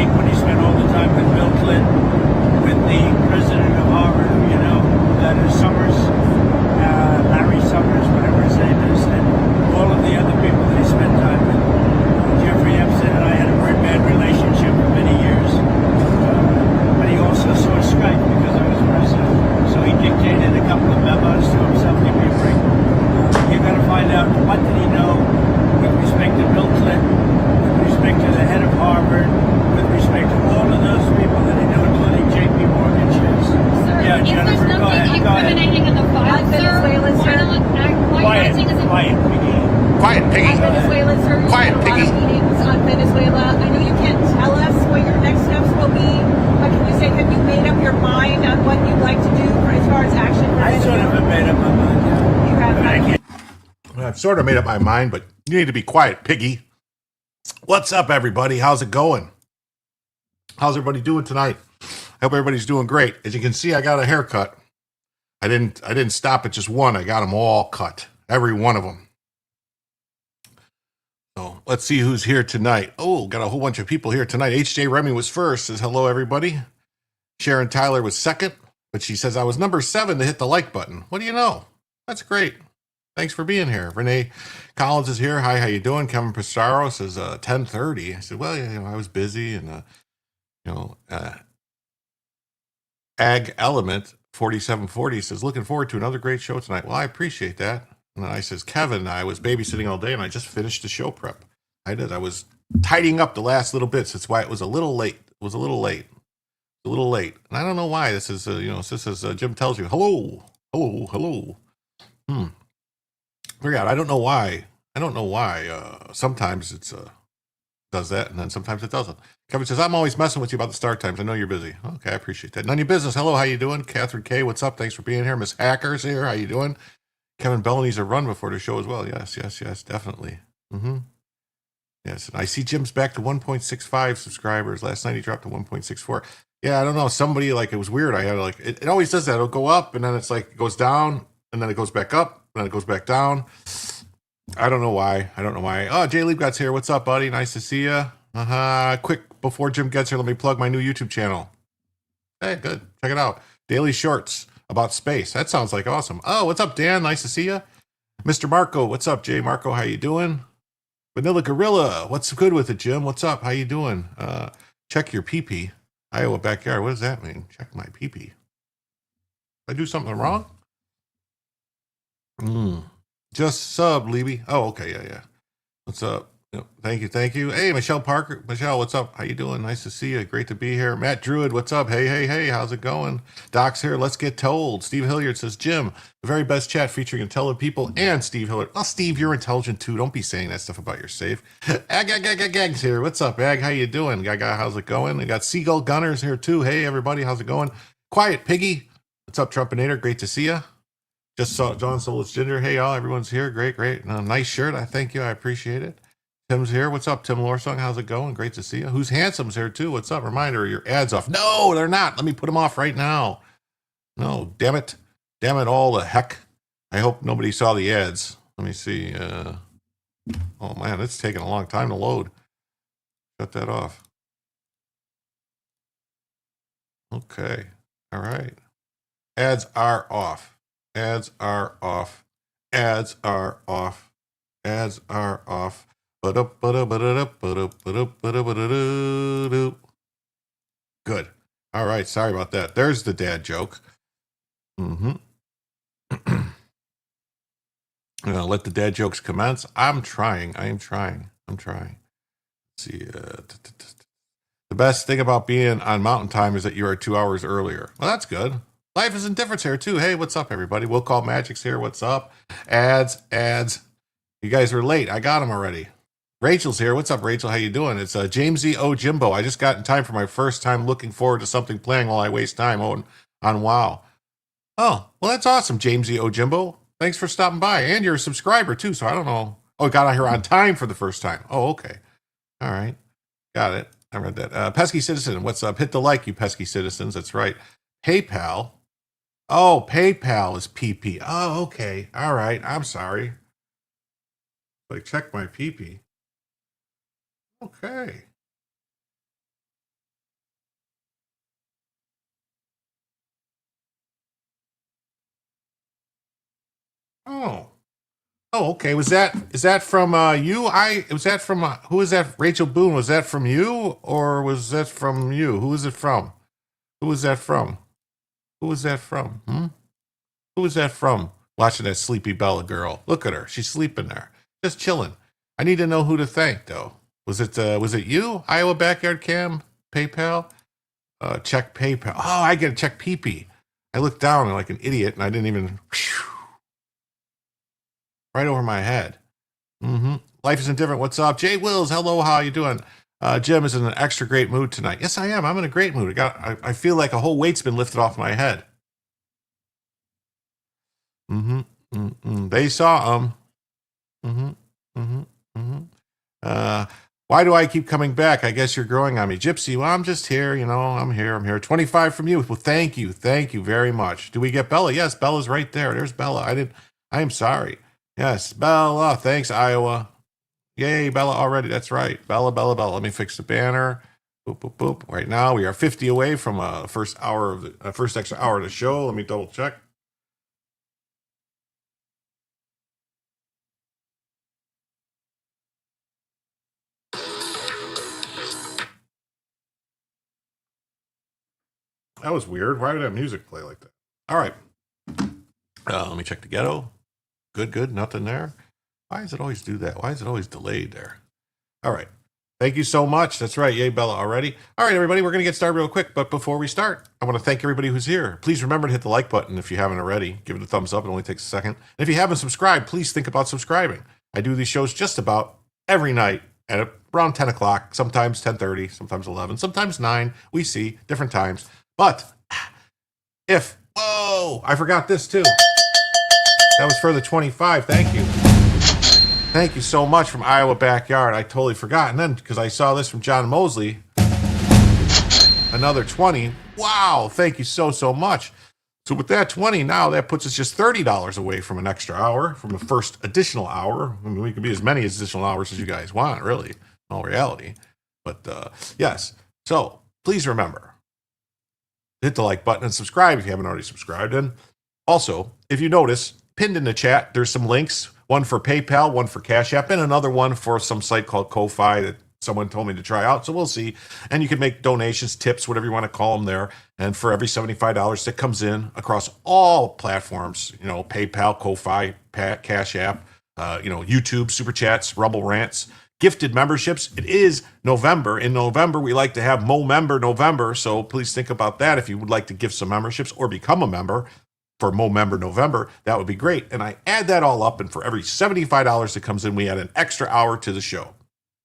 When he spent all the time will be, can we say, have you made up your mind on what you'd like to do as far as action? I sort of have made up my mind. Yeah. You have. But I can't. I've sort of made up my mind, but you need to be quiet, piggy. What's up, everybody? How's it going? How's everybody doing tonight? I hope everybody's doing great. As you can see, I got a haircut. I didn't stop at just one. I got them all cut, every one of them. So let's see who's here tonight. Oh, got a whole bunch of people here tonight. HJ Remy was first. Says hello, everybody. Sharon Tyler was second, but she says I was number 7 to hit the like button. What do you know? That's great. Thanks for being here. Renee Collins is here. Hi, how you doing? Kevin Pistaro says 10:30. I said, well, I was busy, and Ag Element 4740 says, looking forward to another great show tonight. Well, I appreciate that. And then I says, Kevin, I was babysitting all day and I just finished the show prep. I did. I was tidying up the last little bits. That's why it was a little late. And I don't know why. This is, this is Jim tells you, hello. Forgot. I don't know why. Sometimes it's does that, and then sometimes it doesn't. Kevin says, I'm always messing with you about the start times. I know you're busy. Okay, I appreciate that. None of your business. Hello, how you doing? Catherine K, what's up? Thanks for being here. Miss Hacker's here. How you doing? Kevin Bell needs a run before the show as well. Yes, definitely. Yes, and I see Jim's back to 1.65 subscribers. Last night he dropped to 1.64. Yeah, I don't know. Somebody, it was weird. I had it always does that. It'll go up, and then it's it goes down, and then it goes back up, and then it goes back down. I don't know why. Oh, Jay Liebgott's here. What's up, buddy? Nice to see you. Quick, before Jim gets here, let me plug my new YouTube channel. Hey, good. Check it out. Daily shorts about space. That sounds like awesome. Oh, what's up, Dan? Nice to see you. Mr. Marco, what's up, Jay Marco? How you doing? Vanilla Gorilla, what's good with it, Jim? What's up? How you doing? Check your pee-pee. Iowa backyard. What does that mean? Check my pee-pee. Did I do something wrong? Just sub, Libby. Oh, okay, yeah. What's up? Thank you. Hey, Michelle Parker. Michelle, what's up? How you doing? Nice to see you. Great to be here. Matt Druid, what's up? Hey, how's it going? Doc's here. Let's get told. Steve Hilliard says, Jim, the very best chat featuring intelligent people and Steve Hilliard. Well, Steve, you're intelligent too. Don't be saying that stuff about your safe. Ag's here. What's up, Ag? How you doing? Gaga, how's it going? We got Seagull Gunners here too. Hey, everybody, how's it going? Quiet Piggy. What's up, Trumpinator? Great to see you. Just saw John Solis Ginger. Hey, y'all. Everyone's here. Great. Nice shirt. I thank you. I appreciate it. Tim's here. What's up, Tim Lorsong? How's it going? Great to see you. Who's Handsome's here, too? What's up? Reminder, your ad's off. No, they're not. Let me put them off right now. No, damn it. All the heck. I hope nobody saw the ads. Let me see. Oh, man, it's taking a long time to load. Shut that off. Okay. All right. Ads are off. Good. All right. Sorry about that. There's the dad joke. I'm going to let the dad jokes commence. I am trying. Let's see. The best thing about being on Mountain Time is that you are 2 hours earlier. Well, that's good. Life is indifference here, too. Hey, what's up, everybody? We'll call Magic's here. What's up? Ads. You guys were late. I got them already. Rachel's here. What's up, Rachel? How you doing? It's Jamesy O. Jimbo. I just got in time for my first time looking forward to something playing while I waste time on WoW. Oh, well, that's awesome, Jamesy O. Jimbo. Thanks for stopping by. And you're a subscriber, too, so I don't know. Oh, got out here on time for the first time. Oh, okay. All right. Got it. I read that. Pesky Citizen, what's up? Hit the like, you pesky citizens. That's right. PayPal. Oh, PayPal is PP. Oh, okay. All right. I'm sorry. Check my PP. Okay. Oh, okay. Is that from you? Who is that? Rachel Boone. Was that from you or was that from you? Who is it from? Who is that from? Who is that from? Who is that from? Watching that sleepy Bella girl. Look at her. She's sleeping there. Just chilling. I need to know who to thank, though. Was it you? Iowa Backyard Cam? PayPal? Check PayPal. Oh, I get to check PP. I looked down like an idiot, and I didn't even... right over my head. Life isn't different. What's up? Jay Wills, hello, how you doing? Jim is in an extra great mood tonight. Yes, I am. I'm in a great mood. I feel like a whole weight's been lifted off my head. Mm-hmm. Mm-hmm. They saw him. Mm-hmm. Mm-hmm. Mm-hmm. Why do I keep coming back? I guess you're growing on me. Gypsy, well, I'm just here. I'm here. 25 from you. Well, thank you. Thank you very much. Do we get Bella? Yes, Bella's right there. There's Bella. I am sorry. Yes, Bella. Thanks, Iowa. Yay, Bella already. That's right. Bella. Let me fix the banner. Boop, boop, boop. Right now, we are 50 away from first extra hour of the show. Let me double check. That was weird. Why would that music play like that? All right. Let me check the ghetto. Good. Nothing there. Why does it always do that? Why is it always delayed there? All right. Thank you so much. That's right. Yay, Bella already. All right, everybody. We're going to get started real quick. But before we start, I want to thank everybody who's here. Please remember to hit the like button if you haven't already. Give it a thumbs up. It only takes a second. And if you haven't subscribed, please think about subscribing. I do these shows just about every night at around 10 o'clock, sometimes 10:30, sometimes 11, sometimes 9. We see different times. But I forgot this too. That was for the 25. Thank you. Thank you so much from Iowa Backyard. I totally forgot. And then because I saw this from John Mosley, another 20. Wow. Thank you so much. So with that 20 now, that puts us just $30 away from an extra hour, from the first additional hour. I mean, we can be as many additional hours as you guys want, really, in all reality. But yes. So please remember, hit the like button and subscribe if you haven't already subscribed. And also, if you notice, pinned in the chat, there's some links, one for PayPal, one for Cash App, and another one for some site called Ko-Fi that someone told me to try out. So we'll see. And you can make donations, tips, whatever you want to call them there. And for every $75 that comes in across all platforms, PayPal, Ko-Fi, Cash App, YouTube, Super Chats, Rumble Rants, gifted memberships. It is November. In November, we like to have Mo-Member November. So please think about that. If you would like to give some memberships or become a member for Mo-Member November, that would be great. And I add that all up, and for every $75 that comes in, we add an extra hour to the show.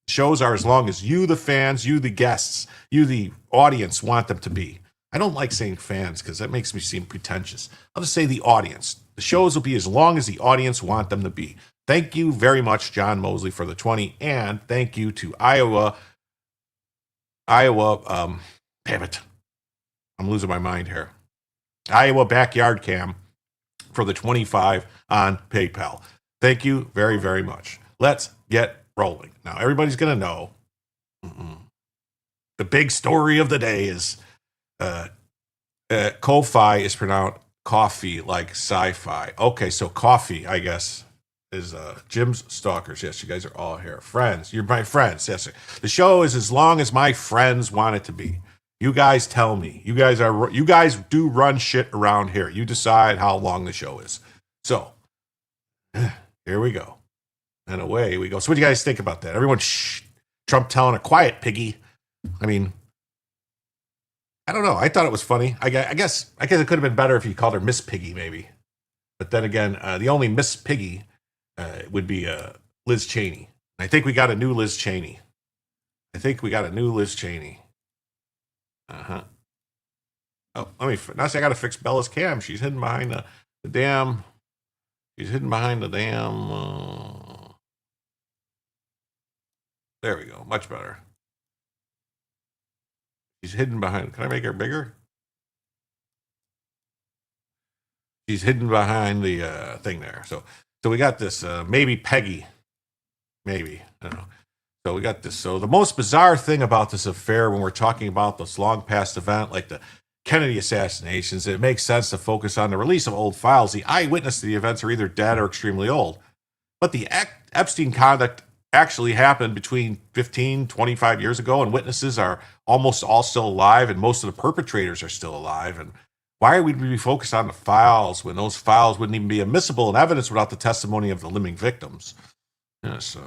Shows are as long as you, the fans, you, the guests, you, the audience, want them to be. I don't like saying fans because that makes me seem pretentious. I'll just say the audience. The shows will be as long as the audience want them to be. Thank you very much, John Mosley, for the 20, and thank you to Iowa, damn it. I'm losing my mind here. Iowa Backyard Cam for the 25 on PayPal. Thank you very, very much. Let's get rolling. Now, everybody's going to know the big story of the day is Ko-Fi is pronounced coffee like sci-fi. Okay, so coffee, I guess, is Jim's Stalkers. Yes, you guys are all here. Friends, you're my friends. Yes, sir. The show is as long as my friends want it to be. You guys tell me. You guys do run shit around here. You decide how long the show is. So, here we go. And away we go. So what do you guys think about that? Everyone, shh. Trump telling a quiet piggy. I mean, I don't know. I thought it was funny. I guess it could have been better if he called her Miss Piggy, maybe. But then again, the only Miss Piggy would be Liz Cheney. I think we got a new Liz Cheney. Uh-huh. Oh, now see, I got to fix Bella's cam. She's hidden behind the damn. There we go. Much better. She's hidden behind. Can I make her bigger? She's hidden behind the thing there. So we got this. Maybe Peggy. Maybe. I don't know. So we got this. So the most bizarre thing about this affair, when we're talking about this long past event, like the Kennedy assassinations, it makes sense to focus on the release of old files. The eyewitness to the events are either dead or extremely old. But the Epstein conduct actually happened between 15, 25 years ago, and witnesses are almost all still alive, and most of the perpetrators are still alive. And why would we be focused on the files when those files wouldn't even be admissible in evidence without the testimony of the living victims? Yes.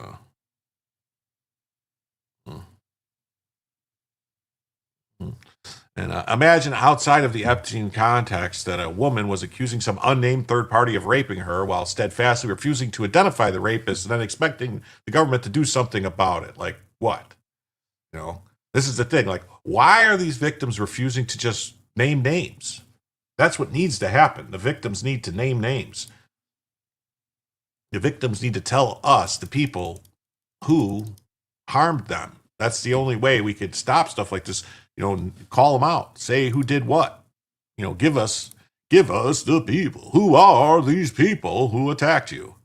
And imagine outside of the Epstein context that a woman was accusing some unnamed third party of raping her while steadfastly refusing to identify the rapist and then expecting the government to do something about it. Like what? You know, this is the thing. Like, why are these victims refusing to just name names? That's what needs to happen. The victims need to name names. The victims need to tell us, the people, who harmed them. That's the only way we could stop stuff like this. You know, call them out. Say who did what. You know, give us the people. Who are these people who attacked you?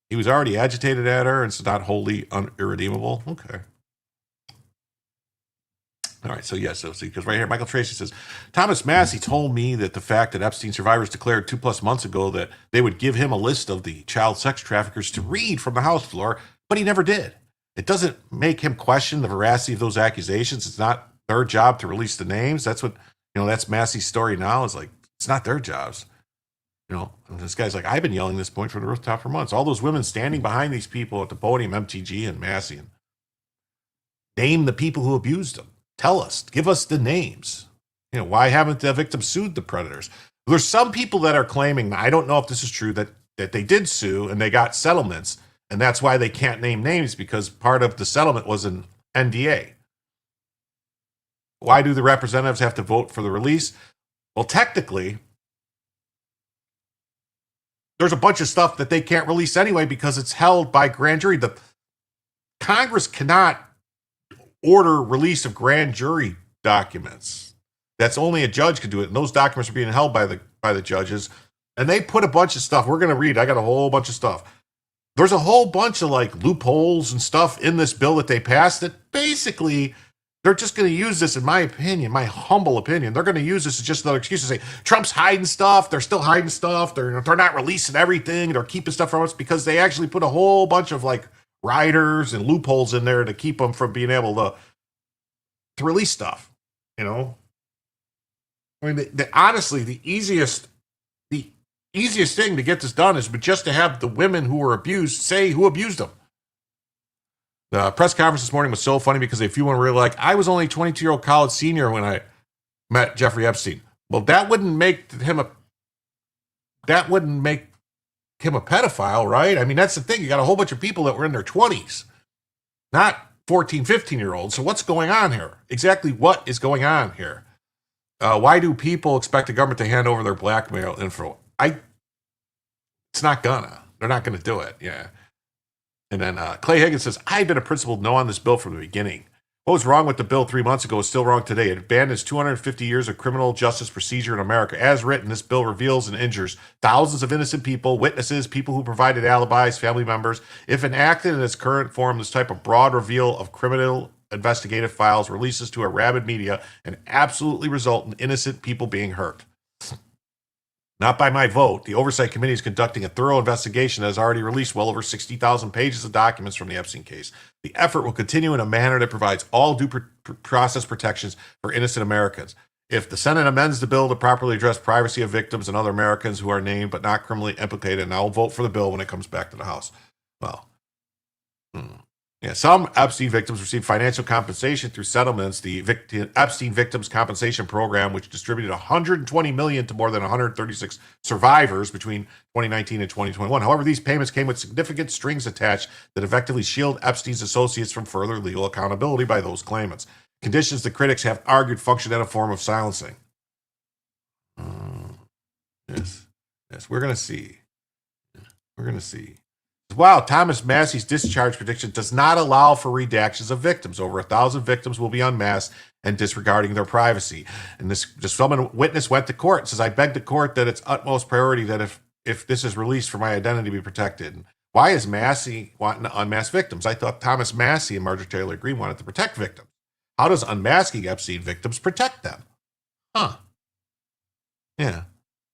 He was already agitated at her, and it's not wholly irredeemable. Okay. All right, so yes, so see, because right here, Michael Tracy says, Thomas Massey told me that the fact that Epstein survivors declared 2+ months ago that they would give him a list of the child sex traffickers to read from the House floor, but he never did. It doesn't make him question the veracity of those accusations. It's not their job to release the names. That's what, you know, that's Massey's story now. Is like, it's not their jobs. You know, and this guy's like, I've been yelling this point from the rooftop for months. All those women standing behind these people at the podium, MTG and Massey, and name the people who abused them. Tell us, give us the names. You know, why haven't the victims sued the predators? There's some people that are claiming, I don't know if this is true, that they did sue and they got settlements, and that's why they can't name names, because part of the settlement was an NDA. Why do the representatives have to vote for the release? Well, technically, there's a bunch of stuff that they can't release anyway because it's held by grand jury. The Congress cannot order release of grand jury documents. That's only a judge can do it, and those documents are being held by the judges. And they put a bunch of stuff. We're going to read. I got a whole bunch of stuff. There's a whole bunch of like loopholes and stuff in this bill that they passed that basically they're just going to use this, in my opinion, my humble opinion. They're going to use this as just another excuse to say Trump's hiding stuff. They're still hiding stuff. They're not releasing everything. They're keeping stuff from us because they actually put a whole bunch of like riders and loopholes in there to keep them from being able to release stuff. You know, I mean, honestly, the easiest thing to get this done is just to have the women who were abused say who abused them. The press conference this morning was so funny because a few women were like, I was only a 22-year-old college senior when I met Jeffrey Epstein. Well, that wouldn't make him a pedophile, right? I mean, that's the thing. You got a whole bunch of people that were in their 20s, not 14, 15-year-olds. So what's going on here? Exactly what is going on here? Why do people expect the government to hand over their blackmail info? It's not gonna. They're not gonna do it. Yeah. And then Clay Higgins says, I've been a principled no on this bill from the beginning. What was wrong with the bill 3 months ago is still wrong today. It abandons 250 years of criminal justice procedure in America. As written, this bill reveals and injures thousands of innocent people, witnesses, people who provided alibis, family members. If enacted in its current form, this type of broad reveal of criminal investigative files releases to a rabid media and absolutely result in innocent people being hurt. Not by my vote. The Oversight Committee is conducting a thorough investigation that has already released well over 60,000 pages of documents from the Epstein case. The effort will continue in a manner that provides all due process protections for innocent Americans. If the Senate amends the bill to properly address privacy of victims and other Americans who are named but not criminally implicated, and I will vote for the bill when it comes back to the House. Well, yeah, some Epstein victims received financial compensation through settlements. The Epstein Victims Compensation Program, which distributed $120 million to more than 136 survivors between 2019 and 2021. However, these payments came with significant strings attached that effectively shield Epstein's associates from further legal accountability by those claimants. Conditions the critics have argued functioned as a form of silencing. Yes, we're going to see. Wow, Thomas Massey's discharge prediction does not allow for redactions of victims. Over 1,000 victims will be unmasked and disregarding their privacy. And this someone witness went to court and says, I beg the court that it's utmost priority that if this is released for my identity be protected. Why is Massey wanting to unmask victims? I thought Thomas Massey and Marjorie Taylor Greene wanted to protect victims. How does unmasking Epstein victims protect them? Huh. Yeah.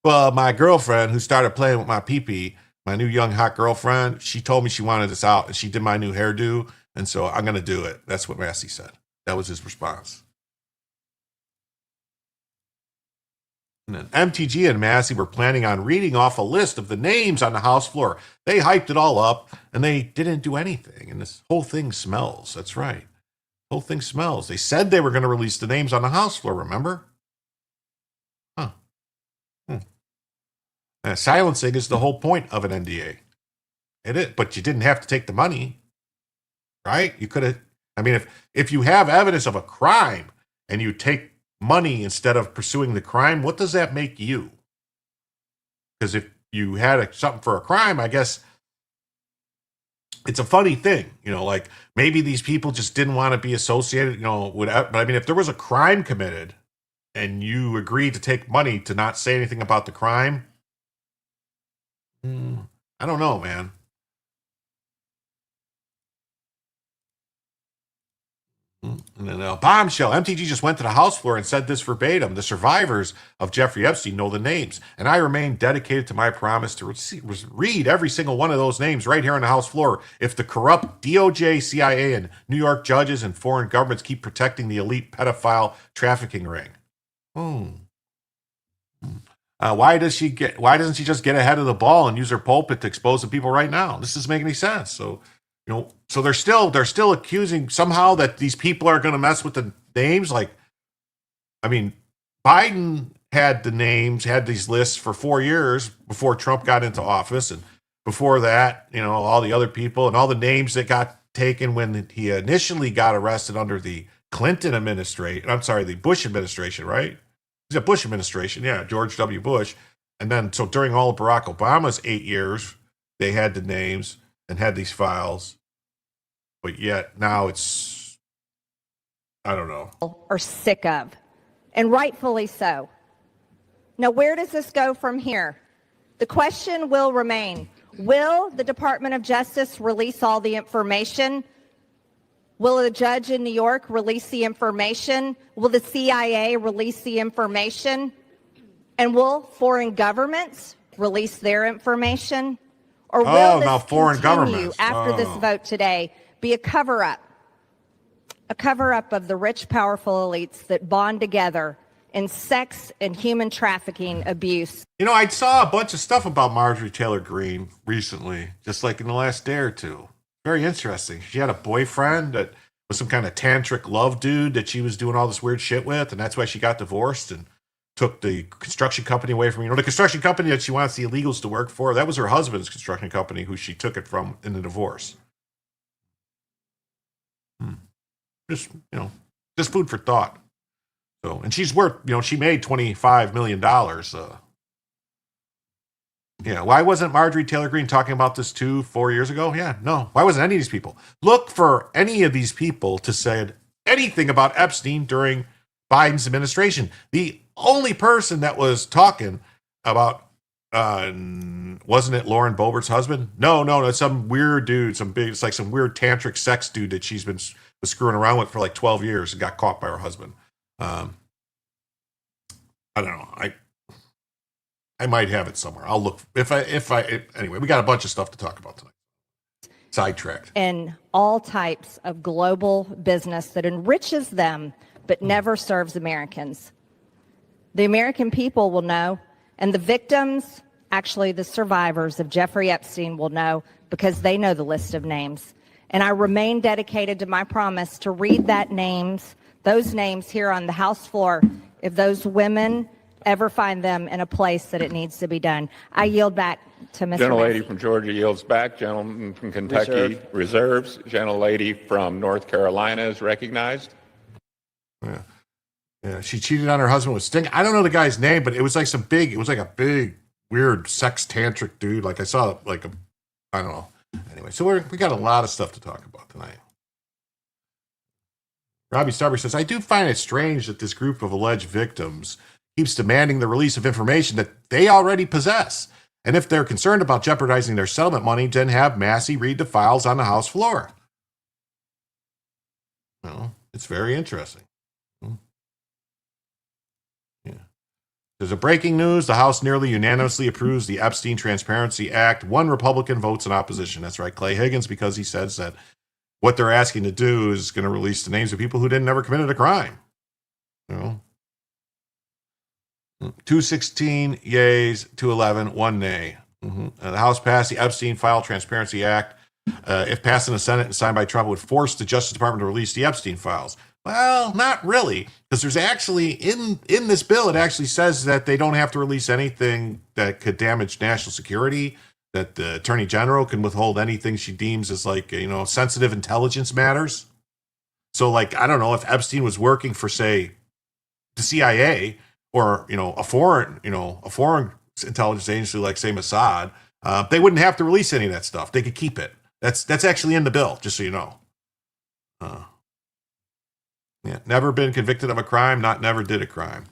Well, my girlfriend who started playing with my pee-pee, my new young hot girlfriend, she told me she wanted this out, and she did my new hairdo, and so I'm going to do it. That's what Massey said. That was his response. And then MTG and Massey were planning on reading off a list of the names on the House floor. They hyped it all up, and they didn't do anything, and this whole thing smells. That's right. The whole thing smells. They said they were going to release the names on the House floor, remember? Huh. Silencing is the whole point of an NDA. It is, but you didn't have to take the money, right? You could have I mean, if you have evidence of a crime and you take money instead of pursuing the crime, what does that make you? Because if you had something for a crime, I guess it's a funny thing, like maybe these people just didn't want to be associated, but I mean, if there was a crime committed and you agreed to take money to not say anything about the crime, I don't know, man. And then a bombshell. MTG just went to the House floor and said this verbatim. The survivors of Jeffrey Epstein know the names, and I remain dedicated to my promise to read every single one of those names right here on the House floor. If the corrupt DOJ, CIA, and New York judges and foreign governments keep protecting the elite pedophile trafficking ring. Why doesn't she just get ahead of the ball and use her pulpit to expose the people right now? This doesn't make any sense. So they're still accusing somehow that these people are going to mess with the names. Like, I mean, Biden had these lists for 4 years before Trump got into office. And before that, all the other people and all the names that got taken when he initially got arrested under the Clinton administration. I'm sorry, the Bush administration, right? It was a Bush administration. Yeah. George W. Bush. And then, so during all of Barack Obama's 8 years, they had the names and had these files, but yet now it's, I don't know. Are sick of, and rightfully so. Now, where does this go from here? The question will remain, will the Department of Justice release all the information? Will a judge in New York release the information? Will the CIA release the information? And will foreign governments release their information? Or will this foreign continue governments after this vote today be a cover-up of the rich, powerful elites that bond together in sex and human trafficking abuse? I saw a bunch of stuff about Marjorie Taylor Greene recently, just like in the last day or two. Very interesting. She had a boyfriend that was some kind of tantric love dude that she was doing all this weird shit with, and that's why she got divorced and took the construction company away from, the construction company that she wants the illegals to work for. That was her husband's construction company, who she took it from in the divorce. Just food for thought. So, and she's worth, she made $25 million. Why wasn't Marjorie Taylor Greene talking about this 4 years ago? Yeah, no. Why wasn't any of these people? Look for any of these people to say anything about Epstein during Biden's administration. The only person that was talking about, wasn't it Lauren Boebert's husband? No, it's some weird dude, it's like some weird tantric sex dude that she's been screwing around with for like 12 years and got caught by her husband. I don't know. I might have it somewhere. I'll look anyway, we got a bunch of stuff to talk about tonight. Sidetracked. And all types of global business that enriches them but never serves Americans. The American people will know, and the victims, actually the survivors of Jeffrey Epstein, will know, because they know the list of names. And I remain dedicated to my promise to read those names here on the House floor if those women ever find them in a place that it needs to be done. I yield back to Mr. Gentlelady from Georgia yields back. Gentleman from Kentucky reserves. Gentlelady from North Carolina is recognized. Yeah, she cheated on her husband with Sting. I don't know the guy's name, but it was like a big, weird sex tantric dude. Like I saw, I don't know. Anyway, so we got a lot of stuff to talk about tonight. Robbie Starber says, I do find it strange that this group of alleged victims keeps demanding the release of information that they already possess. And if they're concerned about jeopardizing their settlement money, then have Massey read the files on the House floor. Well, it's very interesting. There's a breaking news. The House nearly unanimously approves the Epstein Transparency Act. One Republican votes in opposition. That's right, Clay Higgins, because he says that what they're asking to do is going to release the names of people who never committed a crime. 216 yeas, 211, 1 nay. The House passed the Epstein File Transparency Act. If passed in the Senate and signed by Trump, it would force the Justice Department to release the Epstein files. Well, not really, because there's actually, in this bill, it actually says that they don't have to release anything that could damage national security, that the Attorney General can withhold anything she deems as sensitive intelligence matters. So, like, I don't know if Epstein was working for, say, the CIA or a foreign intelligence agency like, say, Mossad, they wouldn't have to release any of that stuff. They could keep it. That's actually in the bill, just so you know. Yeah, never been convicted of a crime, not never did a crime.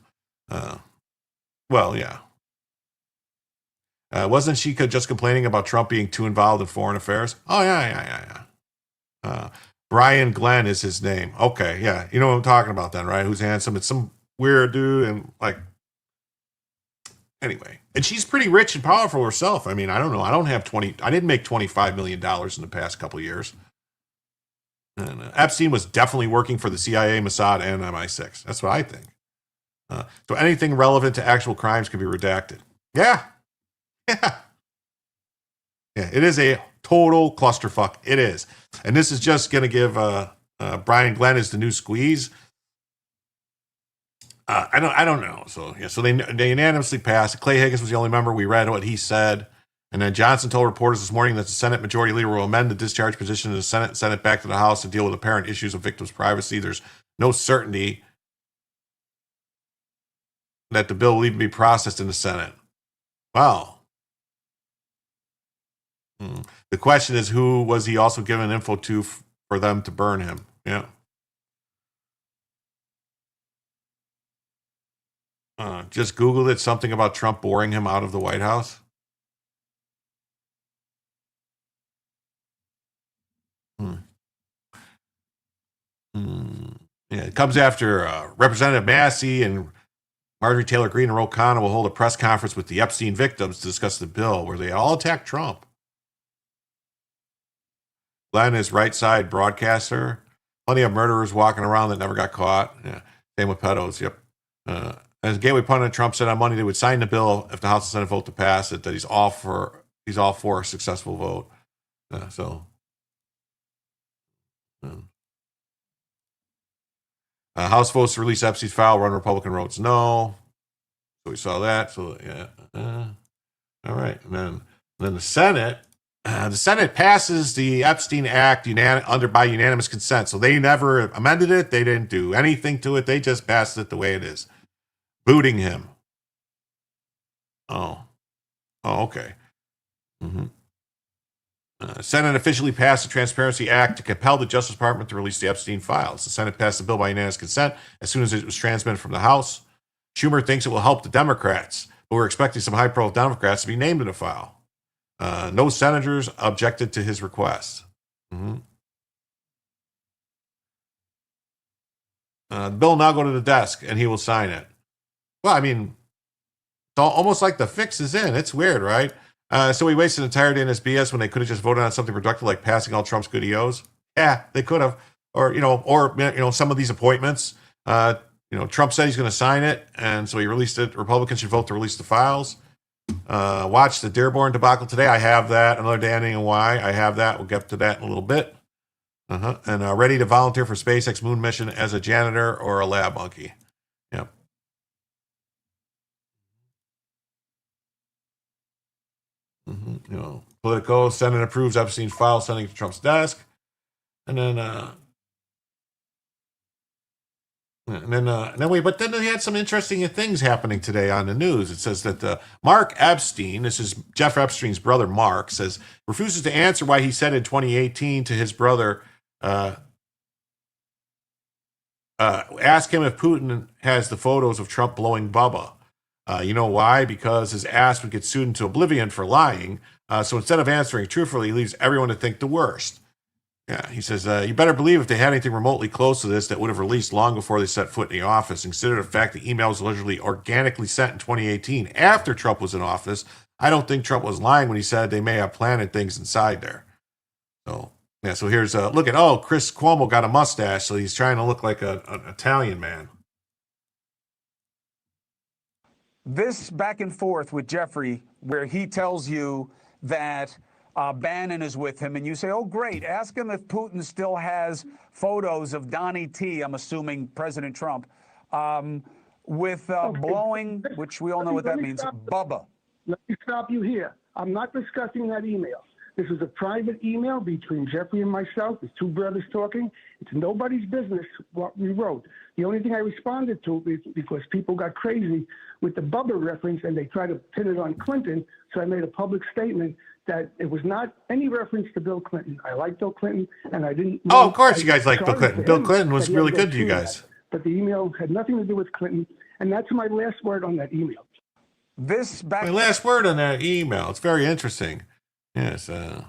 Well, yeah. Wasn't she just complaining about Trump being too involved in foreign affairs? Oh, yeah. Brian Glenn is his name. Okay, yeah. You know what I'm talking about then, right? Who's handsome? It's some weird dude and, like, anyway. And she's pretty rich and powerful herself. I mean, I don't know. I didn't make $25 million in the past couple of years. And Epstein was definitely working for the CIA, Mossad, and MI6. That's what I think. So anything relevant to actual crimes can be redacted. Yeah. Yeah. Yeah, it is a total clusterfuck. It is. And this is just going to give Brian Glenn is the new squeeze. I don't know. So, yeah, so they unanimously passed. Clay Higgins was the only member. We read what he said. And then Johnson told reporters this morning that the Senate Majority Leader will amend the discharge position in the Senate and send it back to the House to deal with apparent issues of victims' privacy. There's no certainty that the bill will even be processed in the Senate. Wow. The question is, who was he also given info to for them to burn him? Yeah. Just Googled it, something about Trump boring him out of the White House. Yeah, it comes after Representative Massey and Marjorie Taylor Greene and Ro Khanna will hold a press conference with the Epstein victims to discuss the bill where they all attack Trump. Glenn is right side broadcaster. Plenty of murderers walking around that never got caught. Yeah, same with pedos. Yep. As Gateway pundit, Trump said on Monday they would sign the bill if the House and Senate vote to pass it. That he's all for a successful vote. House votes to release Epstein's file. Run Republican votes no. So we saw that. So yeah. All right, and then the Senate. The Senate passes the Epstein Act by unanimous consent. So they never amended it. They didn't do anything to it. They just passed it the way it is. Booting him. Oh, okay. Senate officially passed the Transparency Act to compel the Justice Department to release the Epstein files. The Senate passed the bill by unanimous consent as soon as it was transmitted from the House. Schumer thinks it will help the Democrats, but we're expecting some high-profile Democrats to be named in the file. No senators objected to his request. The bill will now go to the desk, and he will sign it. Well, I mean, it's almost like the fix is in. It's weird, right? So we wasted an entire day in this BS when they could have just voted on something productive like passing all Trump's good EOs. Yeah, they could have. Or some of these appointments. Trump said he's going to sign it, and so he released it. Republicans should vote to release the files. Watch the Dearborn debacle today. I have that. Another day ending and why. I have that. We'll get to that in a little bit. And ready to volunteer for SpaceX moon mission as a janitor or a lab monkey. Yep. Politico, Senate approves Epstein's file, sending it to Trump's desk. And then they had some interesting things happening today on the news. It says that Mark Epstein, this is Jeff Epstein's brother Mark, says refuses to answer why he said in 2018 to his brother, ask him if Putin has the photos of Trump blowing Bubba. You know why? Because his ass would get sued into oblivion for lying. So instead of answering truthfully, he leaves everyone to think the worst. Yeah, he says, you better believe if they had anything remotely close to this that would have released long before they set foot in the office. Consider the fact the email was allegedly organically sent in 2018 after Trump was in office. I don't think Trump was lying when he said they may have planted things inside there. So, yeah, so here's look at, Chris Cuomo got a mustache, so he's trying to look like an Italian man. This back and forth with Jeffrey, where he tells you that Bannon is with him, and you say, oh, great, ask him if Putin still has photos of Donnie T, I'm assuming President Trump, with blowing, which we all know what that means, Bubba. Let me stop you here. I'm not discussing that email. This was a private email between Jeffrey and myself. There's two brothers talking. It's nobody's business what we wrote. The only thing I responded to is because people got crazy with the Bubba reference and they tried to pin it on Clinton. So I made a public statement that it was not any reference to Bill Clinton. I like Bill Clinton, and I didn't. Oh, of course you guys like Bill Clinton. Bill Clinton was really good to you guys. But the email had nothing to do with Clinton, and that's my last word on that email. My last word on that email. It's very interesting. Yes. The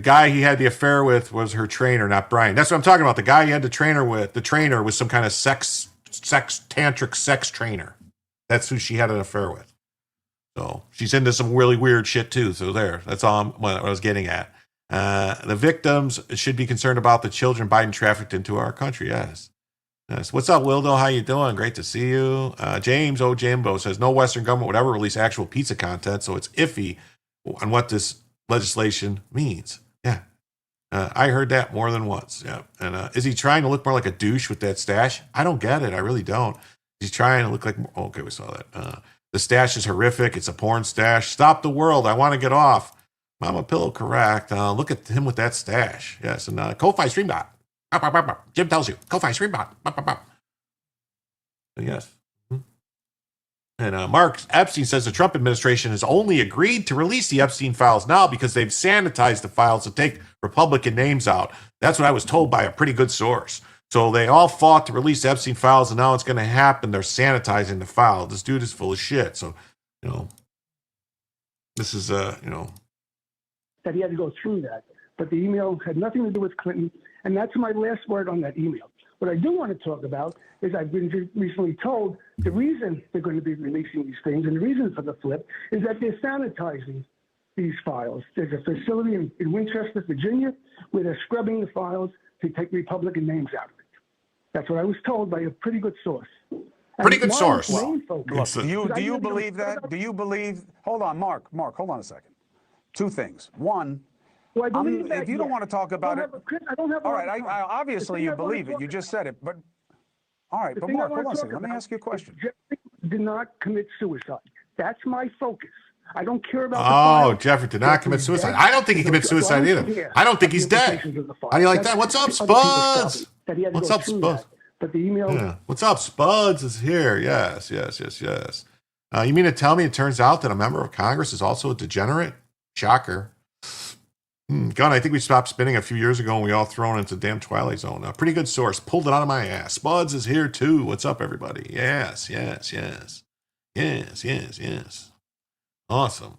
guy he had the affair with was her trainer, not Brian. That's what I'm talking about. The guy he had the trainer was some kind of tantric sex trainer. That's who she had an affair with. So she's into some really weird shit too. So that's all what I was getting at. The victims should be concerned about the children Biden trafficked into our country. Yes. Yes. What's up, Wildo? How you doing? Great to see you. James O. Jimbo says no Western government would ever release actual pizza content, so it's iffy on what this legislation means. Yeah. I heard that more than once. Yeah. And is he trying to look more like a douche with that stash? I don't get it. I really don't. He's trying to look like, okay, we saw that. The stash is horrific. It's a porn stash. Stop the world. I want to get off. Mama Pillow, correct. Look at him with that stash. Yes. And Ko-Fi Streambot. Jim tells you. Ko-Fi Streambot. Yes. And Mark Epstein says the Trump administration has only agreed to release the Epstein files now because they've sanitized the files to take Republican names out. That's what I was told by a pretty good source. So they all fought to release the Epstein files, and now it's going to happen. They're sanitizing the file. This dude is full of shit. So, this is, that he had to go through that. But the email had nothing to do with Clinton, and that's my last word on that email. What I do want to talk about is I've been recently told the reason they're going to be releasing these things and the reason for the flip is that they're sanitizing these files. There's a facility in Winchester, Virginia, where they're scrubbing the files to take Republican names out of it. That's what I was told by a pretty good source. Pretty good source. Look, do you believe that? Do you believe? Hold on, Mark, hold on a second. Two things. One, well, I believe that, if you don't want to talk about it, I don't have. All right, obviously you believe it. You just said it, but all right. But Mark, hold on a second. Let me ask you a question. Jeffrey did not commit suicide. That's my focus. I don't care about. Oh, Jeffrey did not commit suicide. I don't think he commits suicide either. I don't think he's dead. How do you like that? What's up, Spuds? What's up, Spuds? But the email. Yeah. What's up, Spuds is here. Yes. You mean to tell me it turns out that a member of Congress is also a degenerate? Shocker. Gun, I think we stopped spinning a few years ago and we all thrown into the damn Twilight Zone. A pretty good source. Pulled it out of my ass. Spuds is here too. What's up, everybody? Yes. Awesome.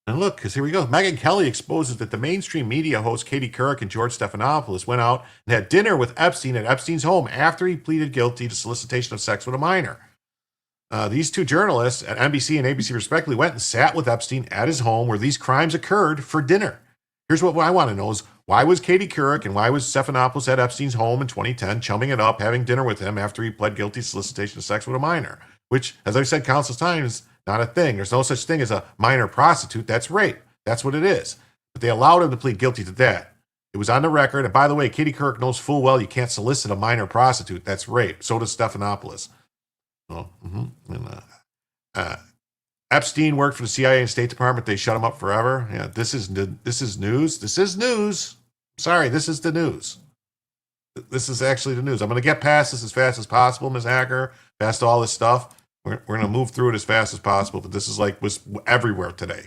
And look, because here we go. Megyn Kelly exposes that the mainstream media host Katie Couric and George Stephanopoulos went out and had dinner with Epstein at Epstein's home after he pleaded guilty to solicitation of sex with a minor. These two journalists at NBC and ABC respectively went and sat with Epstein at his home where these crimes occurred for dinner. Here's what I want to know is why was Katie Couric and why was Stephanopoulos at Epstein's home in 2010 chumming it up, having dinner with him after he pled guilty to solicitation of sex with a minor? Which, as I've said countless times, is not a thing. There's no such thing as a minor prostitute. That's rape. That's what it is. But they allowed him to plead guilty to that. It was on the record. And by the way, Katie Couric knows full well you can't solicit a minor prostitute. That's rape. So does Stephanopoulos. Epstein worked for the CIA and State Department. They shut him up forever. Yeah, this is news. This is news. Sorry, this is the news. This is actually the news. I'm going to get past this as fast as possible, Ms. Hacker, past all this stuff. We're going to move through it as fast as possible, but this is was everywhere today.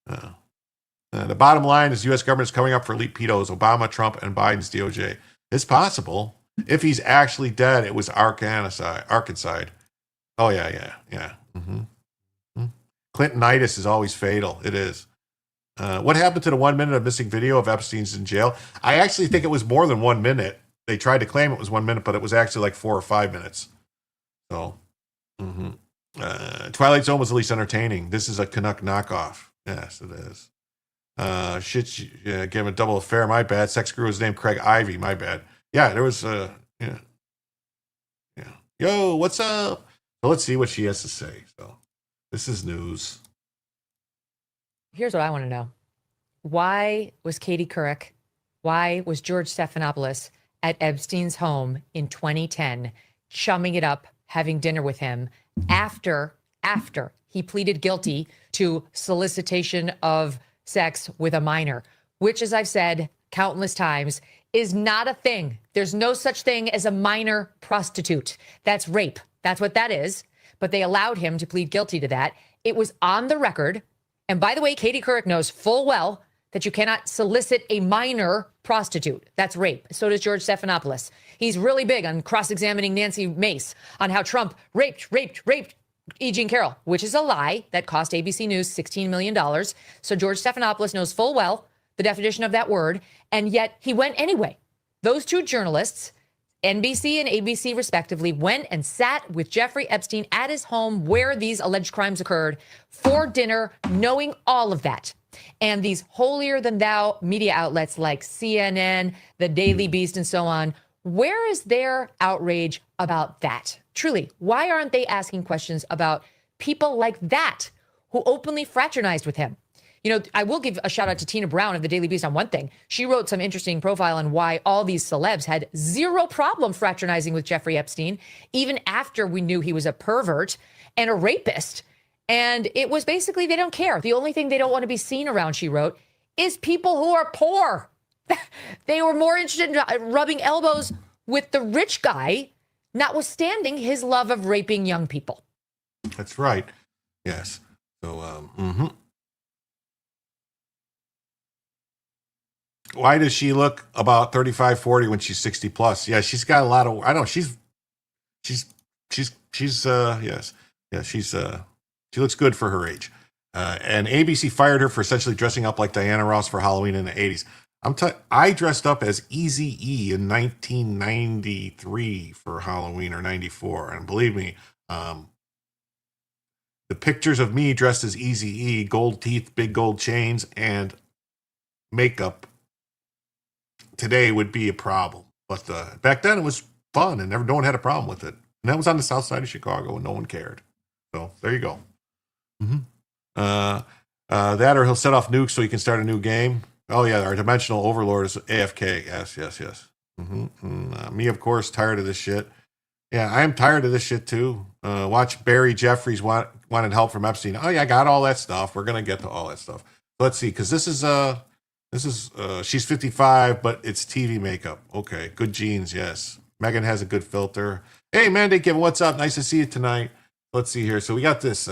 The bottom line is U.S. government is coming up for elite pedos, Obama, Trump, and Biden's DOJ. It's possible. If he's actually dead, it was Arkansas. Oh, yeah. Clintonitis is always fatal. It is. What happened to the 1 minute of missing video of Epstein's in jail? I actually think it was more than 1 minute. They tried to claim it was 1 minute, but it was actually like 4 or 5 minutes. So, Twilight Zone was at least entertaining. This is a Canuck knockoff. Yes, it is. Gave him a double affair. My bad. Sex guru was named Craig Ivey. My bad. Yeah, there was, yeah. Yo, what's up? So let's see what she has to say. So this is news. Here's what I want to know. Why was Katie Couric, why was George Stephanopoulos at Epstein's home in 2010, chumming it up, having dinner with him after he pleaded guilty to solicitation of sex with a minor, which, as I've said countless times, is not a thing. There's no such thing as a minor prostitute. That's rape. That's what that is. But they allowed him to plead guilty to that. It was on the record. And by the way, Katie Couric knows full well that you cannot solicit a minor prostitute. That's rape. So does George Stephanopoulos. He's really big on cross-examining Nancy Mace on how Trump raped E. Jean Carroll, which is a lie that cost ABC News $16 million. So George Stephanopoulos knows full well the definition of that word, and yet he went anyway. Those two journalists, NBC and ABC respectively, went and sat with Jeffrey Epstein at his home where these alleged crimes occurred for dinner, knowing all of that. And these holier-than-thou media outlets like CNN, The Daily Beast, and so on, where is their outrage about that? Truly, why aren't they asking questions about people like that who openly fraternized with him? You know, I will give a shout out to Tina Brown of the Daily Beast on one thing. She wrote some interesting profile on why all these celebs had zero problem fraternizing with Jeffrey Epstein, even after we knew he was a pervert and a rapist. And it was basically they don't care. The only thing they don't want to be seen around, she wrote, is people who are poor. They were more interested in rubbing elbows with the rich guy, notwithstanding his love of raping young people. That's right. Yes. So, Why does she look about 35, 40 when she's 60 plus? Yeah, she's got a lot of, I don't know, she looks good for her age. And ABC fired her for essentially dressing up like Diana Ross for Halloween in the 80s. I dressed up as Eazy-E in 1993 for Halloween or 94. And believe me, the pictures of me dressed as Eazy-E, gold teeth, big gold chains, and makeup today would be a problem. But back then it was fun and no one had a problem with it. And that was on the south side of Chicago and no one cared. So there you go. That or he'll set off nukes so he can start a new game. Oh yeah, our dimensional overlord is AFK. Yes. Me, of course, tired of this shit. Yeah, I am tired of this shit too. Watch Barry Jeffries wanted help from Epstein. Oh yeah, I got all that stuff. We're gonna get to all that stuff. Let's see, because this is she's 55, but it's TV makeup. Okay, good genes, yes. Megan has a good filter. Hey, Mandate Kevin, what's up? Nice to see you tonight. Let's see here. So we got this.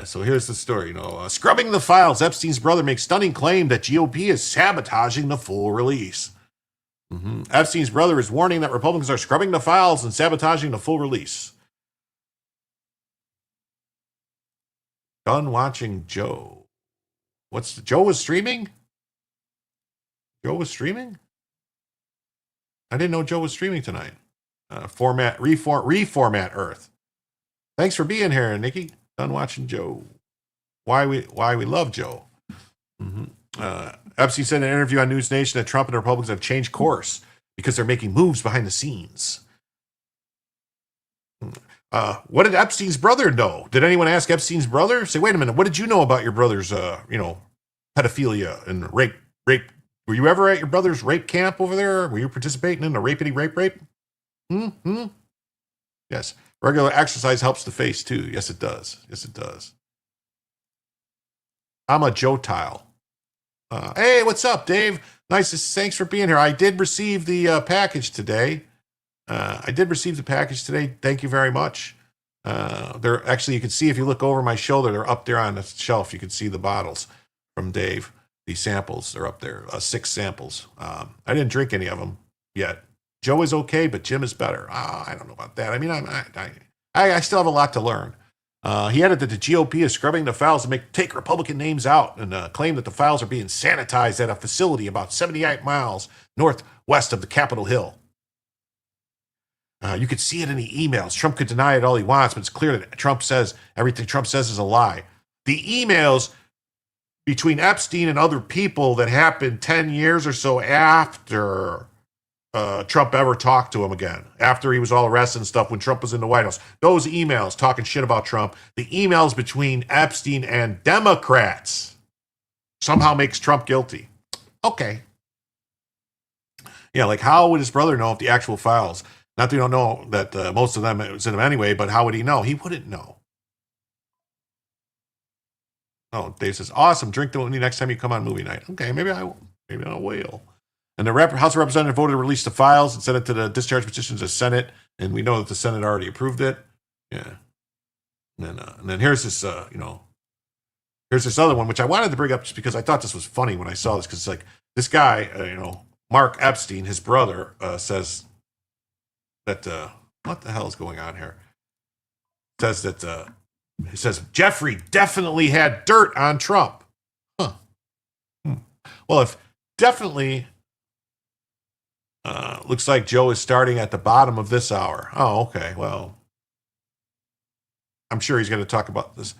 So here's the story. Scrubbing the files. Epstein's brother makes stunning claim that GOP is sabotaging the full release. Epstein's brother is warning that Republicans are scrubbing the files and sabotaging the full release. Done watching Joe. Joe was streaming? Joe was streaming? I didn't know Joe was streaming tonight. Reformat Earth. Thanks for being here, Nikki. Done watching Joe. Why we love Joe. Epstein said in an interview on News Nation that Trump and the Republicans have changed course because they're making moves behind the scenes. What did Epstein's brother know? Did anyone ask Epstein's brother? Say, wait a minute, what did you know about your brother's, pedophilia and rape? Were you ever at your brother's rape camp over there? Were you participating in a rape? Yes. Regular exercise helps the face too. Yes, it does. I'm a Joe Tile. Hey, what's up, Dave? Thanks for being here. I did receive the package today. Thank you very much. They're actually, you can see if you look over my shoulder, they're up there on the shelf. You can see the bottles from Dave. These samples, they're up there. 6 samples. I didn't drink any of them yet. Joe is okay, but Jim is better. I don't know about that. I mean, I still have a lot to learn. He added that the GOP is scrubbing the files to take Republican names out and claim that the files are being sanitized at a facility about 78 miles northwest of the Capitol Hill. You could see it in the emails. Trump could deny it all he wants, but it's clear that everything Trump says is a lie. The emails between Epstein and other people that happened 10 years or so after Trump ever talked to him again, after he was all arrested and stuff, when Trump was in the White House. Those emails talking shit about Trump, the emails between Epstein and Democrats somehow makes Trump guilty. Okay. Yeah, like how would his brother know if the actual files? Not that we don't know that most of them was in him anyway, but how would he know? He wouldn't know. Oh, Dave says, awesome. Drink the whiskey next time you come on movie night. Okay, maybe I will. Maybe I will. And the House of Representatives voted to release the files and send it to the discharge petitions of Senate. And we know that the Senate already approved it. Yeah. And then here's this, here's this other one, which I wanted to bring up just because I thought this was funny when I saw this. Because it's like this guy, Mark Epstein, his brother, says that, what the hell is going on here? Says that, he says, Jeffrey definitely had dirt on Trump. Huh. Well, if definitely looks like Joe is starting at the bottom of this hour. Oh, okay. Well, I'm sure he's going to talk about this.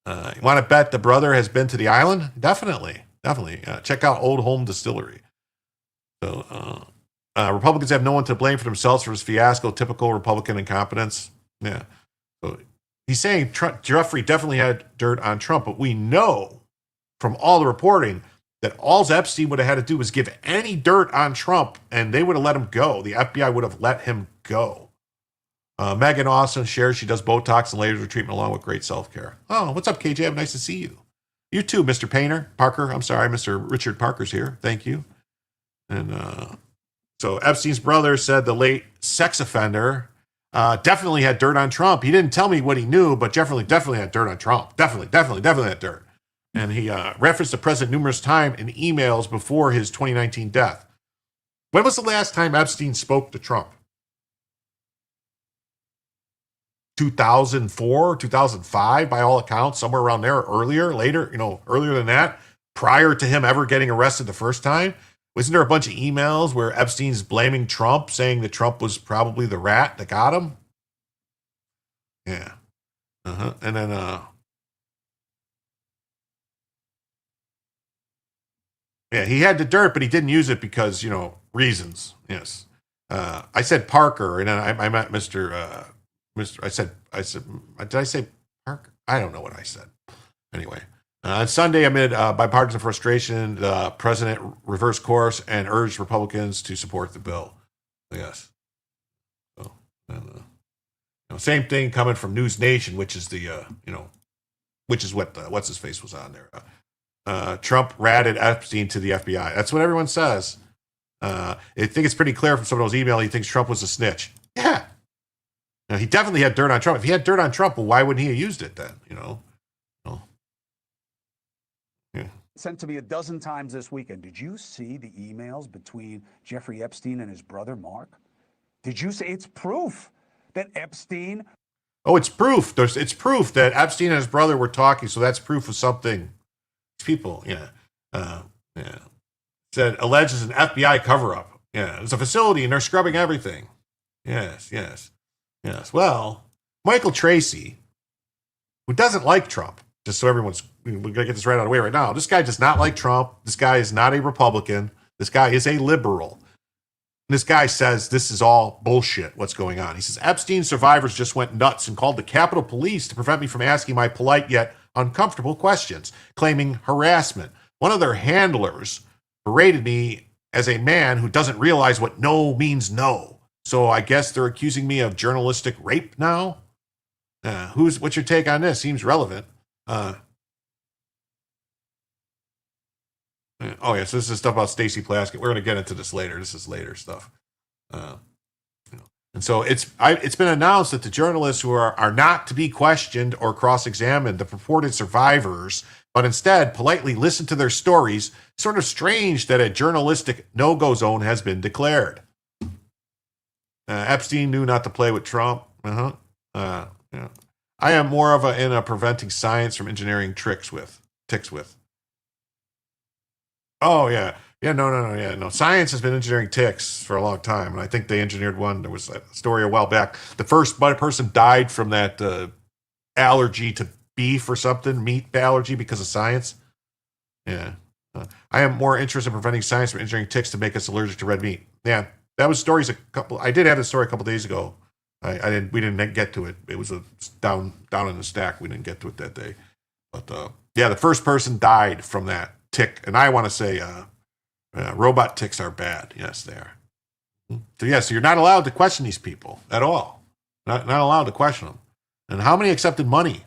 You want to bet the brother has been to the island? Definitely. Check out Old Home Distillery. So, Republicans have no one to blame for themselves for this fiasco, typical Republican incompetence. Yeah. So, he's saying Jeffrey definitely had dirt on Trump, but we know from all the reporting that all Epstein would have had to do was give any dirt on Trump and they would have let him go. The FBI would have let him go. Megan Austin shares she does Botox and laser treatment along with great self-care. Oh, what's up, KJ? Nice to see you. You too, Mr. Parker. I'm sorry, Mr. Richard Parker's here. Thank you. And so Epstein's brother said the late sex offender definitely had dirt on Trump. He didn't tell me what he knew, but definitely had dirt on Trump. Definitely had dirt. And he referenced the president numerous times in emails before his 2019 death. When was the last time Epstein spoke to Trump? 2004, 2005, by all accounts, somewhere around there, earlier than that, prior to him ever getting arrested the first time. Wasn't there a bunch of emails where Epstein's blaming Trump, saying that Trump was probably the rat that got him? Yeah. And then, yeah, he had the dirt, but he didn't use it because, reasons. Yes. I said Parker, and then I meant Mr. I said, did I say Parker? I don't know what I said. Anyway, on Sunday, amid bipartisan frustration, the president reversed course and urged Republicans to support the bill. Yes. So, same thing coming from News Nation, which is which is what what's his face was on there. Trump ratted Epstein to the FBI. That's what everyone says. I think it's pretty clear from some of those emails he thinks Trump was a snitch. Yeah. Now, he definitely had dirt on Trump. If he had dirt on Trump, well, why wouldn't he have used it then? Yeah. Sent to me a dozen times this weekend. Did you see the emails between Jeffrey Epstein and his brother Mark? Did you see? It's proof that Epstein. Oh, it's proof. It's proof that Epstein and his brother were talking. So that's proof of something. People, yeah. Said alleges an FBI cover-up. Yeah, it's a facility and they're scrubbing everything. Yes. Well, Michael Tracy, who doesn't like Trump, just so we're going to get this right out of the way right now. This guy does not like Trump. This guy is not a Republican. This guy is a liberal. And this guy says this is all bullshit, what's going on. He says, Epstein survivors just went nuts and called the Capitol Police to prevent me from asking my polite yet uncomfortable questions, claiming harassment. One of their handlers berated me as a man who doesn't realize what no means no. So I guess they're accusing me of journalistic rape now? What's your take on this? Seems relevant. So this is stuff about Stacey Plaskett. We're going to get into this later. This is later stuff. And so it's been announced that the journalists who are not to be questioned or cross-examined, the purported survivors, but instead politely listen to their stories. Sort of strange that a journalistic no-go zone has been declared. Epstein knew not to play with Trump. Yeah. I am more of in preventing science from engineering ticks with. Oh yeah. No. Science has been engineering ticks for a long time, and I think they engineered one. There was a story a while back. The first person died from that allergy to beef or something, meat allergy because of science. Yeah. I am more interested in preventing science from engineering ticks to make us allergic to red meat. Yeah. That was stories I did have this story a couple days ago. We didn't get to it. It was down in the stack. We didn't get to it that day. But the first person died from that tick. And I want to say robot ticks are bad. Yes, they are. So yeah, so you're not allowed to question these people at all. Not allowed to question them. And how many accepted money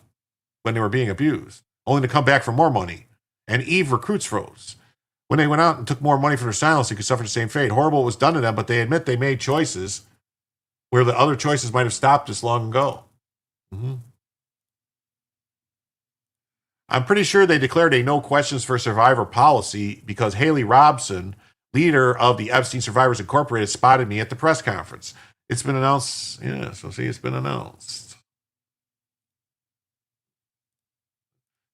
when they were being abused, only to come back for more money? And Eve recruits froze. When they went out and took more money for their silence, they could suffer the same fate. Horrible what was done to them, but they admit they made choices where the other choices might have stopped us long ago. Mm-hmm. I'm pretty sure they declared a no questions for survivor policy because Haley Robson, leader of the Epstein Survivors Incorporated, spotted me at the press conference. It's been announced. Yeah, so see, it's been announced.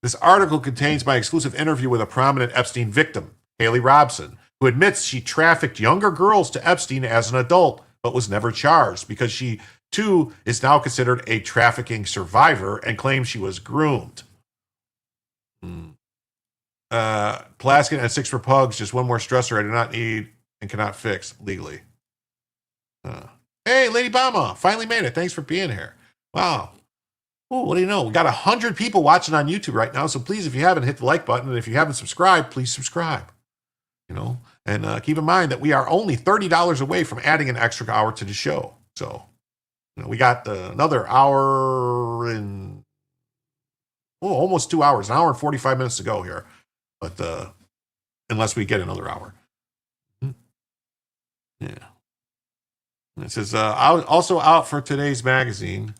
This article contains my exclusive interview with a prominent Epstein victim, Haley Robson, who admits she trafficked younger girls to Epstein as an adult, but was never charged because she, too, is now considered a trafficking survivor and claims she was groomed. Plaskin and 6 for pugs, just one more stressor I do not need and cannot fix legally. Hey, Lady Bama, finally made it. Thanks for being here. Wow. Ooh, what do you know? We got 100 people watching on YouTube right now, so please, if you haven't, hit the like button, and if you haven't subscribed, please subscribe. You know, and keep in mind that we are only $30 away from adding an extra hour to the show. So, you know, we got another hour and almost 2 hours, an hour and 45 minutes to go here. But unless we get another hour. Yeah. And it says, also out for today's magazine,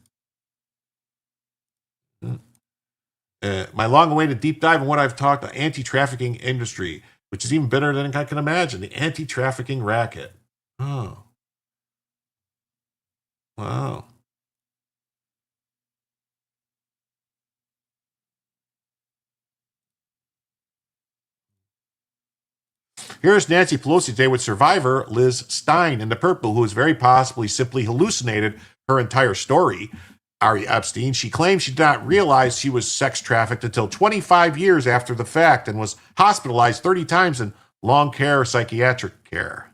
my long-awaited deep dive on what I've talked, the anti-trafficking industry, which is even better than I can imagine, the anti-trafficking racket. Oh. Wow. Here's Nancy Pelosi today with survivor Liz Stein in the purple, who has very possibly simply hallucinated her entire story. Ari Epstein, she claims she did not realize she was sex trafficked until 25 years after the fact and was hospitalized 30 times in long care psychiatric care.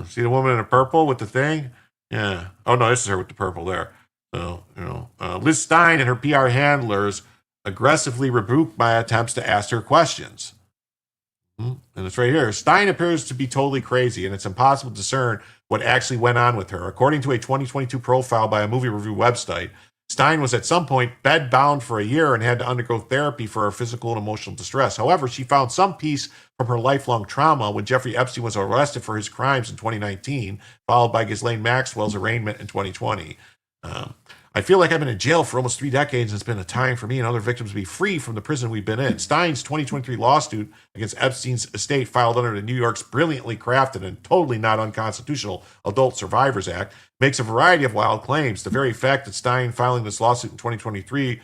See the woman in the purple with the thing? Yeah. Oh, no, this is her with the purple there. So, you know, Liz Stein and her PR handlers aggressively rebuked my attempts to ask her questions. And it's right here. Stein appears to be totally crazy, and it's impossible to discern what actually went on with her. According to a 2022 profile by a movie review website, Stein was at some point bedbound for a year and had to undergo therapy for her physical and emotional distress. However, she found some peace from her lifelong trauma when Jeffrey Epstein was arrested for his crimes in 2019, followed by Ghislaine Maxwell's arraignment in 2020. I feel like I've been in jail for almost 3 decades, and it's been a time for me and other victims to be free from the prison we've been in. Stein's 2023 lawsuit against Epstein's estate, filed under the New York's brilliantly crafted and totally not unconstitutional Adult Survivors Act, makes a variety of wild claims. The very fact that Stein filing this lawsuit in 2023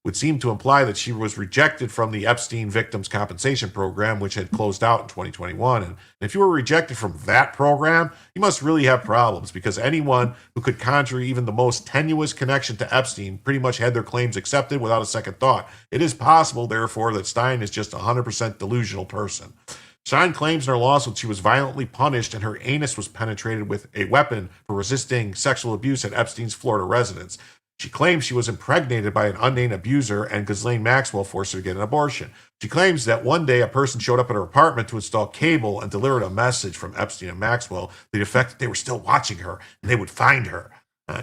would seem to imply that she was rejected from the Epstein Victims Compensation Program, which had closed out in 2021. And if you were rejected from that program, you must really have problems, because anyone who could conjure even the most tenuous connection to Epstein pretty much had their claims accepted without a second thought. It is possible, therefore, that Stein is just a 100% delusional person. Stein claims in her lawsuit she was violently punished and her anus was penetrated with a weapon for resisting sexual abuse at Epstein's Florida residence. She claims she was impregnated by an unnamed abuser, and Ghislaine Maxwell forced her to get an abortion. She claims that one day a person showed up at her apartment to install cable and delivered a message from Epstein and Maxwell to the effect that they were still watching her and they would find her.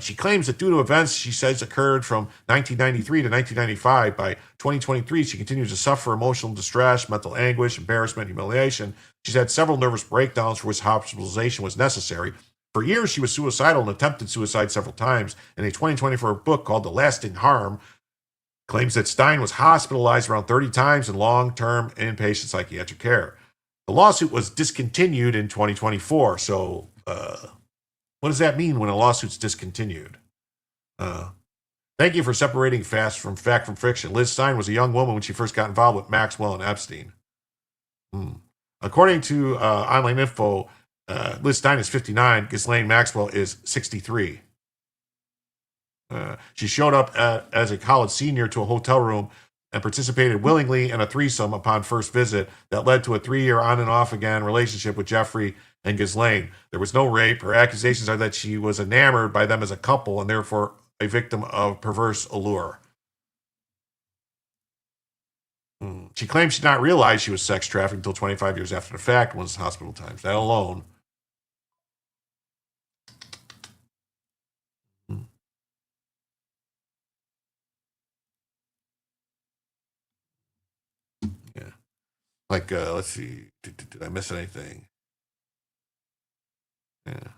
She claims that due to events she says occurred from 1993 to 1995, by 2023 she continues to suffer emotional distress, mental anguish, embarrassment, humiliation. She's had several nervous breakdowns for which hospitalization was necessary. For years, she was suicidal and attempted suicide several times. In a 2024 book called The Lasting Harm, claims that Stein was hospitalized around 30 times in long-term inpatient psychiatric care. The lawsuit was discontinued in 2024. So what does that mean when a lawsuit's discontinued? Thank you for separating fact from fiction. Liz Stein was a young woman when she first got involved with Maxwell and Epstein. According to online info, Liz Stein is 59. Ghislaine Maxwell is 63. She showed up as a college senior to a hotel room and participated willingly in a threesome upon first visit that led to a 3-year on and off again relationship with Jeffrey and Ghislaine. There was no rape. Her accusations are that she was enamored by them as a couple and therefore a victim of perverse allure. She claims she did not realize she was sex trafficked until 25 years after the fact was hospital times. That alone. Yeah. Like, let's see. Did I miss anything? Yeah.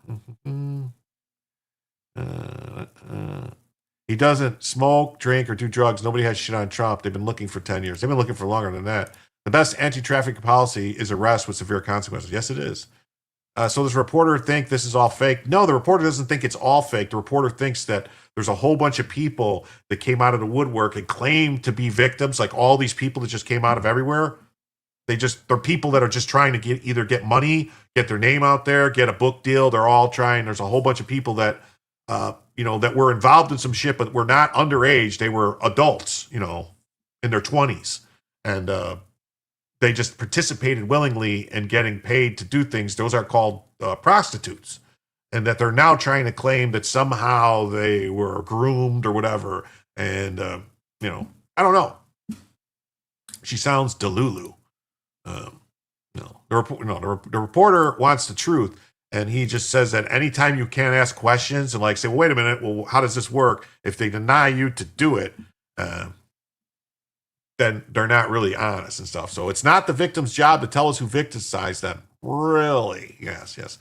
He doesn't smoke, drink, or do drugs. Nobody has shit on Trump. They've been looking for 10 years. They've been looking for longer than that. The best anti-traffic policy is arrest with severe consequences. Yes, it is. So does reporter think this is all fake? No, the reporter doesn't think it's all fake. The reporter thinks that there's a whole bunch of people that came out of the woodwork and claim to be victims, like all these people that just came out of everywhere. They're people that are just trying to either get money, get their name out there, get a book deal. They're all trying. There's a whole bunch of people that, that were involved in some shit, but were not underage. They were adults, in their 20s. And they just participated willingly in getting paid to do things. Those are called prostitutes. And that they're now trying to claim that somehow they were groomed or whatever. And, I don't know. She sounds delulu. The reporter wants the truth, and he just says that anytime you can't ask questions and say, well, wait a minute, well, how does this work? If they deny you to do it, then they're not really honest and stuff. So it's not the victim's job to tell us who victimized them. Really? Yes.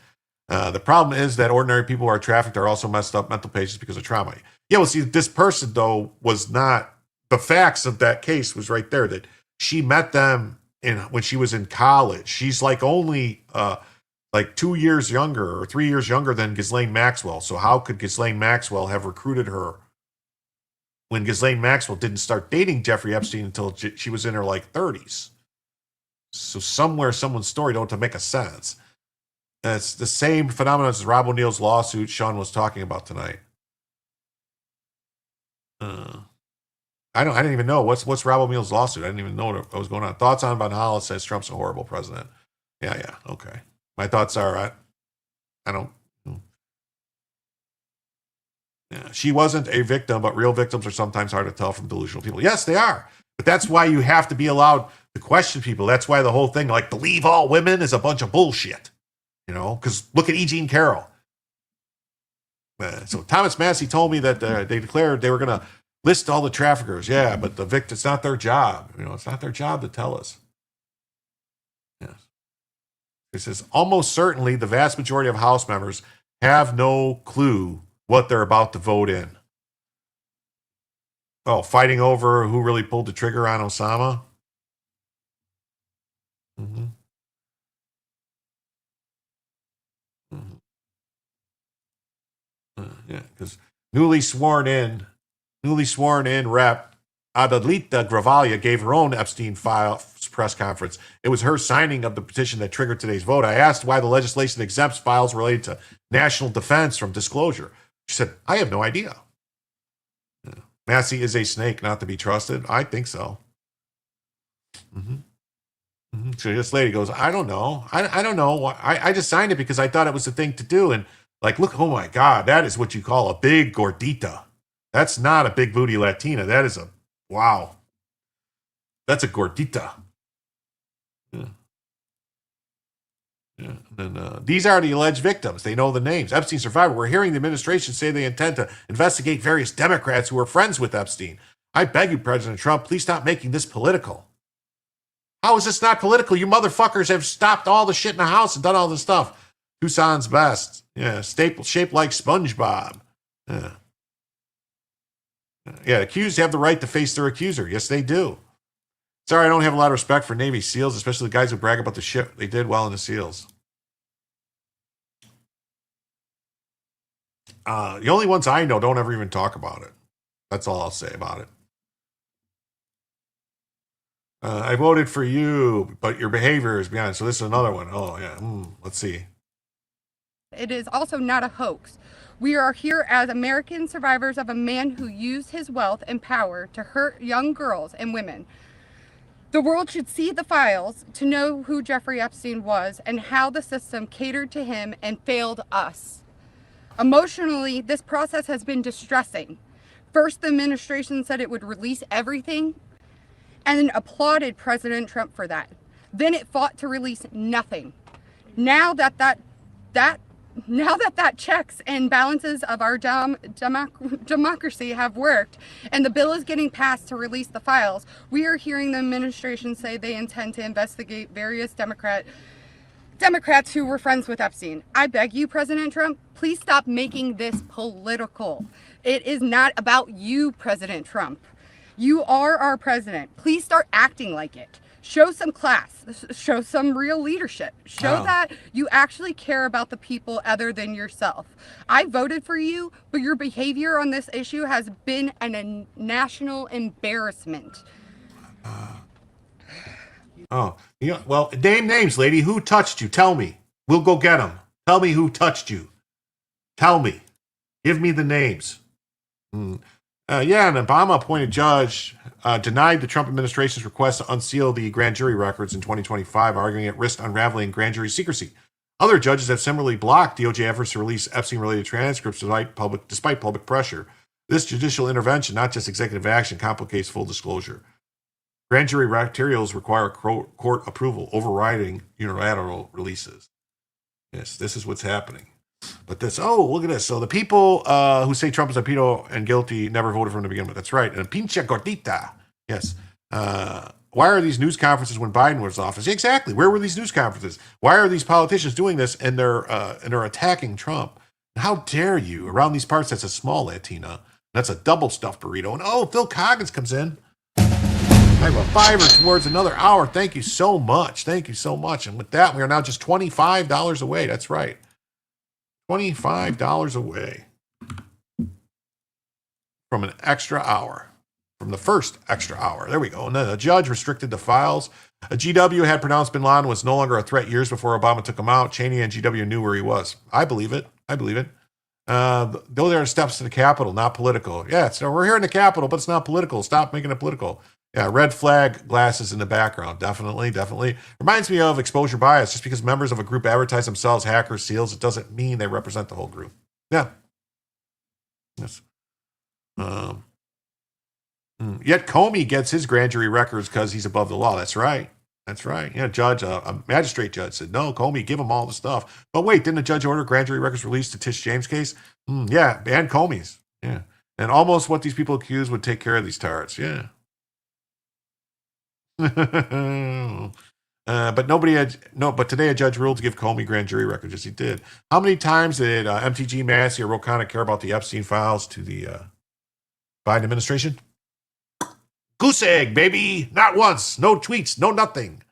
The problem is that ordinary people who are trafficked are also messed up mental patients because of trauma. Yeah, well, see, this person, though, was not, the facts of that case was right there, that she met them when she was in college. She's only 2 years younger or 3 years younger than Ghislaine Maxwell. So how could Ghislaine Maxwell have recruited her when Ghislaine Maxwell didn't start dating Jeffrey Epstein until she was in her 30s? So somewhere, someone's story don't make a sense. And it's the same phenomenon as Rob O'Neill's lawsuit Sean was talking about tonight. I didn't even know what's Rob O'Neill's lawsuit. I didn't even know what was going on. Thoughts on Van Hollis says Trump's a horrible president. Yeah, okay. My thoughts are I don't. Yeah, she wasn't a victim, but real victims are sometimes hard to tell from delusional people. Yes, they are. But that's why you have to be allowed to question people. That's why the whole thing, believe all women, is a bunch of bullshit. Because look at E. Jean Carroll. So Thomas Massey told me that they declared they were going to list all the traffickers. Yeah, but the victim, it's not their job. It's not their job to tell us. Yes. It says, almost certainly the vast majority of House members have no clue what they're about to vote in. Oh, fighting over who really pulled the trigger on Osama? Mm-hmm. Yeah, because newly sworn in rep Adalita Gravalia gave her own Epstein files press conference. It was her signing of the petition that triggered today's vote. I asked why the legislation exempts files related to national defense from disclosure. She said, I have no idea. Yeah. Massey is a snake not to be trusted. I think so. So this lady goes, I don't know. I don't know. I just signed it because I thought it was the thing to do. And look, oh my God, that is what you call a big gordita. That's not a big booty Latina. That is wow. That's a gordita. Yeah. And then these are the alleged victims. They know the names. Epstein survivor. We're hearing the administration say they intend to investigate various Democrats who were friends with Epstein. I beg you, President Trump, please stop making this political. How is this not political? You motherfuckers have stopped all the shit in the house and done all this stuff. Tucson's best. Yeah, shaped like SpongeBob. Yeah, accused have the right to face their accuser. Yes, they do. Sorry, I don't have a lot of respect for Navy SEALs, especially the guys who brag about the shit they did while in the SEALs. The only ones I know don't ever even talk about it. That's all I'll say about it. I voted for you, but your behavior is beyond. So this is another one. Oh, yeah. Let's see. It is also not a hoax. We are here as American survivors of a man who used his wealth and power to hurt young girls and women. The world should see the files to know who Jeffrey Epstein was and how the system catered to him and failed us. Emotionally, this process has been distressing. First, the administration said it would release everything, and applauded President Trump for that. Then it fought to release nothing. Now that checks and balances of our democracy have worked and the bill is getting passed to release the files, we are hearing the administration say they intend to investigate various Democrats who were friends with Epstein. I beg you, President Trump, please stop making this political. It is not about you, President Trump. You are our president. Please start acting like it. Show some class. Show some real leadership. Show that you actually care about the people other than yourself. I voted for you, but your behavior on this issue has been a national embarrassment. Well, name names, lady. Who touched you? Tell me. We'll go get them. Tell me who touched you. Tell me. Give me the names. An Obama-appointed judge denied the Trump administration's request to unseal the grand jury records in 2025, arguing it risked unraveling grand jury secrecy. Other judges have similarly blocked DOJ efforts to release Epstein-related transcripts despite public pressure. This judicial intervention, not just executive action, complicates full disclosure. Grand jury materials require court approval, overriding unilateral releases. Yes, this is what's happening. But look at this. So the people who say Trump is a pedo and guilty never voted for him to begin with. That's right. And pinche gordita. Yes. Why are these news conferences when Biden was in office? Exactly. Where were these news conferences? Why are these politicians doing this and they're attacking Trump? How dare you? Around these parts, that's a small Latina. That's a double stuffed burrito. And Phil Coggins comes in. I have a $5 towards another hour. Thank you so much. Thank you so much. And with that, we are now just $25 away. That's right. $25 away from an extra hour, from the first extra hour. There we go. And then a judge restricted the files. A GW had pronounced bin Laden was no longer a threat years before Obama took him out. Cheney and GW knew where he was. I believe it. Those are steps to the Capitol, not political. Yeah, so we're here in the Capitol, but it's not political. Stop making it political. Yeah, red flag glasses in the background. Definitely. Reminds me of exposure bias. Just because members of a group advertise themselves hackers, SEALs, it doesn't mean they represent the whole group. Yeah. Yes. Yet Comey gets his grand jury records because he's above the law. That's right. Yeah, a magistrate judge said, no, Comey, give him all the stuff. But wait, didn't the judge order grand jury records released to Tish James' case? Yeah, and Comey's. Yeah. And almost what these people accuse would take care of these tards. Yeah. But today a judge ruled to give Comey grand jury records. Yes, he did. How many times did MTG, Massey, or Ro Khanna care about the Epstein files to the Biden administration? Goose egg, baby. Not once. No tweets. No nothing.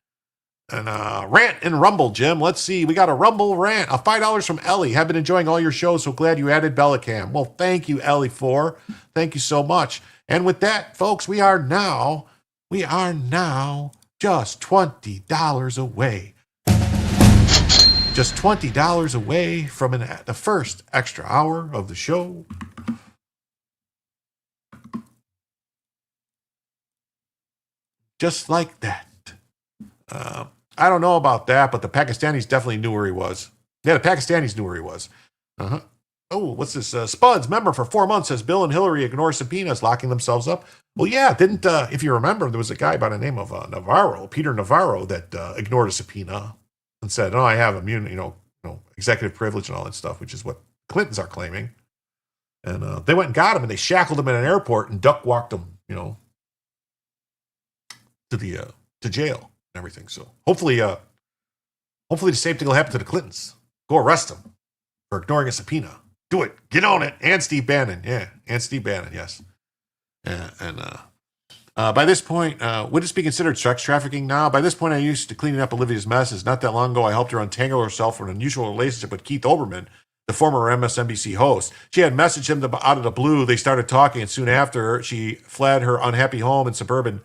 And rant and rumble, Jim. Let's see. We got a rumble rant. $5 from Ellie. Have been enjoying all your shows. So glad you added Bellicam. Well, thank you, Ellie, Thank you so much. And with that, folks, we are now just $20 away. Just $20 away from the first extra hour of the show. Just like that. I don't know about that, but the Pakistanis definitely knew where he was. Yeah, the Pakistanis knew where he was. Uh-huh. Oh, what's this? Spuds, member for 4 months, says Bill and Hillary ignore subpoenas, locking themselves up. Well, yeah, if you remember, there was a guy by the name of Peter Navarro, that ignored a subpoena and said, I have immunity, executive privilege and all that stuff, which is what Clintons are claiming. And they went and got him, and they shackled him in an airport and duck walked him, to jail and everything. So hopefully the same thing will happen to the Clintons. Go arrest them for ignoring a subpoena. Do it. Get on it. And Steve Bannon. Yeah. And Steve Bannon. Yes. By this point, would this be considered sex trafficking now? By this point, I used to cleaning up Olivia's messes. Not that long ago, I helped her untangle herself from an unusual relationship with Keith Olbermann, the former MSNBC host. She had messaged him out of the blue. They started talking, and soon after, she fled her unhappy home in suburban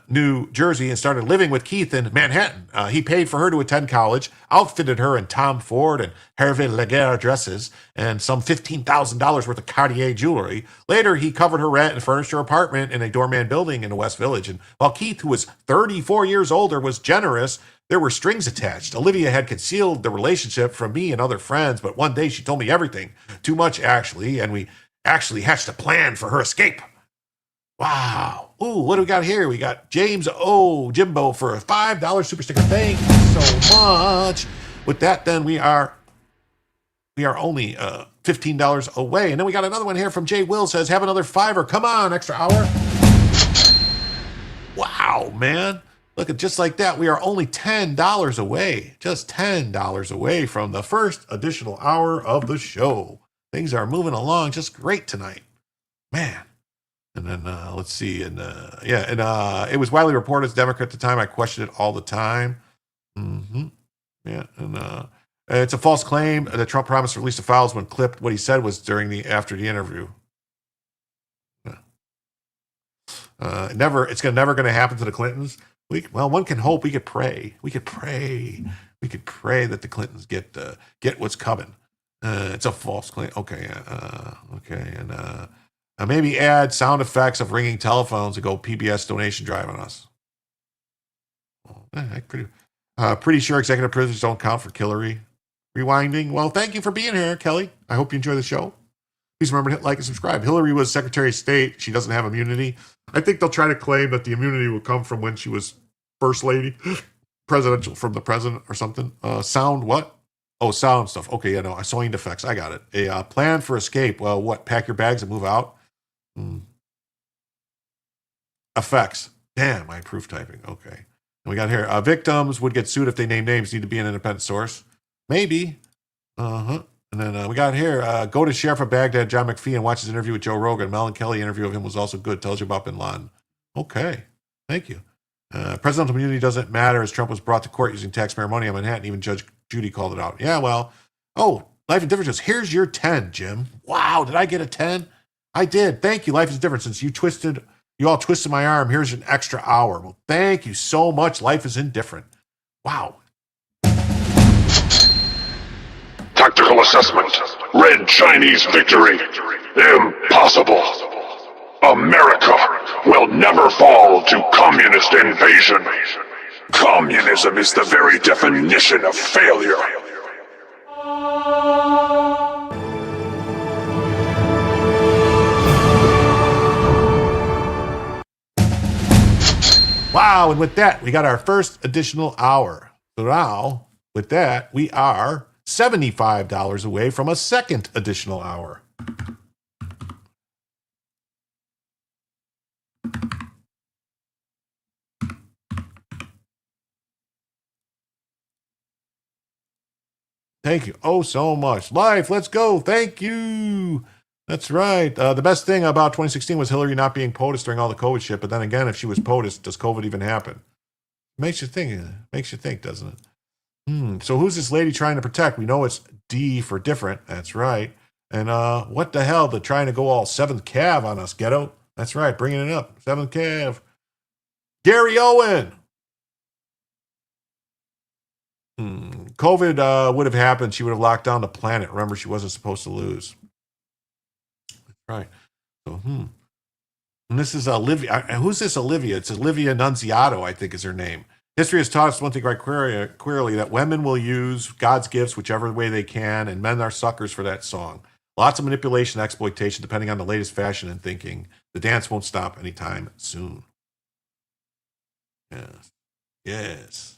New Jersey and started living with Keith in Manhattan. He paid for her to attend college, outfitted her in Tom Ford and Hervé Leger dresses, and some $15,000 worth of Cartier jewelry. Later, he covered her rent and furnished her apartment in a doorman building in the West Village. And while Keith, who was 34 years older, was generous, there were strings attached. Olivia had concealed the relationship from me and other friends, but one day she told me everything. Too much, actually, and we actually hatched a plan for her escape. Wow. Ooh, what do we got here? We got James O. Jimbo for a $5 super sticker. Thank you so much. With that, then we are only $15 away. And then we got another one here from Jay Will says, have another $5. Come on, extra hour. Wow, man. Look at just like that. We are only $10 away. Just $10 away from the first additional hour of the show. Things are moving along just great tonight. Man. And then let's see. And it was widely reported as Democrat at the time. I questioned it all the time. Mm-hmm. Yeah. And it's a false claim that Trump promised to release the files when clipped. What he said was after the interview. It's never going to happen to the Clintons. One can hope. We could pray. We could pray that the Clintons get what's coming. It's a false claim. Okay. And maybe add sound effects of ringing telephones to go PBS donation drive on us. Pretty sure executive privileges don't count for Hillary. Rewinding. Well, thank you for being here, Kelly. I hope you enjoy the show. Please remember to hit like and subscribe. Hillary was Secretary of State. She doesn't have immunity. I think they'll try to claim that the immunity will come from when she was First Lady, presidential, from the president or something. Sound what? Oh, sound stuff. Okay, yeah, no, sound effects. I got it. A plan for escape. Well, what? Pack your bags and move out? Effects. Damn, I approve typing. Okay. And we got here. Victims would get sued if they name names. Need to be an independent source. Maybe. And then we got here, go to Sheriff of Baghdad, John McPhee, and watch his interview with Joe Rogan. Mel and Kelly interview of him was also good. Tells you about bin Laden. Okay. Thank you. Presidential immunity doesn't matter as Trump was brought to court using taxpayer money on Manhattan. Even Judge Judy called it out. Yeah, well. Oh, Life is Different. Here's your 10, Jim. Wow, did I get a 10? I did. Thank you. Life is Different. Since you all twisted my arm, here's an extra hour. Well, thank you so much. Life is Indifferent. Wow. Tactical assessment. Red Chinese victory. Impossible. America will never fall to communist invasion. Communism is the very definition of failure. Wow, and with that, we got our first additional hour. So now, with that, we are $75 away from a second additional hour. Thank you oh so much. Life, let's go. Thank you. That's right. The best thing about 2016 was Hillary not being POTUS during all the COVID shit. But then again, if she was POTUS, does COVID even happen? Makes you think, doesn't it? So who's this lady trying to protect? We know it's D for different. That's right. And what the hell? They're trying to go all 7th Cav on us, ghetto. That's right. Bringing it up. 7th Cav. Gary Owen. COVID would have happened. She would have locked down the planet. Remember, she wasn't supposed to lose. That's right. So, And this is Olivia. Who's this Olivia? It's Olivia Nunziato, I think is her name. History has taught us one thing quite clearly, that women will use God's gifts whichever way they can, and men are suckers for that song. Lots of manipulation, exploitation, depending on the latest fashion and thinking. The dance won't stop anytime soon. Yes.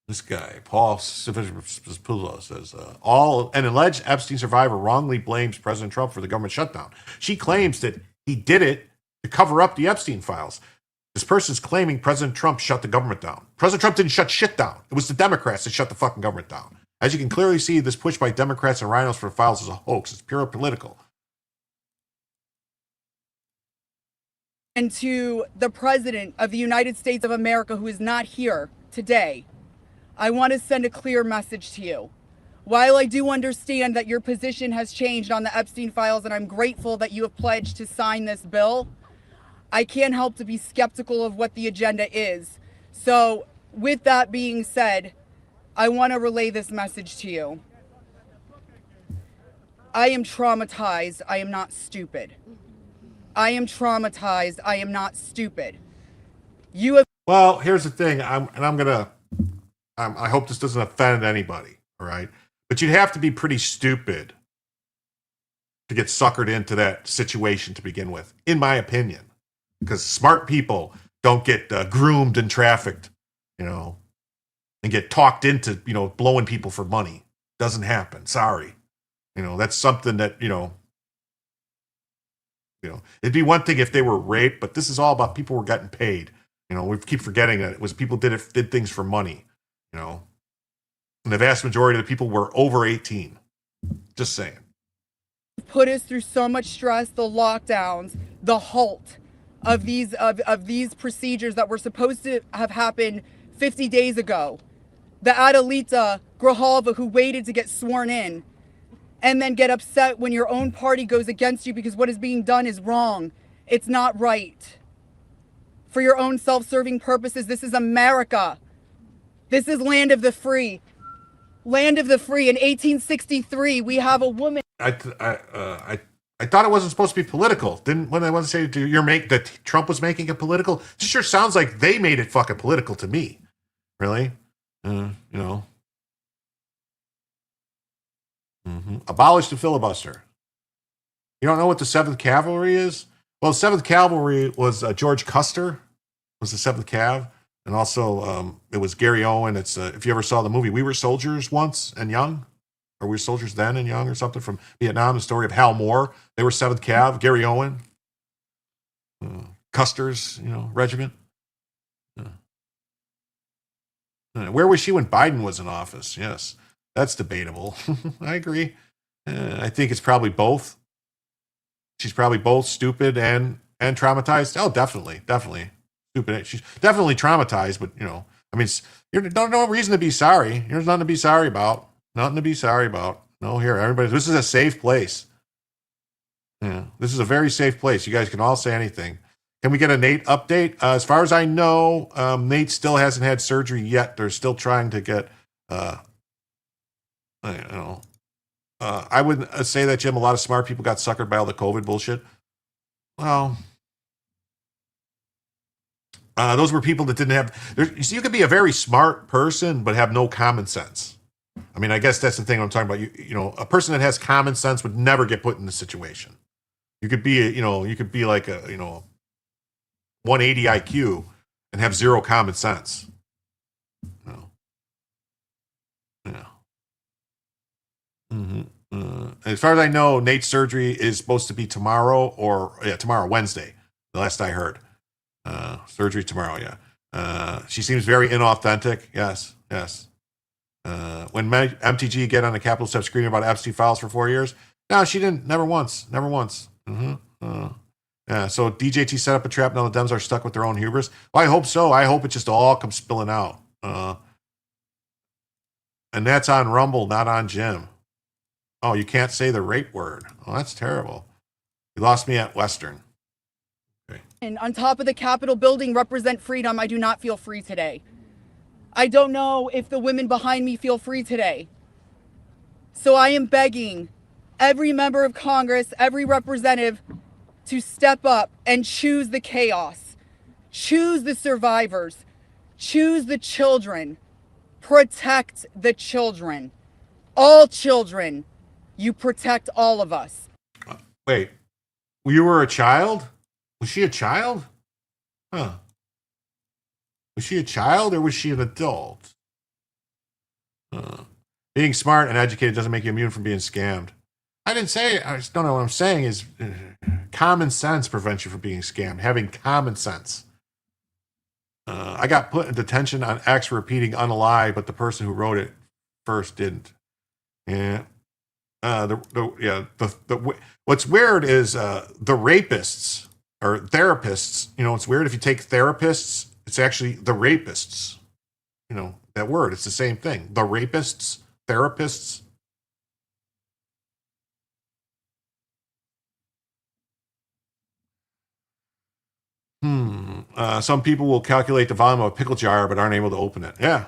This guy, Paul Sivipoulos, says, an alleged Epstein survivor wrongly blames President Trump for the government shutdown. She claims that he did it to cover up the Epstein files. This person's claiming President Trump shut the government down. President Trump didn't shut shit down. It was the Democrats that shut the fucking government down. As you can clearly see, this push by Democrats and rhinos for files is a hoax. It's pure political. And to the President of the United States of America, who is not here today, I want to send a clear message to you. While I do understand that your position has changed on the Epstein files, and I'm grateful that you have pledged to sign this bill, I can't help to be skeptical of what the agenda is. So with that being said, I want to relay this message to you. I am traumatized. I am not stupid. I am traumatized. I am not stupid. You have. Well, here's the thing. I hope this doesn't offend anybody, all right? But you'd have to be pretty stupid to get suckered into that situation to begin with, in my opinion. because smart people don't get groomed and trafficked, and get talked into, blowing people for money. Doesn't happen. Sorry. That's something that, it'd be one thing if they were raped, but this is all about people were getting paid. We keep forgetting that it was people did things for money, and the vast majority of the people were over 18. Just saying. Put us through so much stress, the lockdowns, the halt of these procedures that were supposed to have happened 50 days ago. The Adelita Grijalva who waited to get sworn in and then get upset when your own party goes against you because what is being done is wrong. It's not right. For your own self-serving purposes, this is America. This is land of the free. Land of the free. In 1863, we have a woman. I thought it wasn't supposed to be political. Didn't when I want to say that Trump was making it political? It sure sounds like they made it fucking political to me. Really? Abolish the filibuster. You don't know what the 7th Cavalry is? Well, the 7th Cavalry was George Custer was the 7th Cav. And also it was Gary Owen. It's if you ever saw the movie We Were Soldiers Once and Young, or We Were Soldiers Then and Young or something from Vietnam, the story of Hal Moore. They were 7th Cav, Gary Owen. Custer's, regiment. Where was she when Biden was in office? Yes, that's debatable. I agree. I think it's probably both. She's probably both stupid and traumatized. Oh, definitely. Stupid. She's definitely traumatized, but there's no reason to be sorry. There's nothing to be sorry about. Nothing to be sorry about. No, here, everybody. This is a safe place. Yeah, this is a very safe place. You guys can all say anything. Can we get a Nate update? As far as I know, Nate still hasn't had surgery yet. They're still trying to get. I would say that, Jim. A lot of smart people got suckered by all the COVID bullshit. Well. Those were people that didn't have. You could be a very smart person but have no common sense. I mean, I guess that's the thing I'm talking about. A person that has common sense would never get put in this situation. You could be, like a, 180 IQ and have zero common sense. Yeah. As far as I know, Nate's surgery is supposed to be tomorrow Wednesday. The last I heard. Surgery tomorrow, yeah. She seems very inauthentic. Yes. When MTG get on the Capitol steps screaming about Epstein files for 4 years, no, she didn't. Never once. Yeah. So DJT set up a trap. Now the Dems are stuck with their own hubris. Well, I hope so. I hope it just all comes spilling out. And that's on Rumble, not on Jim. Oh, you can't say the rape word. Oh, that's terrible. You lost me at Western. And on top of the Capitol building represent freedom. I do not feel free today. I don't know if the women behind me feel free today. So I am begging every member of Congress, every representative to step up and choose the chaos, choose the survivors, choose the children, protect the children, all children. You protect all of us. Wait, you were a child? Was she a child? Huh. Was she a child or was she an adult? Being smart and educated doesn't make you immune from being scammed. I didn't say, I just don't know what I'm saying is common sense prevents you from being scammed. Having common sense. I got put in detention on X for repeating unalive, but the person who wrote it first didn't. Yeah. What's weird is the rapists or therapists, it's weird if you take therapists, it's actually the rapists. That word, it's the same thing. The rapists, therapists. Some people will calculate the volume of a pickle jar but aren't able to open it. Yeah.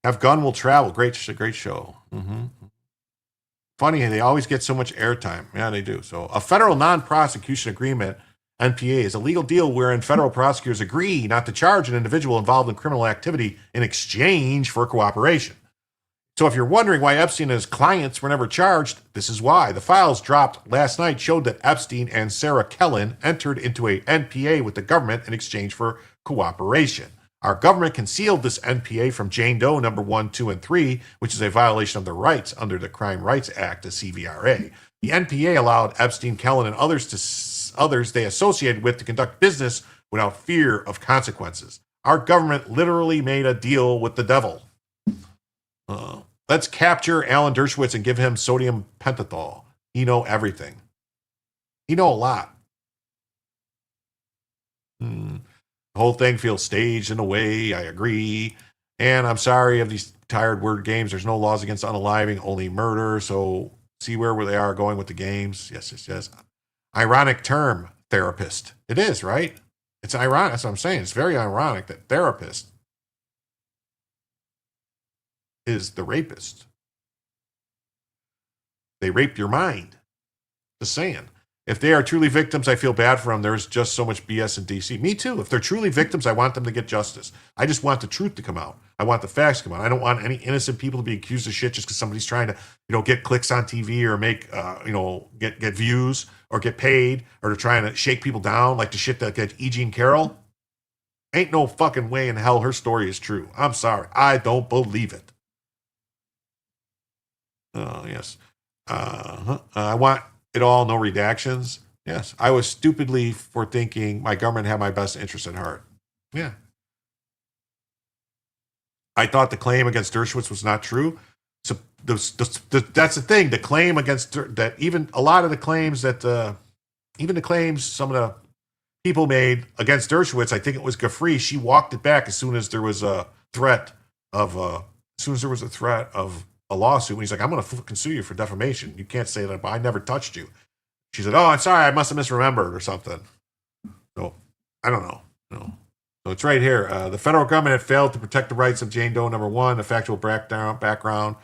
Have gun will travel. Great show. Funny, they always get so much airtime. Yeah, they do. So a federal non-prosecution agreement, NPA, is a legal deal wherein federal prosecutors agree not to charge an individual involved in criminal activity in exchange for cooperation. So if you're wondering why Epstein and his clients were never charged, this is why. The files dropped last night showed that Epstein and Sarah Kellen entered into a NPA with the government in exchange for cooperation. Our government concealed this NPA from Jane Doe number 1, 2, and 3, which is a violation of their rights under the Crime Rights Act, the CVRA. The NPA allowed Epstein, Kellen, and others they associated with to conduct business without fear of consequences. Our government literally made a deal with the devil. Let's capture Alan Dershowitz and give him sodium pentothal. He know everything. He know a lot. The whole thing feels staged in a way. I agree. And I'm sorry of these tired word games. There's no laws against unaliving, only murder. So see where they are going with the games. Yes. Ironic term, therapist. It is, right? It's ironic. That's what I'm saying. It's very ironic that therapist is the rapist. They raped your mind. Just saying. If they are truly victims, I feel bad for them. There's just so much BS in DC. Me too. If they're truly victims, I want them to get justice. I just want the truth to come out. I want the facts to come out. I don't want any innocent people to be accused of shit just because somebody's trying to, get clicks on TV or make, get views or get paid, or they're trying to shake people down like the shit that got E. Jean Carroll. Ain't no fucking way in hell her story is true. I'm sorry. I don't believe it. Oh, yes. I want it all, no redactions. Yes. I was stupidly for thinking my government had my best interest at heart. Yeah. I thought the claim against Dershowitz was not true. So that's the thing. The claim against that, even a lot of the claims that, even the claims some of the people made against Dershowitz, I think it was Gaffrey. She walked it back as soon as there was a threat of, a lawsuit. And he's like, I'm going to fucking sue you for defamation. You can't say that, but I never touched you. She said, oh, I'm sorry. I must have misremembered or something. So I don't know. No. So it's right here. The federal government had failed to protect the rights of Jane Doe number 1, a factual background.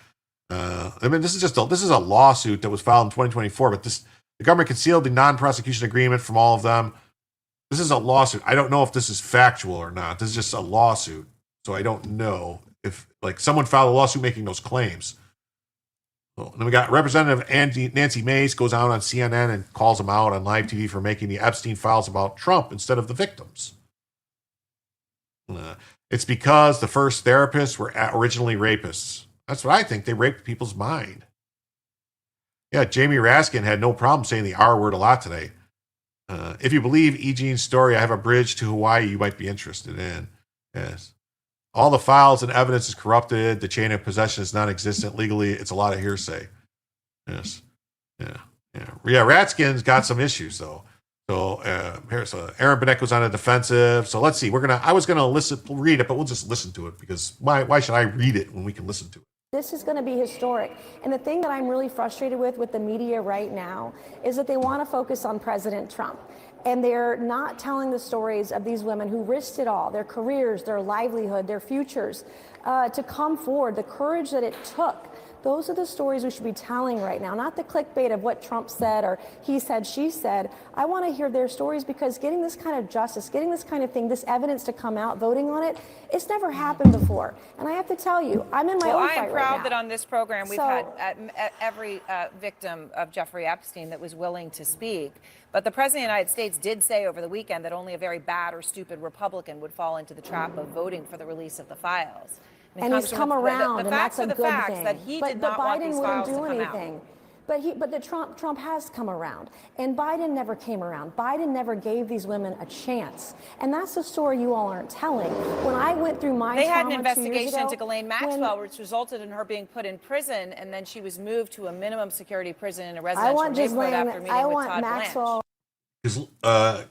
This is a lawsuit that was filed in 2024, but the government concealed the non-prosecution agreement from all of them. This is a lawsuit. I don't know if this is factual or not. This is just a lawsuit. So I don't know if someone filed a lawsuit making those claims. So then we got Representative Nancy Mace goes out on CNN and calls him out on live TV for making the Epstein files about Trump instead of the victims. It's because the first therapists were originally rapists. That's what I think. They raped people's mind. Yeah, Jamie Raskin had no problem saying the R word a lot today. If you believe E. Jean's story, I have a bridge to Hawaii you might be interested in. Yes. All the files and evidence is corrupted. The chain of possession is non-existent legally. It's a lot of hearsay. Yes. Yeah. Ratskin's got some issues though. So Aaron Benek was on the defensive. So let's see. I was gonna read it, but we'll just listen to it because why should I read it when we can listen to it? This is going to be historic. And the thing that I'm really frustrated with the media right now is that they want to focus on President Trump. And they're not telling the stories of these women who risked it all, their careers, their livelihood, their futures, to come forward, the courage that it took. Those are the stories we should be telling right now, not the clickbait of what Trump said or he said, she said. I want to hear their stories because getting this kind of justice, getting this kind of thing, this evidence to come out, voting on it, it's never happened before. And I have to tell you, I'm in my own fight right now. I am proud that on this program we've had every victim of Jeffrey Epstein that was willing to speak. But the President of the United States did say over the weekend that only a very bad or stupid Republican would fall into the trap of voting for the release of the files. And he's come around, and that's a good thing. That he did not want these files to come out. Biden wouldn't do anything. But Trump has come around, and Biden never came around. Biden never gave these women a chance, and that's the story you all aren't telling. When I went through my they had trauma an investigation 2 years ago, into Ghislaine Maxwell, which resulted in her being put in prison, and then she was moved to a minimum security prison in a residential neighborhood after meeting with Todd Maxwell. Blanche.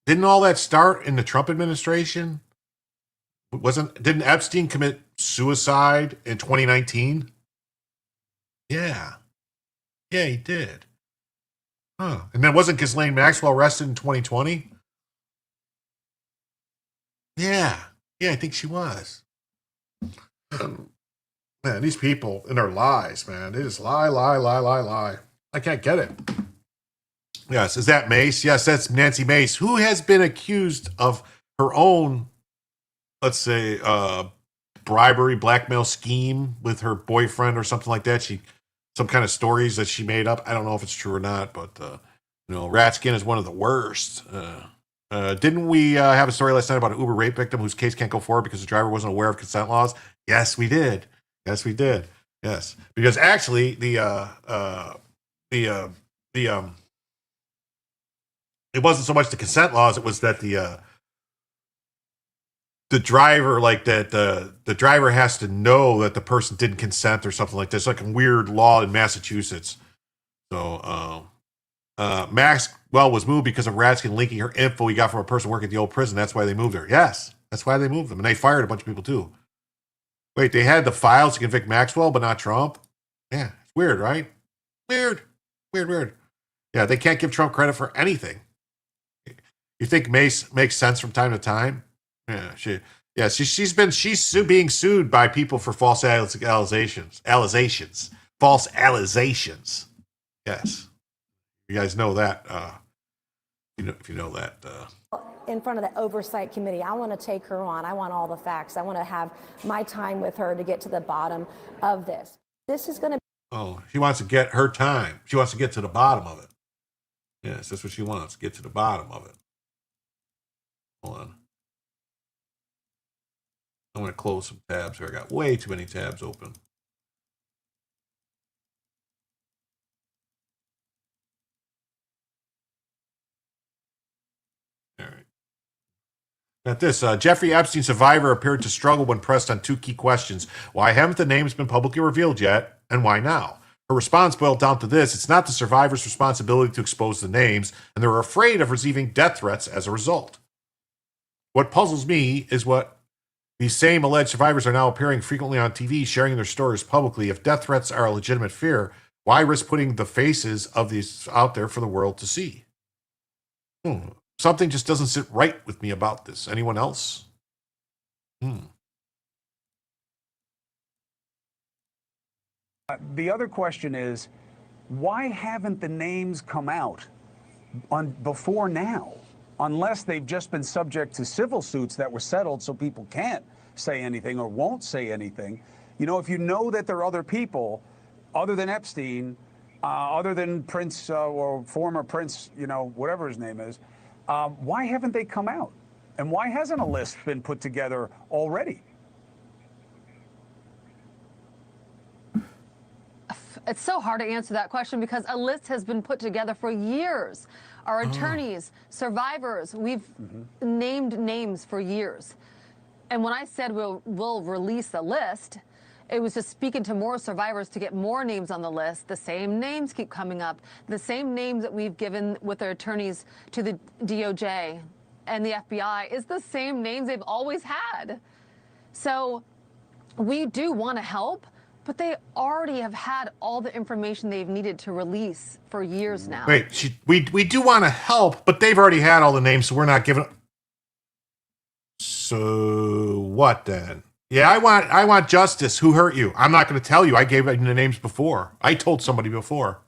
Didn't all that start in the Trump administration? Didn't Epstein commit suicide in 2019? Yeah, he did. Huh. And then wasn't Ghislaine Maxwell arrested in 2020? Yeah, I think she was. Man, these people and their lies, man. They just lie. I can't get it. Yes, is that Mace? Yes, that's Nancy Mace, who has been accused of her own, let's say, bribery, blackmail scheme with her boyfriend or something like that. Some kind of stories that she made up. I don't know if it's true or not, but Ratskin is one of the worst. Didn't we have a story last night about an Uber rape victim whose case can't go forward because the driver wasn't aware of consent laws? Yes, we did. Yes, we did. Yes, because actually it wasn't so much the consent laws; it was that the driver, like that the driver has to know that the person didn't consent or something like this. Like a weird law in Massachusetts. So Maxwell was moved because of Ratskin leaking her info he got from a person working at the old prison. That's why they moved her. Yes, that's why they moved them, and they fired a bunch of people too. Wait, they had the files to convict Maxwell, but not Trump? Yeah, it's weird, right? Weird. Yeah, they can't give Trump credit for anything. You think Mace makes sense from time to time? Yeah, she's being sued by people for false allegations. False allegations. Yes. You guys know that. If you know that. In front of the oversight committee, I want to take her on. I want all the facts. I want to have my time with her to get to the bottom of this. This is going to. Oh, she wants to get her time. She wants to get to the bottom of it. Yes, that's what she wants. Get to the bottom of it. Hold on. I'm going to close some tabs here. I got way too many tabs open. All right. Got this. Jeffrey Epstein survivor appeared to struggle when pressed on two key questions. Why haven't the names been publicly revealed yet? And why now? Her response boiled down to this. It's not the survivor's responsibility to expose the names, and they're afraid of receiving death threats as a result. What puzzles me is what these same alleged survivors are now appearing frequently on TV, sharing their stories publicly. If death threats are a legitimate fear, why risk putting the faces of these out there for the world to see? Something just doesn't sit right with me about this. Anyone else? The other question is, why haven't the names come out before now? Unless they've just been subject to civil suits that were settled so people can't say anything or won't say anything. If you know that there are other people other than Epstein, other than Prince or former Prince, whatever his name is, why haven't they come out? And why hasn't a list been put together already? It's so hard to answer that question because a list has been put together for years. Our attorneys, survivors, we've named names for years. And when I said we'll release a list, it was just speaking to more survivors to get more names on the list. The same names keep coming up. The same names that we've given with our attorneys to the DOJ and the FBI is the same names they've always had. So we do want to help, but they already have had all the information they've needed to release for years now. Wait, we do want to help, but they've already had all the names, so we're not giving. So what then? Yeah, I want justice. Who hurt you? I'm not going to tell you. I gave the names before. I told somebody before.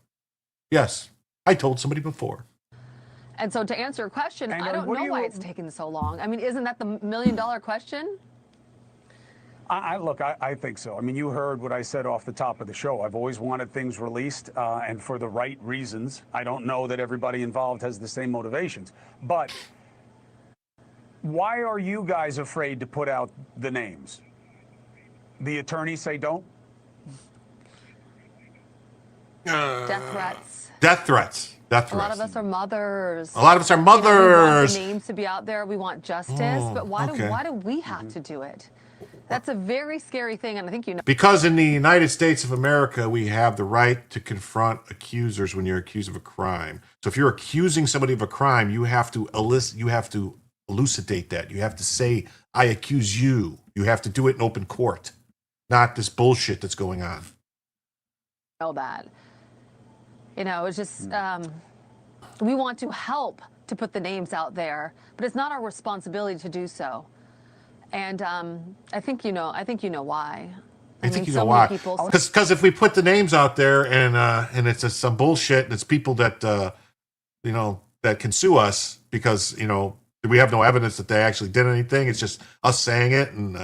Yes, I told somebody before. And so to answer your question, I don't know why it's taking so long. I mean, isn't that the $1 million question? I think so. I mean, you heard what I said off the top of the show. I've always wanted things released, and for the right reasons. I don't know that everybody involved has the same motivations. But why are you guys afraid to put out the names? The attorneys say don't? Death threats. Death threats. A lot of us are mothers. A lot of us are We want mothers. the names to be out there. We want justice. But why do we have to do it? That's a very scary thing, and I think you know. Because in the United States of America, we have the right to confront accusers when you're accused of a crime. So if you're accusing somebody of a crime, you have to elucidate that. You have to say, I accuse you. You have to do it in open court, not this bullshit that's going on. Know that. It's just we want to help to put the names out there, but it's not our responsibility to do so. And I think you know why. I think you know why. Because if we put the names out there and it's just some bullshit and it's people that that can sue us because we have no evidence that they actually did anything. It's just us saying it and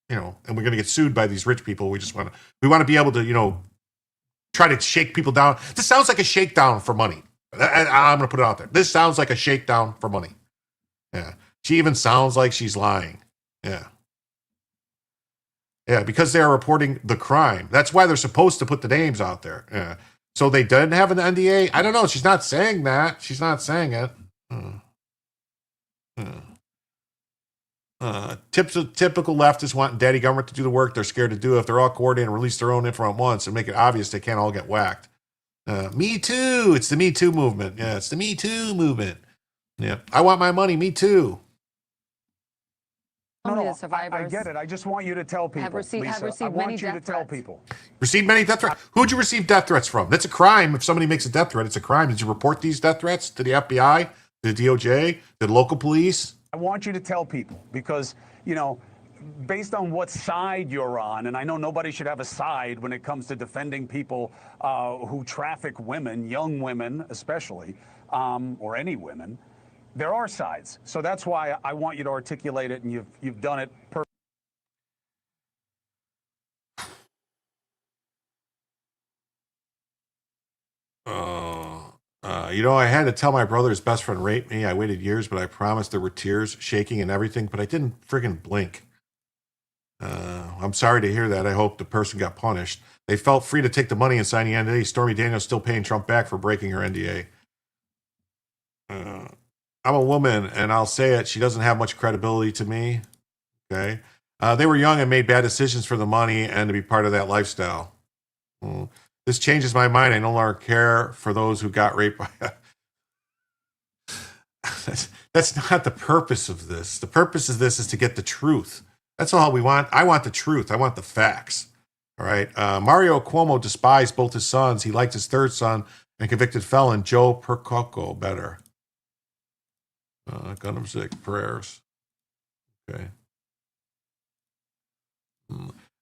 and we're going to get sued by these rich people. We want to be able to, try to shake people down. This sounds like a shakedown for money. I'm going to put it out there. This sounds like a shakedown for money. Yeah. She even sounds like she's lying. Yeah. Yeah, because they're reporting the crime. That's why they're supposed to put the names out there. Yeah. So they didn't have an NDA? I don't know. She's not saying that. She's not saying it. Typical leftists want daddy government to do the work they're scared to do. If they're all coordinated and release their own info at once and make it obvious, they can't all get whacked. Me too. It's the Me Too movement. Yeah, it's the Me Too movement. Yeah, I want my money. Me too. Only the survivors. I get it. I just want you to tell people. Have received I many want you to death tell threats. people. Received many death threats. Who'd you receive death threats from? That's a crime. If somebody makes a death threat, it's a crime. Did you report these death threats to the FBI, to the DOJ, to the local police? I want you to tell people because, based on what side you're on, and I know nobody should have a side when it comes to defending people who traffic women, young women especially, or any women. There are sides. So that's why I want you to articulate it, and you've done it perfectly. I had to tell my brother his best friend raped me. I waited years, but I promised there were tears, shaking, and everything, but I didn't friggin' blink. I'm sorry to hear that. I hope the person got punished. They felt free to take the money and sign the NDA. Stormy Daniels still paying Trump back for breaking her NDA. I'm a woman, and I'll say it. She doesn't have much credibility to me. Okay. They were young and made bad decisions for the money and to be part of that lifestyle. This changes my mind. I no longer care for those who got raped by. That's not the purpose of this. The purpose of this is to get the truth. That's all we want. I want the truth. I want the facts. All right. Mario Cuomo despised both his sons. He liked his third son and convicted felon Joe Percoco better. Gun of sick prayers. Okay.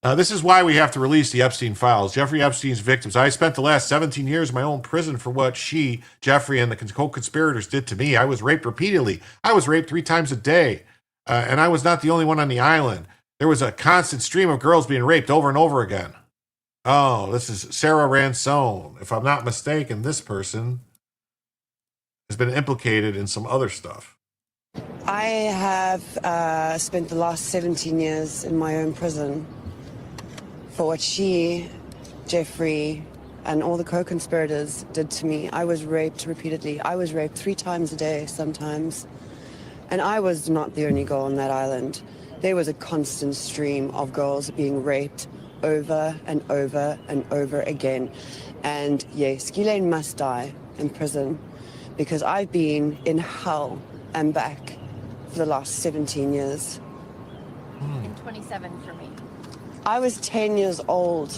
This is why we have to release the Epstein files. Jeffrey Epstein's victims. I spent the last 17 years in my own prison for what she, Jeffrey, and the co-conspirators did to me. I was raped repeatedly. I was raped 3 times a day. And I was not the only one on the island. There was a constant stream of girls being raped over and over again. Oh, this is Sarah Ransone. If I'm not mistaken, this person has been implicated in some other stuff. I have spent the last 17 years in my own prison for what she, Jeffrey, and all the co-conspirators did to me. I was raped repeatedly. I was raped 3 times a day sometimes. And I was not the only girl on that island. There was a constant stream of girls being raped over and over and over again. And yes, Ghislaine must die in prison because I've been in hell and back for the last 17 years. And 27 for me. I was 10 years old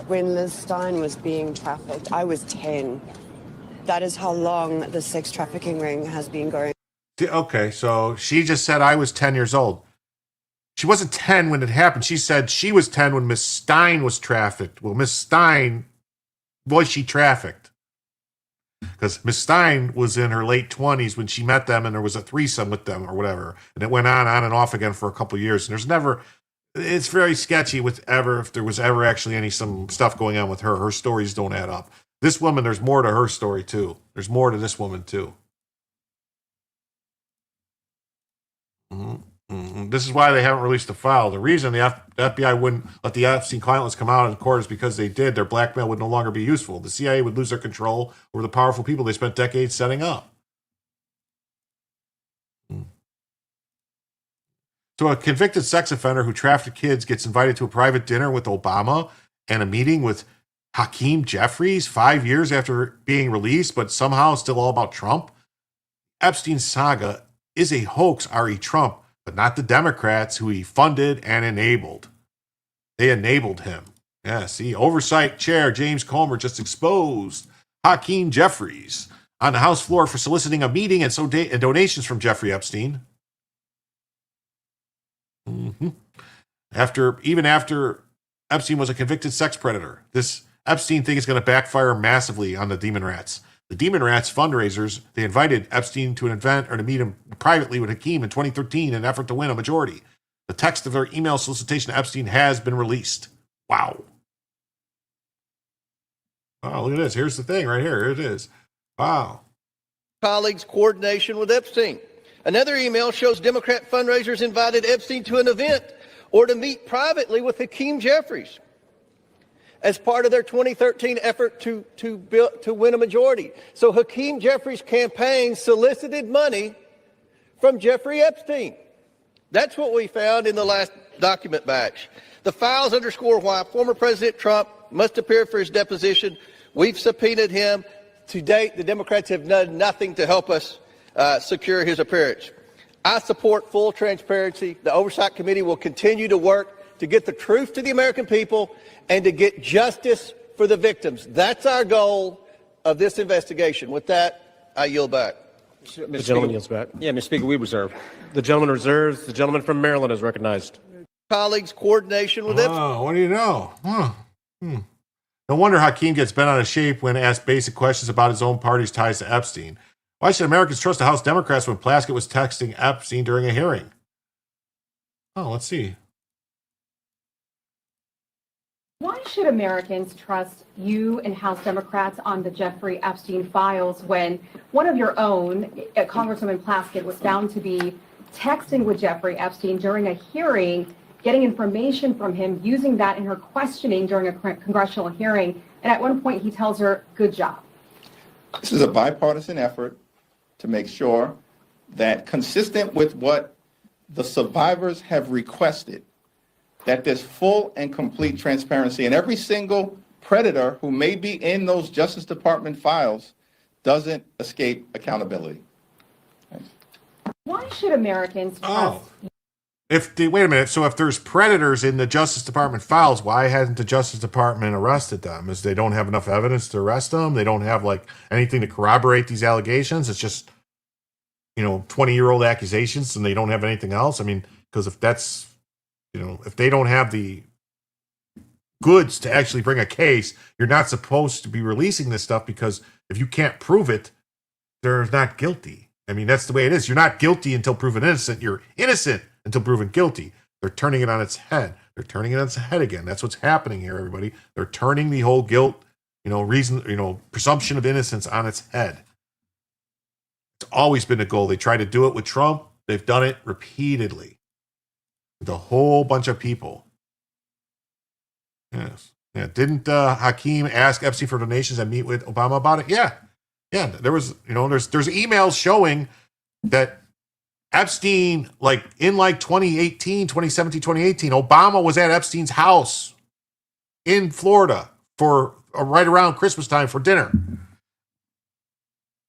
when Liz Stein was being trafficked. I was 10. That is how long the sex trafficking ring has been going. Okay, so she just said I was 10 years old. She wasn't 10 when it happened. She said she was 10 when Miss Stein was trafficked. Well, Miss Stein, was she trafficked? Because Miss Stein was in her late 20s when she met them and there was a threesome with them or whatever. And it went on and off again for a couple of years. And there's never, it's very sketchy if there was ever actually some stuff going on with her. Her stories don't add up. This woman, there's more to her story too. There's more to this woman too. This is why they haven't released the file. The reason the FBI wouldn't let the Epstein client list come out in court is because they did. Their blackmail would no longer be useful. The CIA would lose their control over the powerful people they spent decades setting up. So a convicted sex offender who trafficked kids gets invited to a private dinner with Obama and a meeting with Hakeem Jeffries 5 years after being released, but somehow still all about Trump. Epstein saga is a hoax, R.E. Trump, but not the Democrats who he funded and enabled. They enabled him. Yeah, see, oversight chair James Comer just exposed Hakeem Jeffries on the House floor for soliciting a meeting and donations from Jeffrey Epstein. Even after Epstein was a convicted sex predator, this Epstein thing is going to backfire massively on the Demon Rats. The Demon Rats fundraisers, they invited Epstein to an event or to meet him privately with Hakeem in 2013 in an effort to win a majority. The text of their email solicitation to Epstein has been released. Wow. Oh, look at this. Here's the thing right here. Here it is. Wow. Colleagues' coordination with Epstein. Another email shows Democrat fundraisers invited Epstein to an event or to meet privately with Hakeem Jeffries as part of their 2013 effort to win a majority. So Hakeem Jeffries' campaign solicited money from Jeffrey Epstein. That's what we found in the last document batch. The files underscore why former President Trump must appear for his deposition. We've subpoenaed him. To date, the Democrats have done nothing to help us secure his appearance. I support full transparency. The Oversight Committee will continue to work to get the truth to the American people and to get justice for the victims. That's our goal of this investigation. With that, I yield back. The gentleman yields back. Yeah, Mr. Speaker, we reserve. The gentleman reserves. The gentleman from Maryland is recognized. Colleagues' coordination with Epstein. Oh, what do you know? No wonder Hakeem gets bent out of shape when asked basic questions about his own party's ties to Epstein. Why should Americans trust the House Democrats when Plaskett was texting Epstein during a hearing? Oh, let's see. Why should Americans trust you and House Democrats on the Jeffrey Epstein files when one of your own, Congresswoman Plaskett, was found to be texting with Jeffrey Epstein during a hearing, getting information from him, using that in her questioning during a congressional hearing, and at one point he tells her, "Good job." This is a bipartisan effort to make sure that, consistent with what the survivors have requested, that there's full and complete transparency, and every single predator who may be in those Justice Department files doesn't escape accountability. Thanks. Why should Americans trust Wait a minute. So if there's predators in the Justice Department files, why hasn't the Justice Department arrested them? Is they don't have enough evidence to arrest them? They don't have anything to corroborate these allegations? It's just, 20-year-old accusations and they don't have anything else? I mean, because if that's, if they don't have the goods to actually bring a case, you're not supposed to be releasing this stuff, because if you can't prove it, they're not guilty. I mean, that's the way it is. You're not guilty until proven innocent. You're innocent until proven guilty. They're turning it on its head. They're turning it on its head again. That's what's happening here, everybody. They're turning the whole guilt, presumption of innocence on its head. It's always been a goal. They tried to do it with Trump. They've done it repeatedly with a whole bunch of people. Yes. Yeah. Didn't Hakeem ask Epstein for donations and meet with Obama about it? Yeah. Yeah. There was, there's emails showing that Epstein, in 2017, 2018, Obama was at Epstein's house in Florida for right around Christmas time for dinner.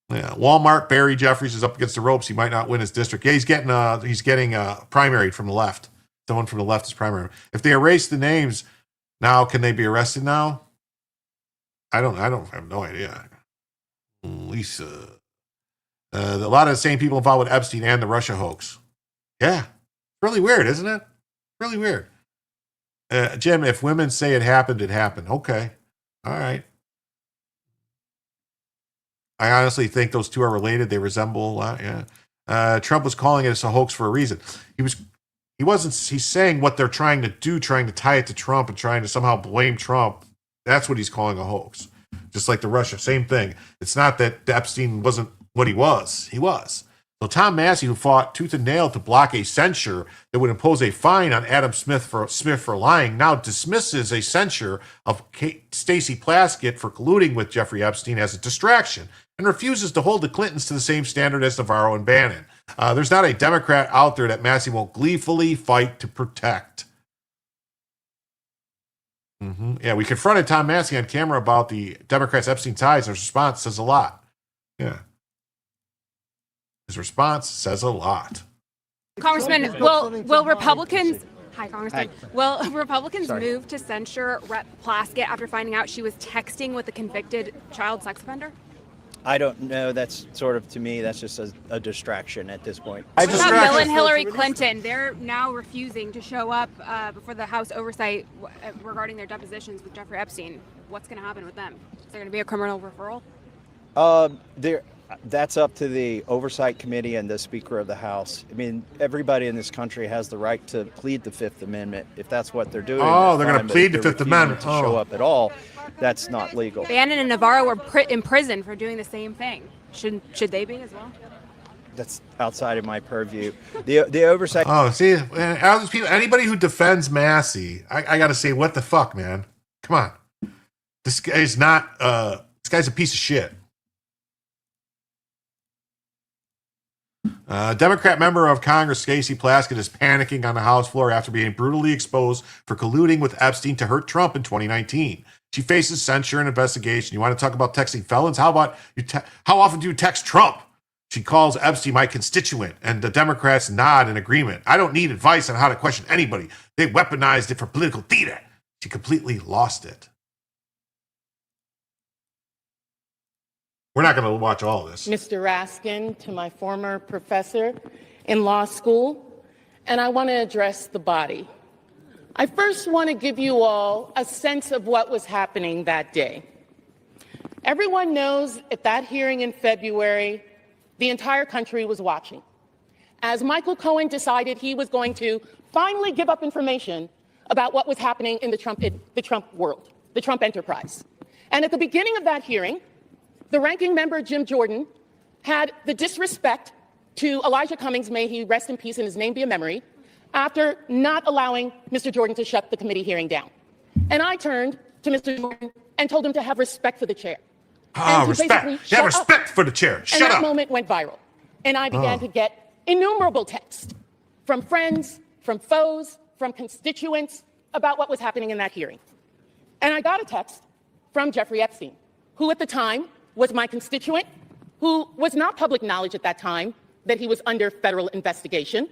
Yeah, Walmart, Barry Jeffries is up against the ropes. He might not win his district. Yeah, he's getting primaried from the left. Someone from the left is primary. If they erase the names now, can they be arrested now? I have no idea. Lisa. A lot of the same people involved with Epstein and the Russia hoax. Yeah. Really weird, isn't it? Really weird. Jim, if women say it happened, it happened. Okay. All right. I honestly think those two are related. They resemble a lot. Yeah. Trump was calling it a hoax for a reason. He's saying what they're trying to do, trying to tie it to Trump and trying to somehow blame Trump. That's what he's calling a hoax. Just like the Russia, same thing. It's not that Epstein wasn't what he was. He was. So Tom Massey, who fought tooth and nail to block a censure that would impose a fine on Adam Smith for lying, now dismisses a censure of Stacey Plaskett for colluding with Jeffrey Epstein as a distraction, and refuses to hold the Clintons to the same standard as Navarro and Bannon. There's not a Democrat out there that Massey won't gleefully fight to protect. Yeah, we confronted Tom Massey on camera about the Democrats' Epstein ties, and his response says a lot. Yeah. His response says a lot. Congressman, will Republicans... Hi, Congressman. Hi. Will Republicans move to censure Rep. Plaskett after finding out she was texting with a convicted child sex offender? I don't know. That's sort of, to me, that's just a distraction at this point. What about Bill and Hillary Clinton? They're now refusing to show up before the House oversight regarding their depositions with Jeffrey Epstein. What's going to happen with them? Is there going to be a criminal referral? That's up to the Oversight Committee and the Speaker of the House. I mean, everybody in this country has the right to plead the Fifth Amendment. If that's what they're doing, Oh, they're going fine, to but plead if the they're Fifth refusing Amendment. to show Oh. up at all, that's not legal. Bannon and Navarro were in prison for doing the same thing. Should they be as well? That's outside of my purview. The Oversight. Oh, see, all these people, anybody who defends Massey, I got to say, what the fuck, man? Come on. This guy's not, this guy's a piece of shit. Democrat member of Congress Stacey Plaskett is panicking on the House floor after being brutally exposed for colluding with Epstein to hurt Trump in 2019. She faces censure and investigation. You want to talk about texting felons? How about how often do you text Trump? She calls Epstein my constituent, and the Democrats nod in agreement. I don't need advice on how to question anybody. They weaponized it for political theater. She completely lost it. We're not going to watch all of this. Mr. Raskin, to my former professor in law school, and I want to address the body. I first want to give you all a sense of what was happening that day. Everyone knows at that hearing in February, the entire country was watching. As Michael Cohen decided he was going to finally give up information about what was happening in the Trump world, the Trump enterprise. And at the beginning of that hearing, the ranking member, Jim Jordan, had the disrespect to Elijah Cummings, may he rest in peace and his name be a memory, after not allowing Mr. Jordan to shut the committee hearing down. And I turned to Mr. Jordan and told him to have respect for the chair. Respect. Have respect for the chair. Shut up. And that moment went viral. And I began to get innumerable texts from friends, from foes, from constituents about what was happening in that hearing. And I got a text from Jeffrey Epstein, who at the time was my constituent, who was not public knowledge at that time that he was under federal investigation.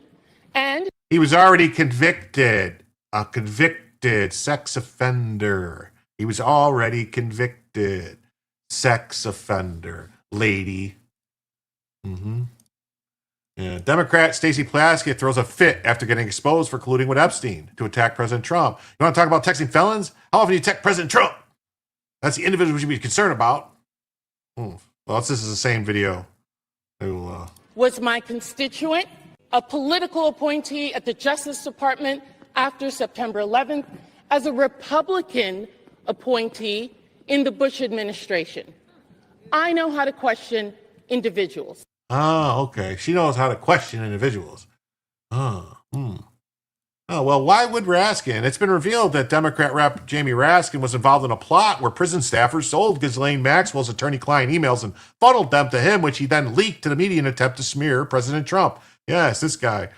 And he was already convicted, a convicted sex offender. He was already convicted. Sex offender, lady. Yeah. Democrat Stacey Plaskett throws a fit after getting exposed for colluding with Epstein to attack President Trump. You want to talk about texting felons? How often do you text President Trump? That's the individual we should be concerned about. Well, this is the same video. Was my constituent, a political appointee at the Justice Department after September 11th, as a Republican appointee in the Bush administration. I know how to question individuals. Oh, okay. She knows how to question individuals. Oh, well, why would Raskin? It's been revealed that Democrat Rep. Jamie Raskin was involved in a plot where prison staffers sold Ghislaine Maxwell's attorney-client emails and funneled them to him, which he then leaked to the media in an attempt to smear President Trump. Yes, this guy.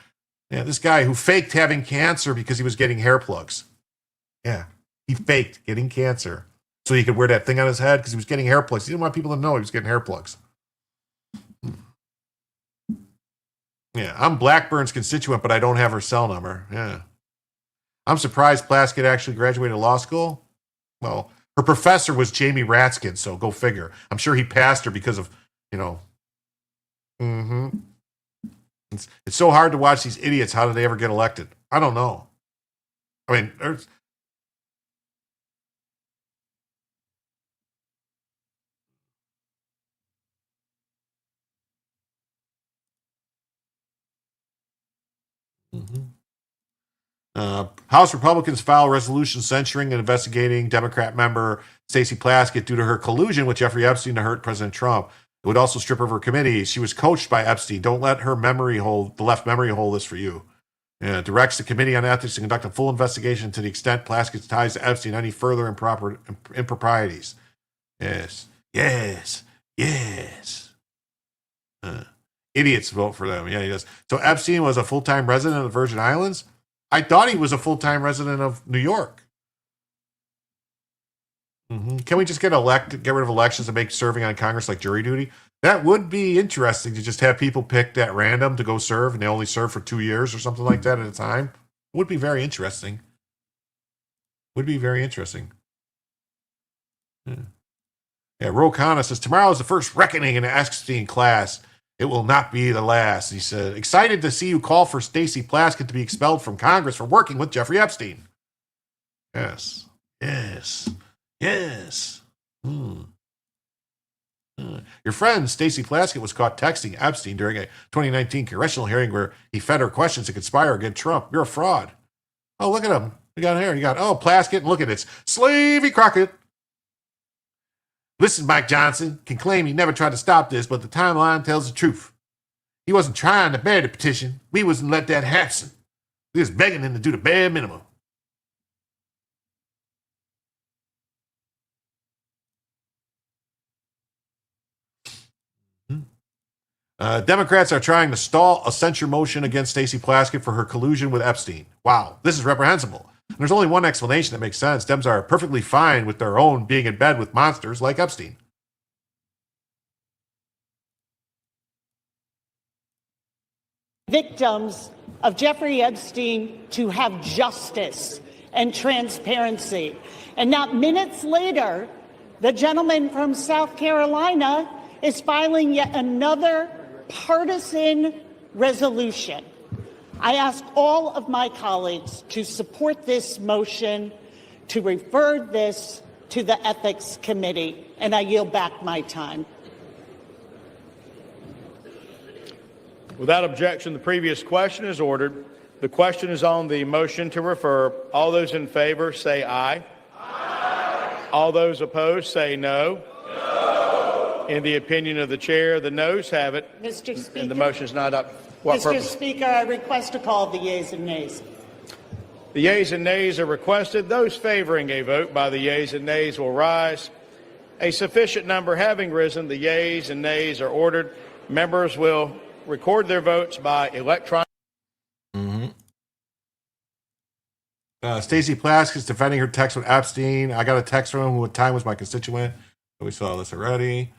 Yeah, this guy who faked having cancer because he was getting hair plugs. Yeah, he faked getting cancer so he could wear that thing on his head because he was getting hair plugs. He didn't want people to know he was getting hair plugs. Yeah, I'm Blackburn's constituent, but I don't have her cell number. Yeah. I'm surprised Plaskett actually graduated law school. Well, her professor was Jamie Raskin, so go figure. I'm sure he passed her because of, It's so hard to watch these idiots. How did they ever get elected? I don't know. I mean, there's... House Republicans file resolution censuring and investigating Democrat member Stacey Plaskett due to her collusion with Jeffrey Epstein to hurt President Trump. It would also strip her of her committees. She was coached by Epstein. Don't let her memory hold, the left memory hold this for you. Directs the Committee on Ethics to conduct a full investigation to the extent Plaskett's ties to Epstein any further improprieties. Yes. Idiots vote for them. Yeah, he does. So Epstein was a full-time resident of the Virgin Islands? I thought he was a full-time resident of New York. Can we just get rid of elections and make serving on Congress like jury duty? That would be interesting to just have people picked at random to go serve, and they only serve for 2 years or something like that at a time. It would be very interesting. Yeah, Ro Khanna says, tomorrow is the first reckoning in the Epstein class. It will not be the last. He said, excited to see you call for Stacey Plaskett to be expelled from Congress for working with Jeffrey Epstein. Yes. Your friend Stacey Plaskett was caught texting Epstein during a 2019 congressional hearing where he fed her questions to conspire against Trump. You're a fraud. Oh, look at him. You got here. You got, oh, Plaskett. Look at it. Slavey Crockett. Listen, Mike Johnson can claim he never tried to stop this, but the timeline tells the truth. He wasn't trying to bury the petition. We wasn't let that happen. We was begging him to do the bare minimum. Democrats are trying to stall a censure motion against Stacey Plaskett for her collusion with Epstein. Wow, this is reprehensible. And there's only one explanation that makes sense. Dems are perfectly fine with their own being in bed with monsters like Epstein. Victims of Jeffrey Epstein to have justice and transparency. And not minutes later, the gentleman from South Carolina is filing yet another partisan resolution. I ask all of my colleagues to support this motion, to refer this to the Ethics Committee, and I yield back my time. Without objection, the previous question is ordered. The question is on the motion to refer. All those in favor say aye. Aye. All those opposed say no. No. In the opinion of the chair, the noes have it. Mr. Speaker. And the motion is not up. What Mr. purpose? Speaker, I request to call the yeas and nays. The yeas and nays are requested. Those favoring a vote by the yeas and nays will rise. A sufficient number having risen, the yeas and nays are ordered. Members will record their votes by electronic. Stacey Plaskett is defending her text with Epstein. I got a text from him. What time was my constituent? We saw this already.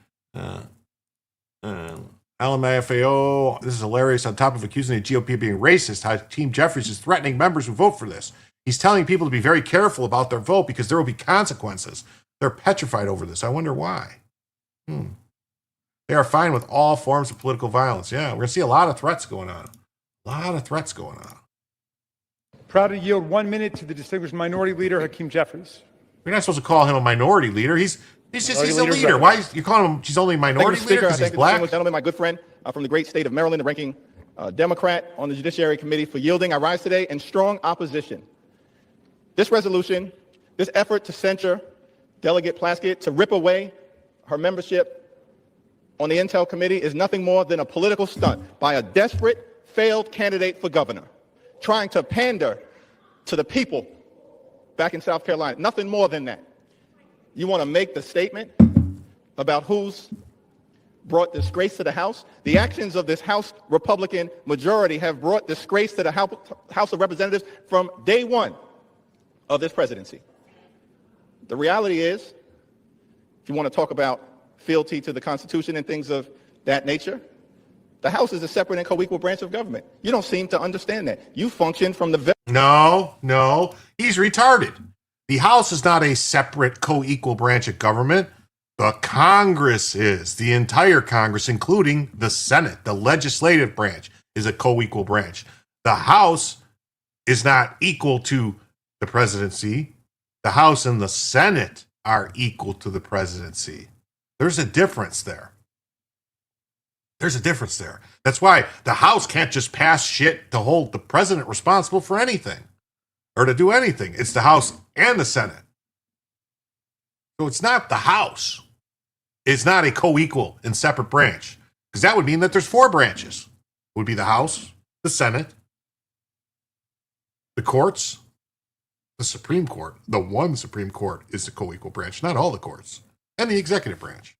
LMFAO, this is hilarious. On top of accusing the GOP of being racist, how Team Jeffries is threatening members who vote for this. He's telling people to be very careful about their vote because there will be consequences. They're petrified over this. I wonder why. They are fine with all forms of political violence. Yeah, we're going to see a lot of threats going on. Proud to yield 1 minute to the distinguished minority leader, Hakeem Jeffries. You're not supposed to call him a minority leader. He's a leader. Why is you calling him? She's only a minority leader because he's black. Gentlemen, my good friend from the great state of Maryland, the ranking Democrat on the Judiciary Committee, for yielding. I rise today in strong opposition. This resolution, this effort to censure Delegate Plaskett, to rip away her membership on the Intel Committee, is nothing more than a political stunt by a desperate, failed candidate for governor, trying to pander to the people back in South Carolina. Nothing more than that. You want to make the statement about who's brought disgrace to the House? The actions of this House Republican majority have brought disgrace to the House of Representatives from day one of this presidency. The reality is, if you want to talk about fealty to the Constitution and things of that nature, the House is a separate and co-equal branch of government. You don't seem to understand that. You function from the... No, he's retarded. The House is not a separate co-equal branch of government. The Congress is. The entire Congress, including the Senate, the legislative branch, is a co-equal branch. The House is not equal to the presidency. The House and the Senate are equal to the presidency. There's a difference there. That's why the House can't just pass shit to hold the president responsible for anything or to do anything. It's the House and the Senate. So it's not the House. It's not a co-equal and separate branch, because that would mean that there's four branches. It would be the House, the Senate, the courts, the Supreme Court. The one Supreme Court is the co-equal branch, not all the courts, and the executive branch.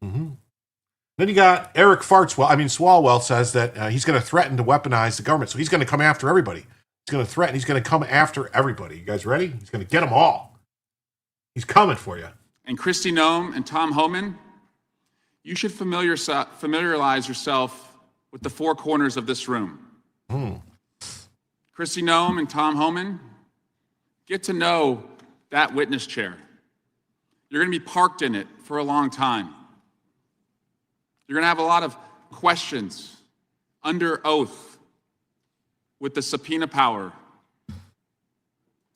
Then you got Eric Swalwell says that he's going to threaten to weaponize the government. So he's going to come after everybody. He's going to threaten. He's going to come after everybody. You guys ready? He's going to get them all. He's coming for you. And Kristi Noem and Tom Homan, you should familiarize yourself with the four corners of this room. Kristi Noem and Tom Homan, get to know that witness chair. You're going to be parked in it for a long time. You're going to have a lot of questions under oath with the subpoena power.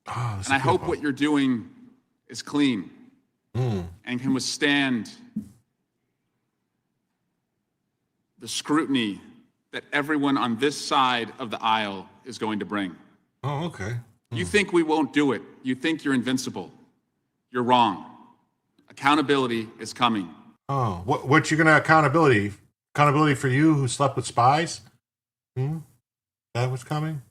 And I hope what you're doing is clean. and can withstand the scrutiny that everyone on this side of the aisle is going to bring. Oh, okay. You think we won't do it. You think you're invincible. You're wrong. Accountability is coming. Oh, what you gonna accountability? Accountability for you who slept with spies? That was coming?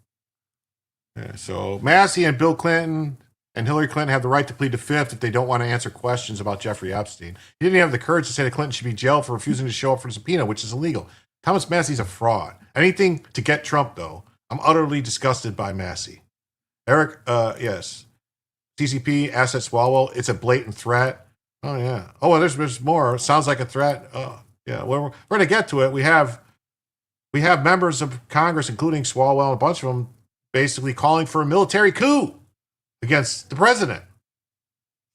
Yeah, so Massey and Bill Clinton and Hillary Clinton have the right to plead the fifth if they don't want to answer questions about Jeffrey Epstein. He didn't have the courage to say that Clinton should be jailed for refusing to show up for the subpoena, which is illegal. Thomas Massey's a fraud. Anything to get Trump, though. I'm utterly disgusted by Massey. Eric, yes. CCP, Asset Swalwell, it's a blatant threat. Oh, yeah. Oh, well, there's more. Sounds like a threat. Oh, yeah. Well, we're going to get to it. We have members of Congress, including Swalwell and a bunch of them, basically calling for a military coup against the president.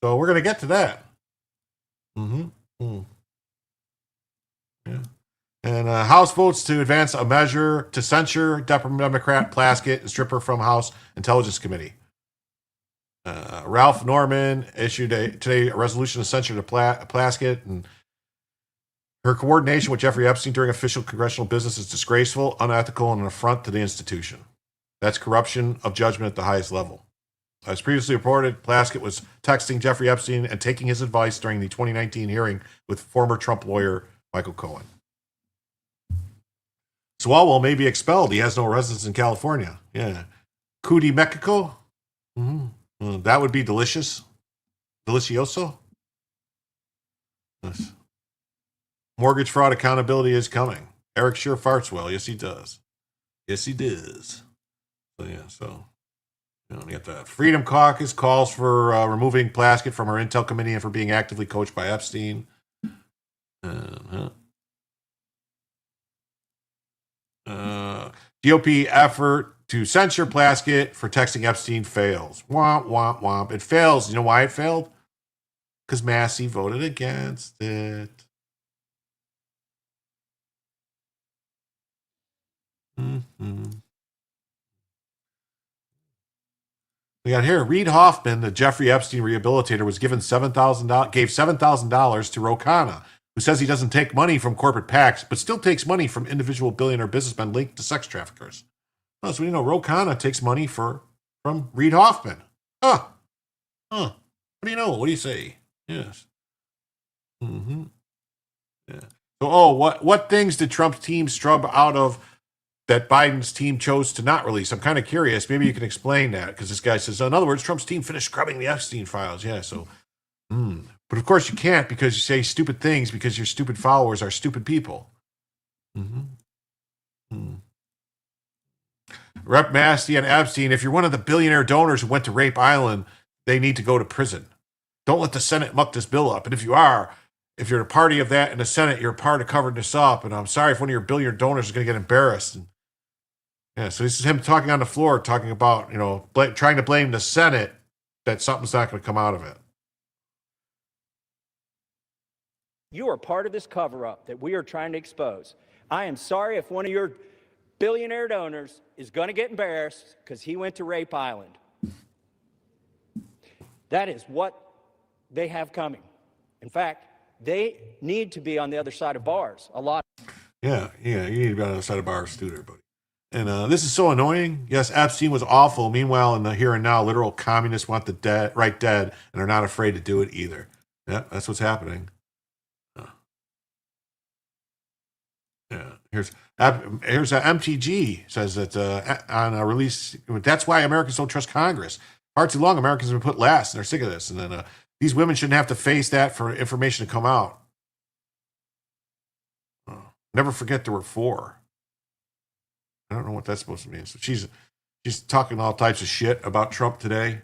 So we're going to get to that. Yeah. And House votes to advance a measure to censure Democrat Plaskett and strip her from House Intelligence Committee. Ralph Norman issued today a resolution to censure the Plaskett, and her coordination with Jeffrey Epstein during official congressional business is disgraceful, unethical, and an affront to the institution. That's corruption of judgment at the highest level. As previously reported, Plaskett was texting Jeffrey Epstein and taking his advice during the 2019 hearing with former Trump lawyer Michael Cohen. Swalwell may be expelled. He has no residence in California. Yeah. Cudi Mexico? That would be delicious. Delicioso? Yes. Mortgage fraud accountability is coming. Eric sure farts well. Yes, he does. Yes, he does. So, yeah, so you get that. Freedom Caucus calls for removing Plaskett from her Intel Committee and for being actively coached by Epstein. GOP effort to censure Plaskett for texting Epstein fails. Womp, womp, womp. It fails. You know why it failed? Because Massey voted against it. We got here, Reid Hoffman, the Jeffrey Epstein rehabilitator, was given $7,000 to Ro Khanna, who says he doesn't take money from corporate PACs, but still takes money from individual billionaire businessmen linked to sex traffickers. Oh, so Ro Khanna takes money from Reid Hoffman. What do you know? What do you say? Yes. Yeah. So, what things did Trump's team scrub out of that Biden's team chose to not release? I'm kind of curious. Maybe you can explain that, because this guy says, in other words, Trump's team finished scrubbing the Epstein files. Yeah, so, but of course you can't, because you say stupid things because your stupid followers are stupid people. Rep Massey and Epstein, if you're one of the billionaire donors who went to Rape Island, they need to go to prison. Don't let the Senate muck this bill up. And if you're a party of that in the Senate, you're a part of covering this up. And I'm sorry if one of your billionaire donors is going to get embarrassed. And, yeah, so this is him talking on the floor, talking about, trying to blame the Senate that something's not going to come out of it. You are part of this cover-up that we are trying to expose. I am sorry if one of your billionaire donors is going to get embarrassed because he went to Rape Island. That is what they have coming. In fact, they need to be on the other side of bars a lot. Yeah, you need to be on the other side of bars too there, buddy. And this is so annoying. Yes, Epstein was awful. Meanwhile, in the here and now, literal communists want the dead, and are not afraid to do it either. Yeah, that's what's happening. Yeah, here's MTG says that on a release, that's why Americans don't trust Congress. Far too long, Americans have been put last, and they're sick of this. And then these women shouldn't have to face that for information to come out. Never forget there were 4. I don't know what that's supposed to mean. So she's talking all types of shit about Trump today.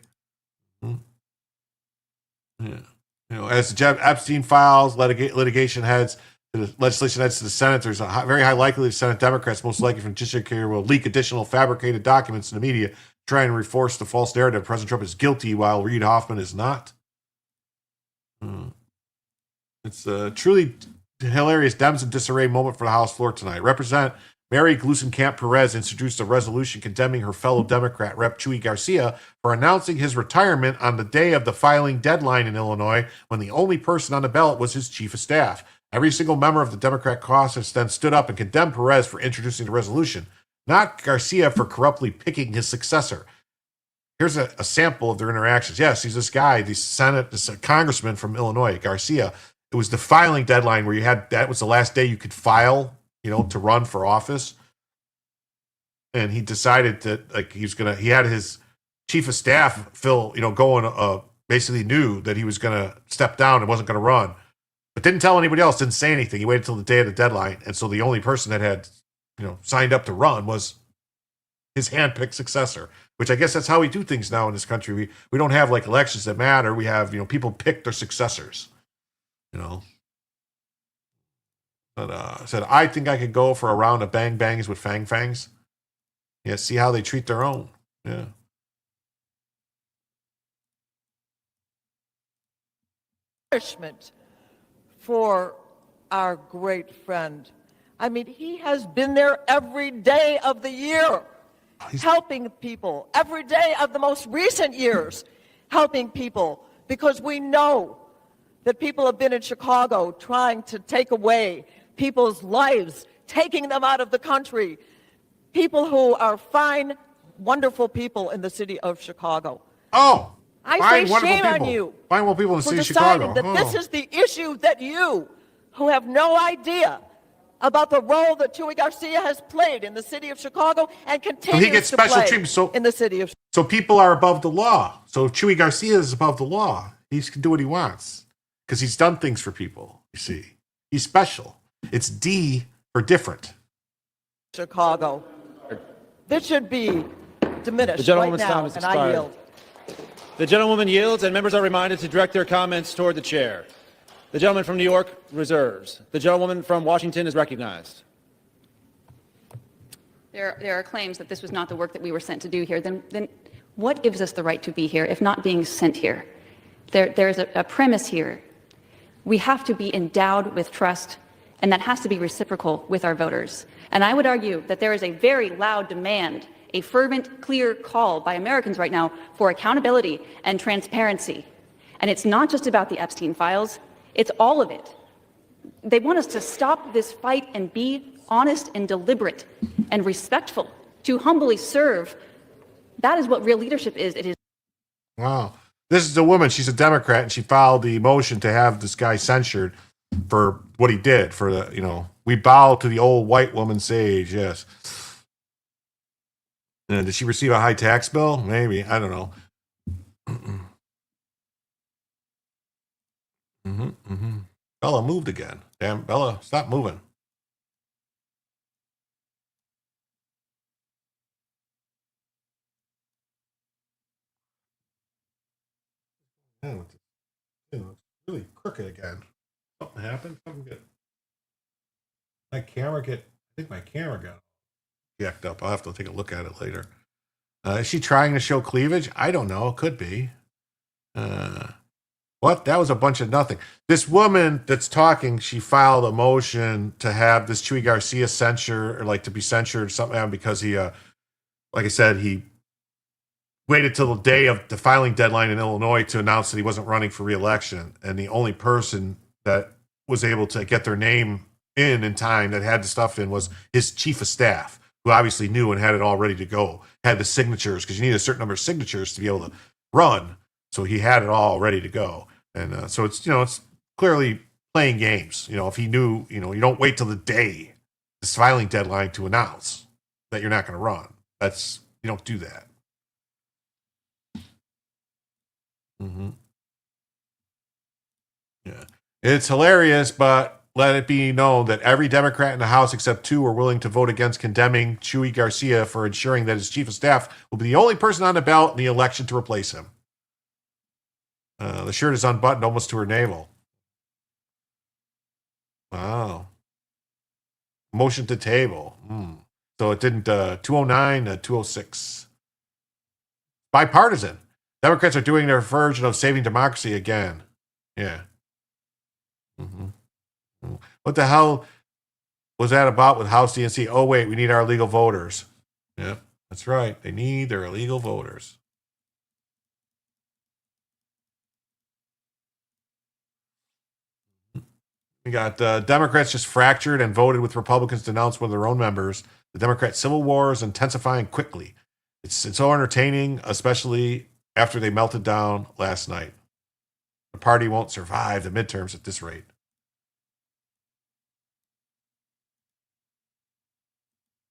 Yeah, as the Epstein files, litigation heads. The legislation heads to the Senate. There's a very high likelihood Senate Democrats, most likely from Judiciary, will leak additional fabricated documents to the media, trying to reinforce the false narrative President Trump is guilty while Reid Hoffman is not. It's a truly hilarious Dems in disarray moment for the House floor tonight. Representative Mary Glusenkamp-Perez introduced a resolution condemning her fellow Democrat Rep. Chuy Garcia for announcing his retirement on the day of the filing deadline in Illinois when the only person on the ballot was his chief of staff. Every single member of the Democrat caucus then stood up and condemned Perez for introducing the resolution, not Garcia for corruptly picking his successor. Here's a sample of their interactions. Yes, he's this guy, this congressman from Illinois, Garcia. It was the filing deadline where that was the last day you could file, to run for office. And he decided that he had his chief of staff, Phil, basically knew that he was going to step down and wasn't going to run, but didn't tell anybody else, didn't say anything. He waited till the day of the deadline. And so the only person that had, signed up to run was his handpicked successor, which I guess that's how we do things now in this country. We don't have like elections that matter. We have, people pick their successors, But said, I think I could go for a round of bang bangs with fang fangs. Yeah, see how they treat their own. Yeah. Punishment for our great friend. I mean, he has been there every day of the year, helping people, every day of the most recent years, helping people, because we know that people have been in Chicago trying to take away people's lives, taking them out of the country, people who are fine, wonderful people in the city of Chicago. Oh, I say shame on you fine, well, people in the for city of Chicago. deciding that this is the issue that you, who have no idea about the role that Chuy Garcia has played in the city of Chicago and continues he gets to special play treatment. in the city of Chicago. So people are above the law. So Chuy Garcia is above the law. He can do what he wants because he's done things for people, you see. He's special. It's D for different. Chicago. This should be diminished The gentlewoman's right now, time has and expired. I yield. The gentlewoman yields, and members are reminded to direct their comments toward the chair. The gentleman from New York reserves. The gentlewoman from Washington is recognized. There are claims that this was not the work that we were sent to do here. Then what gives us the right to be here if not being sent here? There's a premise here. We have to be endowed with trust, and that has to be reciprocal with our voters. And I would argue that there is a very loud demand, a fervent, clear call by Americans right now for accountability and transparency. And it's not just about the Epstein files, it's all of it. They want us to stop this fight and be honest and deliberate and respectful, to humbly serve. That is what real leadership is. It is. Wow. This is a woman. She's a Democrat, and she filed the motion to have this guy censured for what he did. For the, we bow to the old white woman sage. Yes. Did she receive a high tax bill? Maybe. I don't know. Bella moved again. Damn, Bella, stop moving. Yeah, it's really crooked again. Something happened. Something good. I think my camera got jacked up. I'll have to take a look at it later. Is she trying to show cleavage? I don't know. Could be. What? That was a bunch of nothing. This woman that's talking, she filed a motion to have this Chuy Garcia to be censured or something because he, like I said, he waited till the day of the filing deadline in Illinois to announce that he wasn't running for re-election. And the only person that was able to get their name in time that had the stuff in was his chief of staff, who obviously knew and had it all ready to go, had the signatures, because you need a certain number of signatures to be able to run. So he had it all ready to go. And so it's, it's clearly playing games. If he knew, you don't wait till the day, this filing deadline to announce that you're not going to run. You don't do that. Yeah. It's hilarious, but let it be known that every Democrat in the House except 2 are willing to vote against condemning Chuy Garcia for ensuring that his chief of staff will be the only person on the ballot in the election to replace him. The shirt is unbuttoned almost to her navel. Wow. Motion to table. So it didn't, 209 to 206. Bipartisan. Democrats are doing their version of saving democracy again. Yeah. What the hell was that about with House DNC? Oh, wait, we need our illegal voters. Yeah, that's right. They need their illegal voters. We got Democrats just fractured and voted with Republicans to denounce one of their own members. The Democrat civil war is intensifying quickly. It's so entertaining, especially after they melted down last night. The party won't survive the midterms at this rate.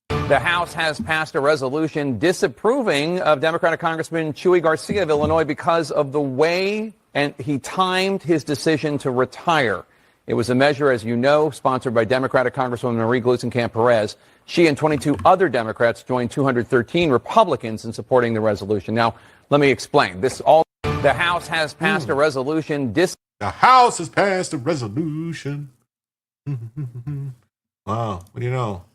The House has passed a resolution disapproving of Democratic Congressman Chuy Garcia of Illinois because of the way and he timed his decision to retire. It was a measure, as you know, sponsored by Democratic Congresswoman Marie Gluesenkamp-Perez. She and 22 other Democrats joined 213 Republicans in supporting the resolution. Now, let me explain. The House has passed a resolution. The House has passed a resolution. Wow, what do you know?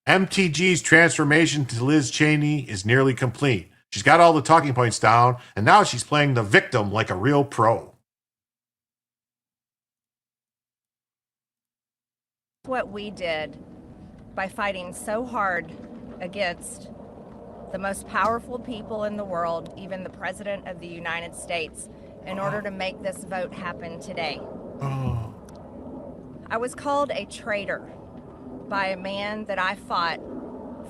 MTG's transformation to Liz Cheney is nearly complete. She's got all the talking points down, and now she's playing the victim like a real pro. What we did by fighting so hard against the most powerful people in the world, even the President of the United States, in order to make this vote happen today. I was called a traitor by a man that I fought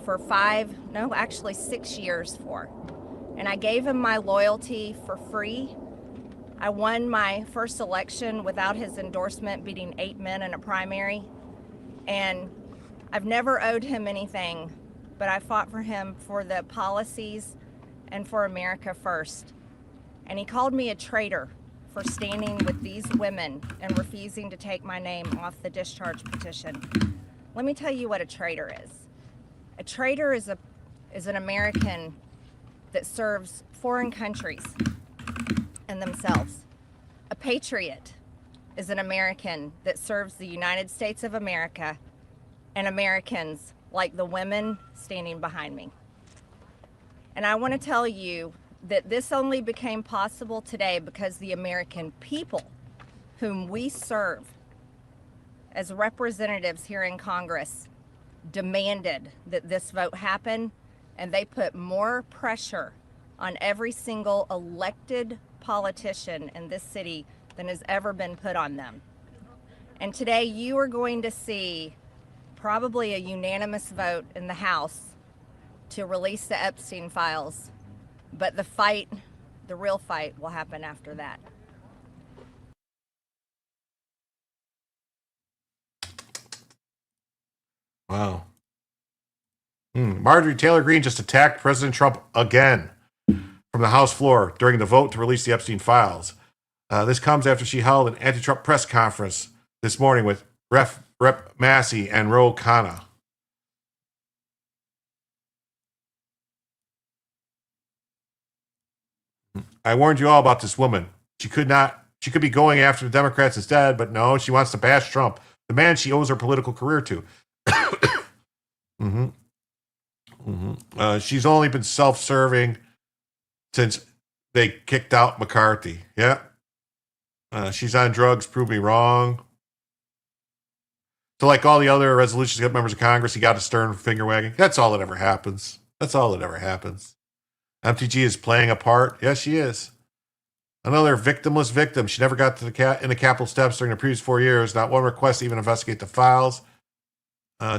for 6 years for. And I gave him my loyalty for free. I won my first election without his endorsement, beating 8 men in a primary. And I've never owed him anything, but I fought for him for the policies and for America first. And he called me a traitor for standing with these women and refusing to take my name off the discharge petition. Let me tell you what a traitor is. A traitor is an American that serves foreign countries and themselves. A patriot is an American that serves the United States of America and Americans like the women standing behind me. And I want to tell you that this only became possible today because the American people whom we serve as representatives here in Congress demanded that this vote happen, and they put more pressure on every single elected politician in this city than has ever been put on them. And today you are going to see probably a unanimous vote in the House to release the Epstein files, but the real fight will happen after that. Wow. Marjorie Taylor Greene just attacked President Trump again from the House floor during the vote to release the Epstein files. This comes after she held an anti-Trump press conference this morning with Rep. Massey and Ro Khanna. I warned you all about this woman. She could be going after the Democrats instead, but no, she wants to bash Trump, the man she owes her political career to. She's only been self-serving since they kicked out McCarthy. Yeah. She's on drugs, prove me wrong. So like all the other resolutions got members of Congress, he got a stern finger wagging. That's all that ever happens. MTG is playing a part. Yes, she is. Another victimless victim. She never got to in the Capitol steps during the previous 4 years. Not one request to even investigate the files.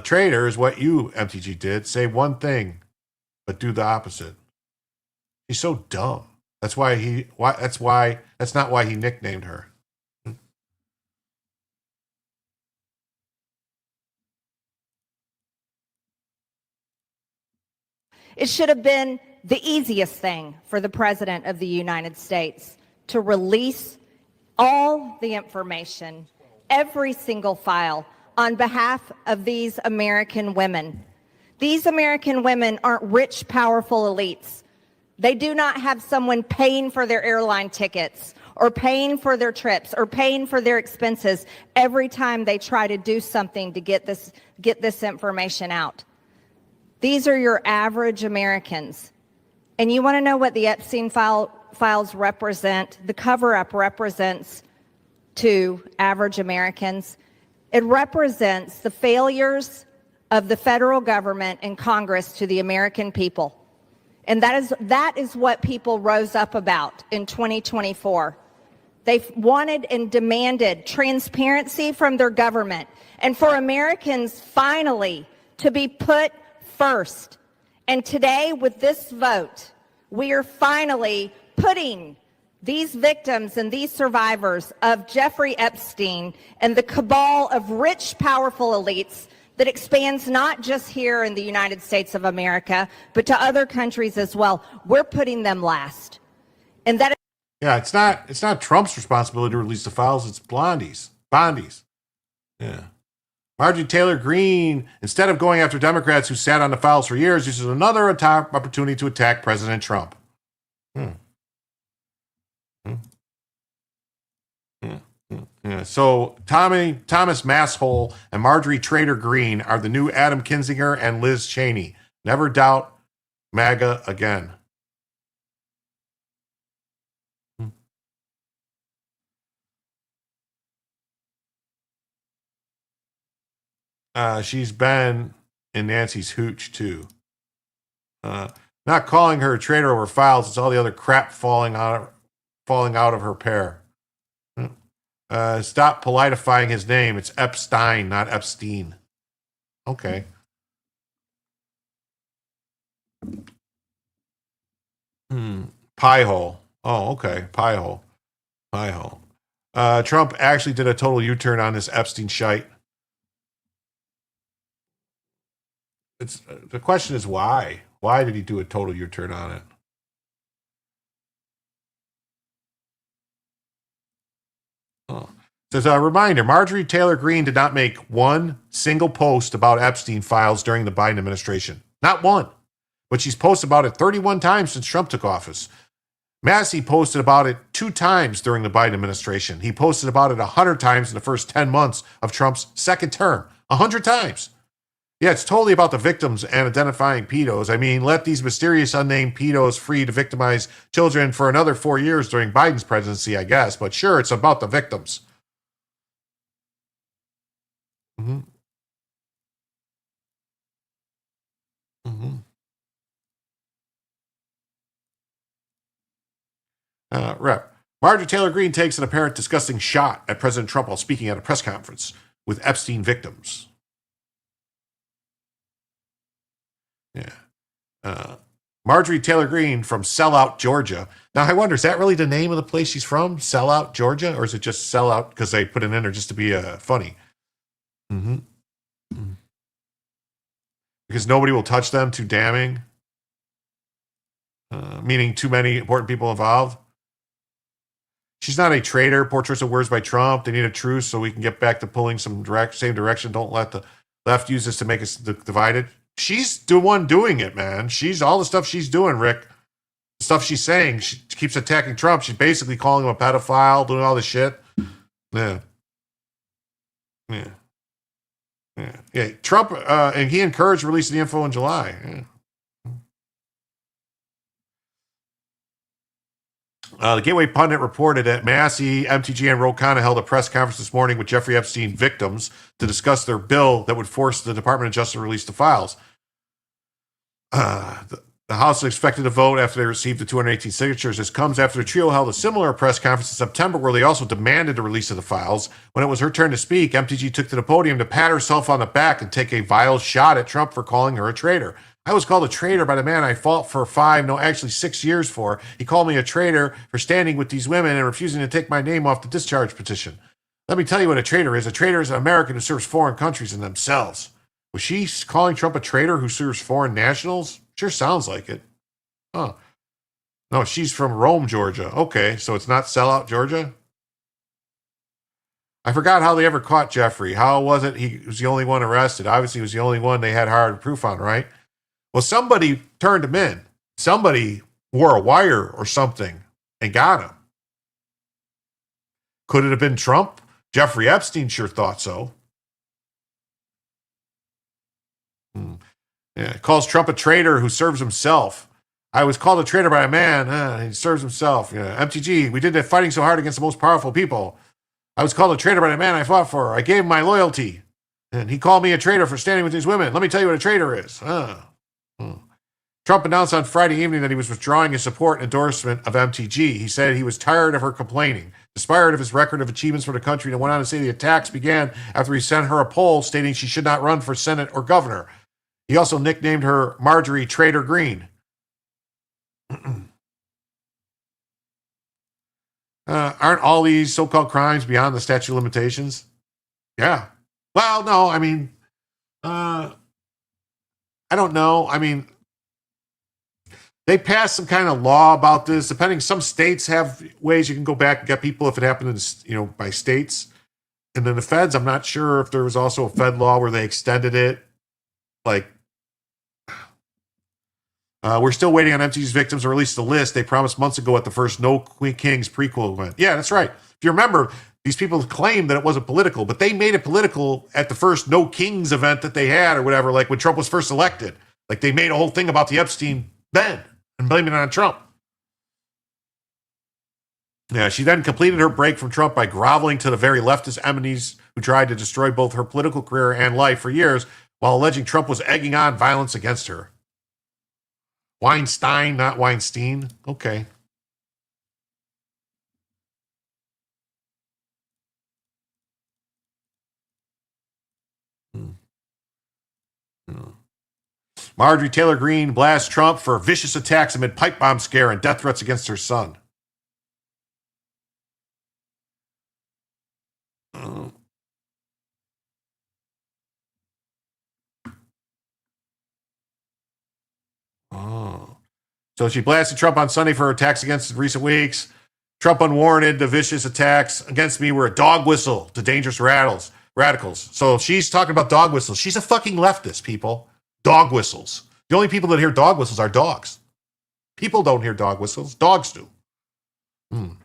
Traitor is what you, MTG, did. Say one thing, but do the opposite. He's so dumb. That's not why he nicknamed her. It should have been the easiest thing for the President of the United States to release all the information, every single file, on behalf of these American women. These American women aren't rich, powerful elites. They do not have someone paying for their airline tickets or paying for their trips or paying for their expenses every time they try to do something to get this information out. These are your average Americans. And you want to know what the Epstein files represent, the cover-up represents to average Americans? It represents the failures of the federal government and Congress to the American people. And that is what people rose up about in 2024. They wanted and demanded transparency from their government and for Americans finally to be put first. And today, with this vote, we are finally putting these victims and these survivors of Jeffrey Epstein and the cabal of rich, powerful elites that expands not just here in the United States of America, but to other countries as well. We're putting them last. And that is Yeah, it's not Trump's responsibility to release the files, it's Bondi's. Yeah. Marjorie Taylor Greene, instead of going after Democrats who sat on the files for years, uses another opportunity to attack President Trump. Yeah. So Thomas Masshole and Marjorie Taylor Greene are the new Adam Kinzinger and Liz Cheney. Never doubt MAGA again. She's been in Nancy's hooch too. Not calling her a traitor over files, it's all the other crap falling out of her pair. Stop politifying his name. It's Epstein, not Epstein. Okay. Pie hole. Oh, okay. Pie hole. Trump actually did a total U-turn on this Epstein shite. The question is why? Why did he do a total U-turn on it? Says a reminder, Marjorie Taylor Greene did not make one single post about Epstein files during the Biden administration. Not one. But she's posted about it 31 times since Trump took office. Massey posted about it 2 times during the Biden administration. He posted about it 100 times in the first 10 months of Trump's second term. 100 times. Yeah, it's totally about the victims and identifying pedos. I mean, let these mysterious unnamed pedos free to victimize children for another 4 years during Biden's presidency, I guess. But sure, it's about the victims. Rep. Marjorie Taylor Greene takes an apparent disgusting shot at President Trump while speaking at a press conference with Epstein victims. Yeah. Marjorie Taylor Greene from Sellout, Georgia. Now, I wonder, is that really the name of the place she's from? Sellout, Georgia? Or is it just Sellout because they put it in there just to be funny? Because nobody will touch them, too damning? Meaning too many important people involved? She's not a traitor. Poor choice of words by Trump. They need a truce so we can get back to pulling same direction. Don't let the left use this to make us divided. She's the one doing it, man. She's all the stuff she's doing, Rick. The stuff she's saying. She keeps attacking Trump. She's basically calling him a pedophile, doing all this shit. Yeah. Trump, and he encouraged releasing the info in July. Yeah. The Gateway Pundit reported that Massey, MTG, and Ro Khanna held a press conference this morning with Jeffrey Epstein victims to discuss their bill that would force the Department of Justice to release the files. The House is expected to vote after they received the 218 signatures. This comes after the trio held a similar press conference in September where they also demanded the release of the files. When it was her turn to speak, MTG took to the podium to pat herself on the back and take a vile shot at Trump for calling her a traitor. I was called a traitor by the man I fought for 6 years for. He called me a traitor for standing with these women and refusing to take my name off the discharge petition. Let me tell you what a traitor is. A traitor is an American who serves foreign countries and themselves. Was she calling Trump a traitor who serves foreign nationals? Sure sounds like it. Huh. No, she's from Rome, Georgia. Okay, so it's not Sellout, Georgia? I forgot how they ever caught Jeffrey. How was it he was the only one arrested? Obviously, he was the only one they had hard proof on, right? Well, somebody turned him in. Somebody wore a wire or something and got him. Could it have been Trump? Jeffrey Epstein sure thought so. Yeah, calls Trump a traitor who serves himself. I was called a traitor by a man. He serves himself. Yeah. MTG, we did that fighting so hard against the most powerful people. I was called a traitor by the man I fought for. I gave him my loyalty. And he called me a traitor for standing with these women. Let me tell you what a traitor is. Trump announced on Friday evening that he was withdrawing his support and endorsement of MTG. He said he was tired of her complaining, despite of his record of achievements for the country, and went on to say the attacks began after he sent her a poll stating she should not run for Senate or governor. He also nicknamed her Marjorie Traitor Green. Aren't all these so-called crimes beyond the statute of limitations? Yeah. Well, no, I mean, I don't know. I mean, they passed some kind of law about this. Depending, some states have ways you can go back and get people if it happened in, by states. And then the feds, I'm not sure if there was also a Fed law where they extended it. Like, we're still waiting on MTG's victims to release the list they promised months ago at the first No Queen Kings prequel event. Yeah, that's right. If you remember, these people claimed that it wasn't political, but they made it political at the first No Kings event that they had or whatever, like when Trump was first elected. Like they made a whole thing about the Epstein then and blaming it on Trump. Yeah, she then completed her break from Trump by groveling to the very leftist enemies who tried to destroy both her political career and life for years while alleging Trump was egging on violence against her. Weinstein, not Weinstein. Okay. Marjorie Taylor Greene blasts Trump for vicious attacks amid pipe bomb scare and death threats against her son. So she blasted Trump on Sunday for her attacks against in recent weeks. Trump unwarranted. The vicious attacks against me were a dog whistle to dangerous radicals. So she's talking about dog whistles. She's a fucking leftist, people. Dog whistles. The only people that hear dog whistles are dogs. People don't hear dog whistles. Dogs do. And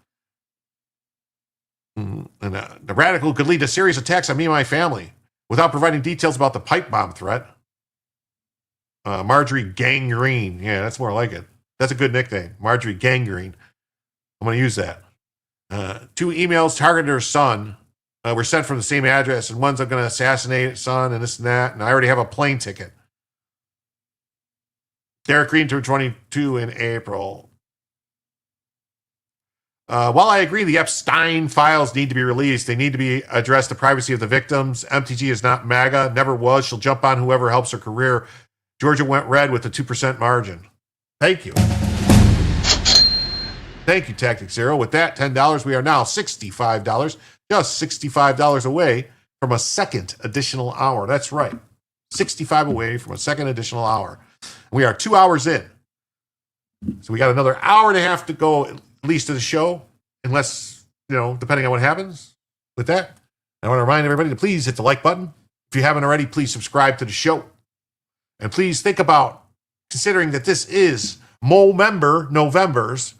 the radical could lead to serious attacks on me and my family without providing details about the pipe bomb threat. Marjorie Gangrene. Yeah, that's more like it. That's a good nickname. Marjorie Gangrene. I'm going to use that. 2 emails targeted her son were sent from the same address, and one's I'm going to assassinate his son and this and that, and I already have a plane ticket. Derek Green turned 22 in April. While I agree the Epstein files need to be released, they need to be addressed the privacy of the victims. MTG is not MAGA, never was. She'll jump on whoever helps her career. Georgia went red with a 2% margin. Thank you. Thank you, Tactic Zero. With that, $10, we are now $65, just $65 away from a second additional hour. That's right. 65 away from a second additional hour. We are 2 hours in. So we got another hour and a half to go at least to the show, unless, depending on what happens with that. I want to remind everybody to please hit the like button. If you haven't already, please subscribe to the show. And please think about considering that this is Mo-member Novembers.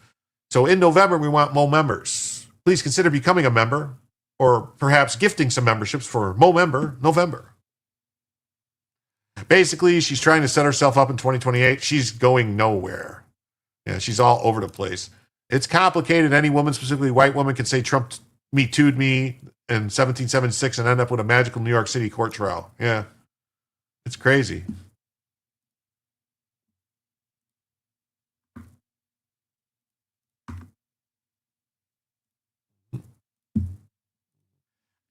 So in November, we want Mo-members. Please consider becoming a member or perhaps gifting some memberships for Mo-member November. Basically, she's trying to set herself up in 2028. She's going nowhere. Yeah, she's all over the place. It's complicated. Any woman, specifically white woman, can say Trump Me Too'd me in 1776 and end up with a magical New York City court trial. Yeah, it's crazy.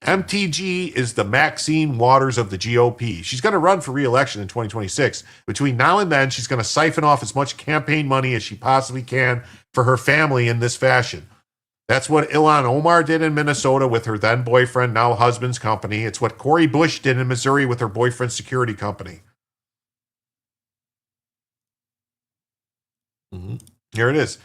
MTG is the Maxine Waters of the GOP. She's going to run for re-election in 2026. Between now and then, she's going to siphon off as much campaign money as she possibly can for her family in this fashion. That's what Ilhan Omar did in Minnesota with her then boyfriend, now husband's company. It's what Cori Bush did in Missouri with her boyfriend's security company. Here it is.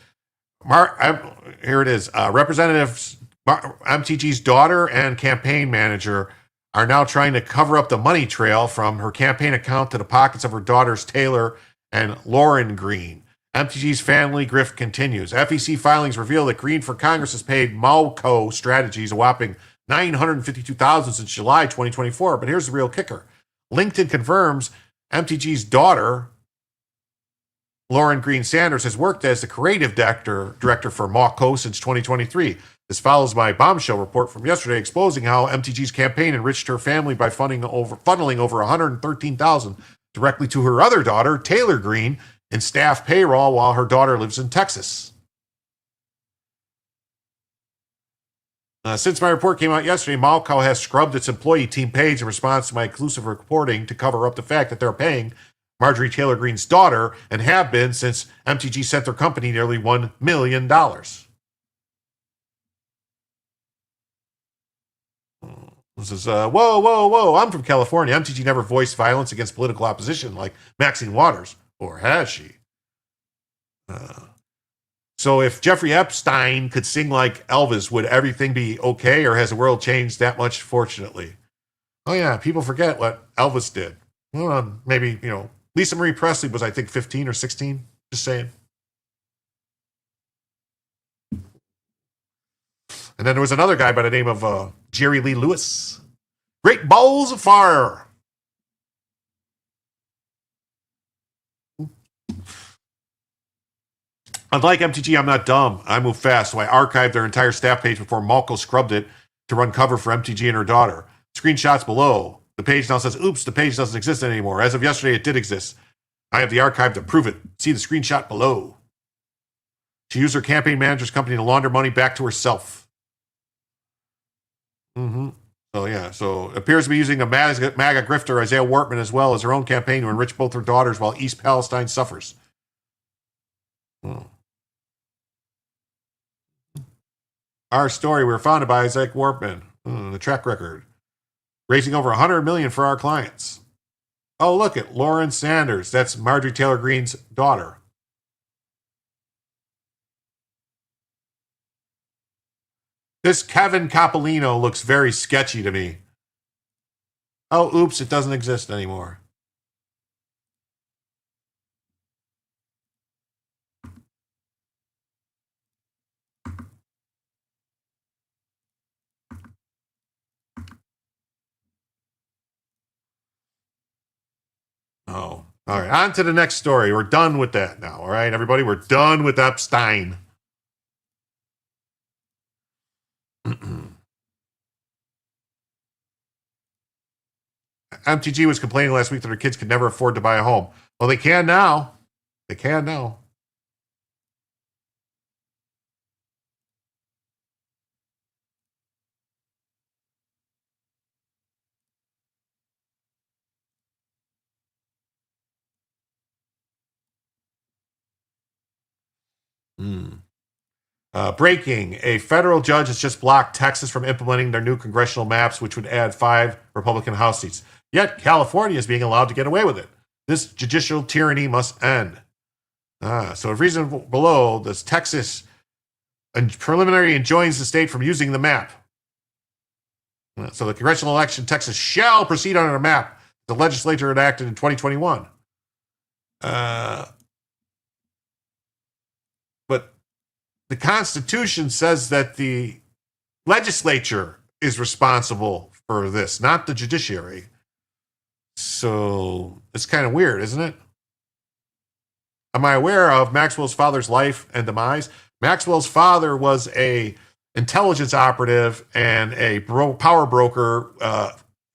Here it is. Representatives MTG's daughter and campaign manager are now trying to cover up the money trail from her campaign account to the pockets of her daughters Taylor and Lauren Green. MTG's family grift continues. FEC filings reveal that Green for Congress has paid Malco Strategies a whopping $952,000 since July 2024. But here's the real kicker. LinkedIn confirms MTG's daughter Lauren Green Sanders has worked as the creative director for Mawco since 2023. This follows my bombshell report from yesterday exposing how MTG's campaign enriched her family by funneling over $113,000 directly to her other daughter, Taylor Green, in staff payroll while her daughter lives in Texas. Since my report came out yesterday, Mawco has scrubbed its employee team page in response to my exclusive reporting to cover up the fact that they're paying Marjorie Taylor Greene's daughter and have been since MTG sent their company nearly $1 million. This is, whoa. I'm from California. MTG never voiced violence against political opposition like Maxine Waters, or has she? So if Jeffrey Epstein could sing like Elvis, would everything be okay, or has the world changed that much, fortunately? Oh, yeah, people forget what Elvis did. Well, maybe, Lisa Marie Presley was, I think, 15 or 16. Just saying. And then there was another guy by the name of Jerry Lee Lewis. Great Balls of Fire. Unlike MTG, I'm not dumb. I move fast, so I archived their entire staff page before Mawco scrubbed it to run cover for MTG and her daughter. Screenshots below. The page now says, oops, the page doesn't exist anymore. As of yesterday, it did exist. I have the archive to prove it. See the screenshot below. She used her campaign manager's company to launder money back to herself. So it appears to be using a MAGA grifter, Isaiah Wortman, as well as her own campaign to enrich both her daughters while East Palestine suffers. Our story, we were founded by Isaac Wortman. The track record. Raising over $100 million for our clients. Oh, look at Lauren Sanders. That's Marjorie Taylor Greene's daughter. This Kevin Capolino looks very sketchy to me. Oh, oops, it doesn't exist anymore. Oh, all right. On to the next story. We're done with that now. All right, everybody, we're done with Epstein. MTG was complaining last week that their kids could never afford to buy a home. Well, they can now. They can now. Breaking. A federal judge has just blocked Texas from implementing their new congressional maps, which would add 5 Republican House seats. Yet California is being allowed to get away with it. This judicial tyranny must end. So, if reason below, this Texas preliminary enjoins the state from using the map. So, the congressional election in Texas shall proceed under a map the legislature enacted in 2021. But the Constitution says that the legislature is responsible for this, not the judiciary. So it's kind of weird, isn't it? Am I aware of Maxwell's father's life and demise? Maxwell's father was a intelligence operative and a power broker,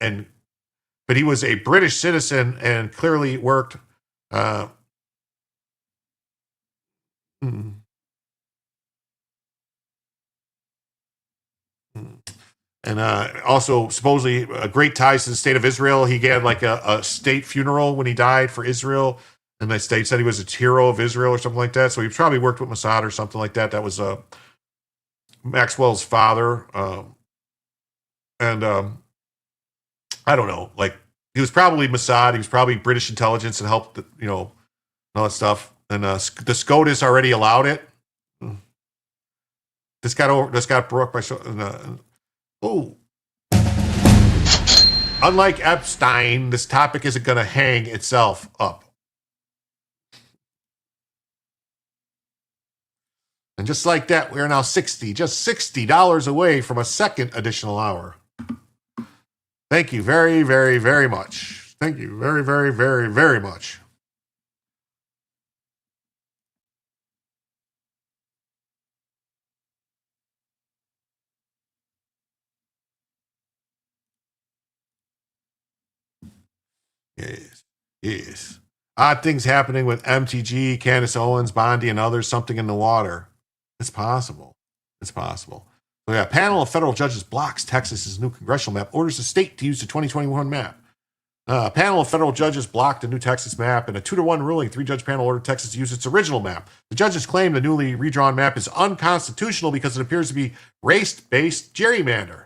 but he was a British citizen and clearly worked. And also supposedly great ties to the state of Israel. He had like a state funeral when he died for Israel. And the state said he was a hero of Israel or something like that. So he probably worked with Mossad or something like that. That was Maxwell's father. I don't know. Like, he was probably Mossad. He was probably British intelligence and helped, all that stuff. And the SCOTUS already allowed it. This got broke by... Unlike Epstein, this topic isn't going to hang itself up. And just like that, we are now just $60 away from a second additional hour. Thank you very, very, very much. Thank you very, very, very, very much. Yes. Yes. Odd things happening with MTG, Candace Owens, Bondi, and others. Something in the water. It's possible. It's possible. So yeah, a panel of federal judges blocks Texas's new congressional map, orders the state to use the 2021 map. A panel of federal judges blocked the new Texas map. In a 2-1 ruling, 3-judge panel ordered Texas to use its original map. The judges claim the newly redrawn map is unconstitutional because it appears to be race-based gerrymander.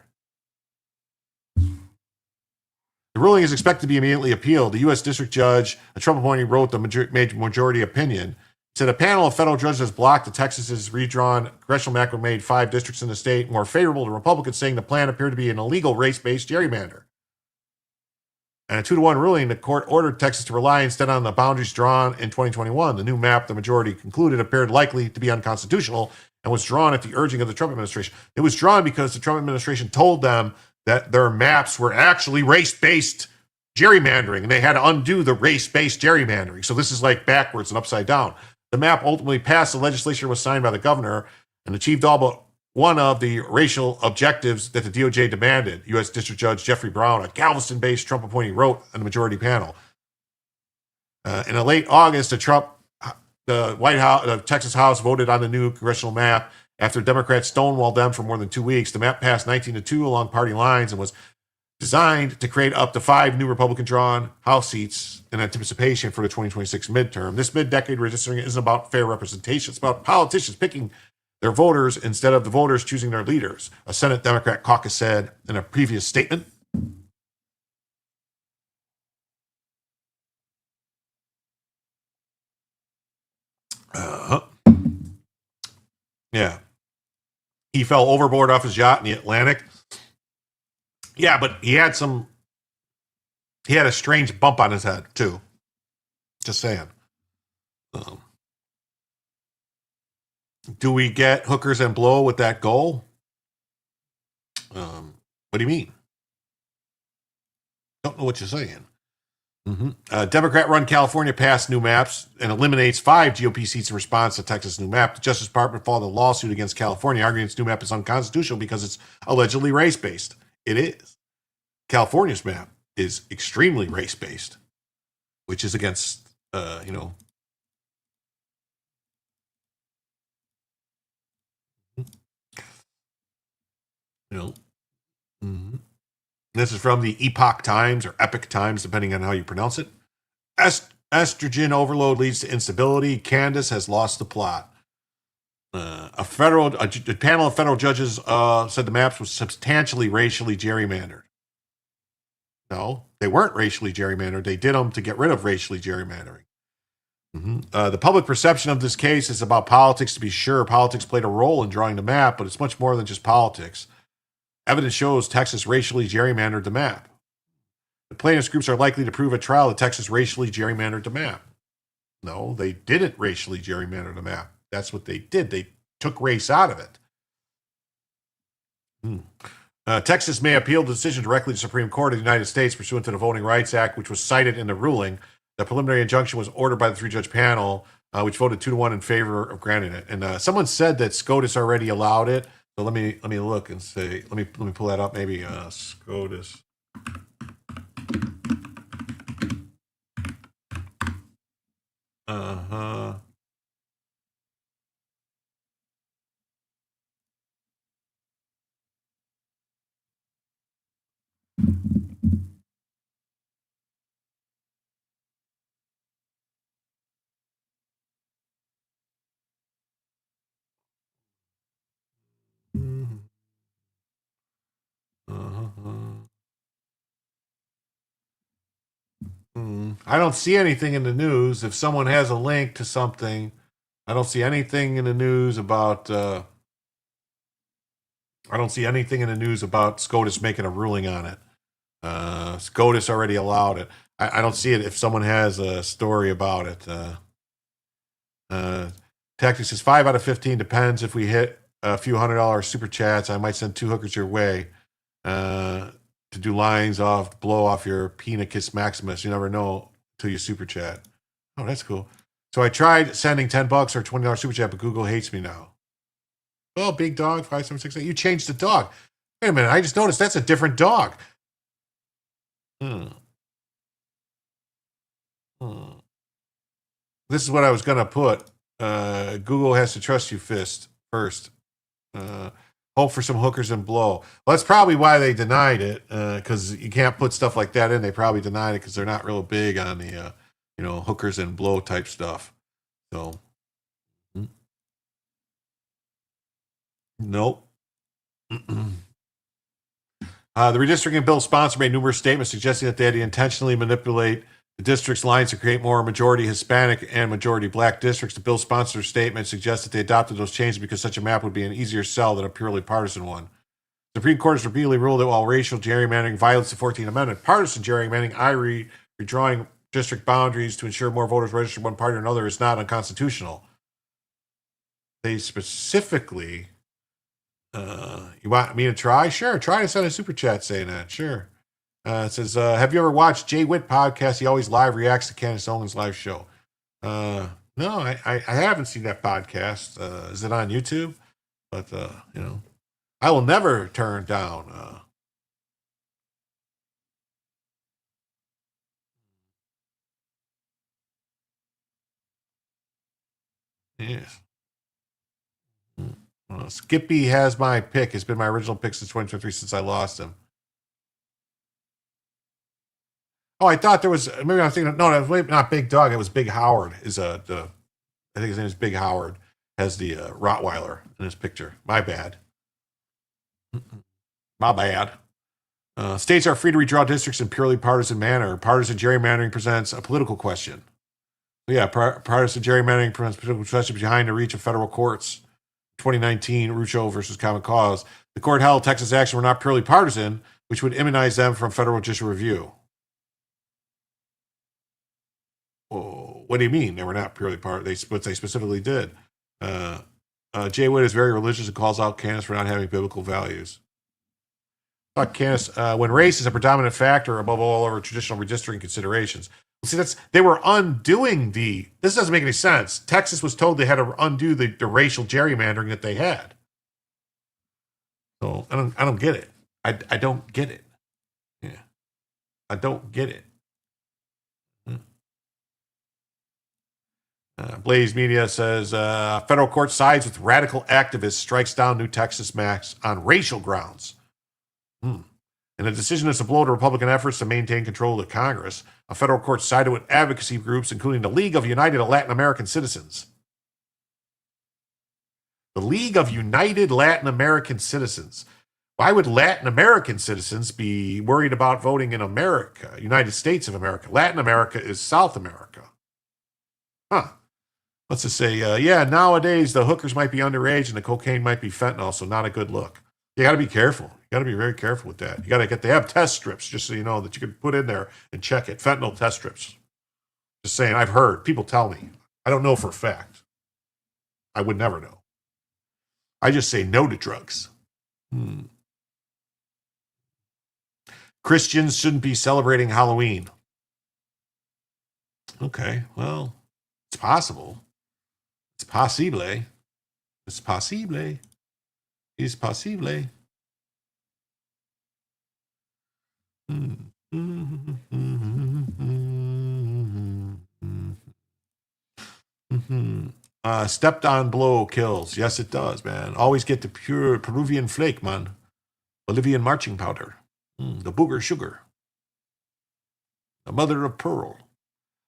The ruling is expected to be immediately appealed. The U.S. District Judge, a Trump appointee, wrote the majority opinion. Said a panel of federal judges blocked the Texas's redrawn congressional map that made 5 districts in the state more favorable to Republicans, saying the plan appeared to be an illegal race-based gerrymander. And a 2-1 ruling, the court ordered Texas to rely instead on the boundaries drawn in 2021. The new map, the majority concluded, appeared likely to be unconstitutional and was drawn at the urging of the Trump administration. It was drawn because the Trump administration told them that their maps were actually race-based gerrymandering, and they had to undo the race-based gerrymandering. So this is like backwards and upside down. The map ultimately passed the legislature, was signed by the governor, and achieved all but one of the racial objectives that the DOJ demanded. U.S. District Judge Jeffrey Brown, a Galveston-based Trump appointee, wrote on the majority panel. In late August, the White House, the Texas House voted on the new congressional map after Democrats stonewalled them for more than 2 weeks. The map passed 19-2 along party lines and was designed to create up to 5 new Republican-drawn House seats in anticipation for the 2026 midterm. This mid-decade redistricting isn't about fair representation. It's about politicians picking their voters instead of the voters choosing their leaders, a Senate Democrat caucus said in a previous statement. Yeah. He fell overboard off his yacht in the Atlantic. Yeah, but he had a strange bump on his head, too. Just saying. Do we get hookers and blow with that goal? What do you mean? Don't know what you're saying. Democrat-run California passed new maps and eliminates 5 GOP seats in response to Texas' new map. The Justice Department filed a lawsuit against California, arguing its new map is unconstitutional because it's allegedly race-based. It is. California's map is extremely race-based, which is against, This is from the Epoch Times or Epic Times, depending on how you pronounce it. Estrogen overload leads to instability. Candace has lost the plot. A panel of federal judges said the maps were substantially racially gerrymandered. No, they weren't racially gerrymandered. They did them to get rid of racially gerrymandering. The public perception of this case is about politics, to be sure. Politics played a role in drawing the map, but it's much more than just politics. Evidence shows Texas racially gerrymandered the map. The plaintiffs' groups are likely to prove at trial that Texas racially gerrymandered the map. No, they didn't racially gerrymander the map. That's what they did. They took race out of it. Texas may appeal the decision directly to the Supreme Court of the United States pursuant to the Voting Rights Act, which was cited in the ruling. The preliminary injunction was ordered by the 3-judge panel, which voted 2-1 in favor of granting it. And someone said that SCOTUS already allowed it. So let me look and say, let me pull that up. Maybe SCOTUS. I don't see anything in the news. If someone has a link to something, I don't see anything in the news about. I don't see anything in the news about SCOTUS making a ruling on it. SCOTUS already allowed it. I don't see it. If someone has a story about it, Tactics says 5 out of 15 depends. If we hit a few $100 super chats, I might send 2 hookers your way. To do lines off, blow off your Penicus Maximus. You never know till you super chat. Oh, that's cool. So I tried sending $10 or $20 super chat, but Google hates me now. Oh, big dog 5768. You changed the dog. Wait a minute. I just noticed that's a different dog. This is what I was going to put. Google has to trust you first. Hope for some hookers and blow. Well, that's probably why they denied it, because you can't put stuff like that in. They probably denied it because they're not real big on the, hookers and blow type stuff. So, nope. The redistricting bill sponsor made numerous statements suggesting that they had to intentionally manipulate the district's lines to create more majority Hispanic and majority black districts. The bill sponsor's statement suggests that they adopted those changes because such a map would be an easier sell than a purely partisan one. The Supreme Court has repeatedly ruled that while racial gerrymandering violates the 14th Amendment, partisan gerrymandering, i.e., redrawing district boundaries to ensure more voters register one party or another, is not unconstitutional. They specifically, you want me to try? Sure, try to send a super chat saying that. Sure. It says, have you ever watched Jay Witt podcast? He always live reacts to Candace Owens' live show. No, I haven't seen that podcast. Is it on YouTube? But, I will never turn down. Yes. Skippy has my pick. It's been my original pick since 2023 since I lost him. Oh, I thought there was, maybe I'm thinking, no, that was not Big Dog. It was Big Howard. I think his name is Big Howard. Has the Rottweiler in his picture. My bad. My bad. States are free to redraw districts in purely partisan manner. Partisan gerrymandering presents a political question. Yeah, partisan gerrymandering presents a political question behind the reach of federal courts. 2019, Rucho versus Common Cause. The court held Texas action were not purely partisan, which would immunize them from federal judicial review. Oh, what do you mean? They were not purely partisan. They specifically did. Jay Witt is very religious and calls out Candace for not having biblical values. Thought Candace, when race is a predominant factor above all over traditional redistricting considerations. See, they were undoing this doesn't make any sense. Texas was told they had to undo the racial gerrymandering that they had. So I don't get it. I don't get it. Yeah. I don't get it. Blaze Media says, federal court sides with radical activists, strikes down new Texas maps on racial grounds. In a decision that's a blow to Republican efforts to maintain control of the Congress, a federal court sided with advocacy groups, including the League of United Latin American Citizens. The League of United Latin American Citizens. Why would Latin American citizens be worried about voting in America, United States of America? Latin America is South America. Huh. Let's just say, nowadays the hookers might be underage and the cocaine might be fentanyl, so not a good look. You got to be careful. You got to be very careful with that. You got to they have test strips, just so you know, that you can put in there and check it. Fentanyl test strips. Just saying, I've heard. People tell me. I don't know for a fact. I would never know. I just say no to drugs. Christians shouldn't be celebrating Halloween. Okay, well, it's possible. It's possible. It's possible. It's possible. Stepped on blow kills. Yes, it does, man. Always get the pure Peruvian flake, man. Bolivian marching powder. The booger sugar. The mother of pearl.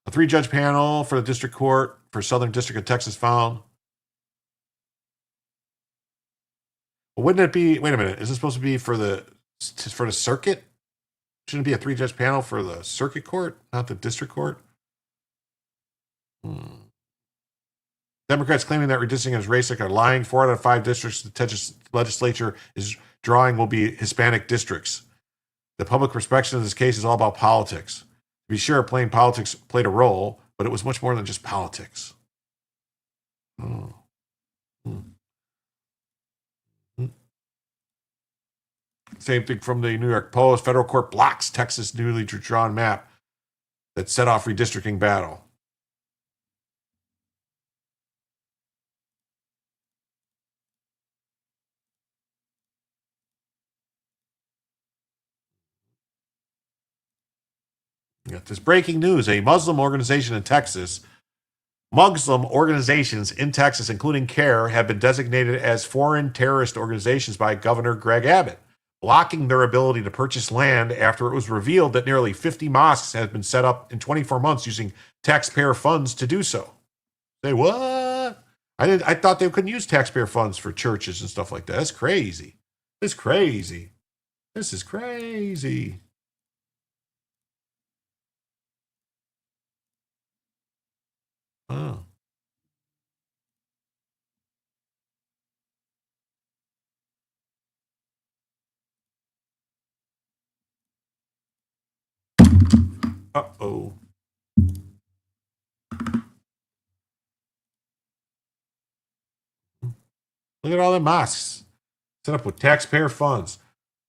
A 3-judge panel for the district court for Southern District of Texas found. Well, wouldn't it be? Wait a minute. Is this supposed to be for the circuit? Shouldn't it be a 3-judge panel for the circuit court, not the district court? Democrats claiming that redistricting is racist are lying. 4 out of 5 districts the Texas legislature is drawing will be Hispanic districts. The public perspective of this case is all about politics. To be sure, plain politics played a role, but it was much more than just politics. Same thing from the New York Post. Federal court blocks Texas newly drawn map that set off redistricting battle. got this breaking news. A Muslim organization in Texas, including CARE, have been designated as foreign terrorist organizations by Governor Greg Abbott, blocking their ability to purchase land after it was revealed that nearly 50 mosques have been set up in 24 months using taxpayer funds to do so. Say what? I thought they couldn't use taxpayer funds for churches and stuff like that. That's crazy. It's crazy. This is crazy. Oh. Uh-oh. Look at all the mosques set up with taxpayer funds.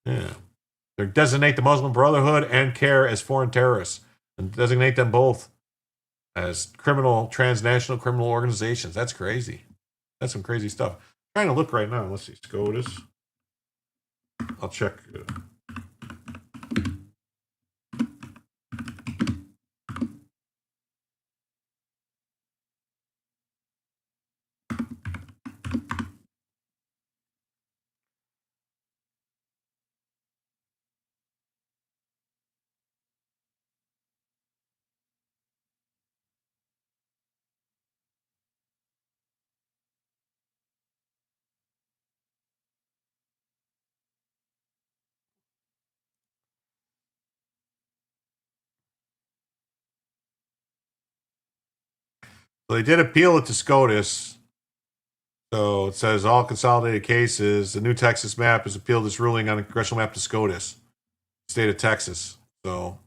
Yeah. They designate the Muslim Brotherhood and CARE as foreign terrorists and designate them both as transnational criminal organizations. That's crazy. That's some crazy stuff. I'm trying to look right now. Let's see. SCOTUS. I'll check. So they did appeal it to SCOTUS. So it says all consolidated cases. The new Texas map has appealed this ruling on a congressional map to SCOTUS, state of Texas. So.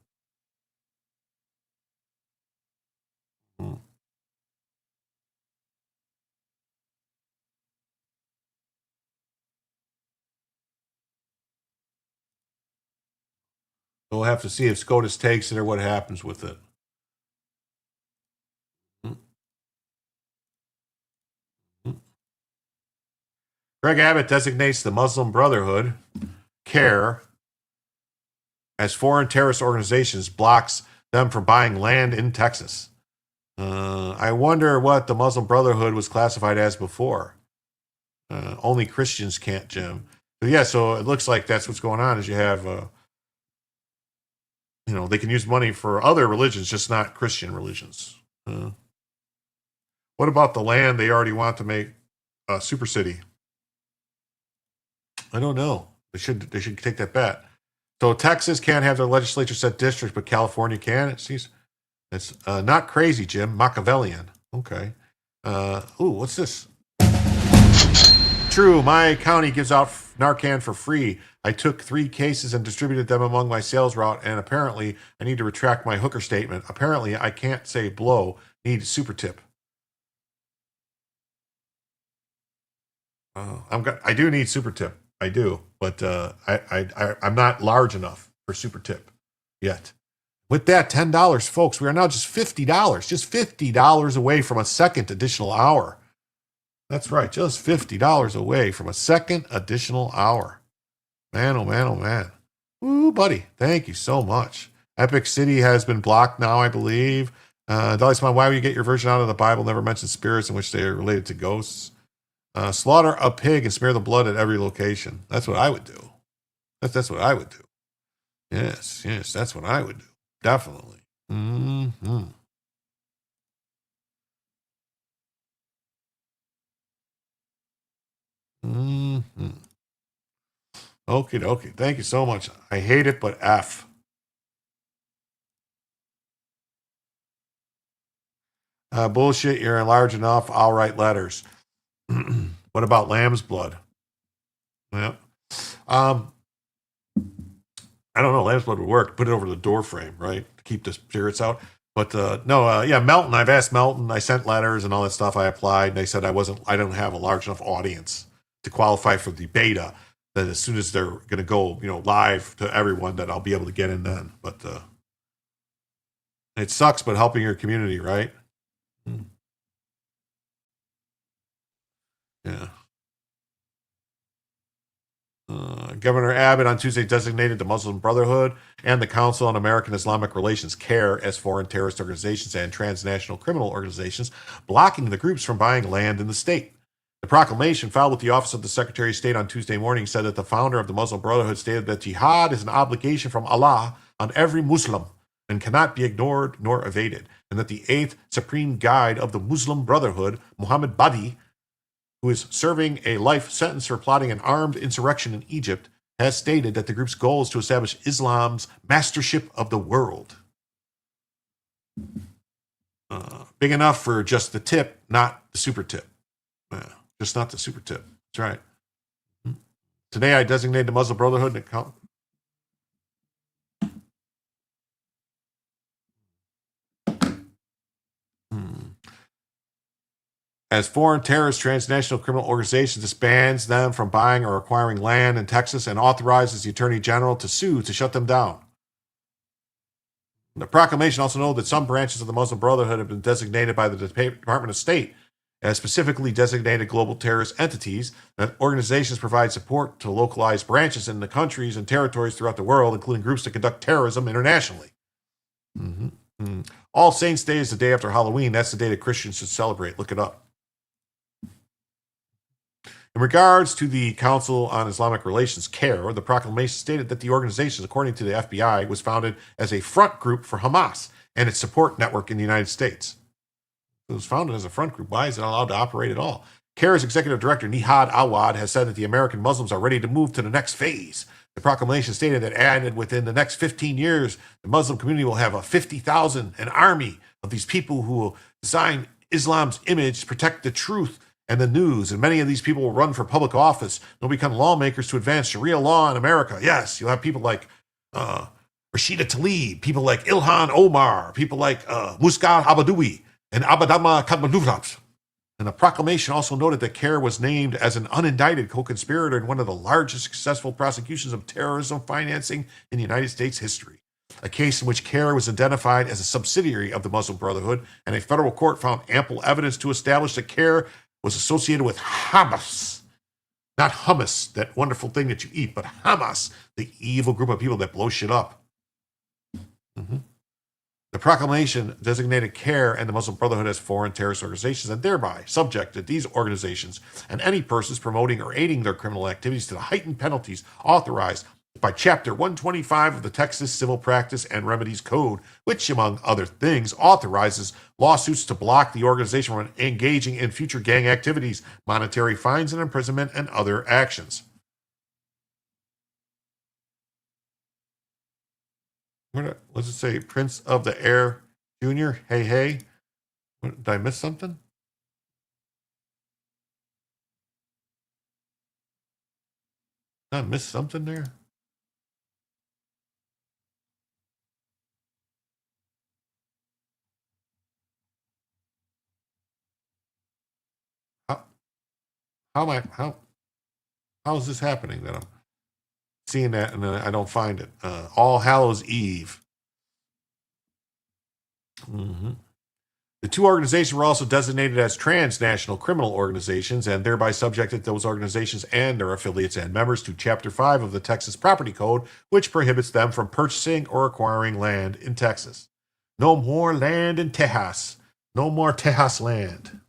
We'll have to see if SCOTUS takes it or what happens with it. Greg Abbott designates the Muslim Brotherhood, CARE, as foreign terrorist organizations, blocks them from buying land in Texas. I wonder what the Muslim Brotherhood was classified as before. Only Christians can't, Jim. But yeah, so it looks like that's what's going on is you have, they can use money for other religions, just not Christian religions. What about the land they already want to make a super city? I don't know. They should take that bet. So Texas can't have their legislature set districts, but California can. It's not crazy, Jim. Machiavellian. Okay. What's this? True, my county gives out Narcan for free. I took 3 cases and distributed them among my sales route, and apparently I need to retract my hooker statement. Apparently I can't say blow. Need super tip. I do need super tip. I do, but I'm not large enough for super tip yet. With that, $10, folks, we are now just $50. Just $50 away from a second additional hour. That's right, just $50 away from a second additional hour. Man, oh man, oh man. Ooh, buddy, thank you so much. Epic City has been blocked now, I believe. Dolly Smile, why would you get your version out of the Bible? Never mentions spirits in which they are related to ghosts. Slaughter a pig and smear the blood at every location. That's what I would do. That's what I would do. Yes, that's what I would do. Definitely. Mm-hmm. Mm-hmm. Okie dokie. Thank you so much. I hate it, but F. Bullshit, you're large enough. I'll write letters. What about lamb's blood? Yeah. I don't know. Lamb's blood would work. Put it over the door frame, right? To keep the spirits out. But Melton. I've asked Melton. I sent letters and all that stuff. I applied. And they said I don't have a large enough audience to qualify for the beta. That as soon as they're going to go, live to everyone, that I'll be able to get in then. But it sucks, but helping your community, right? Yeah. Governor Abbott on Tuesday designated the Muslim Brotherhood and the Council on American Islamic Relations, CARE, as foreign terrorist organizations and transnational criminal organizations, blocking the groups from buying land in the state. The proclamation filed with the Office of the Secretary of State on Tuesday morning said that the founder of the Muslim Brotherhood stated that jihad is an obligation from Allah on every Muslim and cannot be ignored nor evaded, and that the eighth supreme guide of the Muslim Brotherhood, Muhammad Badi, who is serving a life sentence for plotting an armed insurrection in Egypt, has stated that the group's goal is to establish Islam's mastership of the world. Big enough for just the tip, not the super tip. Just not the super tip. That's right. Today I designated the Muslim Brotherhood and account. As foreign terrorist transnational criminal organizations, this bans them from buying or acquiring land in Texas and authorizes the Attorney General to sue to shut them down. The proclamation also noted that some branches of the Muslim Brotherhood have been designated by the Department of State as specifically designated global terrorist entities, that organizations provide support to localized branches in the countries and territories throughout the world, including groups that conduct terrorism internationally. All Saints' Day is the day after Halloween. That's the day that Christians should celebrate. Look it up. In regards to the Council on Islamic Relations, CARE, the proclamation stated that the organization, according to the FBI, was founded as a front group for Hamas and its support network in the United States. It was founded as a front group. Why is it allowed to operate at all? CARE's executive director, Nihad Awad, has said that the American Muslims are ready to move to the next phase. The proclamation stated that added within the next 15 years, the Muslim community will have a 50,000, an army of these people who will design Islam's image, protect the truth and the news, and many of these people will run for public office. They'll become lawmakers to advance Sharia law in America. Yes, you'll have people like Rashida Tlaib, people like Ilhan Omar, people like Muscat Abadoui and Abadama Kadmaduvraps. And the proclamation also noted that CARE was named as an unindicted co-conspirator in one of the largest successful prosecutions of terrorism financing in the United States history. A case in which CARE was identified as a subsidiary of the Muslim Brotherhood, and a federal court found ample evidence to establish that CARE was associated with Hamas. Not hummus, that wonderful thing that you eat, but Hamas, the evil group of people that blow shit up. The proclamation designated CARE and the Muslim Brotherhood as foreign terrorist organizations and thereby subjected these organizations and any persons promoting or aiding their criminal activities to the heightened penalties authorized by Chapter 125 of the Texas Civil Practice and Remedies Code, which, among other things, authorizes lawsuits to block the organization from engaging in future gang activities, monetary fines and imprisonment, and other actions. What does it say? Prince of the Air Jr.? Hey, hey. Did I miss something? Did I miss something there? How is this happening that I'm seeing that and then I don't find it? All Hallows Eve. The two organizations were also designated as transnational criminal organizations and thereby subjected those organizations and their affiliates and members to Chapter 5 of the Texas Property Code, which prohibits them from purchasing or acquiring land in Texas. No more land in Tejas. No more Tejas land.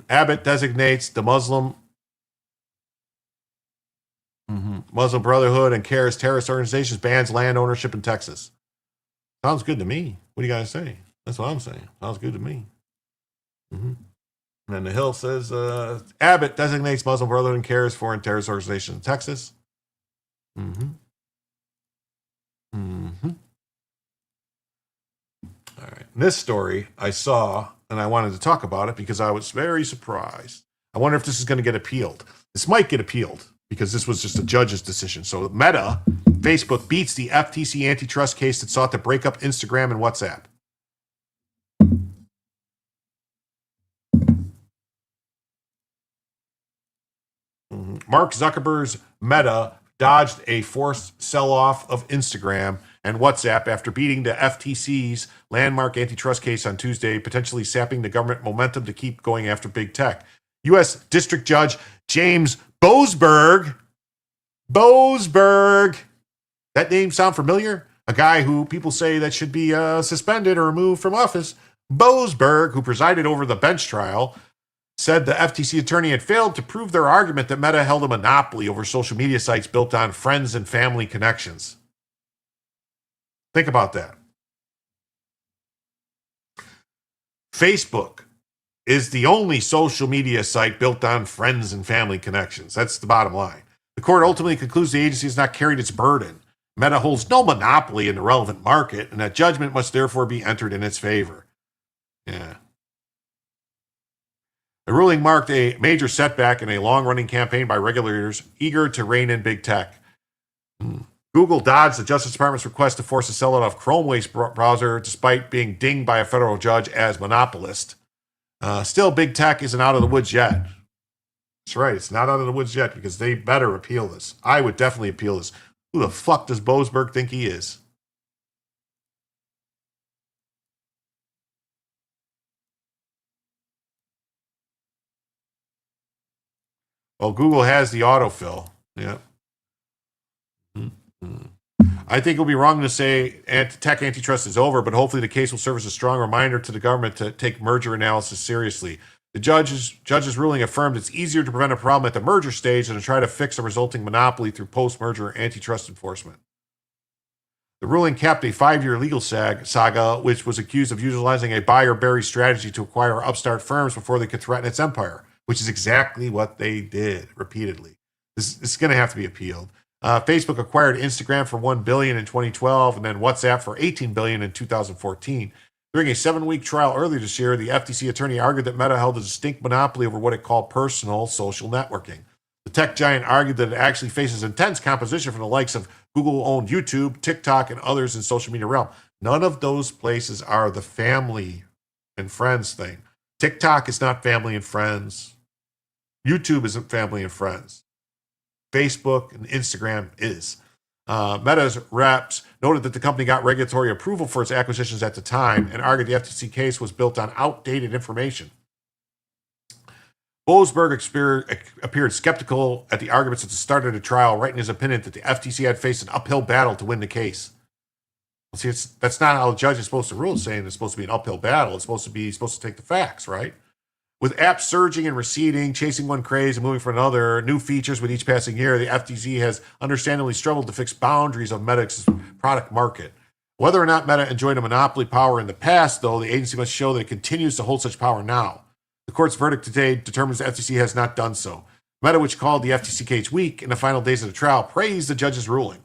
Abbott designates the Muslim Brotherhood and CARE as terrorist organizations, bans land ownership in Texas. Sounds good to me. What do you guys say? That's what I'm saying. Sounds good to me. And then the Hill says Abbott designates Muslim Brotherhood and CARE as foreign terrorist organizations in Texas. All right. This story I saw, and I wanted to talk about it because I was very surprised. I wonder if this is going to get appealed. This might get appealed because this was just a judge's decision. So Meta Facebook beats the FTC antitrust case that sought to break up Instagram and WhatsApp. Mark Zuckerberg's Meta dodged a forced sell-off of Instagram and WhatsApp after beating the FTC's landmark antitrust case on Tuesday, potentially sapping the government momentum to keep going after big tech. U.S. District Judge James Boasberg, that name sound familiar? A guy who people say that should be suspended or removed from office. Boasberg, who presided over the bench trial, said the FTC attorney had failed to prove their argument that Meta held a monopoly over social media sites built on friends and family connections. Think about that. Facebook is the only social media site built on friends and family connections. That's the bottom line. The court ultimately concludes the agency has not carried its burden. Meta holds no monopoly in the relevant market, and that judgment must therefore be entered in its favor. Yeah. The ruling marked a major setback in a long-running campaign by regulators eager to rein in big tech. Google dodged the Justice Department's request to force a sellout of Chrome-based browser despite being dinged by a federal judge as monopolist. Still, big tech isn't out of the woods yet. That's right, it's not out of the woods yet because they better appeal this. I would definitely appeal this. Who the fuck does Boasberg think he is? Well, Google has the autofill. Yeah. I think it will be wrong to say tech antitrust is over, but hopefully the case will serve as a strong reminder to the government to take merger analysis seriously. The judge's ruling affirmed it's easier to prevent a problem at the merger stage than to try to fix a resulting monopoly through post-merger antitrust enforcement. The ruling capped a 5-year legal saga, which was accused of utilizing a buyer-bury strategy to acquire upstart firms before they could threaten its empire, which is exactly what they did repeatedly. This is going to have to be appealed. Facebook acquired Instagram for $1 billion in 2012 and then WhatsApp for $18 billion in 2014. During a 7-week trial earlier this year, the FTC attorney argued that Meta held a distinct monopoly over what it called personal social networking. The tech giant argued that it actually faces intense competition from the likes of Google-owned YouTube, TikTok, and others in social media realm. None of those places are the family and friends thing. TikTok is not family and friends. YouTube isn't family and friends. Facebook and Instagram is. Meta's reps noted that the company got regulatory approval for its acquisitions at the time and argued the FTC case was built on outdated information. Boasberg appeared skeptical at the arguments at the start of the trial, writing his opinion that the FTC had faced an uphill battle to win the case. See, that's not how the judge is supposed to rule, saying it's supposed to be an uphill battle. It's supposed to take the facts, right? With apps surging and receding, chasing one craze and moving for another, new features with each passing year, the FTC has understandably struggled to fix boundaries of Meta's product market. Whether or not Meta enjoyed a monopoly power in the past, though, the agency must show that it continues to hold such power now. The court's verdict today determines the FTC has not done so. Meta, which called the FTC case weak in the final days of the trial, praised the judge's ruling.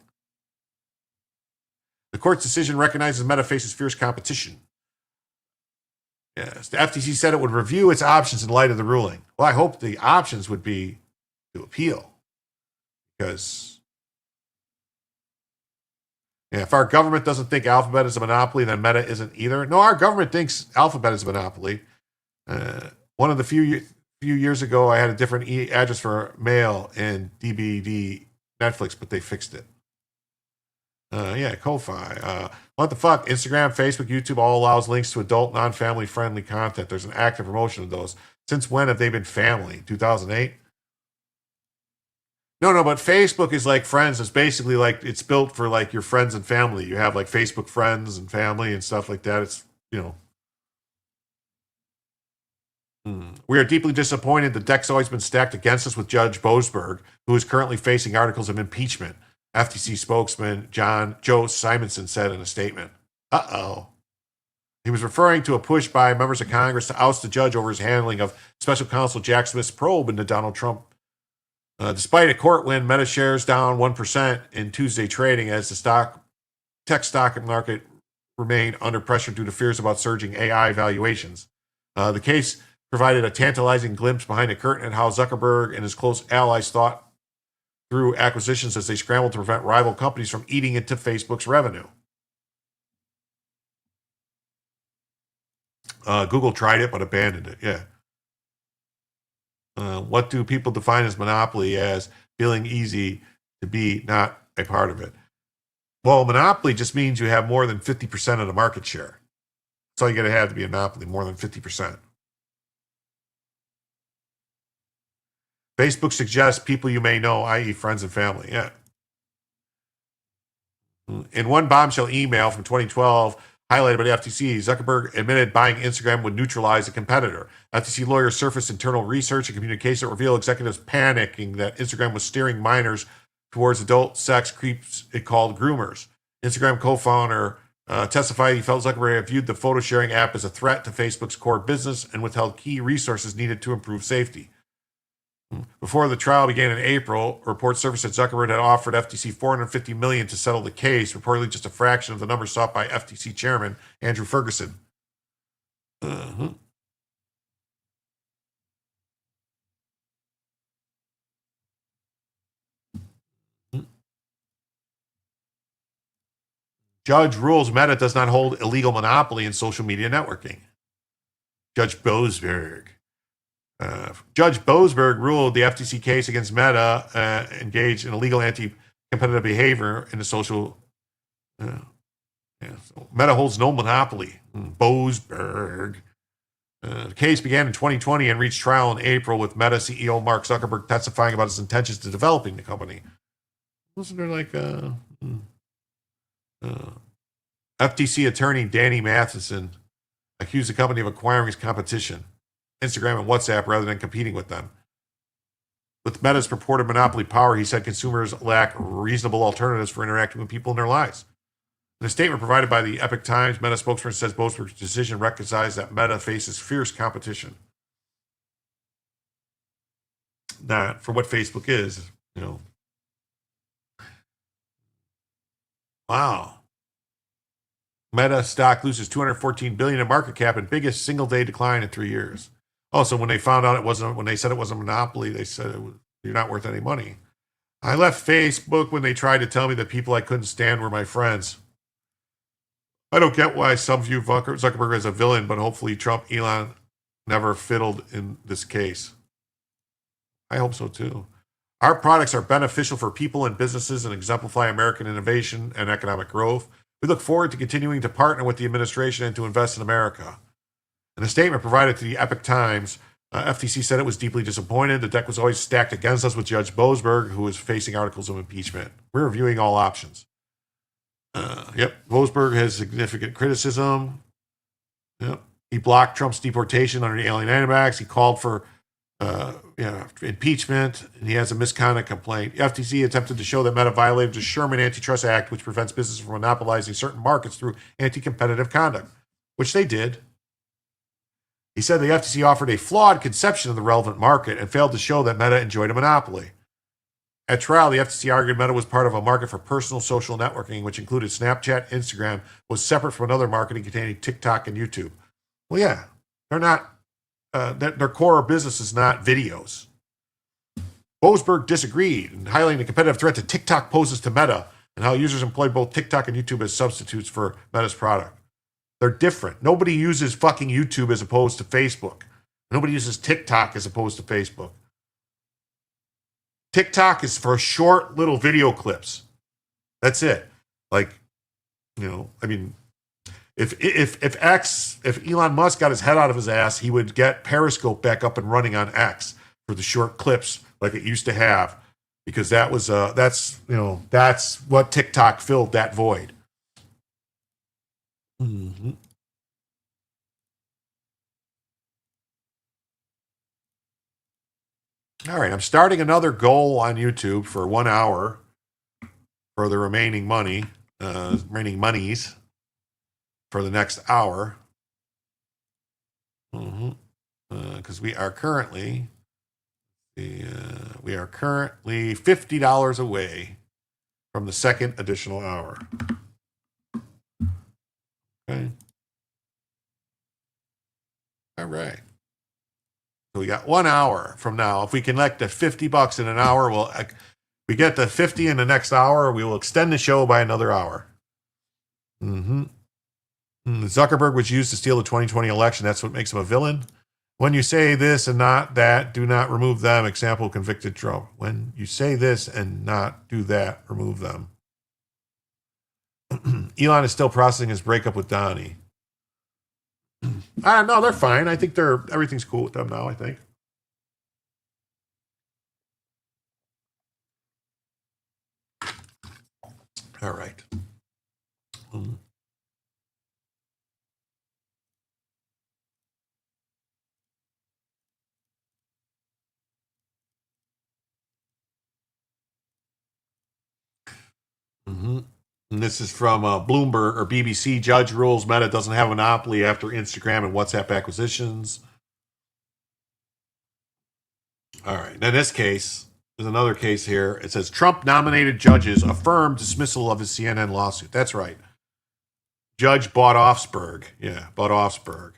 The court's decision recognizes Meta faces fierce competition. Yes, the FTC said it would review its options in light of the ruling. Well, I hope the options would be to appeal. Because if our government doesn't think Alphabet is a monopoly, then Meta isn't either. No, our government thinks Alphabet is a monopoly. One of the few years ago, I had a different address for mail in DVD Netflix, but they fixed it. Ko-Fi. What the fuck? Instagram, Facebook, YouTube all allows links to adult, non-family friendly content. There's an active promotion of those. Since when have they been family? 2008? No, but Facebook is like friends. It's basically like it's built for like your friends and family. You have like Facebook friends and family and stuff like that. It's, We are deeply disappointed. The deck's always been stacked against us with Judge Boasberg, who is currently facing articles of impeachment. FTC spokesman Joe Simonson said in a statement. He was referring to a push by members of Congress to oust the judge over his handling of special counsel Jack Smith's probe into Donald Trump. Despite a court win, Meta shares down 1% in Tuesday trading as the tech stock market remained under pressure due to fears about surging AI valuations. The case provided a tantalizing glimpse behind the curtain at how Zuckerberg and his close allies thought through acquisitions as they scrambled to prevent rival companies from eating into Facebook's revenue. Google tried it but abandoned it. Yeah. What do people define as monopoly? As feeling easy to be not a part of it. Well, monopoly just means you have more than 50% of the market share. That's all you got to have to be a monopoly, more than 50%. Facebook suggests people you may know, i.e. friends and family. Yeah. In one bombshell email from 2012, highlighted by the FTC, Zuckerberg admitted buying Instagram would neutralize a competitor. FTC lawyers surfaced internal research and communication that revealed executives panicking that Instagram was steering minors towards adult sex creeps it called groomers. Instagram co-founder testified he felt Zuckerberg had viewed the photo sharing app as a threat to Facebook's core business and withheld key resources needed to improve safety. Before the trial began in April, reports surfaced that Zuckerberg had offered FTC $450 million to settle the case, reportedly just a fraction of the number sought by FTC chairman Andrew Ferguson. Judge rules Meta does not hold illegal monopoly in social media networking. Judge Boasberg ruled the FTC case against Meta engaged in illegal anti-competitive behavior in the social. So Meta holds no monopoly. Boasberg. The case began in 2020 and reached trial in April with Meta CEO Mark Zuckerberg testifying about his intentions to developing the company. Wasn't there like FTC attorney Danny Matheson accused the company of acquiring his competition, Instagram and WhatsApp, rather than competing with them. With Meta's purported monopoly power, he said consumers lack reasonable alternatives for interacting with people in their lives. In a statement provided by the Epoch Times, Meta spokesperson says Boasberg's decision recognizes that Meta faces fierce competition. Not for what Facebook is, Wow. Meta stock loses $214 billion in market cap and biggest single-day decline in 3 years. Also, when they found out when they said it was a monopoly, they said you're not worth any money. I left Facebook when they tried to tell me that people I couldn't stand were my friends. I don't get why some view Zuckerberg as a villain, but hopefully Trump, Elon never fiddled in this case. I hope so too. Our products are beneficial for people and businesses and exemplify American innovation and economic growth. We look forward to continuing to partner with the administration and to invest in America. In a statement provided to the Epoch Times, FTC said it was deeply disappointed. The deck was always stacked against us with Judge Boasberg, who is facing articles of impeachment. We're reviewing all options. Boasberg has significant criticism. He blocked Trump's deportation under the Alien Acts. He called for impeachment, and he has a misconduct complaint. The FTC attempted to show that Meta violated the Sherman Antitrust Act, which prevents businesses from monopolizing certain markets through anti-competitive conduct, which they did. He said the FTC offered a flawed conception of the relevant market and failed to show that Meta enjoyed a monopoly. At trial, the FTC argued Meta was part of a market for personal social networking, which included Snapchat, Instagram, was separate from another marketing containing TikTok and YouTube. Well, yeah, they're not. Their core business is not videos. Boasberg disagreed, highlighting the competitive threat that TikTok poses to Meta and how users employ both TikTok and YouTube as substitutes for Meta's product. They're different. Nobody uses fucking YouTube as opposed to Facebook. Nobody uses TikTok as opposed to Facebook. TikTok is for short little video clips. That's it. If Elon Musk got his head out of his ass, he would get Periscope back up and running on X for the short clips like it used to have, because that's what TikTok filled that void. Mm-hmm. All right, I'm starting another goal on YouTube for 1 hour for the remaining monies for the next hour. Because we are currently $50 away from the second additional hour. Okay. All right. So we got 1 hour from now. If we collect the $50 in an hour, We get to 50 in the next hour. We will extend the show by another hour. Zuckerberg was used to steal the 2020 election. That's what makes him a villain. When you say this and not that, do not remove them. Example, convicted Trump. When you say this and not do that, remove them. Elon is still processing his breakup with Donnie. No, they're fine. I think everything's cool with them now, I think. All right. And this is from Bloomberg or BBC. Judge rules Meta doesn't have a monopoly after Instagram and WhatsApp acquisitions. All right. In this case, there's another case here. It says Trump nominated judges affirm dismissal of his CNN lawsuit. That's right. Judge Baught-Offsberg. Yeah, Baught-Offsberg.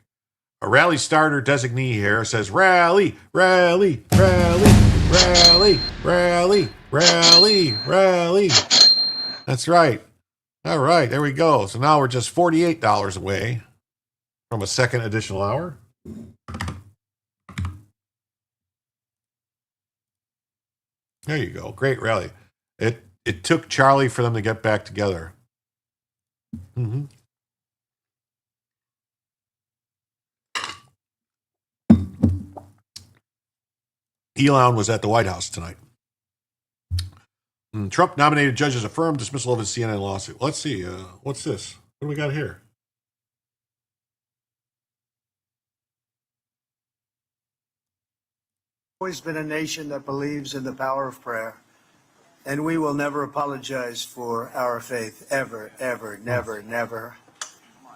A rally starter designee here says rally, rally, rally, rally, rally, rally, rally. That's right. All right, there we go. So now we're just $48 away from a second additional hour. There you go. Great rally. It took Charlie for them to get back together. Elon was at the White House tonight. Trump nominated judges affirmed dismissal of his CNN lawsuit. Let's see. What's this? What do we got here? Always been a nation that believes in the power of prayer, and we will never apologize for our faith, ever, ever, never, never.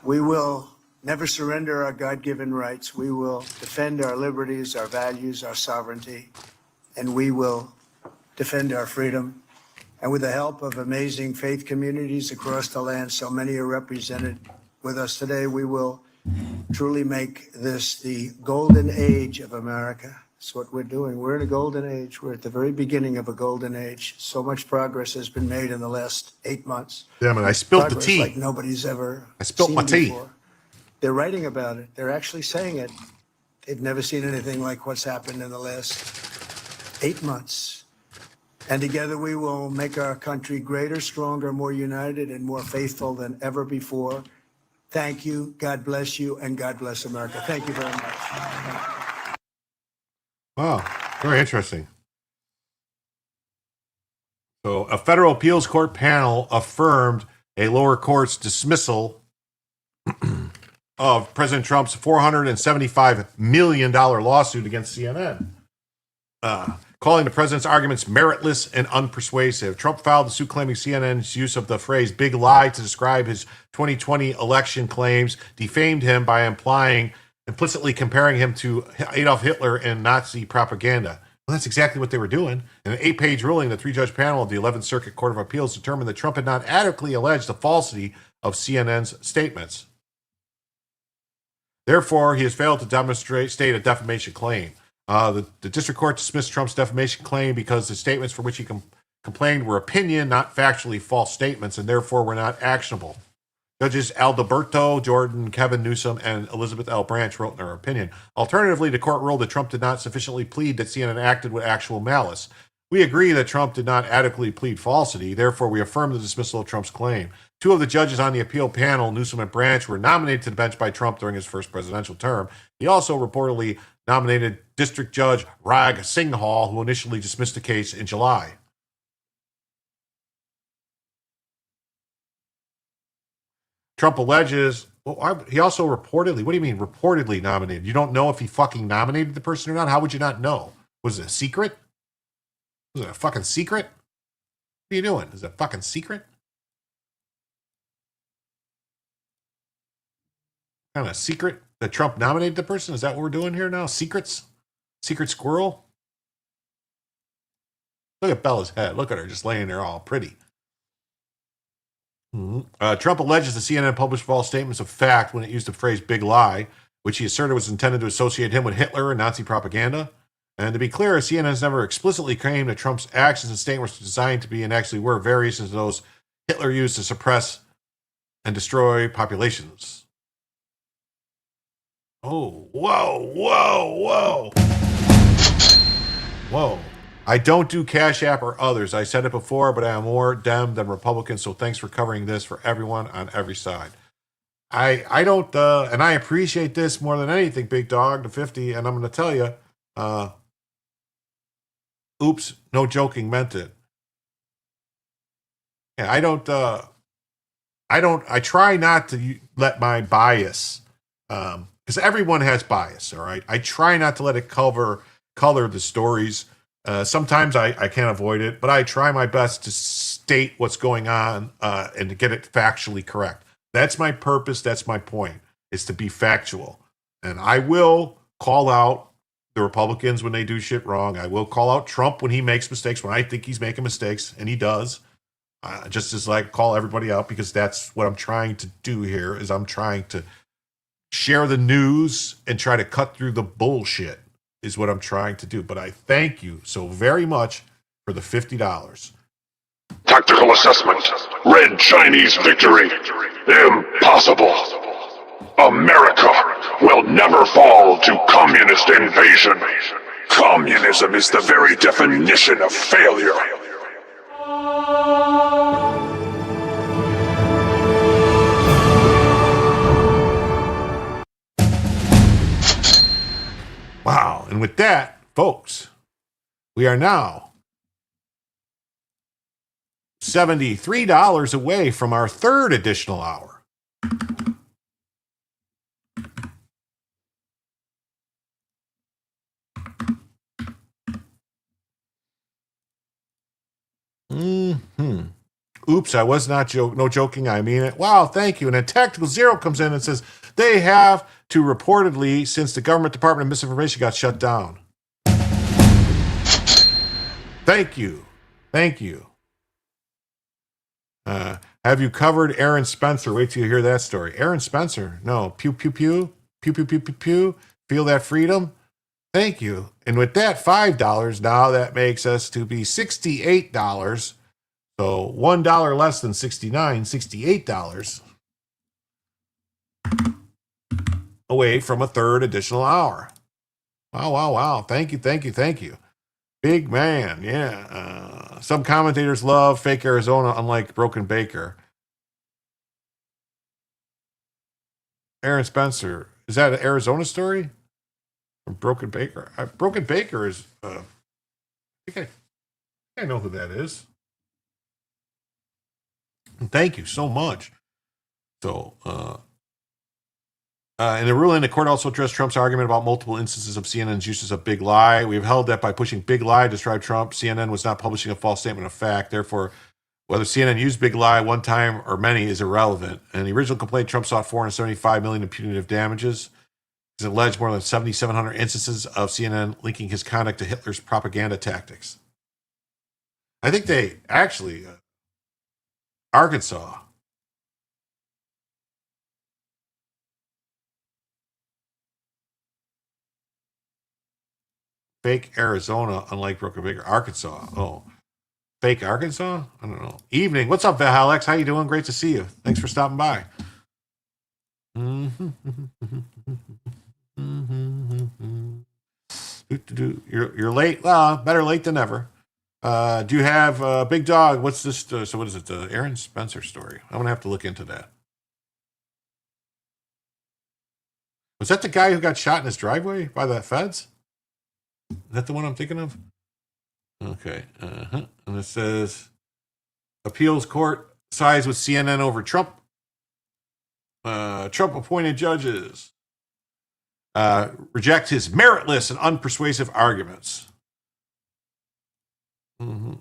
We will never surrender our God-given rights. We will defend our liberties, our values, our sovereignty, and we will defend our freedom. And with the help of amazing faith communities across the land, so many are represented with us today, we will truly make this the golden age of America. That's what we're doing. We're in a golden age. We're at the very beginning of a golden age. So much progress has been made in the last 8 months. Damn it, I spilled the Progress tea. like nobody's ever I spilled my tea. before. They're writing about it. They're actually saying it. They've never seen anything like what's happened in the last 8 months. And together we will make our country greater, stronger, more united, and more faithful than ever before. Thank you. God bless you, and God bless America. Thank you very much. Wow, very interesting. So a federal appeals court panel affirmed a lower court's dismissal of President Trump's $475 million lawsuit against CNN, calling the president's arguments meritless and unpersuasive. Trump filed the suit claiming CNN's use of the phrase big lie to describe his 2020 election claims defamed him by implicitly comparing him to Adolf Hitler and Nazi propaganda. Well, that's exactly what they were doing. In an 8-page ruling, the 3-judge panel of the 11th Circuit Court of Appeals determined that Trump had not adequately alleged the falsity of CNN's statements. Therefore, he has failed to state a defamation claim. The district court dismissed Trump's defamation claim because the statements for which he complained were opinion, not factually false statements, and therefore were not actionable. Judges Alberto Jordan, Kevin Newsom, and Elizabeth L. Branch wrote in their opinion. Alternatively, the court ruled that Trump did not sufficiently plead that CNN acted with actual malice. We agree that Trump did not adequately plead falsity. Therefore, we affirm the dismissal of Trump's claim. 2 of the judges on the appeal panel, Newsom and Branch, were nominated to the bench by Trump during his first presidential term. He also reportedly nominated District Judge Rag Singhal, who initially dismissed the case in July. Trump alleges, he also reportedly, what do you mean reportedly nominated? You don't know if he fucking nominated the person or not? How would you not know? Was it a secret? Was it a fucking secret? What are you doing? Is it a fucking secret? Kind of secret that Trump nominated the person? Is that what we're doing here now? Secrets? Secret squirrel? Look at Bella's head. Look at her just laying there all pretty. Trump alleges the CNN published false statements of fact when it used the phrase big lie, which he asserted was intended to associate him with Hitler and Nazi propaganda. And to be clear, CNN has never explicitly claimed that Trump's actions and statements were designed to be and actually were variations of those Hitler used to suppress and destroy populations. Oh, whoa. Whoa. I don't do Cash App or others. I said it before, but I am more Dem than Republican, so thanks for covering this for everyone on every side. I don't, and I appreciate this more than anything, Big Dog, the 50, and I'm going to tell you, oops, no joking, meant it. Yeah, I try not to let my bias, because everyone has bias, all right? I try not to let it color the stories. Sometimes I can't avoid it, but I try my best to state what's going on and to get it factually correct. That's my purpose. That's my point, is to be factual. And I will call out the Republicans when they do shit wrong. I will call out Trump when he makes mistakes, when I think he's making mistakes, and he does. Just as like call everybody out, because that's what I'm trying to do here, is I'm trying to share the news and try to cut through the bullshit is what I'm trying to do. But I thank you so very much for the $50. Tactical assessment. Red Chinese victory. Impossible. America will never fall to communist invasion. Communism is the very definition of failure. Wow. And with that, folks, we are now $73 away from our third additional hour. Oops, I was not no joking. I mean it. Wow, thank you. And then Tactical Zero comes in and says they have to reportedly, since the government Department of Misinformation got shut down. Thank you. Have you covered Aaron Spencer? Wait till you hear that story. Aaron Spencer? No. Pew, pew, pew. Pew, pew, pew, pew, pew. Feel that freedom? Thank you. And with that $5, now that makes us to be $68. So $1 less than $68 away from a third additional hour. Wow. Thank you. Big man, yeah. Some commentators love fake Arizona, unlike Broken Baker. Aaron Spencer, is that an Arizona story? From Broken Baker? Broken Baker is, I think I know who that is. Thank you so much. So, in the ruling, the court also addressed Trump's argument about multiple instances of CNN's uses of big lie. We have held that by pushing big lie to describe Trump, CNN was not publishing a false statement of fact. Therefore, whether CNN used big lie one time or many is irrelevant. In the original complaint, Trump sought $475 million in punitive damages. He's alleged more than 7,700 instances of CNN linking his conduct to Hitler's propaganda tactics. I think they actually, Arkansas. Fake Arizona, unlike Broken Baker. Arkansas. Oh, fake Arkansas? I don't know. Evening. What's up, Alex? How you doing? Great to see you. Thanks for stopping by. You're late. Well, better late than never. Do you have Big Dog? What's this? So what is it? The Aaron Spencer story. I'm gonna have to look into that. Was that the guy who got shot in his driveway by the feds? Is that the one I'm thinking of? Okay. And it says appeals court sides with CNN over Trump. Trump appointed judges reject his meritless and unpersuasive arguments. And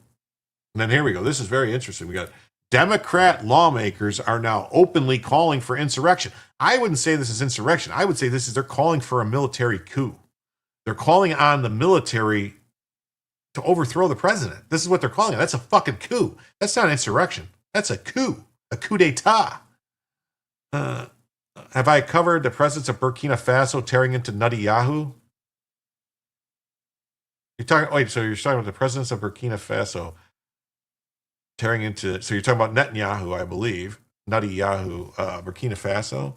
then here we go. This is very interesting. We got Democrat lawmakers are now openly calling for insurrection. I wouldn't say this is insurrection. I would say they're calling for a military coup. They're calling on the military to overthrow the president. This is what they're calling it. That's a fucking coup. That's not insurrection. That's a coup d'etat. Have I covered the presence of Burkina Faso tearing into Nutty Yahoo? You're talking. Wait, so you're talking about the presidents of Burkina Faso tearing into. So you're talking about Netanyahu, I believe. Nutty Yahoo, Burkina Faso.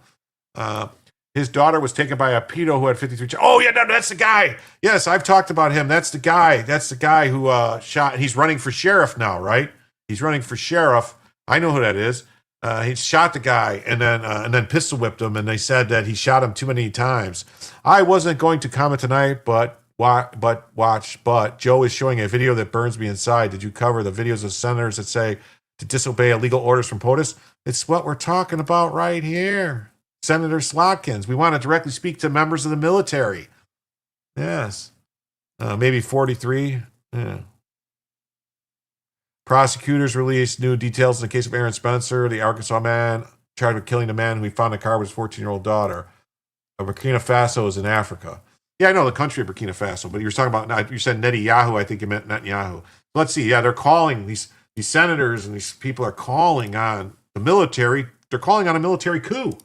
His daughter was taken by a pedo who had 53. Oh yeah, no, that's the guy. Yes, I've talked about him. That's the guy. That's the guy who shot. He's running for sheriff now, right? He's running for sheriff. I know who that is. He shot the guy and then pistol whipped him, and they said that he shot him too many times. I wasn't going to comment tonight, but Joe is showing a video that burns me inside. Did you cover the videos of senators that say to disobey illegal orders from POTUS? It's what we're talking about right here. Senator Slotkins. We want to directly speak to members of the military. Yes. Maybe 43. Yeah. Prosecutors released new details in the case of Aaron Spencer, the Arkansas man charged with killing the man who we found in the car with his 14-year-old daughter. Burkina Faso is in Africa. Yeah, I know the country of Burkina Faso, but you were talking about, you said Netanyahu, I think you meant Netanyahu. Let's see. Yeah, they're calling, these senators and these people are calling on the military. They're calling on a military coup.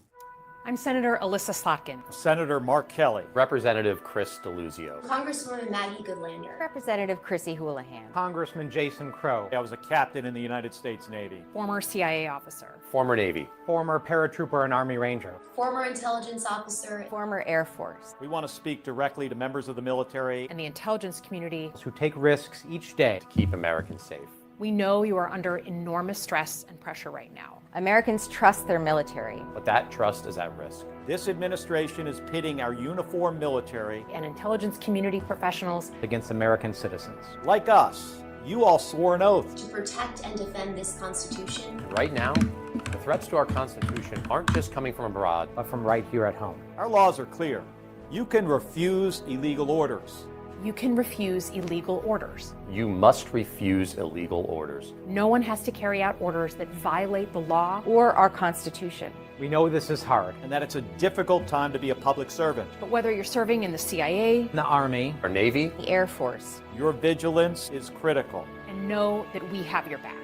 I'm Senator Alyssa Slotkin. Senator Mark Kelly. Representative Chris DeLuzio. Congresswoman Maggie Goodlander. Representative Chrissy Houlihan. Congressman Jason Crow. I was a captain in the United States Navy. Former CIA officer. Former Navy. Former paratrooper and Army Ranger. Former intelligence officer. Former Air Force. We want to speak directly to members of the military and the intelligence community who take risks each day to keep Americans safe. We know you are under enormous stress and pressure right now. Americans trust their military. But that trust is at risk. This administration is pitting our uniformed military and intelligence community professionals against American citizens. Like us, you all swore an oath to protect and defend this Constitution. Right now, the threats to our Constitution aren't just coming from abroad, but from right here at home. Our laws are clear. You can refuse illegal orders. You can refuse illegal orders. You must refuse illegal orders. No one has to carry out orders that violate the law or our Constitution. We know this is hard and that it's a difficult time to be a public servant. But whether you're serving in the CIA, the Army, or Navy, the Air Force, your vigilance is critical. And know that we have your back.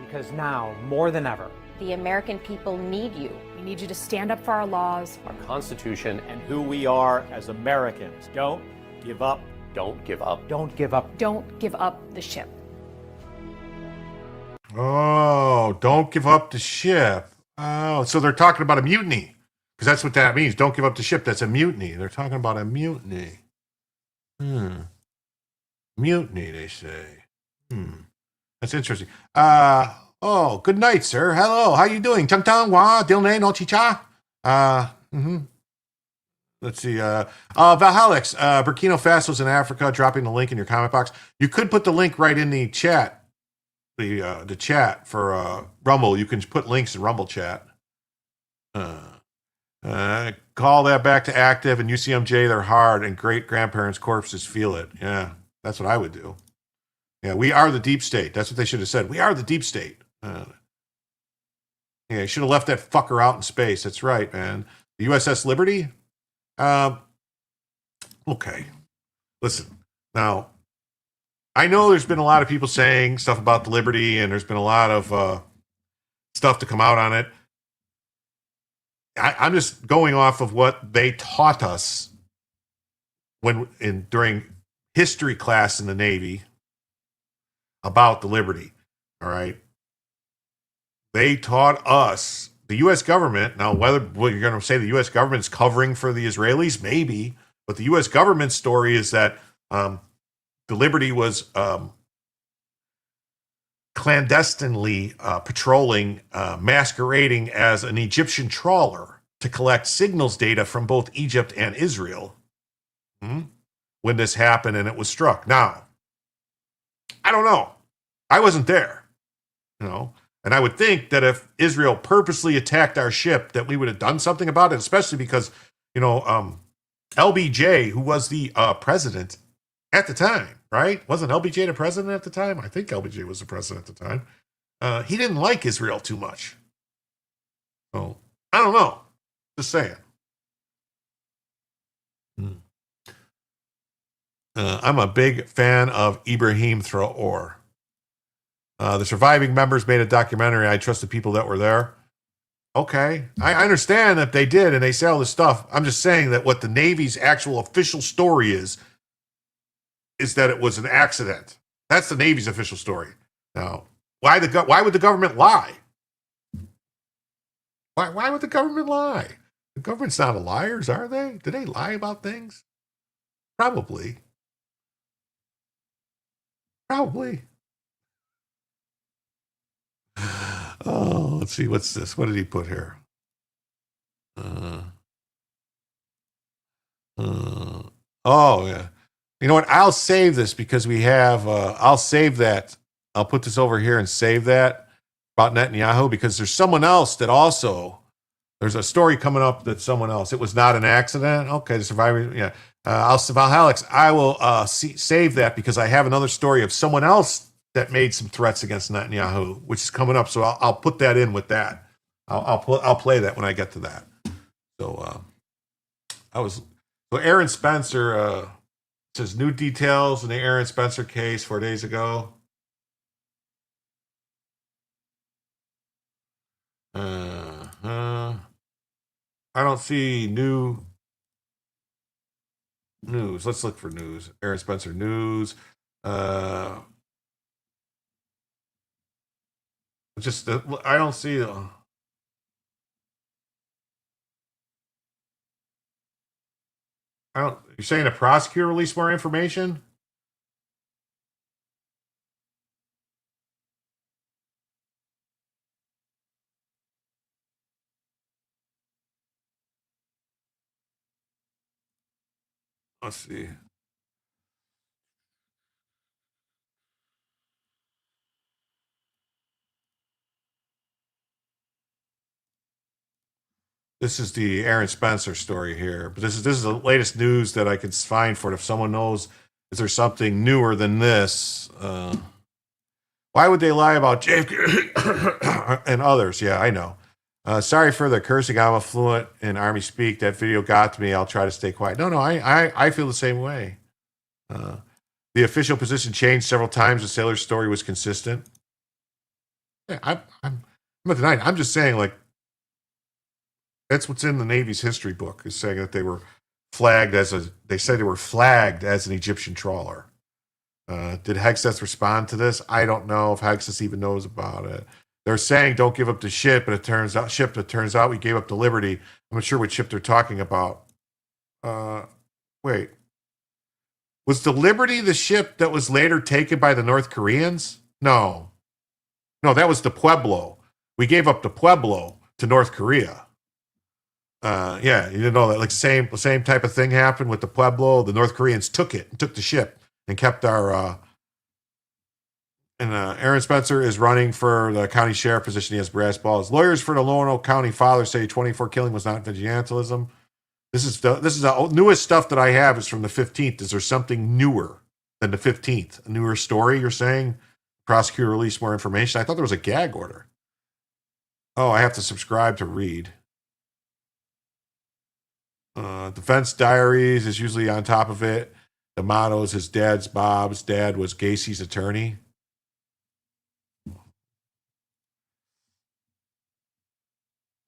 Because now, more than ever, the American people need you. We need you to stand up for our laws, our Constitution, and who we are as Americans. Don't give up. Don't give up. Don't give up. Don't give up the ship. Oh, don't give up the ship. Oh, so they're talking about a mutiny. Because that's what that means. Don't give up the ship. That's a mutiny. They're talking about a mutiny. Mutiny, they say. That's interesting. Oh, good night, sir. Hello. How you doing? Tang tang wa dilne no chicha. Let's see. Valhalix, Burkina Faso's in Africa. Dropping the link in your comment box. You could put the link right in the chat. The chat for Rumble. You can put links in Rumble chat. Call that back to active and UCMJ. They're hard and great grandparents' corpses feel it. Yeah, that's what I would do. Yeah, we are the deep state. That's what they should have said. We are the deep state. Yeah, you should have left that fucker out in space. That's right, man. The USS Liberty. Okay. Listen, now, I know there's been a lot of people saying stuff about the Liberty, and there's been a lot of stuff to come out on it. I'm just going off of what they taught us during history class in the Navy about the Liberty. All right. They taught us, the U.S. government, now whether you're going to say the U.S. government's covering for the Israelis, maybe, but the U.S. government's story is that the Liberty was clandestinely patrolling, masquerading as an Egyptian trawler to collect signals data from both Egypt and Israel when this happened and it was struck. Now, I don't know. I wasn't there, and I would think that if Israel purposely attacked our ship, that we would have done something about it, especially because, LBJ, who was the president at the time, right? Wasn't LBJ the president at the time? I think LBJ was the president at the time. He didn't like Israel too much. So, I don't know. Just saying. I'm a big fan of Ibrahim Traore. The surviving members made a documentary. I trust the people that were there. Okay. I understand that they did and they say all this stuff. I'm just saying that what the Navy's actual official story is is that it was an accident. That's the Navy's official story. Now, why would the government lie? Why would the government lie? The government's not liars, are they? Do they lie about things? Probably. Probably. Oh, let's see. What's this? What did he put here? Oh, yeah. You know what? I'll save this because we have, I'll save that. I'll put this over here and save that about Netanyahu because there's someone else that also, there's a story coming up that someone else, it was not an accident. Okay, the survivor, yeah. Alex, I will save that because I have another story of someone else that made some threats against Netanyahu, which is coming up. So I'll put that in with that. I'll play that when I get to that. So Aaron Spencer says new details in the Aaron Spencer case 4 days ago. I don't see new news. Let's look for news. Aaron Spencer news. I don't see. You're saying a prosecutor released more information? Let's see. This is the Aaron Spencer story here, but this is the latest news that I can find for it. If someone knows, is there something newer than this? Why would they lie about JFK and others? Yeah, I know. Sorry for the cursing. I'm a fluent in Army speak. That video got to me. I'll try to stay quiet. No, I feel the same way. The official position changed several times. The sailor's story was consistent. Yeah, I'm not denying. I'm just saying, like, that's what's in the Navy's history book, is saying that they were flagged they said they were flagged as an Egyptian trawler. Did Hexeth respond to this? I don't know if Hexeth even knows about it. They're saying don't give up the ship, but it turns out we gave up the Liberty. I'm not sure what ship they're talking about. Wait. Was the Liberty the ship that was later taken by the North Koreans? No, that was the Pueblo. We gave up the Pueblo to North Korea. Yeah, you didn't know that. Like the same type of thing happened with the Pueblo. The North Koreans took the ship and kept our. Aaron Spencer is running for the county sheriff position. He has brass balls. Lawyers for the Roanoke County father say 24 killing was not vigilantism. This is the newest stuff that I have is from the 15th. Is there something newer than the 15th? A newer story? You're saying? Prosecutor released more information. I thought there was a gag order. Oh, I have to subscribe to read. Defense Diaries is usually on top of it. The motto is Bob's dad was Gacy's attorney.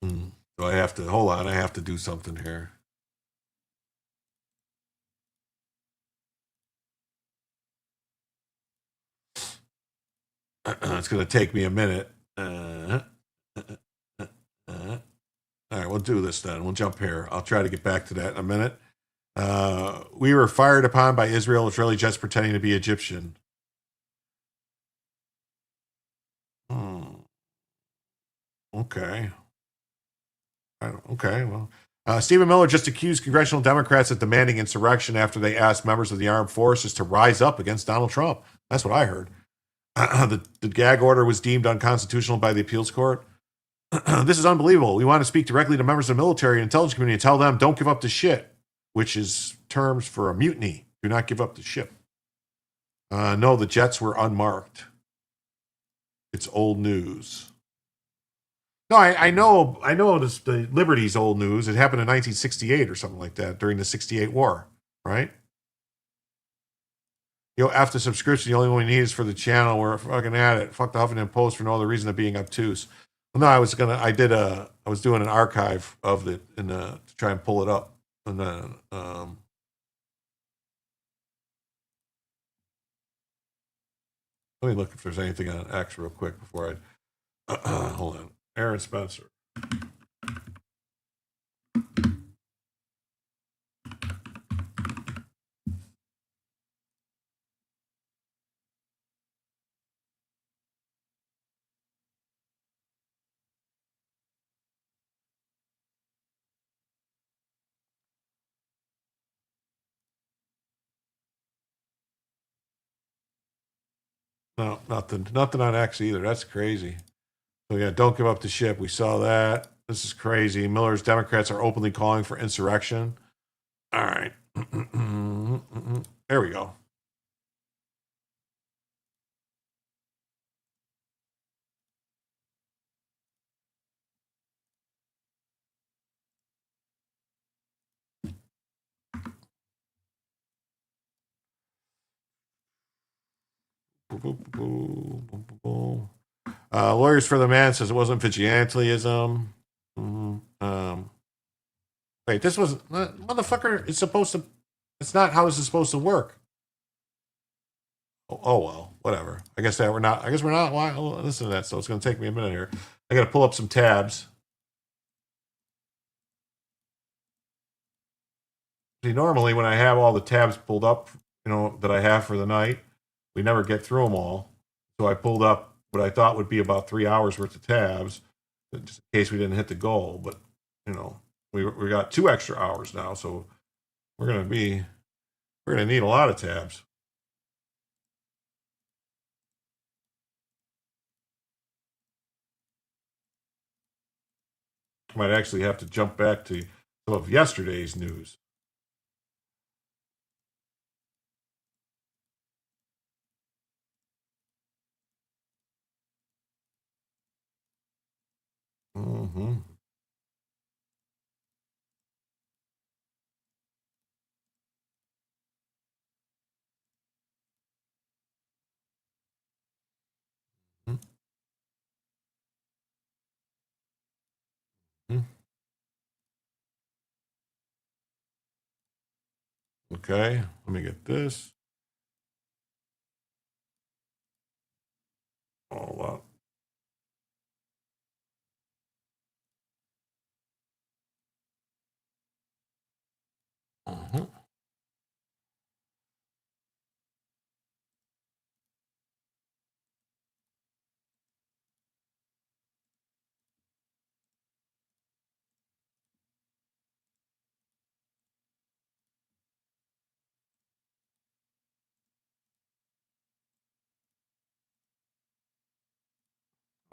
So I have to do something here. It's going to take me a minute. All right, we'll do this then. We'll jump here. I'll try to get back to that in a minute. We were fired upon by Israeli jets pretending to be Egyptian. Okay. Okay, well. Stephen Miller just accused congressional Democrats of demanding insurrection after they asked members of the armed forces to rise up against Donald Trump. That's what I heard. The gag order was deemed unconstitutional by the appeals court. This is unbelievable. We want to speak directly to members of the military and intelligence community and tell them, don't give up the shit, which is terms for a mutiny. Do not give up the ship. No, the jets were unmarked. It's old news. No, I know the Liberty's old news. It happened in 1968 or something like that during the 68 war, right? After subscription, the only one we need is for the channel. We're fucking at it. Fuck the Huffington Post for no other reason than being obtuse. Well, no, I was doing an archive of it to try and pull it up. And then, Let me look if there's anything on X real quick before I hold on. Aaron Spencer. No, nothing on X either. That's crazy. So yeah, don't give up the ship. We saw that. This is crazy. Miller's Democrats are openly calling for insurrection. All right. There we go. Lawyers for the Man says it wasn't vigilantism. Wait, this was motherfucker. It's supposed to. It's not how this is supposed to work. Oh well, whatever. I guess we're not. Why? Listen to that. So it's going to take me a minute here. I got to pull up some tabs. See, normally when I have all the tabs pulled up, that I have for the night, we never get through them all. So I pulled up what I thought would be about 3 hours worth of tabs, just in case we didn't hit the goal. But we got 2 extra hours now, so we're gonna need a lot of tabs. I might actually have to jump back to some of yesterday's news. Mm-hmm. Okay, let me get this. All up.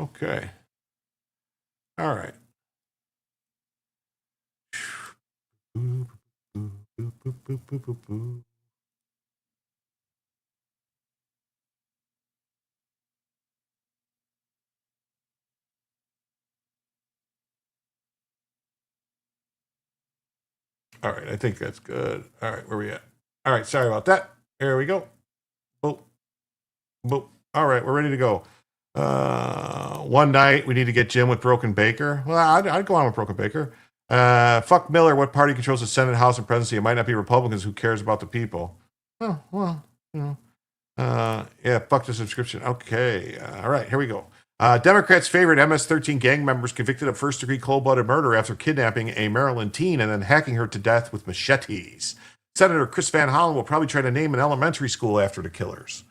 Okay. All right. All right, I think that's good. All right, where we at? All right, sorry about that. Here we go. Boop. Boop. All right, we're ready to go. One night, we need to get Jim with Broken Baker. Well, I'd go on with Broken Baker. Fuck Miller. What party controls the Senate, House, and presidency? It might not be Republicans. Who cares about the people? Oh, well, yeah, fuck the subscription. Okay. All right, here we go. Democrats' favorite MS-13 gang members convicted of first-degree cold-blooded murder after kidnapping a Maryland teen and then hacking her to death with machetes. Senator Chris Van Hollen will probably try to name an elementary school after the killers.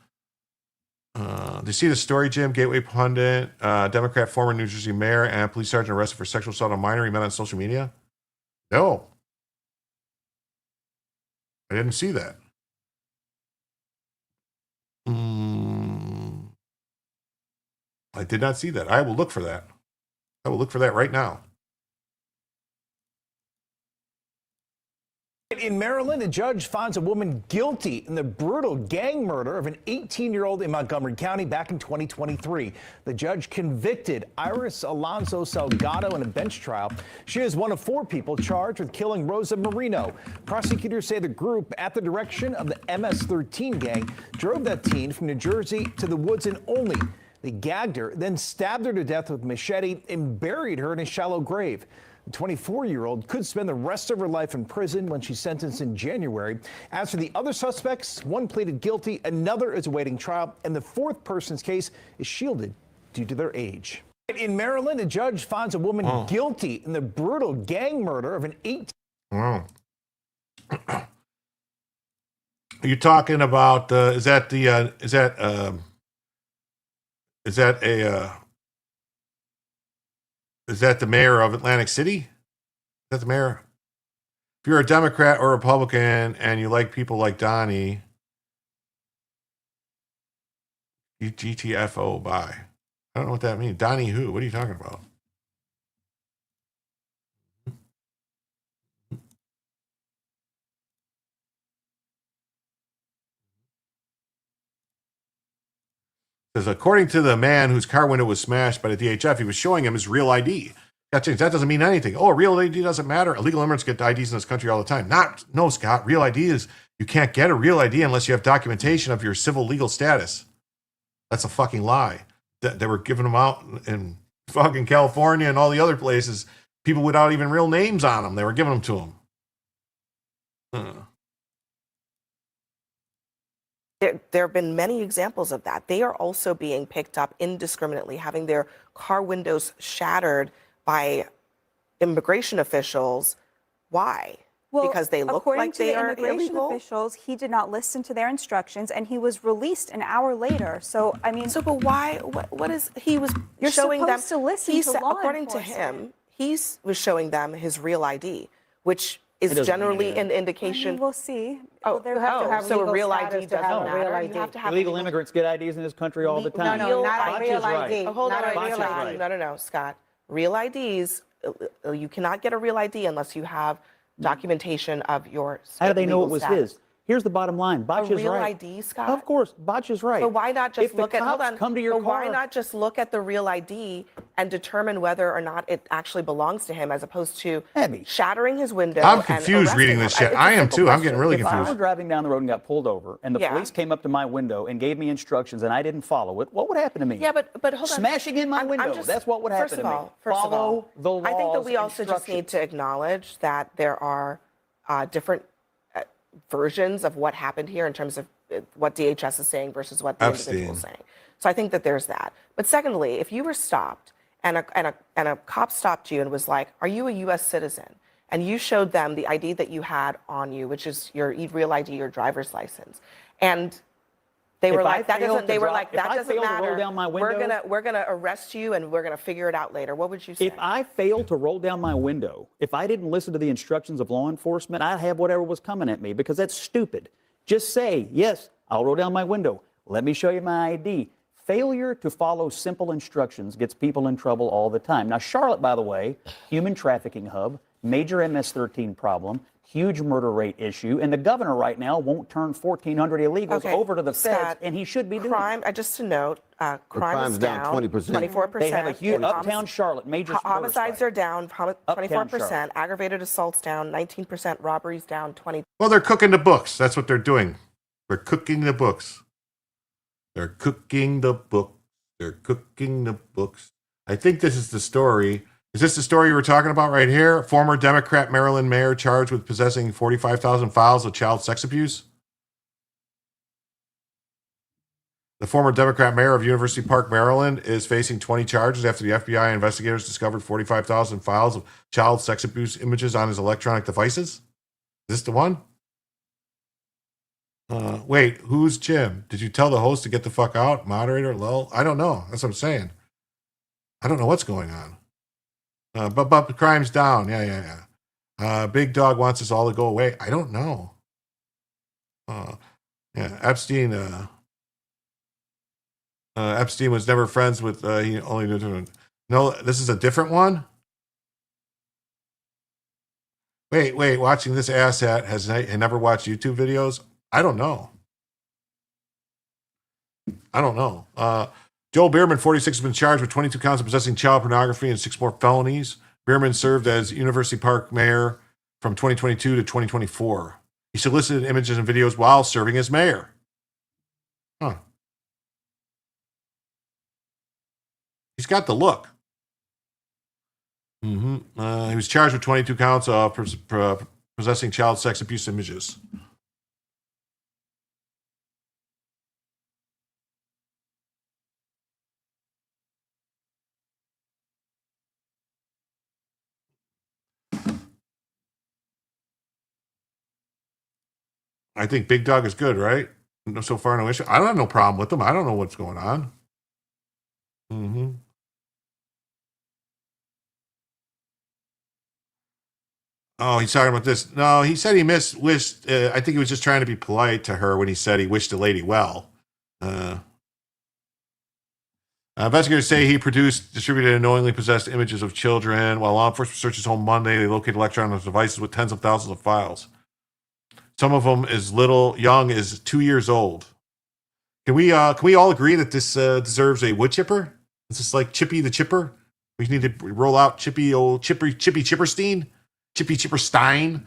Do you see the story, Jim? Gateway pundit, Democrat former New Jersey mayor and police sergeant arrested for sexual assault on minor he met on social media? No. I didn't see that. I did not see that. I will look for that. I will look for that right now. In Maryland, a judge finds a woman guilty in the brutal gang murder of an 18-year-old in Montgomery County back in 2023. The judge convicted Iris Alonso Salgado in a bench trial. She is one of 4 people charged with killing Rosa Marino. Prosecutors say the group, at the direction of the MS-13 gang, drove that teen from New Jersey to the woods in Olney. They gagged her, then stabbed her to death with a machete and buried her in a shallow grave. The 24-year-old could spend the rest of her life in prison when she's sentenced in January. As for the other suspects, one pleaded guilty, another is awaiting trial, and the fourth person's case is shielded due to their age. In Maryland, a judge finds a woman guilty in the brutal gang murder of an 18. Wow. Are you talking about? Is that the mayor of Atlantic City? Is that the mayor? If you're a Democrat or Republican and you like people like Donnie, GTFO, bye. I don't know what that means. Donnie who? What are you talking about? Because according to the man whose car window was smashed by the DHF, he was showing him his real ID. That doesn't mean anything. Oh, a real ID doesn't matter. Illegal immigrants get IDs in this country all the time. No, Scott. Real ID is, you can't get a real ID unless you have documentation of your civil legal status. That's a fucking lie. They were giving them out in fucking California and all the other places. People without even real names on them. They were giving them to them. There have been many examples of that. They are also being picked up indiscriminately, having their car windows shattered by immigration officials. Why? Well, because they look like they are illegal? According to the immigration officials, he did not listen to their instructions, and he was released an hour later. So, I mean... So, but why? What is... He was You're showing them... supposed to listen to law according to him, he was showing them his real ID, which is generally an indication... We'll see. Oh, so a real ID doesn't matter? You have to have Illegal immigrants get IDs in this country all the time. No, not a real ID. Right. Hold on, Not a real ID. No, Scott. Real IDs, you cannot get a real ID unless you have documentation of your How do they know it legal was status. his? Here's the bottom line. Botch A is real right. ID, Scott? Of course, Botch is right. So why not just If the look at hold cops on? come to your but why car- not just look at the real ID and determine whether or not it actually belongs to him, as opposed to shattering his window? I'm and confused arresting reading him? this shit. It's a I am simple too. I'm question. getting really If I confused. were driving down the road and got pulled over, and the Yeah. police came up to my window and gave me instructions, and I didn't follow it, what would happen to me? Yeah, but hold on. Smashing in my window. That's what would happen to me. First of all, Follow the laws. I think that we and also just need to acknowledge that there are different versions of what happened here in terms of what DHS is saying versus what the individual is saying. So I think that there's that. But secondly, if you were stopped and a cop stopped you and was like, "Are you a U.S. citizen?" and you showed them the ID that you had on you, which is your real ID, your driver's license, and they were like, "That doesn't." They were like, "That doesn't matter. We're gonna arrest you and we're gonna figure it out later." What would you say? If I failed to roll down my window, if I didn't listen to the instructions of law enforcement, I'd have whatever was coming at me, because that's stupid. Just say, yes, I'll roll down my window. Let me show you my ID. Failure to follow simple instructions gets people in trouble all the time. Now, Charlotte, by the way, human trafficking hub, major MS-13 problem, huge murder rate issue, and the governor right now won't turn 1,400 illegals over to the feds, and he should be doing it. Just to note, crime is down 20%. 24%. They have a huge uptown Charlotte major homicides are down 24%. Aggravated assaults down 19%. Robberies down 20%. Well, they're cooking the books. That's what they're doing. They're cooking the books. They're cooking the book. They're cooking the books. I think this is the story. Is this the story you were talking about right here? Former Democrat Maryland mayor charged with possessing 45,000 files of child sex abuse? The former Democrat mayor of University Park, Maryland, is facing 20 charges after the FBI investigators discovered 45,000 files of child sex abuse images on his electronic devices. Is this the one? Wait, who's Jim? Did you tell the host to get the fuck out? Moderator, lol? I don't know. That's what I'm saying. I don't know what's going on. But the crime's down. Yeah. Big Dog wants us all to go away. I don't know. Epstein. Epstein was never friends with. He only knew. No, this is a different one. Wait. Watching this asshat has never watched YouTube videos. I don't know. Joel Bierman, 46, has been charged with 22 counts of possessing child pornography and 6 more felonies. Bierman served as University Park mayor from 2022 to 2024. He solicited images and videos while serving as mayor. He's got the look. He was charged with 22 counts of possessing child sex abuse images. I think Big Dog is good, right? So far, no issue. I don't have no problem with him. I don't know what's going on. Oh, he's talking about this. No, he said he wished. I think he was just trying to be polite to her when he said he wished the lady well. Investigators say he distributed, and knowingly possessed images of children. While law enforcement searched his home Monday, they located electronic devices with tens of thousands of files. Some of them as young as 2 years old. Can we all agree that this deserves a wood chipper? Is this like Chippy the Chipper? We need to roll out Chippy Chipperstein? Chippy Chipperstein?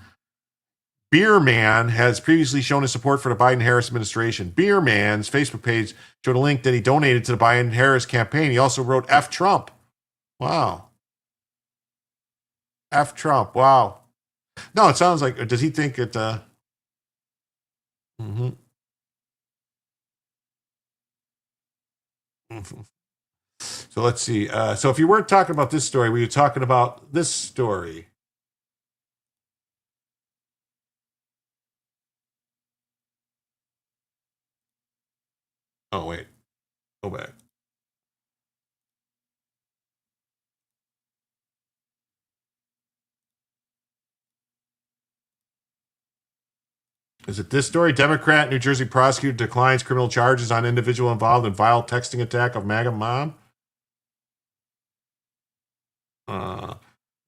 Beer Man has previously shown his support for the Biden-Harris administration. Beer Man's Facebook page showed a link that he donated to the Biden-Harris campaign. He also wrote F Trump. Wow. F Trump. Wow. No, it sounds like, does he think it, So let's see. So if you weren't talking about this story, were you talking about this story? Oh, wait. Go back. Is it this story? Democrat New Jersey prosecutor declines criminal charges on individual involved in vile texting attack of MAGA mom.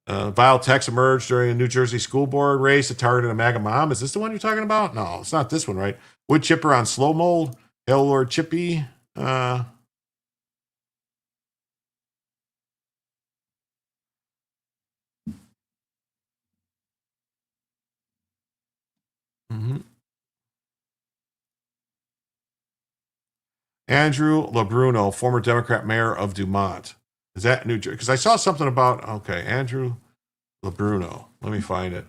Vile text emerged during a New Jersey school board race that targeted a MAGA mom. Is this the one you're talking about? No, it's not this one, right? Wood chipper on slow mold. Hail Lord Chippy. Andrew LaBruno, former Democrat mayor of Dumont. Is that New Jersey? Because I saw something about, okay, Andrew LaBruno. Let me find it.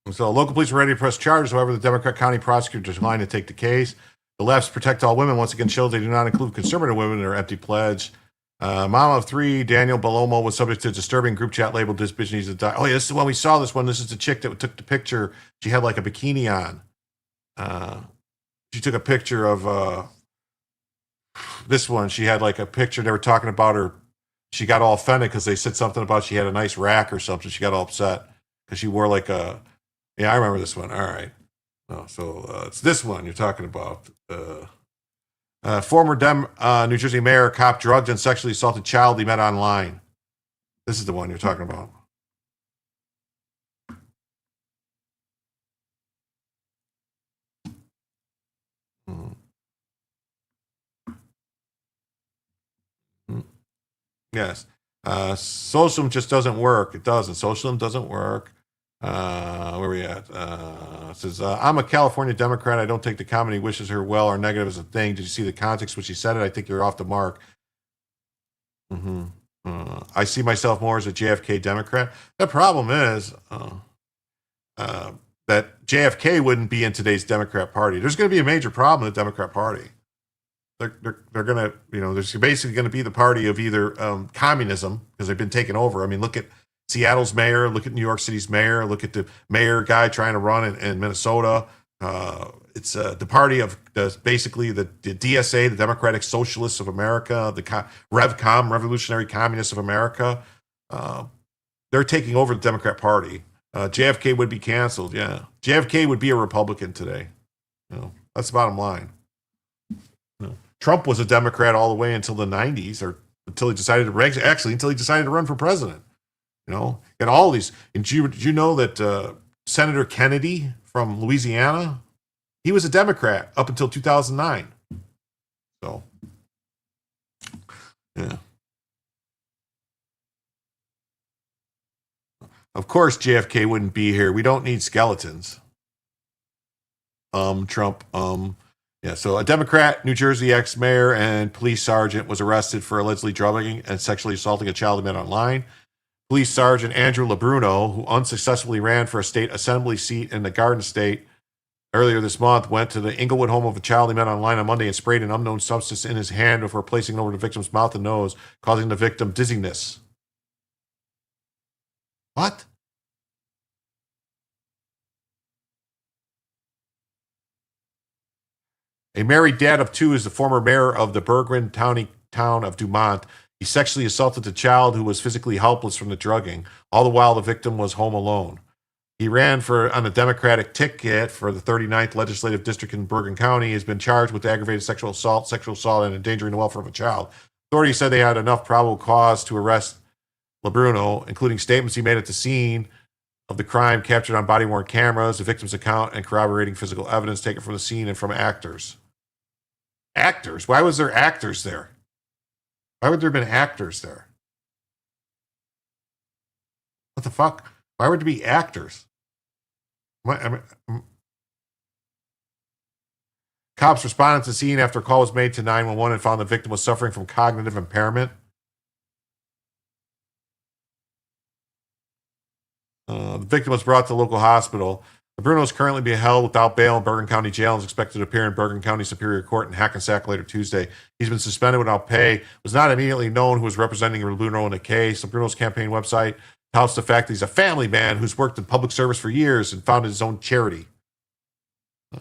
So local police were ready to press charges. However, the Democrat County prosecutor declined to take the case. The left's Protect All Women once again shows they do not include conservative women in their empty pledge. Mama of three, Daniel Balomo, was subject to a disturbing group chat labeled "This bitch needs to die." Oh, yeah, this is when we saw this one. This is the chick that took the picture. She had like a bikini on. She took a picture of this one. She had like a picture. They were talking about her. She got all offended because they said something about she had a nice rack or something. She got all upset because she wore like a. Yeah, I remember this one. All right. Oh, so it's this one you're talking about. Former New Jersey mayor, cop drugged and sexually assaulted child he met online. This is the one you're talking about. Yes. Socialism just doesn't work. It doesn't. Socialism doesn't work. Where are we at? It says, I'm a California Democrat. I don't think the comedy wishes her well or negative is a thing. Did you see the context when she said it? I think you're off the mark. I see myself more as a JFK Democrat. The problem is that JFK wouldn't be in today's Democrat Party. There's going to be a major problem in the Democrat Party. They're going to, there's basically going to be the party of either communism, because they've been taken over. I mean, look at Seattle's mayor, look at New York City's mayor, look at the mayor guy trying to run in Minnesota. It's the party of basically the DSA, the Democratic Socialists of America, the RevCom, Revolutionary Communists of America. They're taking over the Democrat Party. JFK would be canceled. Yeah, JFK would be a Republican today. That's the bottom line. Trump was a Democrat all the way until the 90s, or until he decided to run for president. And all these. And did you know that Senator Kennedy from Louisiana, he was a Democrat up until 2009. So, yeah. Of course, JFK wouldn't be here. We don't need skeletons. Trump. Yeah. So, a Democrat, New Jersey ex-mayor and police sergeant was arrested for allegedly drugging and sexually assaulting a child he met online. Police Sergeant Andrew LaBruno, who unsuccessfully ran for a state assembly seat in the Garden State earlier this month, went to the Inglewood home of a child he met online on Monday and sprayed an unknown substance in his hand before placing it over the victim's mouth and nose, causing the victim dizziness. What? A married dad of two is the former mayor of the Bergman County town of Dumont. He sexually assaulted the child who was physically helpless from the drugging, all the while the victim was home alone. He ran on a Democratic ticket for the 39th Legislative District in Bergen County. He has been charged with aggravated sexual assault, and endangering the welfare of a child. Authorities said they had enough probable cause to arrest LaBruno, including statements he made at the scene of the crime captured on body-worn cameras, the victim's account, and corroborating physical evidence taken from the scene and from actors. Actors? Why was there actors there? Why would there have been actors there? What the fuck? Why would there be actors? Cops responded to the scene after a call was made to 911 and found the victim was suffering from cognitive impairment. The victim was brought to the local hospital. Bruno is currently being held without bail in Bergen County Jail and is expected to appear in Bergen County Superior Court in Hackensack later Tuesday. He's been suspended without pay. It was not immediately known who was representing Bruno in the case. Bruno's campaign website touts the fact that he's a family man who's worked in public service for years and founded his own charity.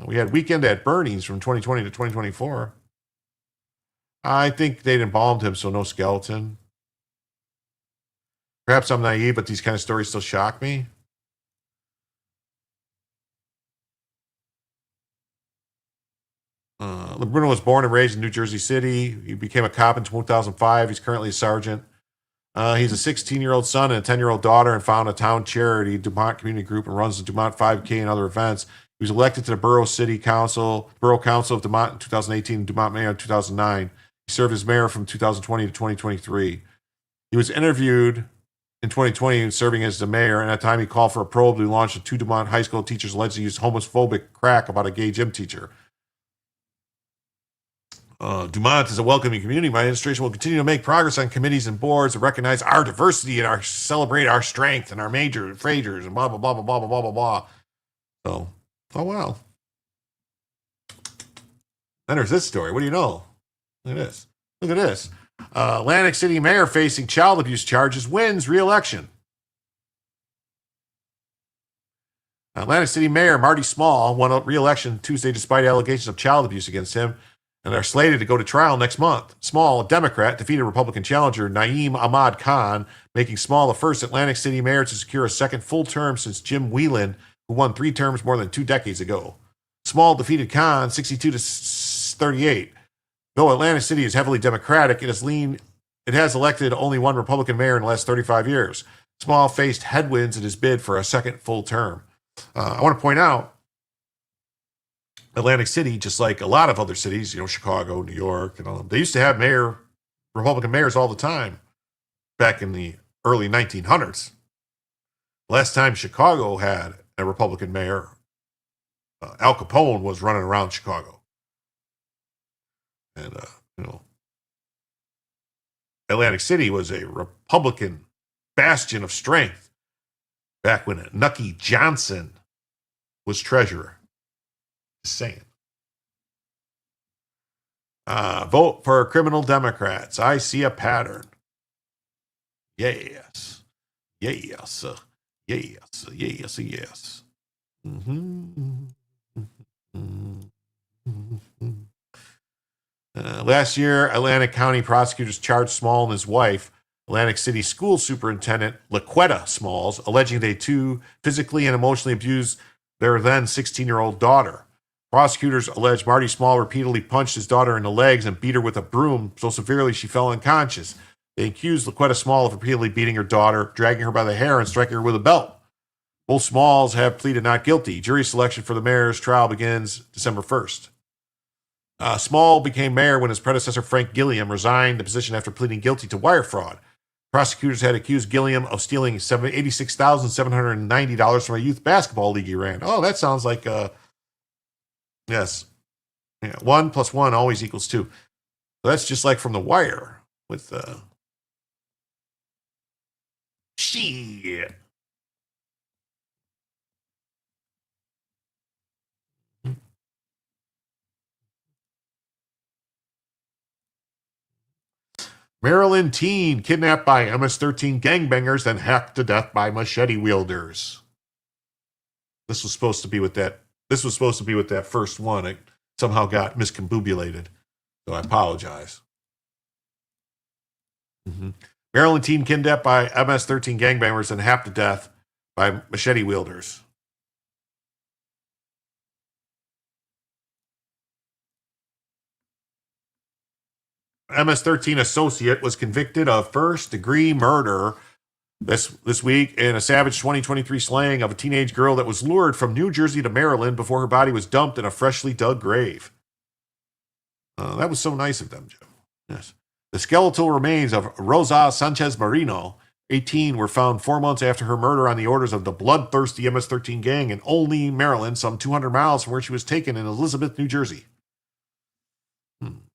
We had Weekend at Bernie's from 2020 to 2024. I think they'd embalmed him, so no skeleton. Perhaps I'm naive, but these kind of stories still shock me. Bruno was born and raised in New Jersey City. He became a cop in 2005. He's currently a sergeant. He's a 16-year-old son and a 10-year-old daughter, and founded a town charity, Dumont Community Group, and runs the Dumont 5K and other events. He was elected to the Borough Council of Dumont in 2018 and Dumont Mayor in 2009. He served as mayor from 2020 to 2023. He was interviewed in 2020 serving as the mayor, and at the time he called for a probe to launch the two Dumont high school teachers allegedly used homophobic crack about a gay gym teacher. Dumont is a welcoming community. My administration will continue to make progress on committees and boards that recognize our diversity and celebrate our strength and our fragers and blah, blah, blah, blah, blah, blah, blah, blah. So, oh, wow. Then there's this story. What do you know? Look at this. Look at this. Atlantic City mayor facing child abuse charges wins re-election. Atlantic City Mayor Marty Small won re-election Tuesday despite allegations of child abuse against him, and are slated to go to trial next month. Small, a Democrat, defeated Republican challenger Naeem Ahmad Khan, making Small the first Atlantic City mayor to secure a second full term since Jim Whelan, who won 3 terms more than 2 decades ago. Small defeated Khan 62 to 38. Though Atlantic City is heavily Democratic, it has elected only one Republican mayor in the last 35 years. Small faced headwinds in his bid for a second full term. I want to point out, Atlantic City, just like a lot of other cities, Chicago, New York, and all them, they used to have Republican mayors all the time back in the early 1900s. Last time Chicago had a Republican mayor, Al Capone was running around Chicago. And, Atlantic City was a Republican bastion of strength back when Nucky Johnson was treasurer. Just saying. Vote for criminal Democrats. I see a pattern. Yes. Yes. Yes. Yes. Yes. Mm-hmm. Last year, Atlantic County prosecutors charged Small and his wife, Atlantic City School Superintendent Laquetta Smalls, alleging they too physically and emotionally abused their then 16-year-old daughter. Prosecutors allege Marty Small repeatedly punched his daughter in the legs and beat her with a broom so severely she fell unconscious. They accused Laquetta Small of repeatedly beating her daughter, dragging her by the hair, and striking her with a belt. Both Smalls have pleaded not guilty. Jury selection for the mayor's trial begins December 1st. Small became mayor when his predecessor Frank Gilliam resigned the position after pleading guilty to wire fraud. Prosecutors had accused Gilliam of stealing $86,790 from a youth basketball league he ran. Oh, that sounds like, yes. Yeah, 1 + 1 always equals 2. So that's just like from The Wire with, shit. Maryland teen kidnapped by MS-13 gangbangers, then hacked to death by machete wielders. This was supposed to be with that. This was supposed to be with that first one. It somehow got miscombobulated, so I apologize. Maryland teen kidnapped by MS-13 gangbangers, then hacked to death by machete wielders. MS-13 associate was convicted of first-degree murder this week in a savage 2023 slaying of a teenage girl that was lured from New Jersey to Maryland before her body was dumped in a freshly dug grave. That was so nice of them, Jim. Yes. The skeletal remains of Rosa Sanchez Marino, 18, were found 4 months after her murder on the orders of the bloodthirsty MS-13 gang in Olney, Maryland, some 200 miles from where she was taken in Elizabeth, New Jersey.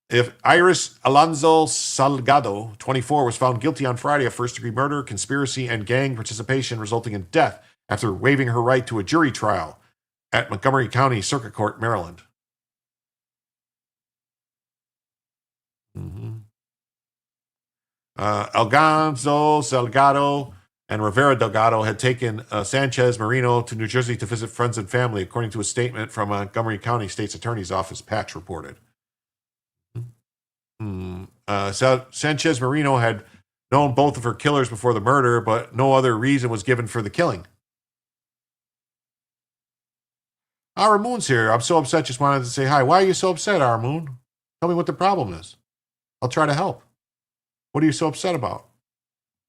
If Iris Alonso Salgado, 24, was found guilty on Friday of first-degree murder, conspiracy, and gang participation resulting in death after waiving her right to a jury trial at Montgomery County Circuit Court, Maryland. Alonso Salgado and Rivera Delgado had taken Sanchez Marino to New Jersey to visit friends and family, according to a statement from Montgomery County State's Attorney's Office, Patch reported. Sanchez Marino had known both of her killers before the murder, but no other reason was given for the killing. Aramoon's here. I'm so upset. Just wanted to say hi. Why are you so upset, Aramoon? Tell me what the problem is. I'll try to help. What are you so upset about?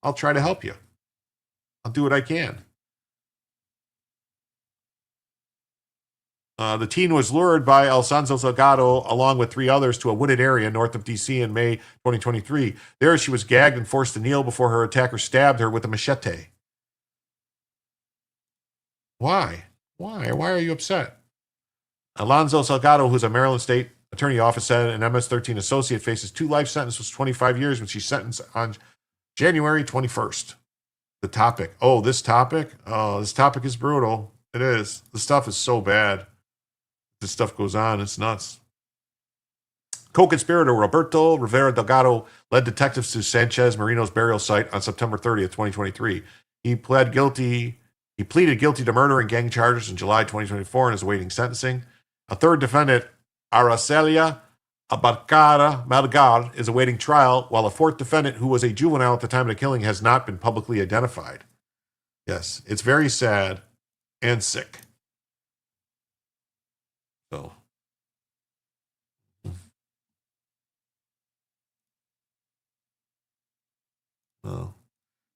I'll try to help you. I'll do what I can. The teen was lured by Alfonso Salgado along with 3 others to a wooded area north of D.C. in May 2023. There she was gagged and forced to kneel before her attacker stabbed her with a machete. Why? Why are you upset? Alonso Salgado, who's a Maryland State Attorney Office, said an MS-13 associate faces 2 life sentences, 25 years when she's sentenced on January 21st. The topic. This topic is brutal. It is. The stuff is so bad. This stuff goes on. It's nuts. Co-conspirator Roberto Rivera Delgado led detectives to Sanchez Marino's burial site on September 30th, 2023. He pleaded guilty to murder and gang charges in July 2024 and is awaiting sentencing. A third defendant, Aracelia Abarcara Malgar, is awaiting trial, while a fourth defendant, who was a juvenile at the time of the killing, has not been publicly identified. Yes, it's very sad and sick. So,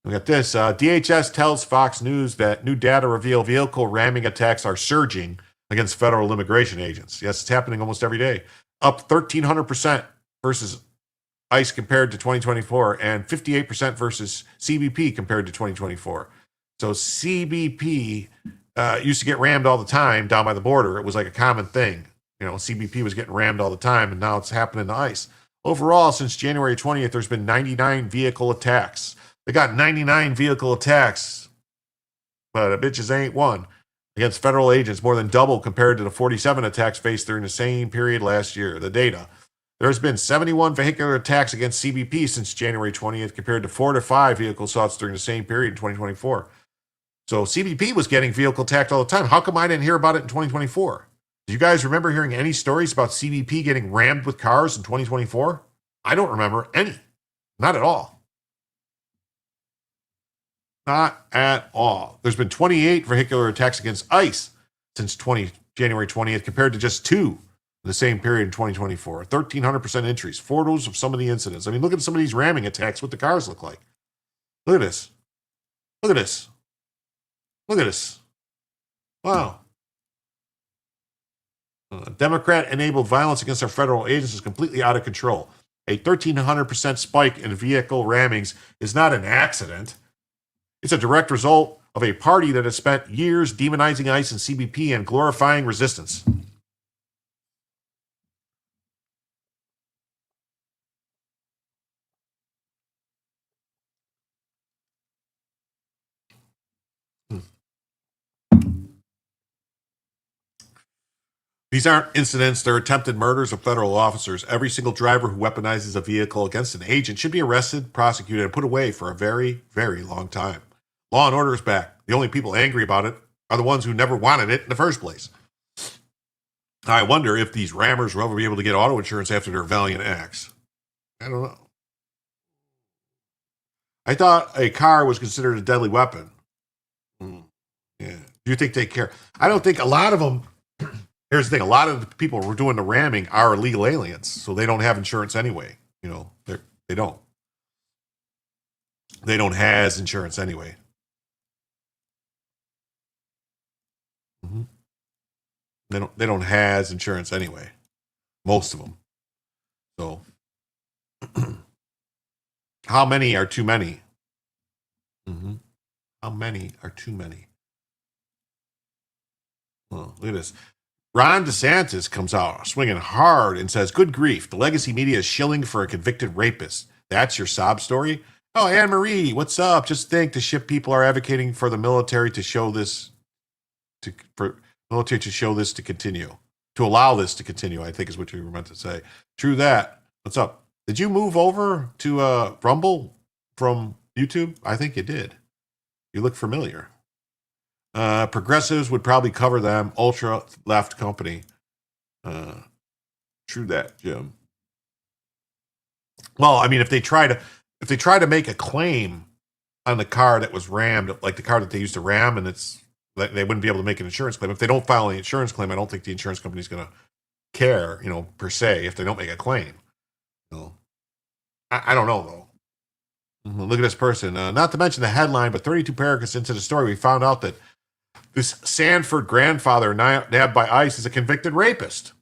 we got this. DHS tells Fox News that new data reveal vehicle ramming attacks are surging against federal immigration agents. Yes, it's happening almost every day. Up 1,300% versus ICE compared to 2024, and 58% versus CBP compared to 2024. So CBP used to get rammed all the time down by the border. It was like a common thing. CBP was getting rammed all the time, and now it's happening to ICE. Overall, since January 20th, there's been 99 vehicle attacks. They got 99 vehicle attacks, but bitches ain't one against federal agents, more than double compared to the 47 attacks faced during the same period last year. The data. There's been 71 vehicular attacks against CBP since January 20th, compared to 4 to 5 vehicle assaults during the same period in 2024. So CBP was getting vehicle attacked all the time. How come I didn't hear about it in 2024? Do you guys remember hearing any stories about CBP getting rammed with cars in 2024? I don't remember any. Not at all. Not at all. There's been 28 vehicular attacks against ICE since January 20th, compared to just 2 in the same period in 2024. 1,300% increase. Photos of some of the incidents. I mean, look at some of these ramming attacks, what the cars look like. Look at this. Look at this. Look at this. Wow. Democrat-enabled violence against our federal agents is completely out of control. A 1,300% spike in vehicle rammings is not an accident. It's a direct result of a party that has spent years demonizing ICE and CBP and glorifying resistance. These aren't incidents, they're attempted murders of federal officers. Every single driver who weaponizes a vehicle against an agent should be arrested, prosecuted, and put away for a very, very long time. Law and order is back. The only people angry about it are the ones who never wanted it in the first place. I wonder if these rammers will ever be able to get auto insurance after their valiant acts. I don't know. I thought a car was considered a deadly weapon. Yeah. Do you think they care? I don't think a lot of them... Here's the thing. A lot of the people who are doing the ramming are illegal aliens, so they don't have insurance anyway. You know, they don't. They don't has insurance anyway. Mm-hmm. They don't has insurance anyway. Most of them. So, how many are too many? Mm-hmm. How many are too many? Oh, look at this. Ron DeSantis comes out swinging hard and says, good grief, the legacy media is shilling for a convicted rapist. That's your sob story? Oh, Anne-Marie, what's up? Just think the ship people are advocating for the military to show this, to continue. To allow this to continue, I think is what you were meant to say. True that. What's up? Did you move over to Rumble from YouTube? I think you did. You look familiar. Progressives would probably cover them. Ultra left company. True that, Jim. Well, I mean, if they try to make a claim on the car that was rammed, like the car that they used to ram, and they wouldn't be able to make an insurance claim. If they don't file an insurance claim, I don't think the insurance company's going to care, per se, if they don't make a claim. I don't know though. Look at this person. Not to mention the headline, but 32 paragraphs into the story, we found out that this Sanford grandfather nabbed by ICE is a convicted rapist.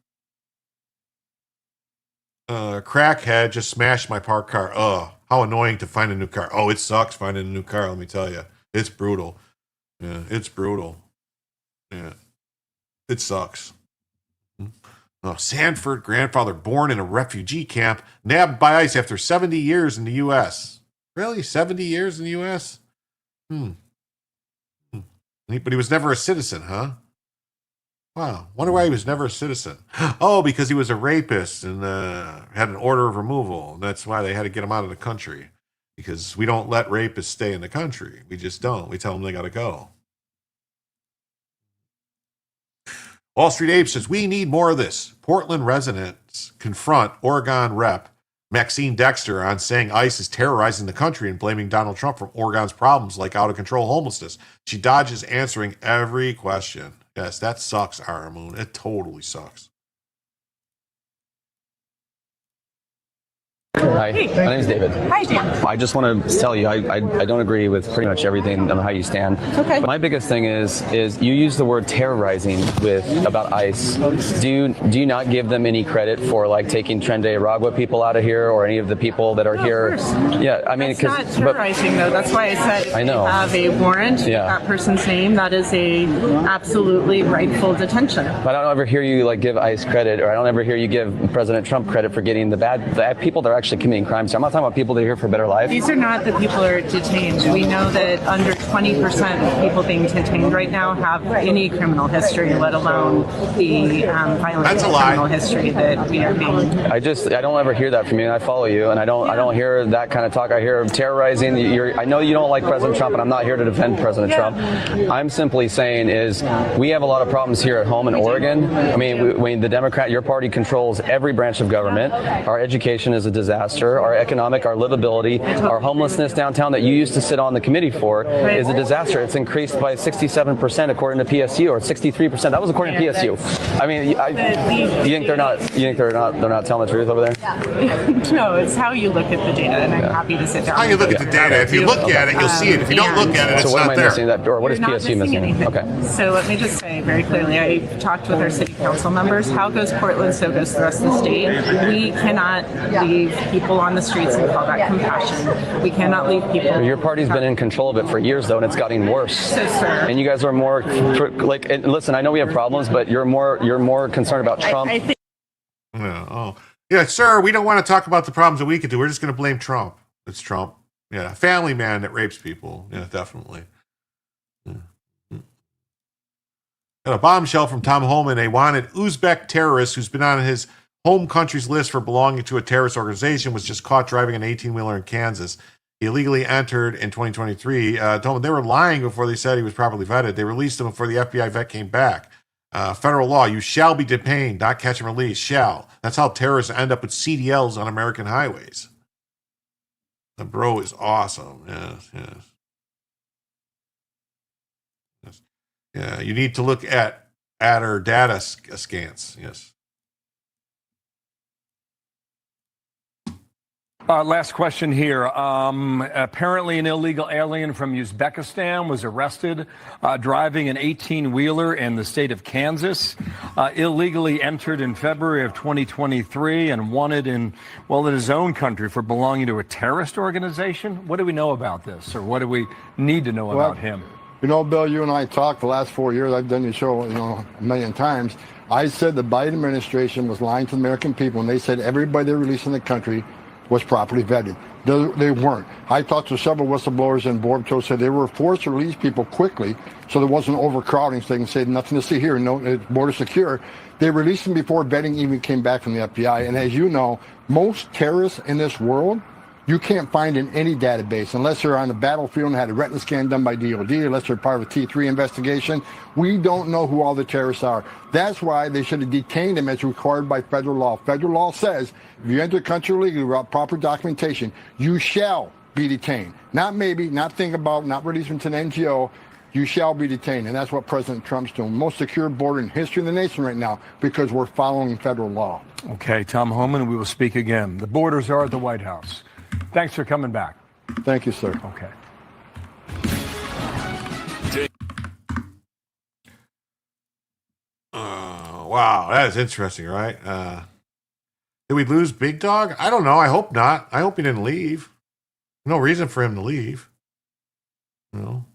Crackhead just smashed my parked car. How annoying to find a new car. Oh, it sucks finding a new car, let me tell you. It's brutal. Yeah, it's brutal. Yeah, it sucks. Sanford grandfather born in a refugee camp, nabbed by ICE after 70 years in the U.S. Really? 70 years in the U.S.? But he was never a citizen, huh? Wow. Wonder why he was never a citizen. Oh, because he was a rapist and had an order of removal. And that's why they had to get him out of the country. Because we don't let rapists stay in the country. We just don't. We tell them they got to go. Wall Street Ape says, we need more of this. Portland residents confront Oregon Rep Maxine Dexter on saying ICE is terrorizing the country and blaming Donald Trump for Oregon's problems like out-of-control homelessness. She dodges answering every question. Yes, that sucks, Aramoon. It totally sucks. Hi, Hey. my name is David. Hi, Dan. I just want to tell you, I don't agree with pretty much everything on how you stand. Okay. But my biggest thing is you use the word terrorizing about ICE. Do you not give them any credit for like taking Trende Aragua people out of here or any of the people that are here? Of course. Yeah, I mean, it's not terrorizing though. That's why I said if I know. they have a warrant with Yeah. that person's name, that is a absolutely rightful detention. But I don't ever hear you like give ICE credit, or I don't ever hear you give President Trump credit for getting the bad people that are actually actually committing crimes. So I'm not talking about people that are here for a better life. These are not the people who are detained. We know that under 20% of people being detained right now have any criminal history, let alone the violent criminal history that we are being. I don't ever hear that from you, and I follow you, and I don't hear that kind of talk. I hear terrorizing. I know you don't like President Trump, and I'm not here to defend President Trump. I'm simply saying is we have a lot of problems here at home in Oregon. I mean, the Democrat, your party controls every branch of government. Our education is a disaster. Our economic, our livability, our homelessness downtown that you used to sit on the committee for is a disaster. It's increased by 67% according to PSU, or 63%. That was according to PSU. I mean, you think they're not telling the truth over there? No, it's how you look at the data, and I'm happy to sit down. How you look at the data. If you look at it, you'll see it. If you don't look at it, it's so what not am I there. missing? Or what is PSU missing? Okay. So let me just say very clearly, I talked with our city council members. How goes Portland, so goes the rest of the state. We cannot leave people on the streets and call that compassion. We cannot leave people. Your party's been in control of it for years, though, and it's gotten worse. So, sir. And you guys are more like. And listen, I know we have problems, but you're more concerned about Trump. Yeah, sir. We don't want to talk about the problems that we could do. We're just going to blame Trump. It's Trump. Yeah, a family man that rapes people. Yeah, definitely. Got a bombshell from Tom Homan, a wanted Uzbek terrorist who's been on his home country's list for belonging to a terrorist organization, was just caught driving an 18-wheeler in Kansas. He illegally entered in 2023. Told him they were lying before they said he was properly vetted. They released him before the FBI vet came back. Federal law, you shall be detained, not catch and release, shall. That's how terrorists end up with CDLs on American highways. The bro is awesome. Yes. Yeah, you need to look at her data scans. Yes. Last question here. Apparently an illegal alien from Uzbekistan was arrested driving an 18-wheeler in the state of Kansas, illegally entered in February of 2023 and wanted in his own country for belonging to a terrorist organization. What do we know about this, or what do we need to know about him? You know, Bill, you and I talked the last 4 years. I've done your show, a million times. I said the Biden administration was lying to the American people, and they said everybody they released in the country was properly vetted. They weren't. I talked to several whistleblowers, and Borto said they were forced to release people quickly so there wasn't overcrowding, so they can say nothing to see here, no border secure. They released them before vetting even came back from the FBI. And as you know, most terrorists in this world, you can't find in any database unless they're on the battlefield and had a retina scan done by DOD, unless they're part of a T3 investigation. We don't know who all the terrorists are. That's why they should have detained them as required by federal law. Federal law says if you enter the country illegally without proper documentation, you shall be detained. Not maybe, not think about, not release them to an NGO. You shall be detained. And that's what President Trump's doing. Most secure border in history of the nation right now because we're following federal law. Okay, Tom Homan, we will speak again. The borders are at the White House. Thanks for coming back. Thank you, sir. Okay. Wow, that is interesting, right? Did we lose Big Dog? I don't know. I hope not. I hope he didn't leave. No reason for him to leave. No.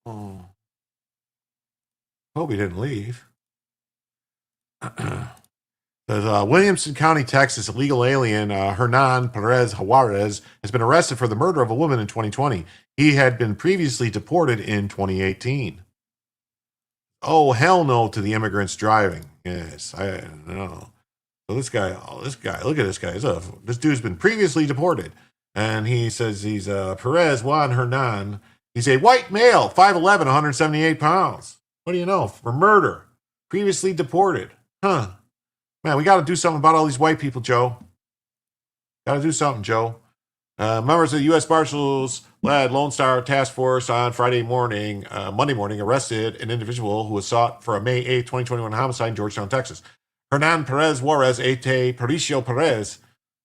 Oh. Hope he didn't leave. Williamson County, Texas, illegal alien Hernan Perez Juarez has been arrested for the murder of a woman in 2020. He had been previously deported in 2018. Oh, hell no to the immigrants driving. Yes, I know. So this guy, look at this guy. This dude's been previously deported. And he says he's Perez Juan Hernan. He's a white male, 5'11", 178 pounds. What do you know? For murder. Previously deported. Huh. Man, we got to do something about all these white people, Joe. Got to do something, Joe. Members of the U.S. Marshals led Lone Star Task Force on Monday morning, arrested an individual who was sought for a May 8, 2021 homicide in Georgetown, Texas. Hernan Perez Juarez Ete Pericio Perez,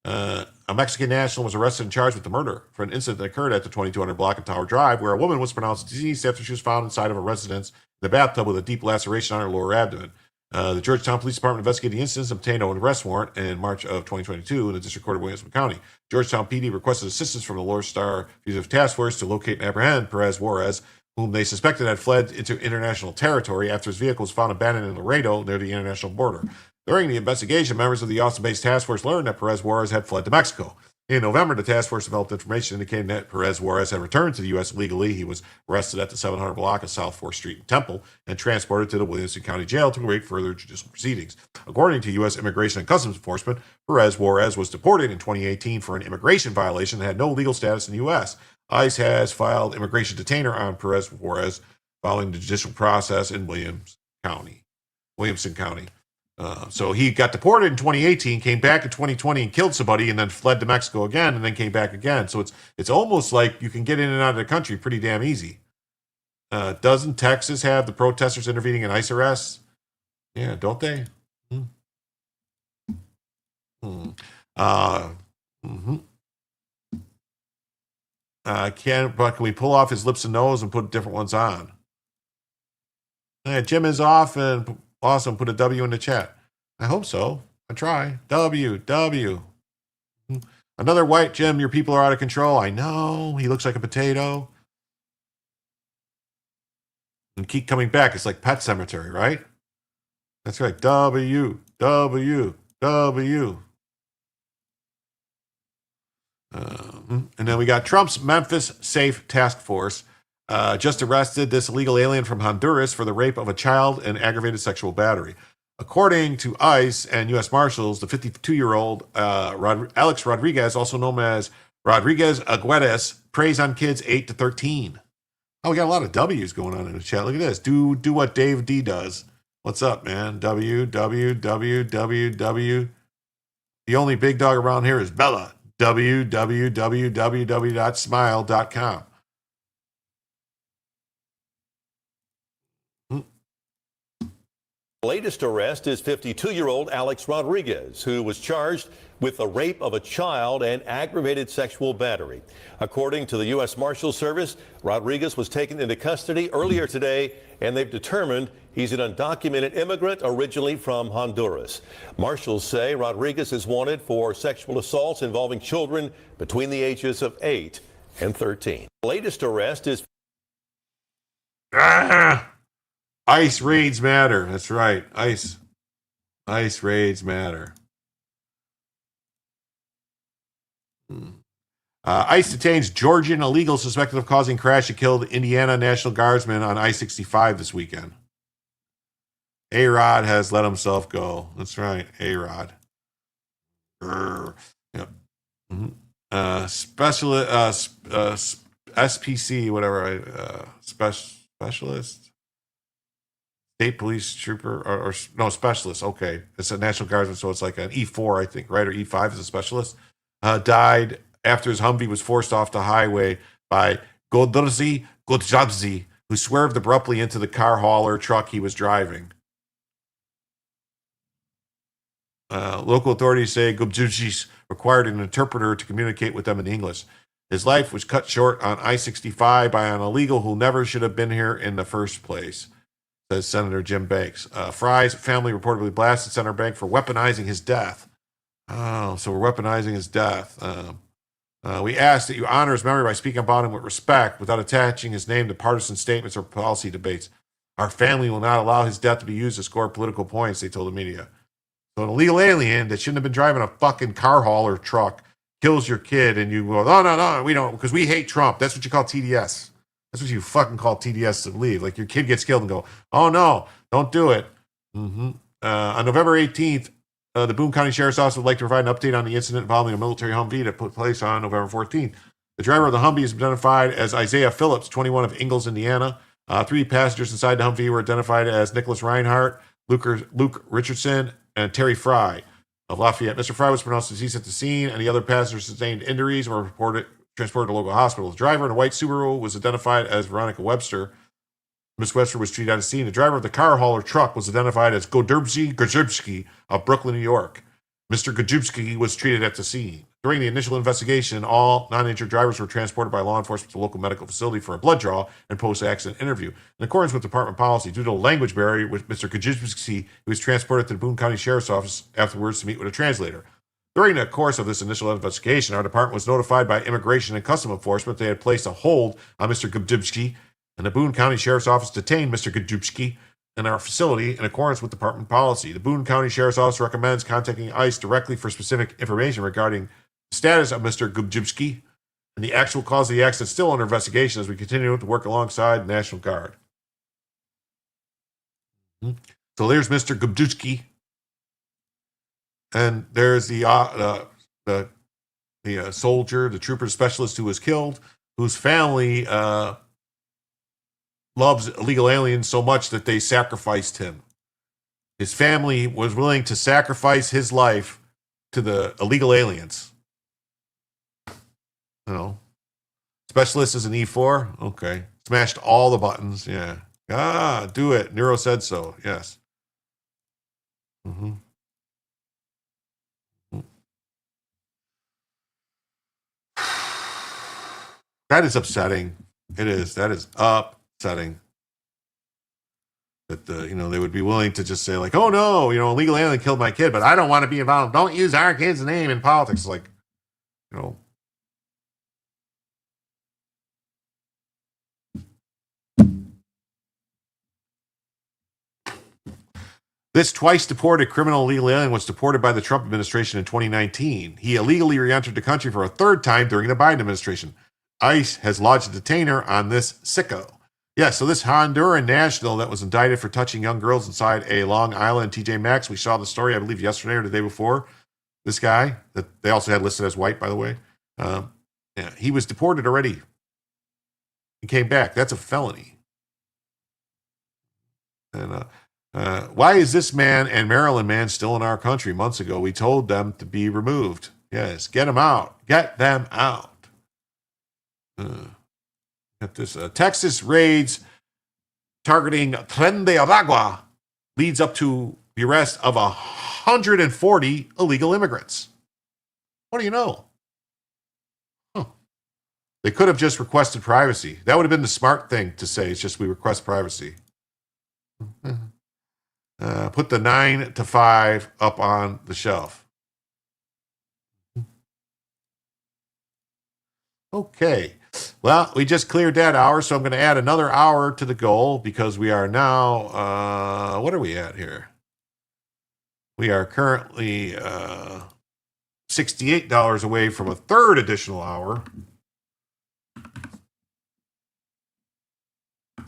a Mexican national, was arrested and charged with the murder for an incident that occurred at the 2200 block of Tower Drive, where a woman was pronounced deceased after she was found inside of a residence in the bathtub with a deep laceration on her lower abdomen. The Georgetown Police Department investigating incidents obtained an arrest warrant in March of 2022 in the District Court of Williamson County. Georgetown PD requested assistance from the Lone Star Fugitive Task Force to locate and apprehend Perez Juarez, whom they suspected had fled into international territory after his vehicle was found abandoned in Laredo near the international border. During the investigation, members of the Austin-based task force learned that Perez Juarez had fled to Mexico. In November, the task force developed information indicating that Perez Juarez had returned to the U.S. illegally. He was arrested at the 700 block of South 4th Street in Temple and transported to the Williamson County Jail to await further judicial proceedings. According to U.S. Immigration and Customs Enforcement, Perez Juarez was deported in 2018 for an immigration violation and had no legal status in the U.S. ICE has filed immigration detainer on Perez Juarez following the judicial process in Williamson County. So he got deported in 2018, came back in 2020 and killed somebody, and then fled to Mexico again, and then came back again. So it's almost like you can get in and out of the country pretty damn easy. Doesn't Texas have the protesters intervening in ICE arrests? Yeah, don't they? Can we pull off his lips and nose and put different ones on? Jim is off and awesome. Put a W in the chat. I hope so. I try. W. Another white Jim. Your people are out of control. I know. He looks like a potato. And keep coming back. It's like Pet Cemetery, right? That's right. W. And then we got Trump's Memphis Safe Task Force just arrested this illegal alien from Honduras for the rape of a child and aggravated sexual battery. According to ICE and U.S. Marshals, the 52-year-old Alex Rodriguez, also known as Rodriguez Aguedes, preys on kids 8 to 13. Oh, we got a lot of W's going on in the chat. Look at this. Do what Dave D does. What's up, man? W. The only big dog around here is Bella. www.smile.com. The latest arrest is 52-year-old Alex Rodriguez, who was charged with the rape of a child and aggravated sexual battery. According to the U.S. Marshals Service, Rodriguez was taken into custody earlier today, and they've determined he's an undocumented immigrant originally from Honduras. Marshals say Rodriguez is wanted for sexual assaults involving children between the ages of 8 and 13. The latest arrest is... ICE raids matter. That's right. ICE raids matter. ICE detains Georgian illegal suspected of causing crash that killed Indiana National Guardsman on I-65 this weekend. A-Rod has let himself go. That's right. A-Rod. Yep. SPC, whatever. Specialist. State police trooper or no specialist. Okay, it's a National Guardsman, so it's like an E4, I think, right? Or E5 is a specialist. Died after his Humvee was forced off the highway by Godrzi Godjabzi, who swerved abruptly into the car hauler truck he was driving. Local authorities say Godjabzi required an interpreter to communicate with them in English. His life was cut short on I-65 by an illegal who never should have been here in the first place, says Senator Jim Banks. Fry's family reportedly blasted Senator Banks for weaponizing his death. Oh, so we're weaponizing his death. We ask that you honor his memory by speaking about him with respect without attaching his name to partisan statements or policy debates. Our family will not allow his death to be used to score political points, they told the media. So an illegal alien that shouldn't have been driving a fucking car hauler truck kills your kid and you go, no, we don't, because we hate Trump. That's what you call TDS. That's what you fucking call TDS to leave. Like your kid gets killed and go, oh no, don't do it. On November 18th, the Boone County Sheriff's Office would like to provide an update on the incident involving a military Humvee that took place on November 14th. The driver of the Humvee is identified as Isaiah Phillips, 21 of Ingalls, Indiana. 3 passengers inside the Humvee were identified as Nicholas Reinhart, Luke Richardson, and Terry Fry of Lafayette. Mr. Fry was pronounced deceased at the scene, and the other passengers sustained injuries and were transported to local hospitals. The driver in a white Subaru was identified as Veronica Webster. Ms. Webster was treated on the scene. The driver of the car hauler truck was identified as Goderbsky Gajubsky of Brooklyn, New York. Mr. Gajubsky was treated at the scene. During the initial investigation, all non-injured drivers were transported by law enforcement to a local medical facility for a blood draw and post-accident interview. In accordance with department policy, due to a language barrier with Mr. Kajibski, he was transported to the Boone County Sheriff's Office afterwards to meet with a translator. During the course of this initial investigation, our department was notified by Immigration and Customs Enforcement they had placed a hold on Mr. Kajibski, and the Boone County Sheriff's Office detained Mr. Kajibski in our facility in accordance with department policy. The Boone County Sheriff's Office recommends contacting ICE directly for specific information regarding the status of Mr. Kajibski and the actual cause of the accident still under investigation as we continue to work alongside the National Guard. So there's Mr. Kajibski. And there's the soldier, the trooper specialist who was killed, whose family loves illegal aliens so much that they sacrificed him. His family was willing to sacrifice his life to the illegal aliens. You know, specialist is an E4. Okay, smashed all the buttons. Yeah, do it. Nero said so. Yes. That is upsetting. It is. That is upsetting. That they would be willing to just say like, oh no, illegal alien killed my kid, but I don't want to be involved. Don't use our kid's name in politics. Like, This twice deported criminal illegal alien was deported by the Trump administration in 2019. He illegally re-entered the country for a third time during the Biden administration. ICE has lodged a detainer on this sicko. Yeah, so this Honduran national that was indicted for touching young girls inside a Long Island TJ Maxx, we saw the story, I believe, yesterday or the day before. This guy, that they also had listed as white, by the way. He was deported already. He came back. That's a felony. And why is this man and Maryland man still in our country? Months ago, we told them to be removed. Yes, get them out. Get them out. At this Texas raids targeting Tren de Aragua leads up to the arrest of 140 illegal immigrants. What do you know? They could have just requested privacy. That would have been the smart thing to say. It's just we request privacy. Put the 9 to 5 up on the shelf. Okay. Well, we just cleared that hour, so I'm going to add another hour to the goal because we are now, what are we at here? We are currently $68 away from a third additional hour.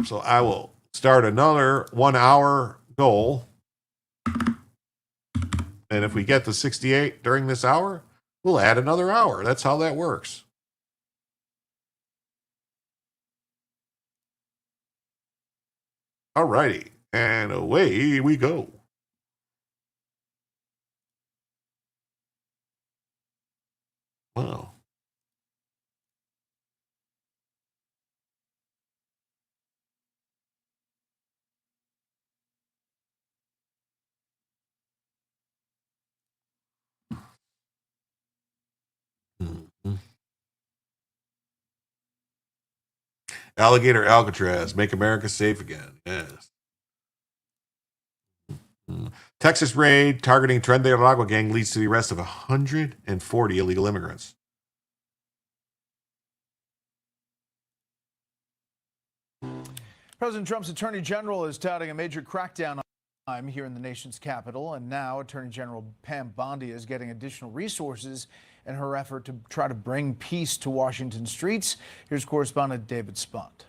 So I will start another 1 hour goal. And if we get to 68 during this hour, we'll add another hour. That's how that works. All righty, and away we go. Wow. Alligator Alcatraz, make America safe again. Yes. Texas raid targeting Tren de Aragua gang leads to the arrest of 140 illegal immigrants. President Trump's Attorney General is touting a major crackdown on crime here in the nation's capital, and now Attorney General Pam Bondi is getting additional resources in her effort to try to bring peace to Washington streets. Here's correspondent David Spunt.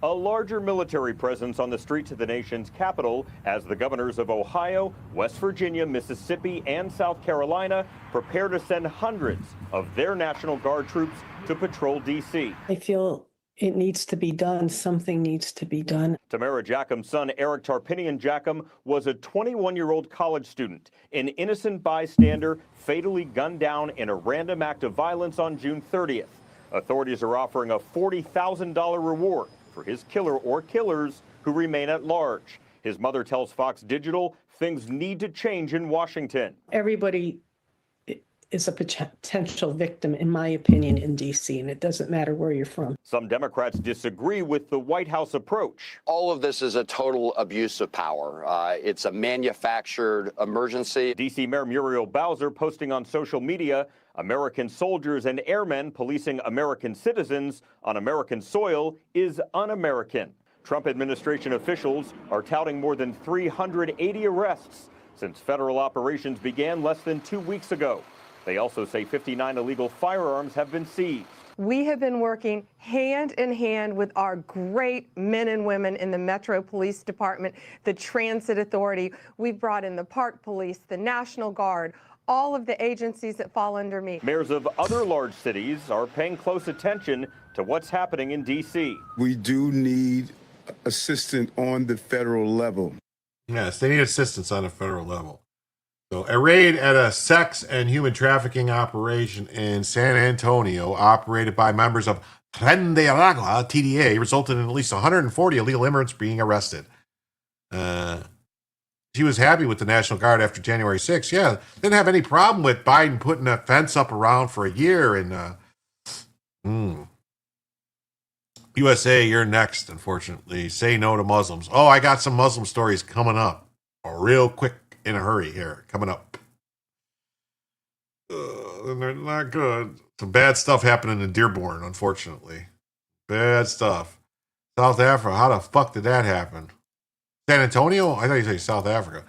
A larger military presence on the streets of the nation's capital as the governors of Ohio, West Virginia, Mississippi, and South Carolina prepare to send hundreds of their National Guard troops to patrol D.C. I feel it needs to be done. Something needs to be done. Tamara Jackam's son, Eric Tarpinian Jackham, was a 21-year-old college student, an innocent bystander fatally gunned down in a random act of violence on June 30th. Authorities are offering a $40,000 reward for his killer or killers who remain at large. His mother tells Fox Digital things need to change in Washington. Everybody is a potential victim, in my opinion, in D.C., and it doesn't matter where you're from. Some Democrats disagree with the White House approach. All of this is a total abuse of power. It's a manufactured emergency. D.C. Mayor Muriel Bowser posting on social media, American soldiers and airmen policing American citizens on American soil is un-American. Trump administration officials are touting more than 380 arrests since federal operations began less than 2 weeks ago. They also say 59 illegal firearms have been seized. We have been working hand in hand with our great men and women in the Metro Police Department, the Transit Authority. We've brought in the Park Police, the National Guard, all of the agencies that fall under me. Mayors of other large cities are paying close attention to what's happening in D.C. We do need assistance on the federal level. Yes, they need assistance on a federal level. So, a raid at a sex and human trafficking operation in San Antonio, operated by members of Tren de Aragua, TDA, resulted in at least 140 illegal immigrants being arrested. She was happy with the National Guard after January 6th. Yeah, didn't have any problem with Biden putting a fence up around for a year. And USA, you're next, unfortunately. Say no to Muslims. Oh, I got some Muslim stories coming up. Real quick, in a hurry here, coming up. They're not good. Some bad stuff happening in Dearborn, unfortunately. Bad stuff. South Africa, how the fuck did that happen? San Antonio? I thought you said South Africa.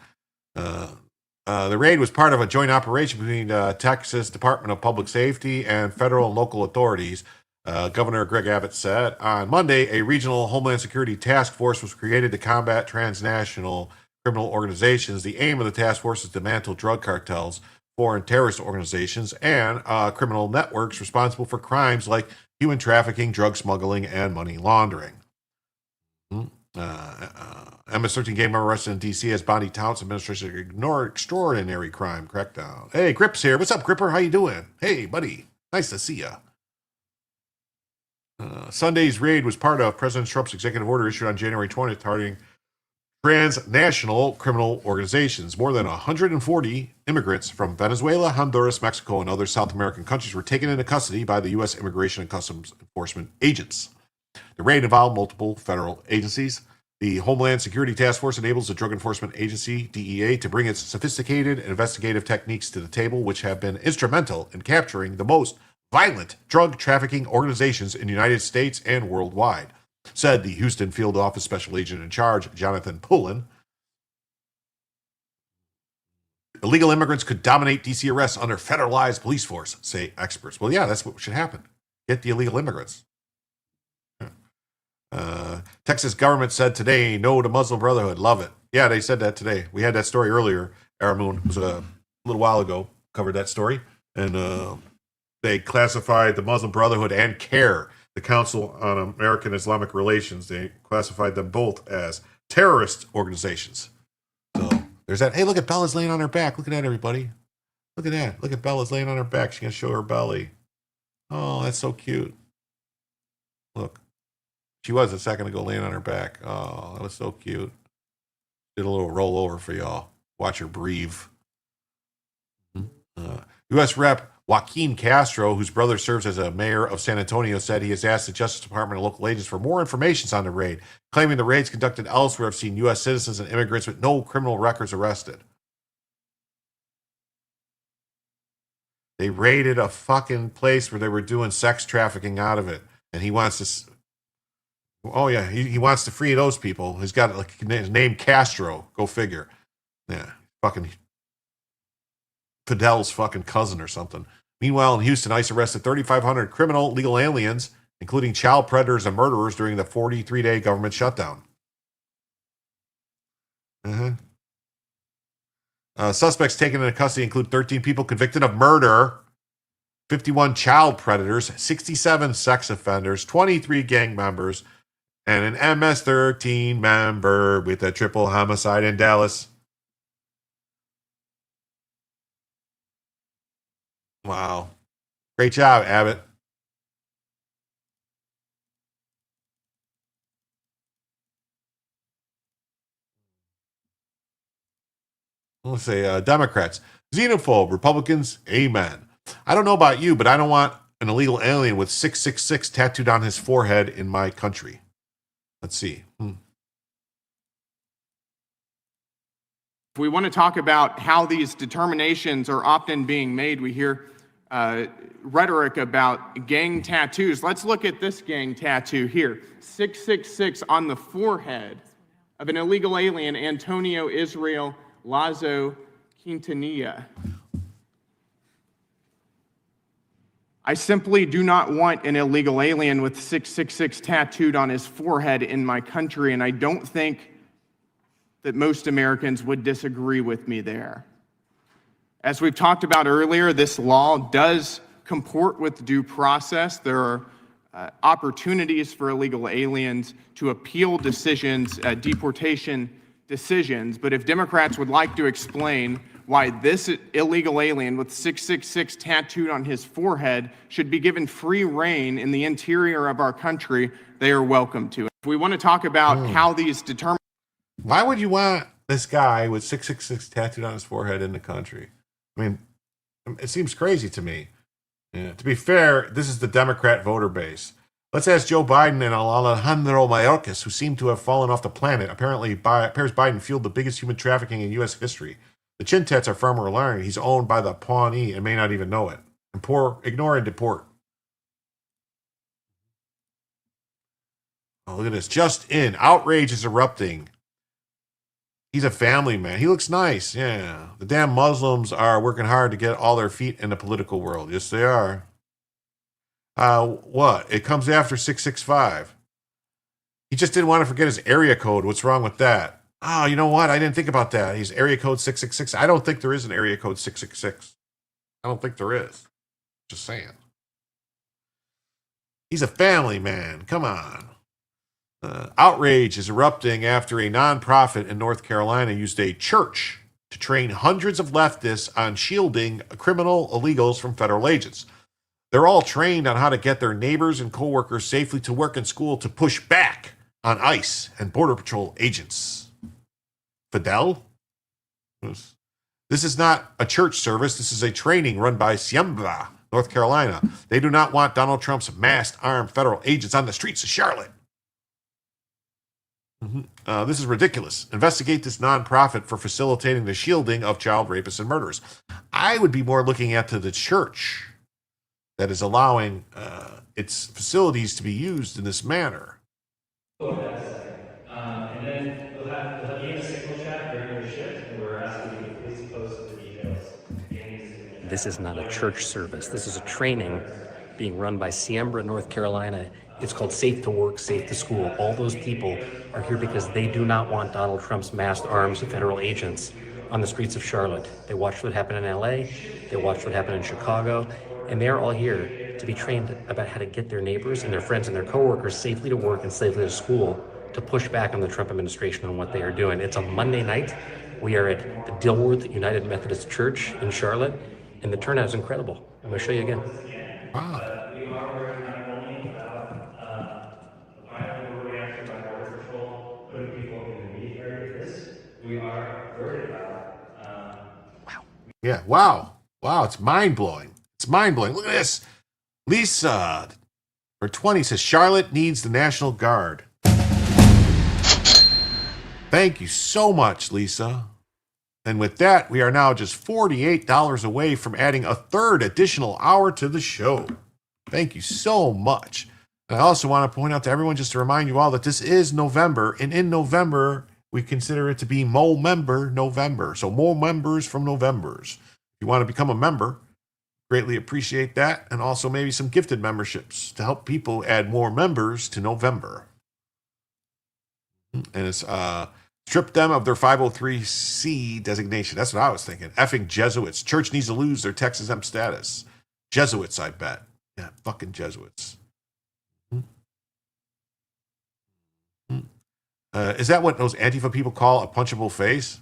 The raid was part of a joint operation between Texas Department of Public Safety and federal and local authorities. Governor Greg Abbott said on Monday, a regional Homeland Security task force was created to combat transnational criminal organizations. The aim of the task force is to dismantle drug cartels, foreign terrorist organizations, and criminal networks responsible for crimes like human trafficking, drug smuggling, and money laundering. MS-13 gang member arrested in D.C. as Bonnie Towns administration ignore extraordinary crime crackdown. Hey, Grip's here. What's up, Gripper? How you doing? Hey, buddy. Nice to see ya. Sunday's raid was part of President Trump's executive order issued on January 20th targeting transnational criminal organizations. More than 140 immigrants from Venezuela, Honduras, Mexico, and other South American countries were taken into custody by the U.S. Immigration and Customs Enforcement agents. The raid involved multiple federal agencies. The Homeland Security Task Force enables the Drug Enforcement Agency, DEA, to bring its sophisticated investigative techniques to the table, which have been instrumental in capturing the most violent drug trafficking organizations in the United States and worldwide, said the Houston Field Office Special Agent in Charge, Jonathan Pullen. Illegal immigrants could dominate D.C. arrests under federalized police force, say experts. Well, yeah, that's what should happen. Get the illegal immigrants. Texas government said today, no to Muslim Brotherhood. Love it. Yeah, they said that today. We had that story earlier. Aramoon was a little while ago, covered that story. And they classified the Muslim Brotherhood and CARE, the Council on American Islamic Relations. They classified them both as terrorist organizations. So there's that. Hey, look at Bella's laying on her back. Look at that, everybody. Look at that. Look at Bella's laying on her back. She's going to show her belly. Oh, that's so cute. Look. She was a second ago laying on her back. Oh, that was so cute. Did a little roll over for y'all. Watch her breathe. U.S. Rep. Joaquin Castro, whose brother serves as a mayor of San Antonio, said he has asked the Justice Department and local agents for more information on the raid, claiming the raids conducted elsewhere have seen U.S. citizens and immigrants with no criminal records arrested. They raided a fucking place where they were doing sex trafficking out of it. And he wants to... Oh, yeah, he wants to free those people. He's got like his name Castro. Go figure. Yeah, fucking Fidel's fucking cousin or something. Meanwhile, in Houston, ICE arrested 3,500 criminal legal aliens, including child predators and murderers, during the 43-day government shutdown. Suspects taken into custody include 13 people convicted of murder, 51 child predators, 67 sex offenders, 23 gang members, and an MS-13 member with a triple homicide in Dallas. Wow. Great job, Abbott. Let's say Democrats. Xenophobe. Republicans, amen. I don't know about you, but I don't want an illegal alien with 666 tattooed on his forehead in my country. Let's see. If we want to talk about how these determinations are often being made, we hear rhetoric about gang tattoos. Let's look at this gang tattoo here. 666 on the forehead of an illegal alien, Antonio Israel Lazo Quintanilla. I simply do not want an illegal alien with 666 tattooed on his forehead in my country, and I don't think that most Americans would disagree with me there. As we've talked about earlier, this law does comport with due process. There are opportunities for illegal aliens to appeal decisions, deportation decisions, but if Democrats would like to explain why this illegal alien with 666 tattooed on his forehead should be given free reign in the interior of our country, they are welcome to. If we want to talk about how these determine... Why would you want this guy with 666 tattooed on his forehead in the country? I mean, it seems crazy to me. Yeah. To be fair, this is the Democrat voter base. Let's ask Joe Biden and Alejandro Mayorkas, who seem to have fallen off the planet. Apparently, appears Biden fueled the biggest human trafficking in U.S. history. The chin tats are far more alarming. He's owned by the Pawnee and may not even know it. Ignore and deport. Oh, look at this. Just in. Outrage is erupting. He's a family man. He looks nice. Yeah. The damn Muslims are working hard to get all their feet in the political world. Yes, they are. What? It comes after 665. He just didn't want to forget his area code. What's wrong with that? Oh, you know what? I didn't think about that. He's area code 666. I don't think there is an area code 666. I don't think there is. Just saying. He's a family man. Come on. Outrage is erupting after a nonprofit in North Carolina used a church to train hundreds of leftists on shielding criminal illegals from federal agents. They're all trained on how to get their neighbors and coworkers safely to work and school to push back on ICE and Border Patrol agents. Fidel? This is not a church service. This is a training run by Siembra, North Carolina. They do not want Donald Trump's masked armed federal agents on the streets of Charlotte. This is ridiculous. Investigate this nonprofit for facilitating the shielding of child rapists and murderers. I would be more looking at the church that is allowing its facilities to be used in this manner. And then you'll be in a signal chat during your shift, and we're asking you to please post the details in the signal chat. This is not a church service. This is a training being run by Siembra, North Carolina. It's called Safe to Work, Safe to School. All those people are here because they do not want Donald Trump's masked arms federal agents on the streets of Charlotte. They watched what happened in LA, they watched what happened in Chicago, and they're all here to be trained about how to get their neighbors and their friends and their coworkers safely to work and safely to school to push back on the Trump administration on what they are doing. It's a Monday night. We are at the Dilworth United Methodist Church in Charlotte, and the turnout is incredible. I'm going to show you again. Wow. We are worried not only about the violent overreaction by Border Patrol putting people in the military with this, we are worried about... Yeah, wow. Wow, it's mind-blowing. It's mind-blowing. Look at this. Lisa, her 20 says, Charlotte needs the National Guard. Thank you so much, Lisa. And with that, we are now just $48 away from adding a third additional hour to the show. Thank you so much. And I also want to point out to everyone, just to remind you all, that this is November, and in November, we consider it to be Mo-member November. So more members from Novembers. If you want to become a member, greatly appreciate that. And also maybe some gifted memberships to help people add more members to November. And it's strip them of their 503c designation. That's what I was thinking. Effing Jesuits. Church needs to lose their tax exempt status. Jesuits, I bet. Yeah, fucking Jesuits. Is that what those Antifa people call a punchable face?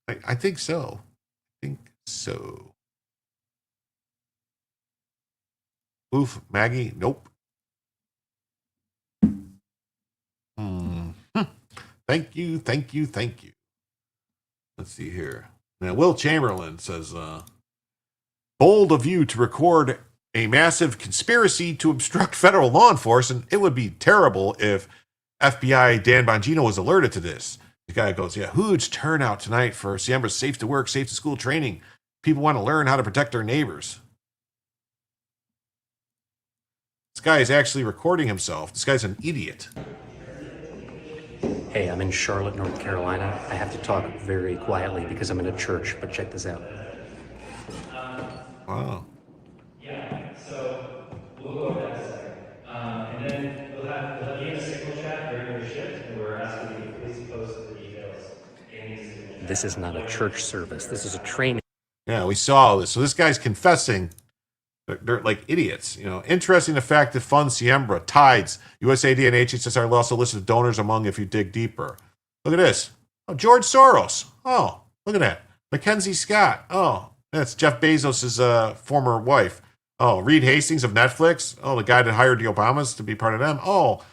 I think so. I think so. Oof, Maggie? Nope. Thank you, thank you, thank you. Let's see here. Now, Will Chamberlain says, Bold of you to record a massive conspiracy to obstruct federal law enforcement. It would be terrible if FBI Dan Bongino was alerted to this. The guy goes, yeah, huge turnout tonight for Siembra's Safe to Work, Safe to School training. People want to learn how to protect their neighbors. This guy is actually recording himself. This guy's an idiot. Hey, I'm in Charlotte, North Carolina. I have to talk very quietly because I'm in a church, but check this out. Wow. Yeah, so we'll go over that in a second. And then we'll have you in a signal chat during your shift, and we're asking you to please post the details in the signal chat. This is not a church service. This is a training. Yeah, we saw this. So this guy's confessing. They're like idiots. You know, interesting the fact that funds Siembra, Tides, USAID, and HHSR also listed donors among if you dig deeper. Look at this. Oh, George Soros. Oh, look at that. Mackenzie Scott. Oh, that's Jeff Bezos' former wife. Oh, Reed Hastings of Netflix. Oh, the guy that hired the Obamas to be part of them. Oh,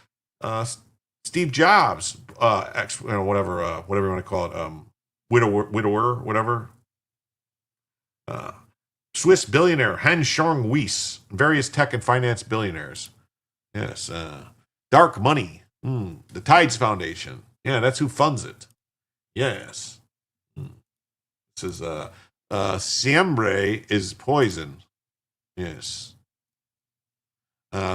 Steve Jobs, whatever you want to call it, widower, whatever. Swiss billionaire Hen Shong Weiss, various tech and finance billionaires. Yes, dark money. The Tides Foundation. Yeah, that's who funds it. Yes. This is Siembre is poison. Yes.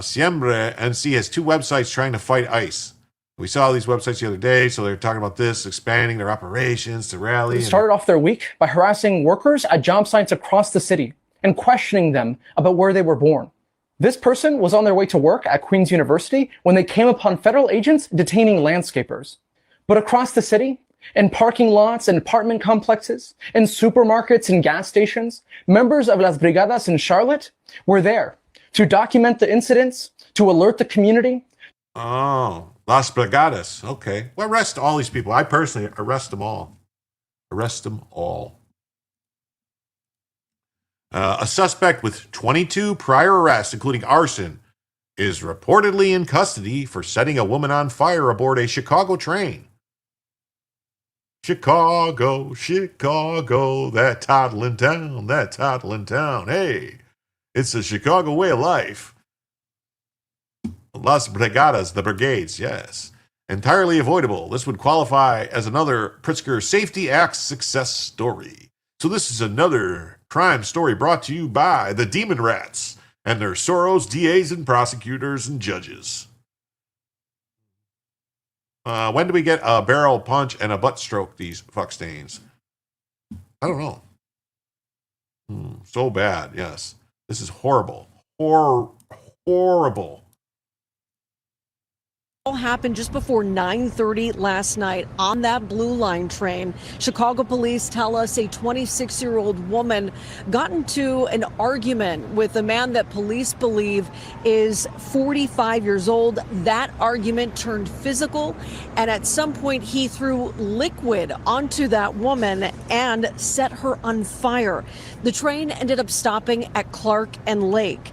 Siembre NC has 2 websites trying to fight ICE. We saw these websites the other day, so they're talking about this, expanding their operations to rally. They started off their week by harassing workers at job sites across the city and questioning them about where they were born. This person was on their way to work at Queen's University when they came upon federal agents detaining landscapers. But across the city, in parking lots and apartment complexes, in supermarkets and gas stations, members of Las Brigadas in Charlotte were there to document the incidents, to alert the community. Oh, Las Brigadas. Okay. Well, arrest all these people. I personally arrest them all. Arrest them all. A suspect with 22 prior arrests, including arson, is reportedly in custody for setting a woman on fire aboard a Chicago train. Chicago, Chicago, that toddling town, that toddling town. Hey, it's the Chicago way of life. Las Brigadas, the brigades, yes. Entirely avoidable. This would qualify as another Pritzker Safety Act success story. So this is another crime story brought to you by the Demon Rats and their Soros DAs and prosecutors and judges. When do we get a barrel punch and a butt stroke, these fuckstains? I don't know. So bad, yes. This is horrible. Horrible. All happened just before 9:30 last night on that Blue Line train. Chicago police tell us a 26-year-old woman got into an argument with a man that police believe is 45 years old. That argument turned physical, and at some point he threw liquid onto that woman and set her on fire. The train ended up stopping at Clark and Lake.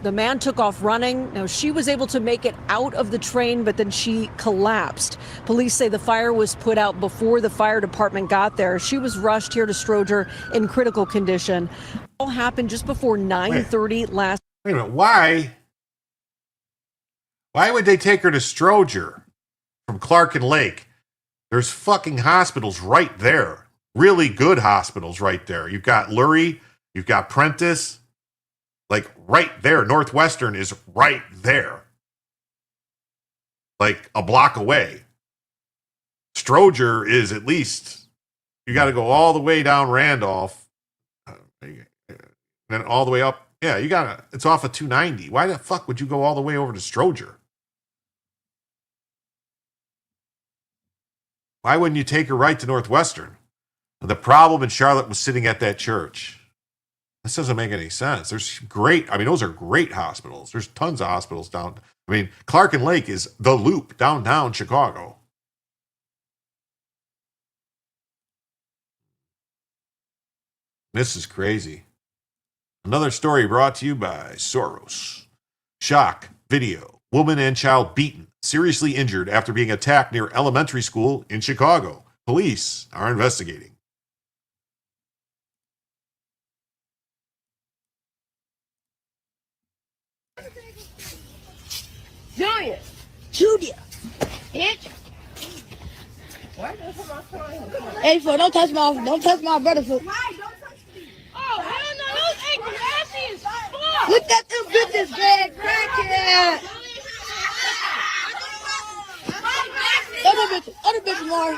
The man took off running. Now, she was able to make it out of the train, but then she collapsed. Police say the fire was put out before the fire department got there. She was rushed here to Stroger in critical condition. All happened just before 9:30 last. Wait a minute. Why would they take her to Stroger from Clark and Lake? There's fucking hospitals right there. Really good hospitals right there. You've got Lurie. You've got Prentice. Like right there, Northwestern is right there. Like a block away. Stroger is at least, you got to go all the way down Randolph. Then all the way up. Yeah, it's off of 290. Why the fuck would you go all the way over to Stroger? Why wouldn't you take her right to Northwestern? The problem in Charlotte was sitting at that church. This doesn't make any sense. Those are great hospitals. There's tons of hospitals down. Clark and Lake is the loop downtown Chicago. This is crazy. Another story brought to you by Soros. Shock video. Woman and child beaten, seriously injured after being attacked near elementary school in Chicago. Police are investigating. Junior. Junior. Bitch. Hey, fool, don't touch my brother, fool. Oh, hell no, those ain't nasty as fuck. Look at them bitches, bad crackhead. Other bitches, more.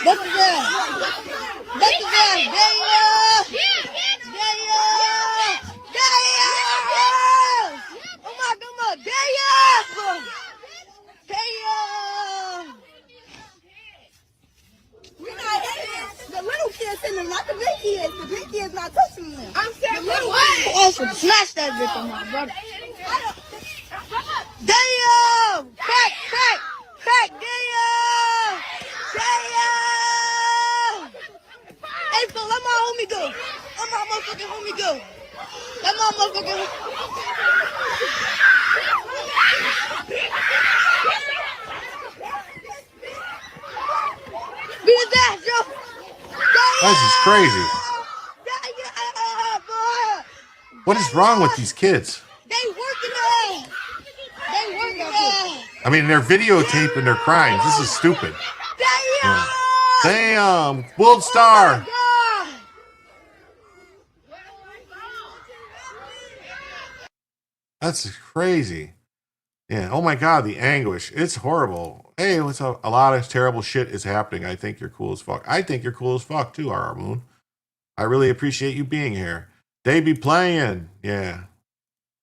That's his ass. That's his ass. Oh my God, damn. We're not the little kids in them, not the big kids. The big kids not touching them. I'm saying, what? Also, smash that bitch on my brother. Damn! Crack! Damn! Hey, so let my homie go. Let my motherfucking homie go. Let my motherfucking beat his ass, yo. This is crazy. What is wrong with these kids? They working us. I mean, they're videotaping their crimes. This is stupid. Damn. World Star. That's crazy. Yeah. Oh my God, the anguish. It's horrible. Hey, what's up? A lot of terrible shit is happening. I think you're cool as fuck. I think you're cool as fuck too, RR Moon. I really appreciate you being here. They be playing. Yeah.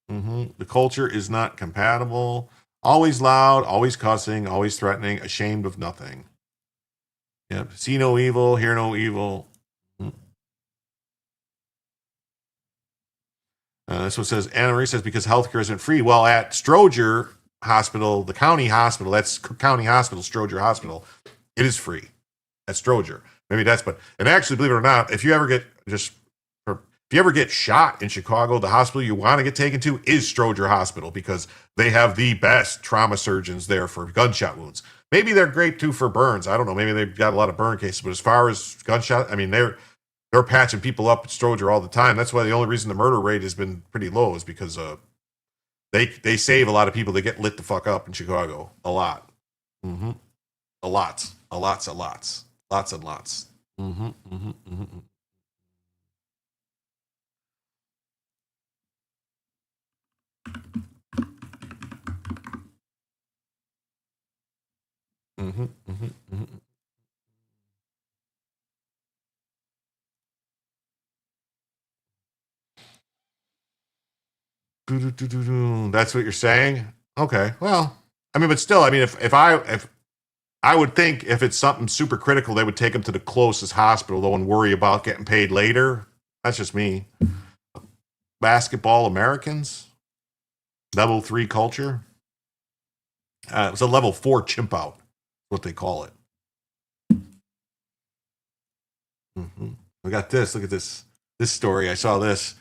The culture is not compatible. Always loud, always cussing, always threatening, ashamed of nothing. Yep. See no evil, hear no evil. This one says, Anna Marie says, because healthcare isn't free. Well, at Stroger Hospital, the county hospital, that's county hospital, Stroger Hospital, it is free at Stroger. Maybe that's, and actually, believe it or not, if you ever get shot in Chicago, the hospital you want to get taken to is Stroger Hospital because they have the best trauma surgeons there for gunshot wounds. Maybe they're great too for burns. I don't know. Maybe they've got a lot of burn cases, but as far as gunshot, I mean, they're patching people up at Stroger all the time. That's why the only reason the murder rate has been pretty low is because they save a lot of people that get lit the fuck up in Chicago. A lot. A lot. Lots and lots. That's what you're saying? Okay. Well, I mean, but still, I mean, if I would think if it's something super critical, they would take them to the closest hospital though and worry about getting paid later. That's just me. Basketball Americans, level 3 culture. It's a level 4 chimp out, what they call it. We got this. Look at this story. I saw this.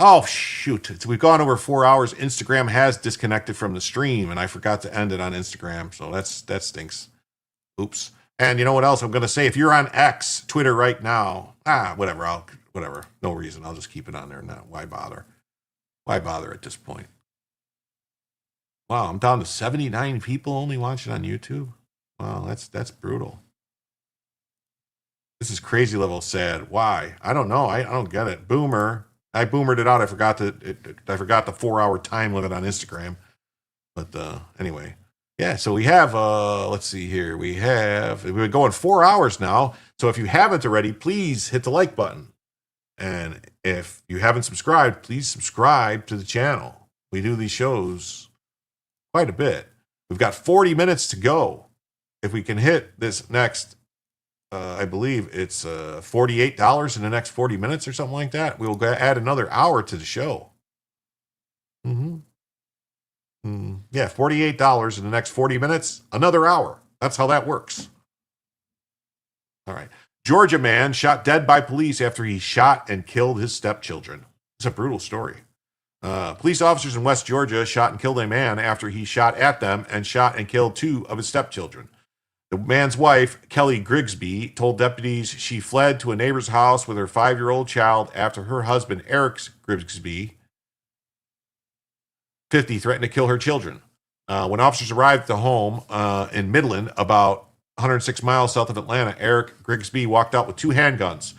Oh, shoot. We've gone over 4 hours. Instagram has disconnected from the stream, and I forgot to end it on Instagram. So that stinks. Oops. And you know what else I'm going to say? If you're on X, Twitter right now, whatever. No reason. I'll just keep it on there now. Why bother? Why bother at this point? Wow, I'm down to 79 people only watching on YouTube. Wow, that's brutal. This is crazy level sad. Why? I don't know. I don't get it. Boomer. I boomered it out. I forgot the 4 hour time limit on Instagram. But anyway. Yeah, so we have let's see here. We've been going 4 hours now. So if you haven't already, please hit the like button. And if you haven't subscribed, please subscribe to the channel. We do these shows quite a bit. We've got 40 minutes to go. If we can hit this next I believe it's $48 in the next 40 minutes or something like that. We'll add another hour to the show. Yeah, $48 in the next 40 minutes, another hour. That's how that works. All right. Georgia man shot dead by police after he shot and killed his stepchildren. It's a brutal story. Police officers in West Georgia shot and killed a man after he shot at them and shot and killed 2 of his stepchildren. The man's wife, Kelly Grigsby, told deputies she fled to a neighbor's house with her 5-year-old child after her husband, Eric Grigsby, 50, threatened to kill her children. When officers arrived at the home in Midland, about 106 miles south of Atlanta, Eric Grigsby walked out with 2 handguns.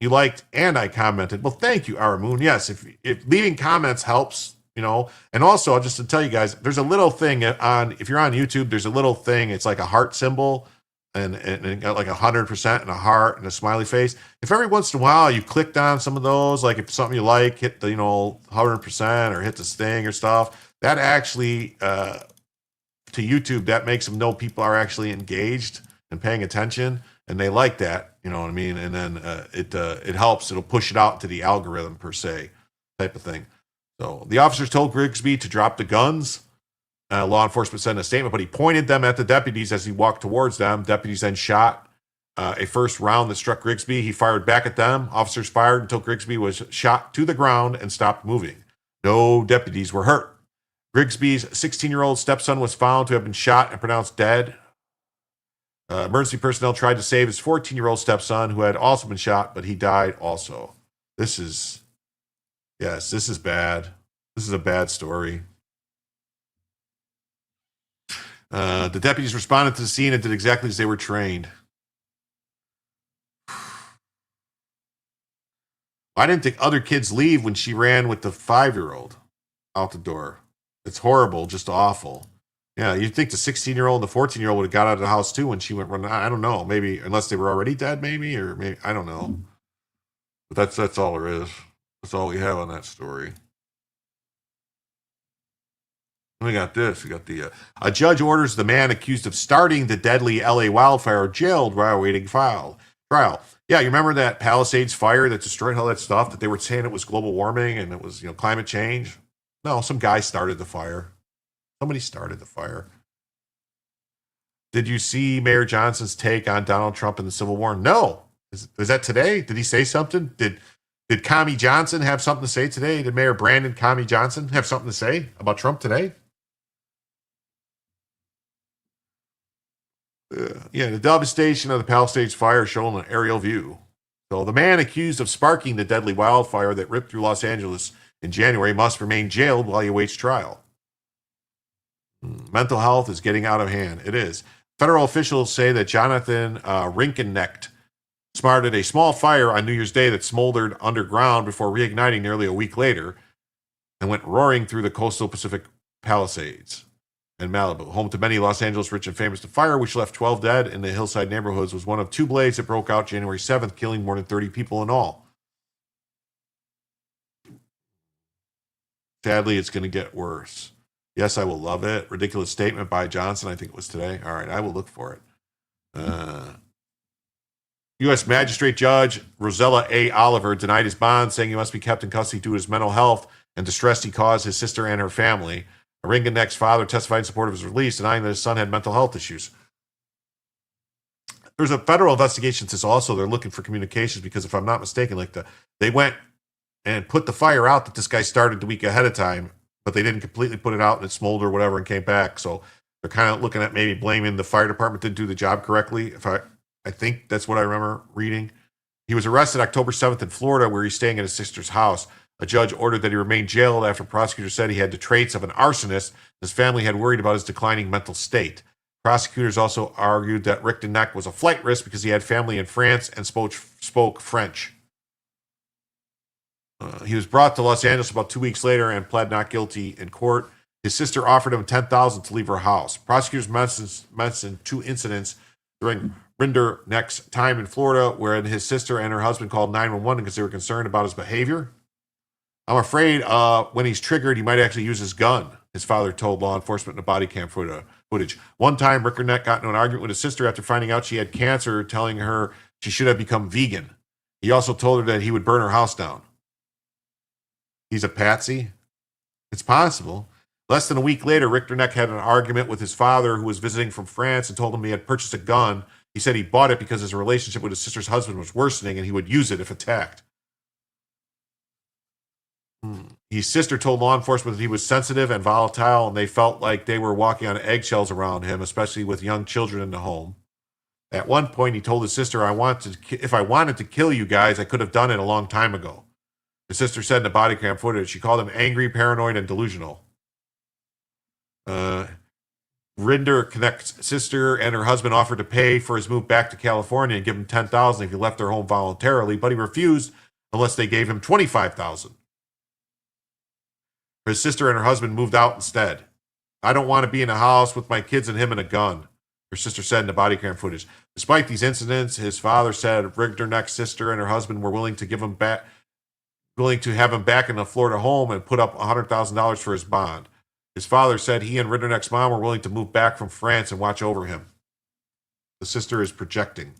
You liked, and I commented. Well, thank you, Aramoon. Yes, if leaving comments helps, And also, just to tell you guys, there's a little thing if you're on YouTube, there's a little thing. It's like a heart symbol, and got like 100% and a heart and a smiley face. If every once in a while you clicked on some of those, like if something you like, hit the 100% or hit this thing or stuff, that actually to YouTube, that makes them know people are actually engaged and paying attention, and they like that. You know what I mean? And then it helps. It'll push it out to the algorithm per se, type of thing. So the officers told Grigsby to drop the guns. Law enforcement said in a statement, but he pointed them at the deputies as he walked towards them. Deputies then shot a first round that struck Grigsby. He fired back at them. Officers fired until Grigsby was shot to the ground and stopped moving. No deputies were hurt. Grigsby's 16-year-old stepson was found to have been shot and pronounced dead. Emergency personnel tried to save his 14-year-old stepson, who had also been shot, but he died also. This is bad. This is a bad story. The deputies responded to the scene and did exactly as they were trained. I didn't think other kids leave when she ran with the 5-year-old out the door. It's horrible, just awful. Yeah, you'd think the 16-year-old and the 14-year-old would have got out of the house too when she went running. I don't know, maybe unless they were already dead, maybe, or maybe I don't know. But that's all there is. That's all we have on that story. We got this. We got a judge orders the man accused of starting the deadly LA wildfire jailed while awaiting trial. Yeah, you remember that Palisades fire that destroyed all that stuff that they were saying it was global warming and it was, climate change? No, some guy started the fire. Somebody started the fire. Did you see Mayor Johnson's take on Donald Trump and the Civil War? No. Is that today? Did he say something? Did Commie Johnson have something to say today? Did Mayor Brandon Commie Johnson have something to say about Trump today? The devastation of the Palisades fire shown on an aerial view. So the man accused of sparking the deadly wildfire that ripped through Los Angeles in January must remain jailed while he awaits trial. Mental health is getting out of hand. It is. Federal officials say that Jonathan Rinkenecht started a small fire on New Year's Day that smoldered underground before reigniting nearly a week later and went roaring through the coastal Pacific Palisades and Malibu. Home to many Los Angeles rich and famous, the fire, which left 12 dead in the hillside neighborhoods, was one of 2 blazes that broke out January 7th, killing more than 30 people in all. Sadly, it's going to get worse. Yes, I will love it. Ridiculous statement by Johnson. I think it was today. All right, I will look for it. U.S. Magistrate Judge Rosella A. Oliver denied his bond, saying he must be kept in custody due to his mental health and distress he caused his sister and her family. Rinkenecht's father testified in support of his release, denying that his son had mental health issues. There's a federal investigation into this also. They're looking for communications because if I'm not mistaken, they went and put the fire out that this guy started the week ahead of time, but they didn't completely put it out and it smoldered or whatever and came back. So they're kind of looking at maybe blaming the fire department didn't do the job correctly. I think that's what I remember reading. He was arrested October 7th in Florida, where he's staying at his sister's house. A judge ordered that he remain jailed after prosecutors said he had the traits of an arsonist. His family had worried about his declining mental state. Prosecutors also argued that Rinkenecht was a flight risk because he had family in France and spoke French. He was brought to Los Angeles about 2 weeks later and pled not guilty in court. His sister offered him $10,000 to leave her house. Prosecutors mentioned 2 incidents during Rinkenecht's time in Florida where his sister and her husband called 911 because they were concerned about his behavior. I'm afraid when he's triggered, he might actually use his gun, his father told law enforcement in the body cam footage. One time, Rinkenecht got into an argument with his sister after finding out she had cancer, telling her she should have become vegan. He also told her that he would burn her house down. He's a patsy? It's possible. Less than a week later, Rinkenecht had an argument with his father, who was visiting from France, and told him he had purchased a gun. He said he bought it because his relationship with his sister's husband was worsening and he would use it if attacked. His sister told law enforcement that he was sensitive and volatile, and they felt like they were walking on eggshells around him, especially with young children in the home. At one point, he told his sister, if I wanted to kill you guys, I could have done it a long time ago. His sister said in the body cam footage, she called him angry, paranoid, and delusional. Rinderknecht's sister and her husband offered to pay for his move back to California and give him $10,000 if he left their home voluntarily, but he refused unless they gave him $25,000. His sister and her husband moved out instead. I don't want to be in a house with my kids and him and a gun, her sister said in the body cam footage. Despite these incidents, his father said Rinderknecht's sister and her husband were willing to have him back in the Florida home and put up $100,000 for his bond. His father said he and Rinderknecht's mom were willing to move back from France and watch over him. The sister is projecting.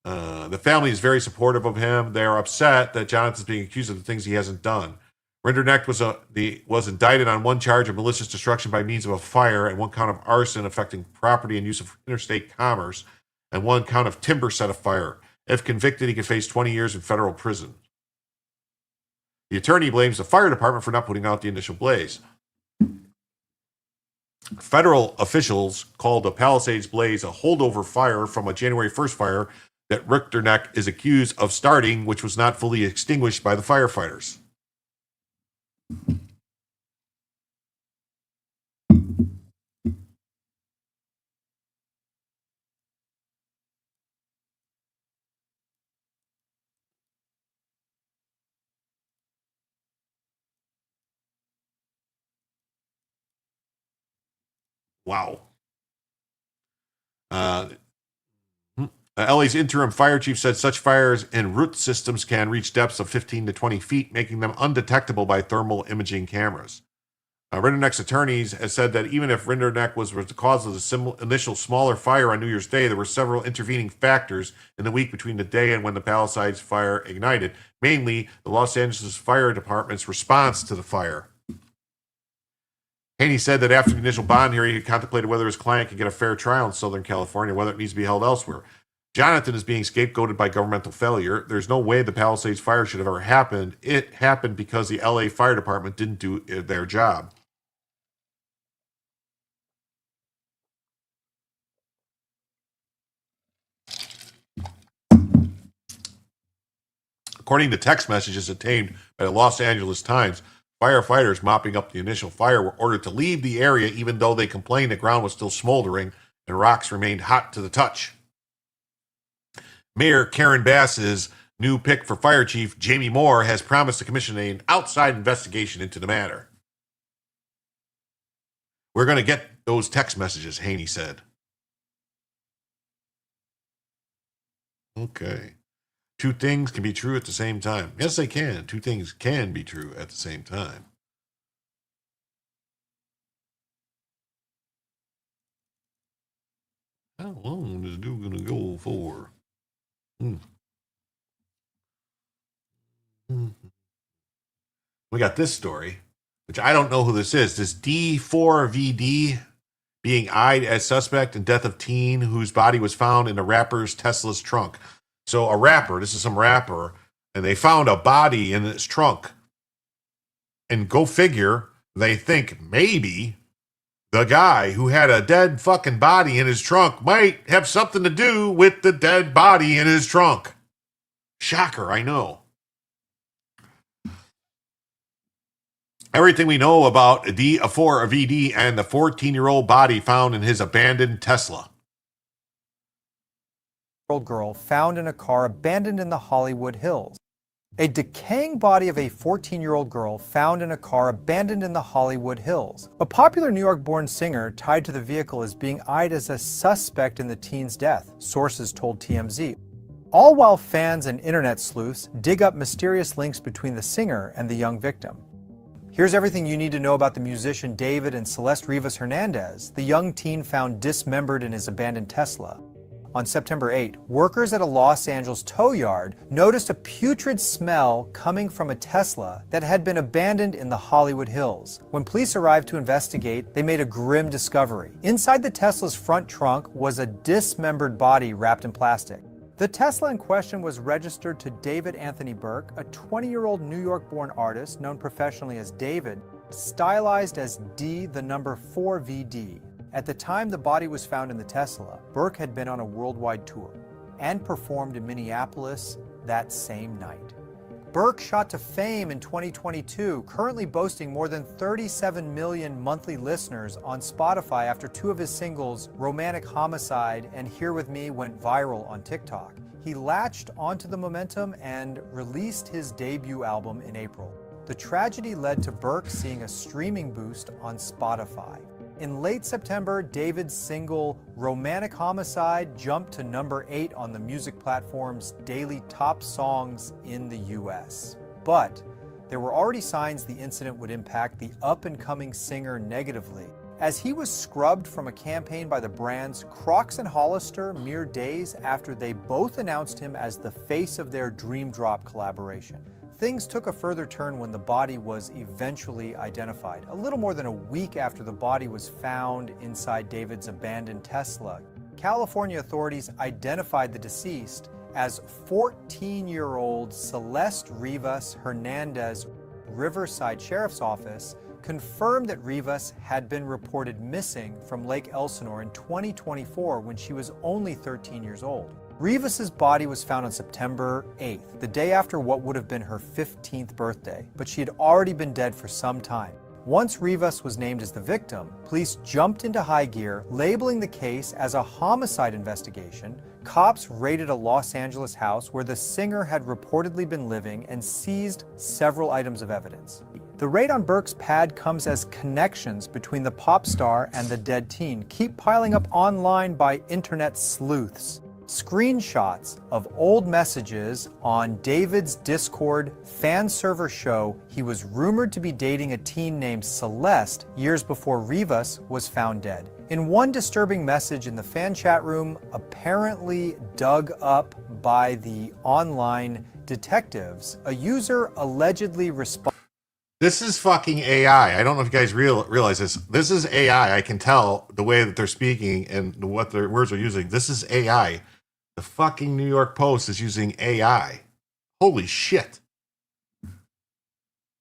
The family is very supportive of him. They are upset that Jonathan's being accused of the things he hasn't done. Rinderknecht was indicted on one charge of malicious destruction by means of a fire and one count of arson affecting property and use of interstate commerce and one count of timber set afire. If convicted, he could face 20 years in federal prison. The attorney blames the fire department for not putting out the initial blaze. Federal officials called the Palisades blaze a holdover fire from a January 1st fire that Rinderknecht is accused of starting, which was not fully extinguished by the firefighters. Wow. LA's interim fire chief said such fires in root systems can reach depths of 15 to 20 feet, making them undetectable by thermal imaging cameras. Rinderknecht's attorneys has said that even if Rinderknecht was the cause of the initial smaller fire on New Year's Day, there were several intervening factors in the week between the day and when the Palisades fire ignited, mainly the Los Angeles Fire Department's response to the fire. Haney said that after the initial bond hearing, he contemplated whether his client could get a fair trial in Southern California, whether it needs to be held elsewhere. Jonathan is being scapegoated by governmental failure. There's no way the Palisades fire should have ever happened. It happened because the LA Fire Department didn't do their job. According to text messages obtained by the Los Angeles Times, firefighters mopping up the initial fire were ordered to leave the area even though they complained the ground was still smoldering and rocks remained hot to the touch. Mayor Karen Bass's new pick for fire chief, Jamie Moore, has promised to commission an outside investigation into the matter. We're going to get those text messages, Haney said. Okay. Two things can be true at the same time. Yes, they can. Two things can be true at the same time. How long is Duke going to go for? We got this story, which I don't know who this is. This D4VD being eyed as suspect in death of teen whose body was found in a rapper's Tesla's trunk. So a rapper, this is some rapper, and they found a body in his trunk. And go figure, they think maybe the guy who had a dead fucking body in his trunk might have something to do with the dead body in his trunk. Shocker, I know. Everything we know about D4VD and the 14-year-old body found in his abandoned Tesla. Girl found in a car abandoned in the Hollywood Hills. A decaying body of a 14-year-old girl found in a car abandoned in the Hollywood Hills. A popular New York-born singer tied to the vehicle is being eyed as a suspect in the teen's death, sources told TMZ. All while fans and internet sleuths dig up mysterious links between the singer and the young victim. Here's everything you need to know about the musician David and Celeste Rivas Hernandez, the young teen found dismembered in his abandoned Tesla. On September 8, workers at a Los Angeles tow yard noticed a putrid smell coming from a Tesla that had been abandoned in the Hollywood Hills. When police arrived to investigate, they made a grim discovery. Inside the Tesla's front trunk was a dismembered body wrapped in plastic. The Tesla in question was registered to David Anthony Burke, a 20-year-old New York-born artist known professionally as David, stylized as D4VD. At the time the body was found in the Tesla, Burke had been on a worldwide tour and performed in Minneapolis that same night. Burke shot to fame in 2022, currently boasting more than 37 million monthly listeners on Spotify after two of his singles, Romantic Homicide and Here With Me, went viral on TikTok. He latched onto the momentum and released his debut album in April. The tragedy led to Burke seeing a streaming boost on Spotify. In late September, David's single Romantic Homicide jumped to number 8 on the music platform's daily top songs in the US. But there were already signs the incident would impact the up-and-coming singer negatively, as he was scrubbed from a campaign by the brands Crocs and Hollister mere days after they both announced him as the face of their Dream Drop collaboration. Things took a further turn when the body was eventually identified, a little more than a week after the body was found inside David's abandoned Tesla. California authorities identified the deceased as 14-year-old Celeste Rivas Hernandez. Riverside Sheriff's Office confirmed that Rivas had been reported missing from Lake Elsinore in 2024 when she was only 13 years old. Rivas's body was found on September 8th, the day after what would have been her 15th birthday, but she had already been dead for some time. Once Rivas was named as the victim, police jumped into high gear, labeling the case as a homicide investigation. Cops raided a Los Angeles house where the singer had reportedly been living and seized several items of evidence. The raid on Burke's pad comes as connections between the pop star and the dead teen keep piling up online by internet sleuths. Screenshots of old messages on David's Discord fan server show he was rumored to be dating a teen named Celeste years before Rivas was found dead. In one disturbing message in the fan chat room, apparently dug up by the online detectives, a user allegedly responded. This is fucking AI. I don't know if you guys realize this. This is AI. I can tell the way that they're speaking and what their words are using. This is AI. The fucking New York Post is using AI. Holy shit.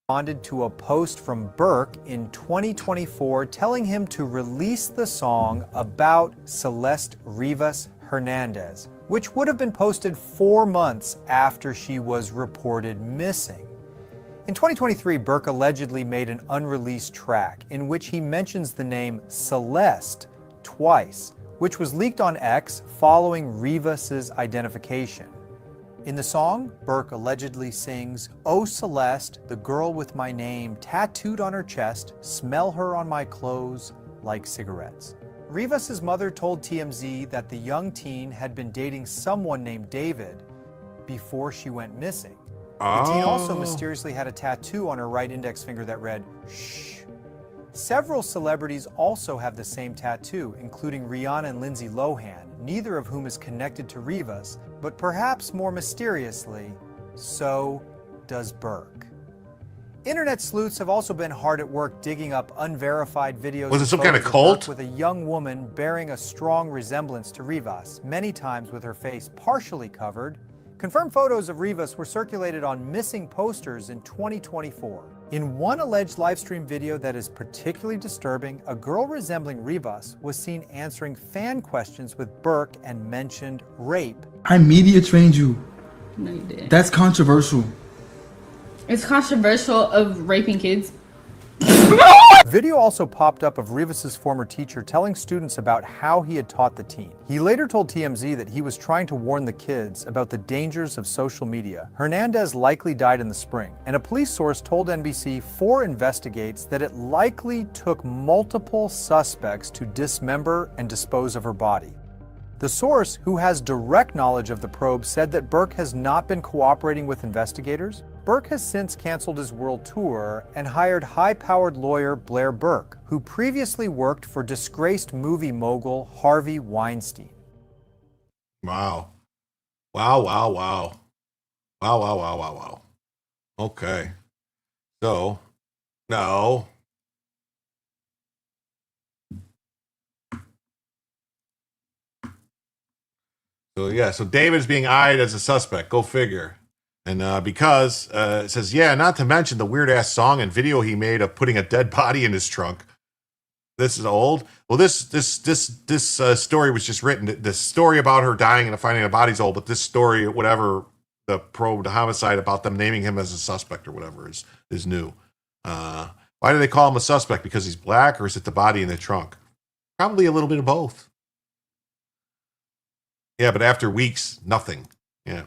Responded to a post from Burke in 2024 telling him to release the song about Celeste Rivas Hernandez, which would have been posted 4 months after she was reported missing. In 2023, Burke allegedly made an unreleased track in which he mentions the name Celeste twice, which was leaked on X following Rivas's identification. In the song, Burke allegedly sings, "Oh Celeste, the girl with my name tattooed on her chest, smell her on my clothes like cigarettes." Rivas's mother told TMZ that the young teen had been dating someone named David before she went missing. The teen also mysteriously had a tattoo on her right index finger that read, "Shh." Several celebrities also have the same tattoo, including Rihanna and Lindsay Lohan, neither of whom is connected to Rivas, but perhaps more mysteriously, so does Burke. Internet sleuths have also been hard at work digging up unverified videos. Was it some kind of cult? With a young woman bearing a strong resemblance to Rivas, many times with her face partially covered. Confirmed photos of Rivas were circulated on missing posters in 2024. In one alleged livestream video that is particularly disturbing, a girl resembling Rivas was seen answering fan questions with Burke and mentioned rape. I media trained you. No, you didn't. That's controversial. It's controversial of raping kids. Video also popped up of Rivas's former teacher telling students about how he had taught the teen. He later told TMZ that he was trying to warn the kids about the dangers of social media. Hernandez likely died in the spring, and a police source told NBC 4 investigates that it likely took multiple suspects to dismember and dispose of her body. The source, who has direct knowledge of the probe, said that Burke has not been cooperating with investigators. Burke has since canceled his world tour and hired high-powered lawyer Blair Burke, who previously worked for disgraced movie mogul Harvey Weinstein. Wow. Wow, wow, wow. Wow, wow, wow, wow, wow. Okay. So, no. So, yeah, so David's being eyed as a suspect. Go figure. And because it says, yeah, not to mention the weird-ass song and video he made of putting a dead body in his trunk. This is old. Well, this story was just written. This story about her dying and finding a body's old, but this story, whatever the probe, the homicide about them naming him as a suspect or whatever is new. Why do they call him a suspect? Because he's black, or is it the body in the trunk? Probably a little bit of both. Yeah, but after weeks, nothing. Yeah.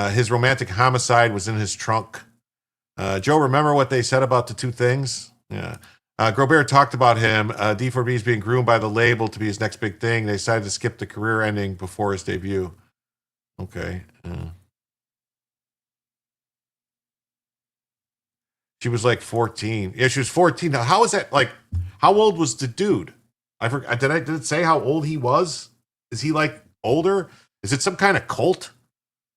His romantic homicide was in his trunk. Joe, remember what they said about the two things? Yeah. Grobert talked about him. D4B is being groomed by the label to be his next big thing. They decided to skip the career ending before his debut. Okay. She was like 14. Yeah, she was 14. Now, how is that? Like, how old was the dude? I forgot. Did it say how old he was? Is he like older? Is it some kind of cult?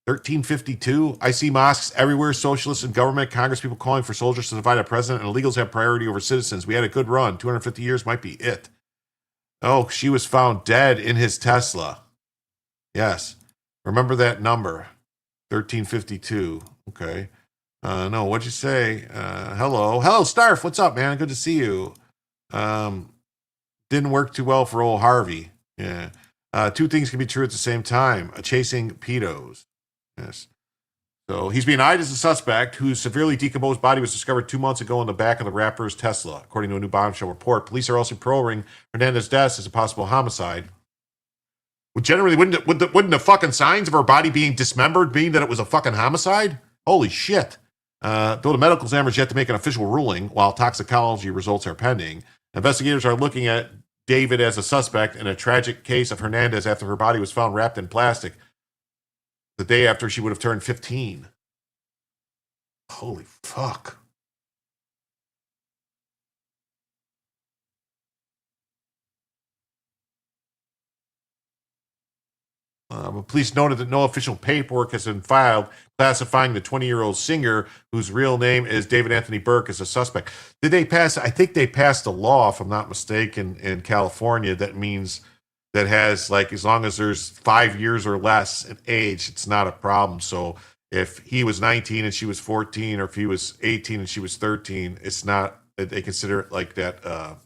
1352. I see mosques everywhere. Socialists in government, Congress people calling for soldiers to divide a president, and illegals have priority over citizens. We had a good run. 250 years might be it. Oh, she was found dead in his Tesla. Yes. Remember that number. 1352. Okay. No, what'd you say? Hello, Starf. What's up, man? Good to see you. Didn't work too well for old Harvey. Yeah. Two things can be true at the same time. Chasing pedos. Yes. So he's being eyed as a suspect whose severely decomposed body was discovered 2 months ago in the back of the rapper's Tesla, according to a new bombshell report. Police are also proing Hernandez's death as a possible homicide. Well, generally, wouldn't the fucking signs of her body being dismembered mean that it was a fucking homicide? Holy shit. Though the medical examiner is yet to make an official ruling, while toxicology results are pending, investigators are looking at David as a suspect in a tragic case of Hernandez after her body was found wrapped in plastic the day after she would have turned 15. Holy fuck. Police noted that no official paperwork has been filed classifying the 20-year-old singer, whose real name is David Anthony Burke, as a suspect. Did they pass? I think they passed a law, if I'm not mistaken, in California that means that has, like, as long as there's 5 years or less in age, it's not a problem. So if he was 19 and she was 14, or if he was 18 and she was 13, it's not, they consider it like that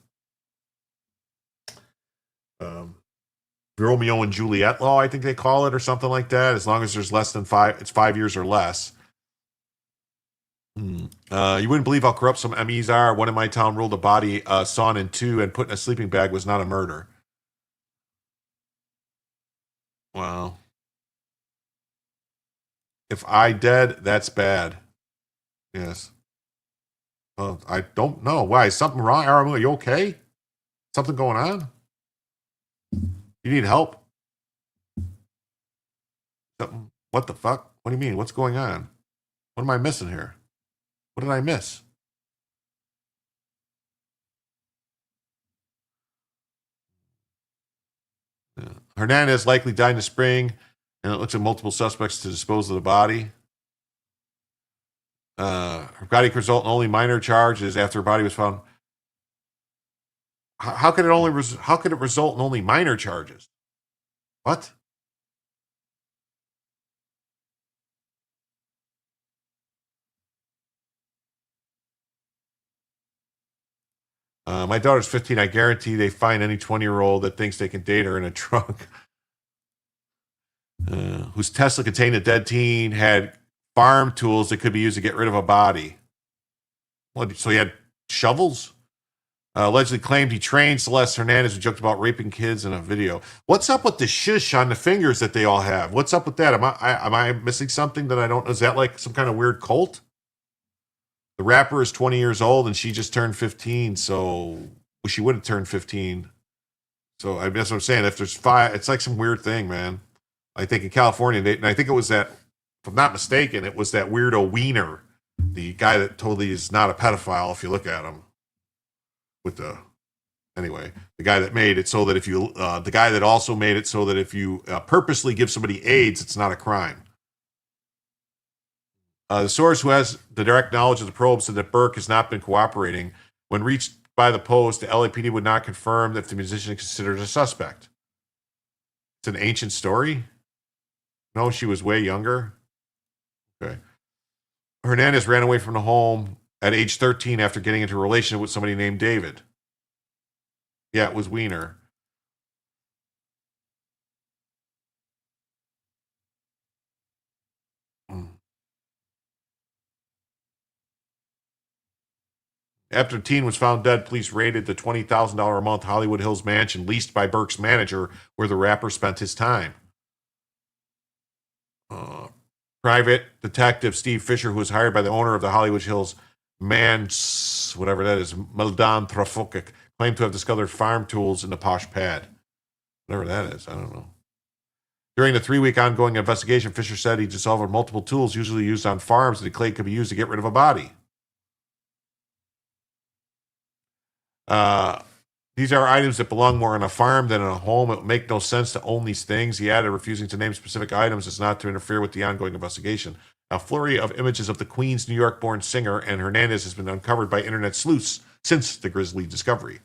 Romeo and Juliet law, I think they call it, or something like that. As long as there's less than 5, it's 5 years or less. You wouldn't believe how corrupt some MEs are. One in my town ruled a body sawn in two and put in a sleeping bag was not a murder. Wow. If I dead, that's bad. Yes. Well, I don't know. Why? Is something wrong? Are you okay? Something going on? You need help? Something? What the fuck? What do you mean? What's going on? What am I missing here? What did I miss? Yeah. Hernandez likely died in the spring, and it looks at multiple suspects to dispose of the body. Her body could result in only minor charges after her body was found. How could it result in only minor charges? What? My daughter's 15. I guarantee they find any 20-year-old that thinks they can date her in a trunk. Whose Tesla contained a dead teen, had farm tools that could be used to get rid of a body. What, so he had shovels? Allegedly claimed he trained Celeste Hernandez, who joked about raping kids in a video. What's up with the shush on the fingers that they all have? What's up with that? Am I missing something that I don't know? Is that like some kind of weird cult? The rapper is 20 years old and she just turned 15, so she would have turned 15. So that's what I'm saying. If there's 5, it's like some weird thing, man. I think in California, and I think it was that, if I'm not mistaken, it was that weirdo Wiener, the guy that totally is not a pedophile if you look at him. Anyway, the guy that made it so that if you, the guy that also made it so that if you purposely give somebody AIDS, it's not a crime. The source who has the direct knowledge of the probe said that Burke has not been cooperating. When reached by the Post, the LAPD would not confirm that the musician is considered a suspect. It's an ancient story? No, she was way younger. Okay. Hernandez ran away from the home at age 13 after getting into a relationship with somebody named David. Yeah, it was Wiener. After the teen was found dead, police raided the $20,000 a month Hollywood Hills mansion leased by Burke's manager, where the rapper spent his time. Private Detective Steve Fisher, who was hired by the owner of the Hollywood Hills whatever that is, Meldan Trafokic, claimed to have discovered farm tools in the posh pad. Whatever that is, I don't know. During the 3-week ongoing investigation, Fisher said he discovered multiple tools usually used on farms that he claimed could be used to get rid of a body. These are items that belong more on a farm than in a home. It would make no sense to own these things. He added, refusing to name specific items as not to interfere with the ongoing investigation. A flurry of images of the Queens, New York-born singer and Hernandez has been uncovered by internet sleuths since the grisly discovery.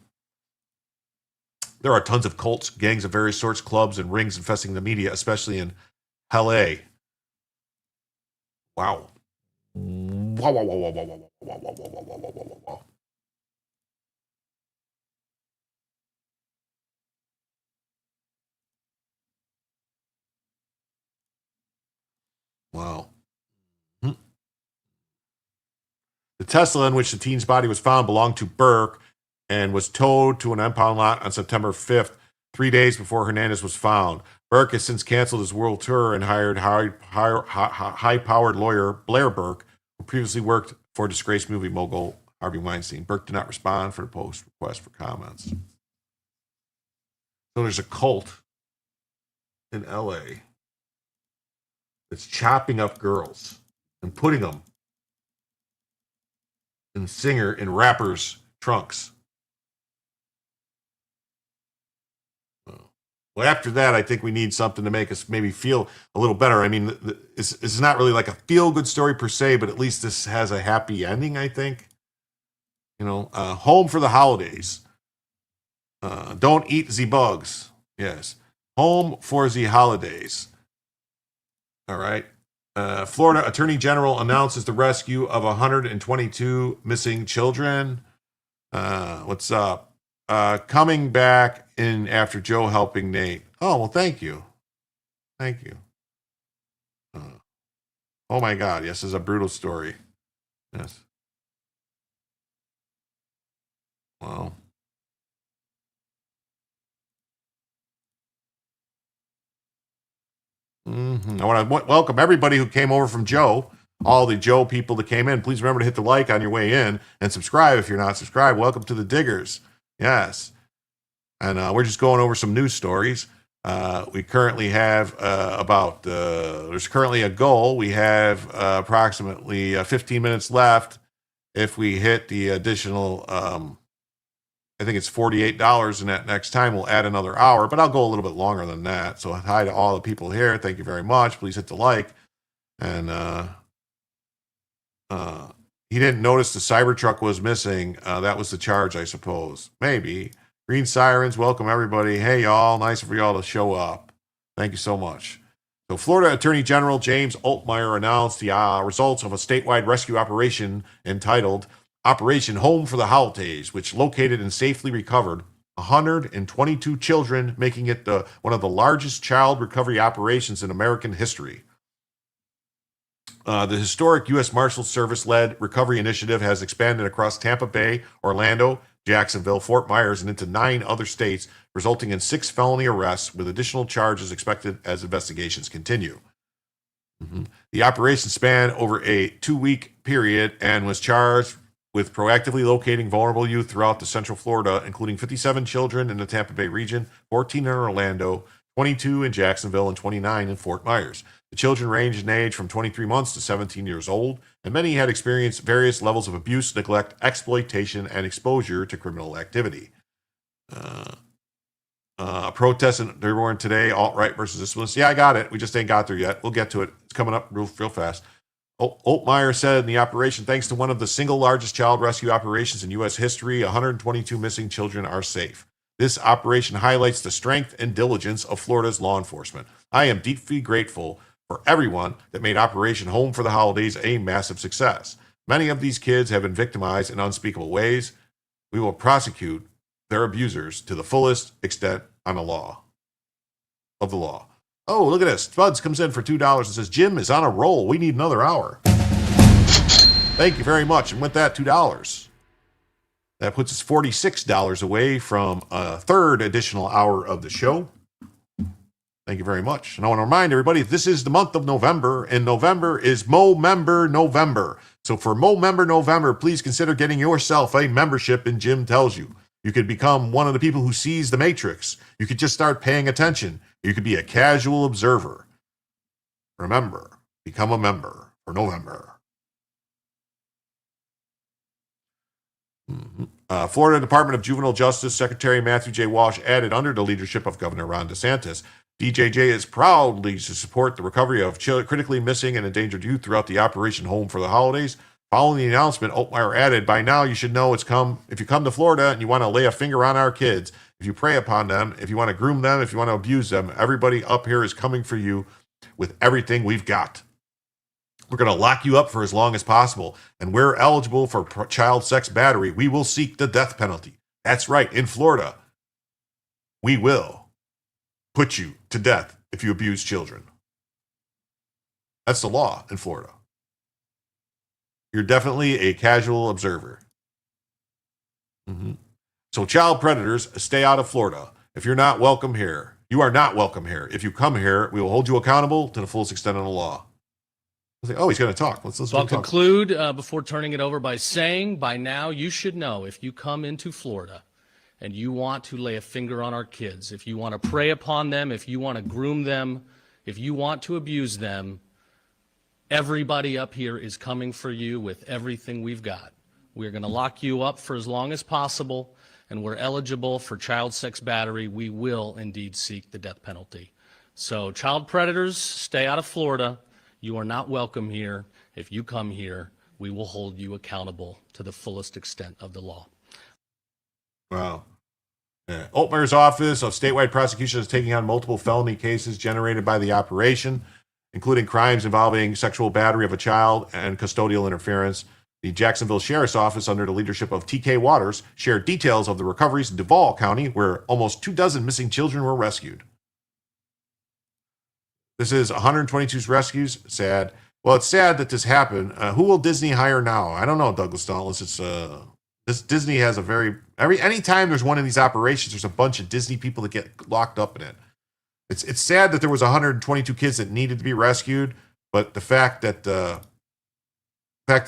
There are tons of cults, gangs of various sorts, clubs, and rings infesting the media, especially in LA. Wow. Wow, wow, wow, wow, wow, wow, wow, wow, wow, wow, wow, wow, wow. Wow. The Tesla in which the teen's body was found belonged to Burke and was towed to an impound lot on September 5th, 3 days before Hernandez was found. Burke has since canceled his world tour and hired high-powered lawyer Blair Burke, who previously worked for disgraced movie mogul Harvey Weinstein. Burke did not respond for the Post request for comments. So there's a cult in LA that's chopping up girls and putting them in rappers' trunks. Well, after that, I think we need something to make us maybe feel a little better. I mean, it's not really like a feel-good story per se, but at least this has a happy ending, I think. You know, home for the holidays. Don't eat the bugs. Yes. Home for the holidays. All right. Florida Attorney General announces the rescue of 122 missing children. What's up? Coming back in after Joe helping Nate. Oh, well, thank you. Thank you. Oh, my God. Yes, this is a brutal story. Yes. Wow. I want to welcome everybody who came over from Joe, all the Joe people that came in. Please remember to hit the like on your way in and subscribe if you're not subscribed. Welcome to the Diggers. Yes. And we're just going over some news stories. We currently have there's currently a goal. We have approximately 15 minutes left. If we hit the additional, I think it's $48 in that next time, we'll add another hour, but I'll go a little bit longer than that. So hi to all the people here. Thank you very much. Please hit the like. And he didn't notice the Cybertruck was missing. That was the charge, I suppose. Maybe. Green Sirens, welcome everybody. Hey, y'all. Nice for y'all to show up. Thank you so much. So Florida Attorney General James Altmaier announced the results of a statewide rescue operation entitled Operation Home for the Holidays, which located and safely recovered 122 children, making it one of the largest child recovery operations in American history. The historic U.S. Marshals Service-led recovery initiative has expanded across Tampa Bay, Orlando, Jacksonville, Fort Myers, and into 9 other states, resulting in 6 felony arrests, with additional charges expected as investigations continue. The operation spanned over a 2-week period and was charged with proactively locating vulnerable youth throughout the Central Florida, including 57 children in the Tampa Bay region, 14 in Orlando, 22 in Jacksonville, and 29 in Fort Myers. The children ranged in age from 23 months to 17 years old, and many had experienced various levels of abuse, neglect, exploitation, and exposure to criminal activity. Protest in Dearborn today, alt-right versus Islamists. Yeah, I got it. We just ain't got there yet. We'll get to it. It's coming up real fast. Altmaier said in the operation, thanks to one of the single largest child rescue operations in U.S. history, 122 missing children are safe. This operation highlights the strength and diligence of Florida's law enforcement. I am deeply grateful for everyone that made Operation Home for the Holidays a massive success. Many of these kids have been victimized in unspeakable ways. We will prosecute their abusers to the fullest extent of the law. Oh, look at this. Spuds comes in for $2 and says, Jim is on a roll. We need another hour. Thank you very much. And with that, $2. That puts us $46 away from a third additional hour of the show. Thank you very much. And I want to remind everybody, this is the month of November, and November is Mo-Member November. So for Mo-Member November, please consider getting yourself a membership in Jim Tells You. You could become one of the people who sees the Matrix. You could just start paying attention. You could be a casual observer. Remember, become a member for November. Florida Department of Juvenile Justice Secretary Matthew J. Walsh added, under the leadership of Governor Ron DeSantis, DJJ is proudly to support the recovery of critically missing and endangered youth throughout the Operation Home for the holidays. Following the announcement, Altmaier added, by now you should know if you come to Florida and you want to lay a finger on our kids, if you prey upon them, if you want to groom them, if you want to abuse them, everybody up here is coming for you with everything we've got. We're going to lock you up for as long as possible, and we're eligible for child sex battery. We will seek the death penalty. That's right, in Florida, we will put you to death if you abuse children. That's the law in Florida. You're definitely a casual observer. So child predators, stay out of Florida. If you're not welcome here, you are not welcome here. If you come here, we will hold you accountable to the fullest extent of the law. Oh, he's going to talk. Let's So I'll conclude before turning it over by saying, by now you should know, if you come into Florida and you want to lay a finger on our kids, if you want to prey upon them, if you want to groom them, if you want to abuse them, everybody up here is coming for you with everything we've got. We're going to lock you up for as long as possible, and we're eligible for child sex battery. We will indeed seek the death penalty. So child predators, stay out of Florida. You are not welcome here. If you come here, we will hold you accountable to the fullest extent of the law. Wow. Yeah. Altmaier's Office of Statewide Prosecution is taking on multiple felony cases generated by the operation, including crimes involving sexual battery of a child and custodial interference. The Jacksonville Sheriff's Office, under the leadership of T.K. Waters, shared details of the recoveries in Duval County, where almost 24 missing children were rescued. This is 122 rescues. Sad. Well, it's sad that this happened. Who will Disney hire now? I don't know, Douglas Dauntless. This Disney has anytime there's one of these operations, there's a bunch of Disney people that get locked up in it. It's sad that there was 122 kids that needed to be rescued, but the fact that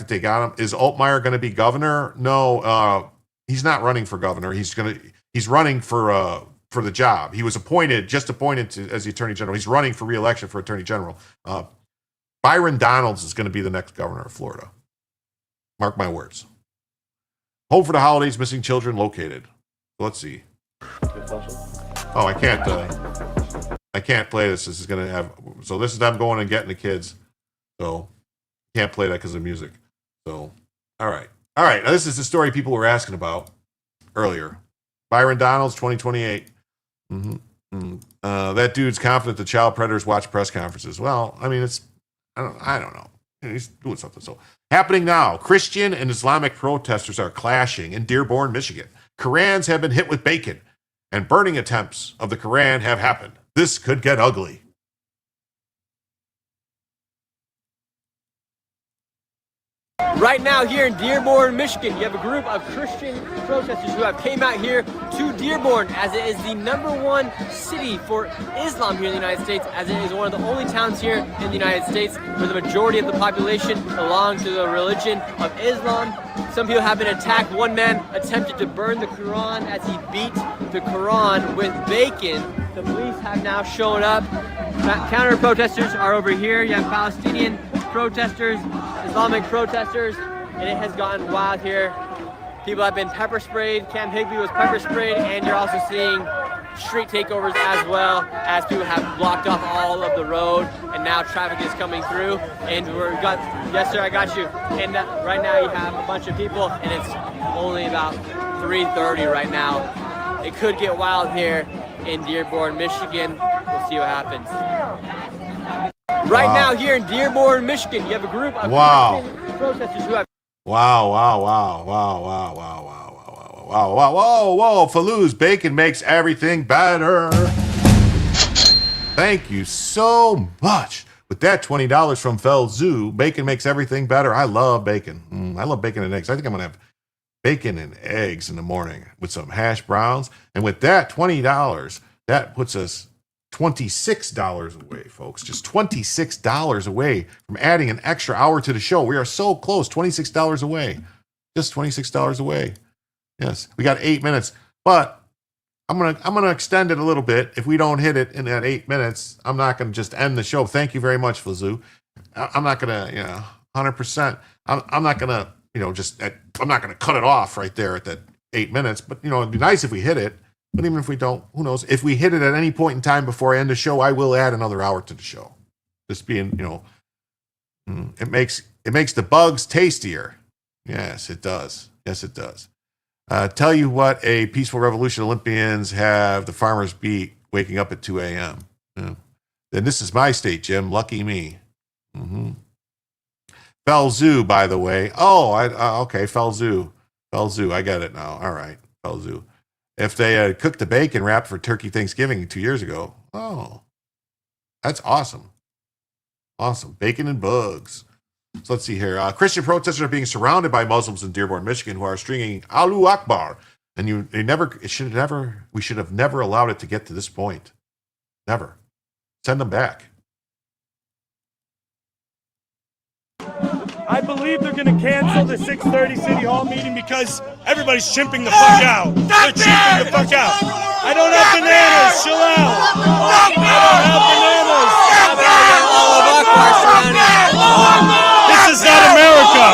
they got them, is Altmaier going to be governor? No, he's not running for governor. He's running for the job. He was appointed as the Attorney General. He's running for re-election for Attorney General. Byron Donalds is going to be the next governor of Florida. Mark my words. Home for the holidays, missing children located. Let's see. Oh, I can't play this. This is going to have, so this is them going and getting the kids. So can't play that because of music. So, all right. Now, this is the story people were asking about earlier. Byron Donalds, 2028. That dude's confident the child predators watch press conferences. Well, I mean, I don't know. He's doing something. So, happening now, Christian and Islamic protesters are clashing in Dearborn, Michigan. Korans have been hit with bacon, and burning attempts of the Koran have happened. This could get ugly. Right now here in Dearborn, Michigan, you have a group of Christian protesters who have came out here to Dearborn, as it is the #1 city for Islam here in the United States, as it is one of the only towns here in the United States where the majority of the population belong to the religion of Islam. Some people have been attacked. One man attempted to burn the Quran as he beat the Quran with bacon. The police have now shown up. Counter protesters are over here. You have Palestinian protesters, Islamic protesters, and it has gotten wild here. People have been pepper sprayed. Camp Higbee was pepper sprayed, and you're also seeing street takeovers as well, as people have blocked off all of the road, and now traffic is coming through. And yes sir, I got you. And right now you have a bunch of people, and it's only about 3:30 right now. It could get wild here in Dearborn, Michigan. We'll see what happens. Right now here in Dearborn, Michigan, you have a group of Christian protesters who have... Wow. Falooz, bacon makes everything better. Thank you so much. With that $20 from Fel Zoo, bacon makes everything better. I love bacon. I love bacon and eggs. I think I'm going to have bacon and eggs in the morning with some hash browns. And with that, $20, that puts us $26 away, folks. Just $26 away from adding an extra hour to the show. We are so close, $26 away. Just $26 away. Yes, we got 8 minutes, but I'm gonna extend it a little bit. If we don't hit it in that 8 minutes, I'm not gonna just end the show. Thank you very much, Fazoo. I'm not gonna, 100%. I'm not gonna, I'm not gonna cut it off right there at that 8 minutes. But it'd be nice if we hit it. But even if we don't, who knows? If we hit it at any point in time before I end the show, I will add another hour to the show. Just being, it makes the bugs tastier. Yes, it does. Yes, it does. Tell you what, a peaceful revolution Olympians have the farmers beat waking up at 2 a.m. Yeah. Then this is my state, Jim. Lucky me. Mm-hmm. Felzoo, by the way. Oh, okay, Felzoo. Felzoo, I get it now. All right, Felzoo. If they had cooked the bacon wrapped for Turkey Thanksgiving 2 years ago, oh, that's awesome. Awesome. Bacon and bugs. So let's see here. Christian protesters are being surrounded by Muslims in Dearborn, Michigan, who are stringing Allahu Akbar. And we should have never allowed it to get to this point. Never. Send them back. I believe they're going to cancel the 6:30 City Hall meeting because everybody's chimping the fuck out. They're chimping the fuck out. I don't have bananas. Chill out. I don't have bananas. This is not America.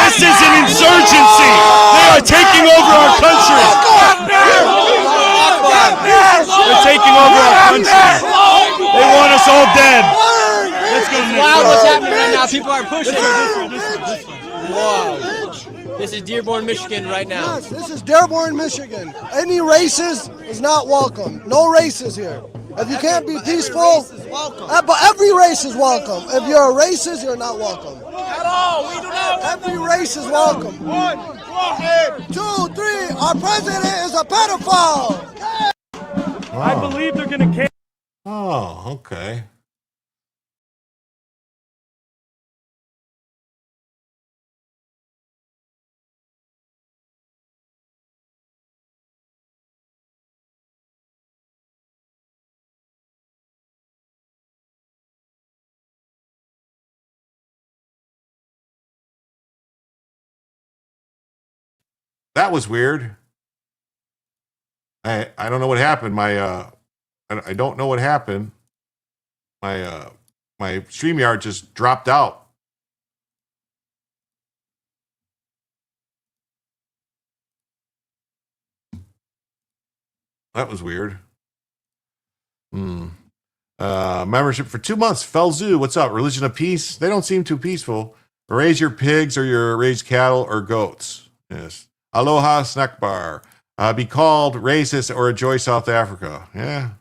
This is an insurgency. They are taking over our country. They're taking over our country. They want us all dead. Let's go next. Wow, what's happening right now? People are pushing. Wow. This is Dearborn, Michigan right now. Yes, this is Dearborn, Michigan. Any racist is not welcome. No races here. If you can't be peaceful, but every race is welcome. If you're a racist, you're not welcome. At all, we do not. Every race is welcome. 1, 2, 3. Our president is a pedophile. Oh. I believe they're going to cancel. Oh, okay. That was weird. I don't know what happened. I don't know what happened. My StreamYard just dropped out. That was weird. Membership for 2 months. Felzoo, what's up? Religion of peace? They don't seem too peaceful. Raise your pigs or your raised cattle or goats. Yes. Aloha snack bar. Be called racist or enjoy South Africa. Yeah.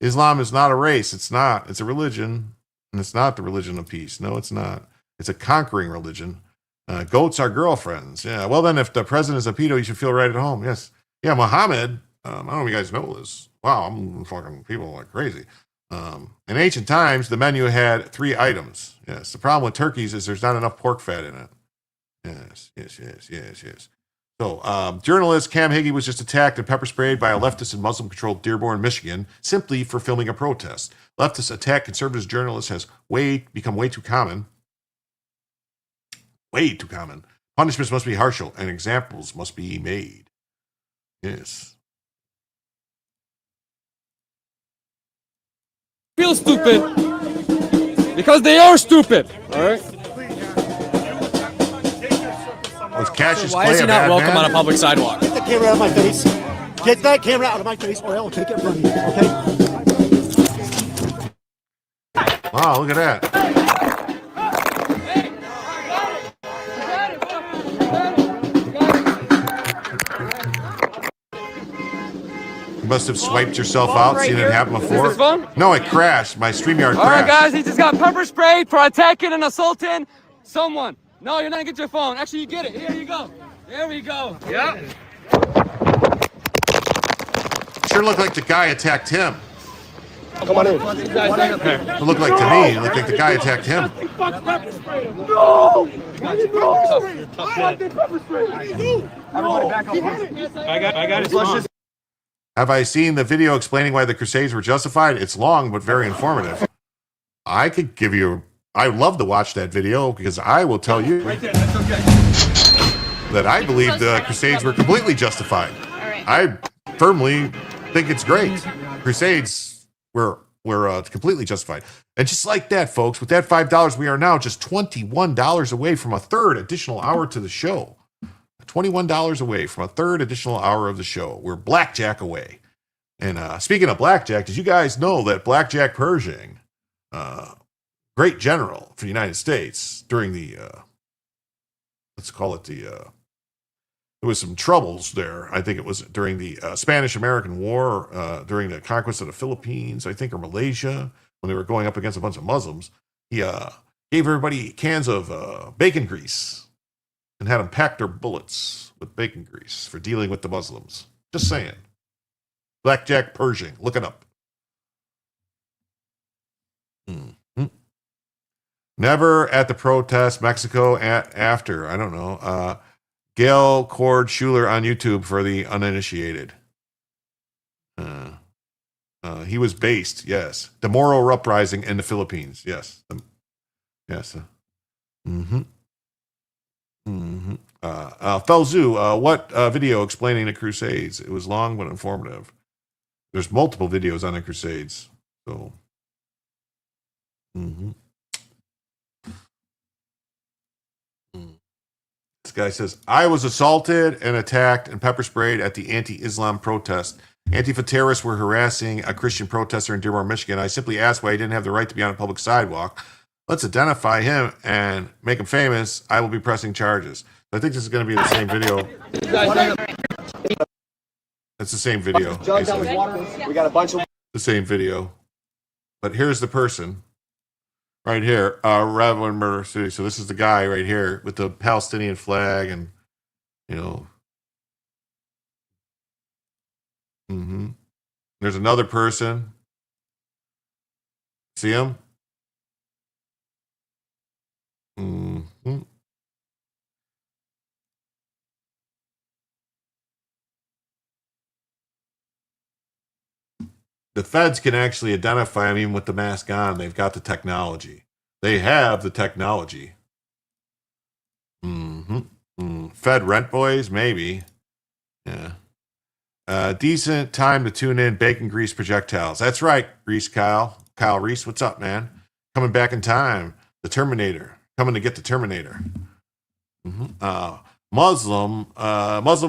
Islam is not a race. It's not. It's a religion. And it's not the religion of peace. No, it's not. It's a conquering religion. Goats are girlfriends. Yeah. Well, then, if the president is a pedo, you should feel right at home. Yes. Yeah, Muhammad. I don't know if you guys know this. Wow, I'm fucking people like crazy. In ancient times, the menu had 3 items. Yes. The problem with turkeys is there's not enough pork fat in it. Yes. So, journalist Cam Higgy was just attacked and pepper sprayed by a leftist in Muslim-controlled Dearborn, Michigan, simply for filming a protest. Leftist attack conservative journalists has become way too common. Way too common. Punishments must be harsher and examples must be made. Yes. Feel stupid because they are stupid. All right. Was Cassius Why Clay is he a not bad welcome man? on a public sidewalk? Get the camera out of my face. Get that camera out of my face, or I will take it from you. Okay? Wow, look at that. You must have swiped yourself out, seen it happen before. Is this phone? No, it crashed. My StreamYard crashed. All right, guys, he just got pepper sprayed for attacking and assaulting someone. No, you're not gonna get your phone. Actually, you get it. Here you go. There we go. Yeah. Sure looked like the guy attacked him. Come on in. It looked like to me, it looked like the guy attacked him. No! Why did you pepper spray? Everybody back up. I got his phone. Have I seen the video explaining why the Crusades were justified? It's long, but very informative. I could give you, I would love to watch that video because I will tell you that I believe the Crusades were completely justified. I firmly think it's great. Crusades were completely justified. And just like that, folks, with that $5, we are now just $21 away from a third additional hour to the show. $21 away from a third additional hour of the show. We're blackjack away. And speaking of blackjack, did you guys know that Blackjack Pershing, great general for the United States during the, let's call it there was some troubles there. I think it was during the Spanish-American War, during the conquest of the Philippines, I think, or Malaysia, when they were going up against a bunch of Muslims. He gave everybody cans of bacon grease and had them pack their bullets with bacon grease for dealing with the Muslims. Just saying. Blackjack Pershing. Look it up. Mm-hmm. Never at the protest, Mexico after. I don't know. Gail Cord Schuler on YouTube for the uninitiated. He was based, yes. The Moro uprising in the Philippines, yes. Yes. Mm-hmm. Mm-hmm. Felzu, what video explaining the Crusades? It was long but informative. There's multiple videos on the Crusades. So, mm-hmm. This guy says, I was assaulted and attacked and pepper sprayed at the anti-Islam protest. Antifa terrorists were harassing a Christian protester in Dearborn, Michigan. I simply asked why he didn't have the right to be on a public sidewalk. Let's identify him and make him famous. I will be pressing charges. I think this is going to be the same video. It's the same video. We got a bunch of The same video. But here's the person. Right here. Reverend Murder City. So this is the guy right here with the Palestinian flag and, you know. Mm-hmm. There's another person. See him? Mm-hmm. The feds can actually identify him even with the mask on. They've got the technology. They have the technology. Mm-hmm. Fed rent boys? Maybe. Yeah. Decent time to tune in bacon grease projectiles. That's right, Grease Kyle. Kyle Reese, what's up, man? Coming back in time. The Terminator. Coming to get the Terminator. Mm-hmm. Muslim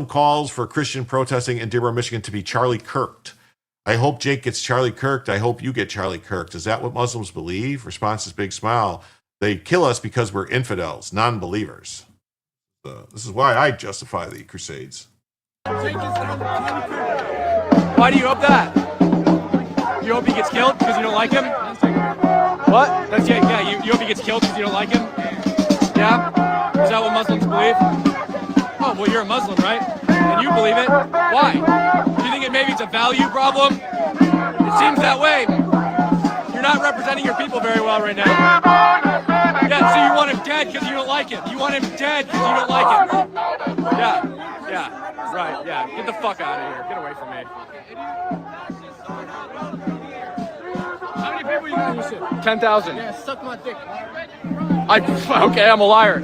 calls for Christian protesting in Dearborn, Michigan to be Charlie Kirked. I hope Jake gets Charlie Kirked. I hope you get Charlie Kirked. Is that what Muslims believe? Response is big smile. They kill us because we're infidels, non-believers. This is why I justify the Crusades. Why do you hope that? You hope he gets killed because you don't like him? What? That's yeah. You hope he gets killed because you don't like him? Yeah? Is that what Muslims believe? Oh, well, you're a Muslim, right? And you believe it. Why? Do you think maybe it's a value problem? It seems that way. You're not representing your people very well right now. Yeah, so you want him dead because you don't like him. You want him dead because you don't like him. Yeah, right, yeah. Get the fuck out of here. Get away from me. How many people you got in your ship? 10,000. Yeah, suck my dick. Okay, I'm a liar.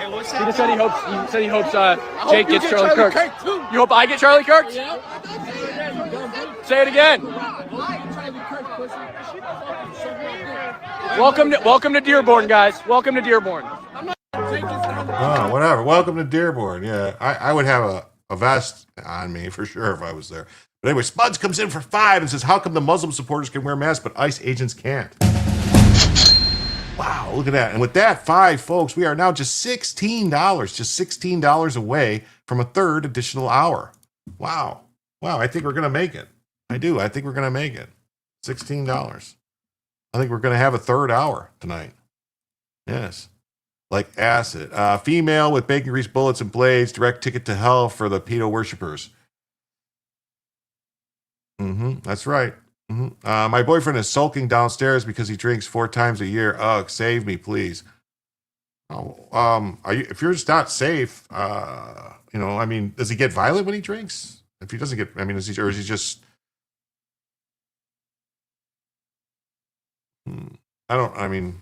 He just said he hopes Jake gets Charlie Kirk. You hope I get Charlie Kirk? Yeah. Say it again. Welcome to Dearborn, guys. Welcome to Dearborn. Oh, whatever. Welcome to Dearborn. Yeah, I would have a vest on me for sure if I was there. But anyway, Spuds comes in for 5 and says, how come the Muslim supporters can wear masks but ICE agents can't? Wow, look at that. And with that 5, folks, we are now just $16, just $16 away from a third additional hour. Wow. I think we're going to make it. I do. I think we're going to make it. $16. I think we're going to have a third hour tonight. Yes. Like acid. Female with bacon grease bullets and blades, direct ticket to hell for the pedo worshippers. That's right. My boyfriend is sulking downstairs because he drinks 4 times a year. Ugh, save me, please. Are you, if you're just not safe, you know, I mean, does he get violent when he drinks? If he doesn't get, I mean, is he just, I mean,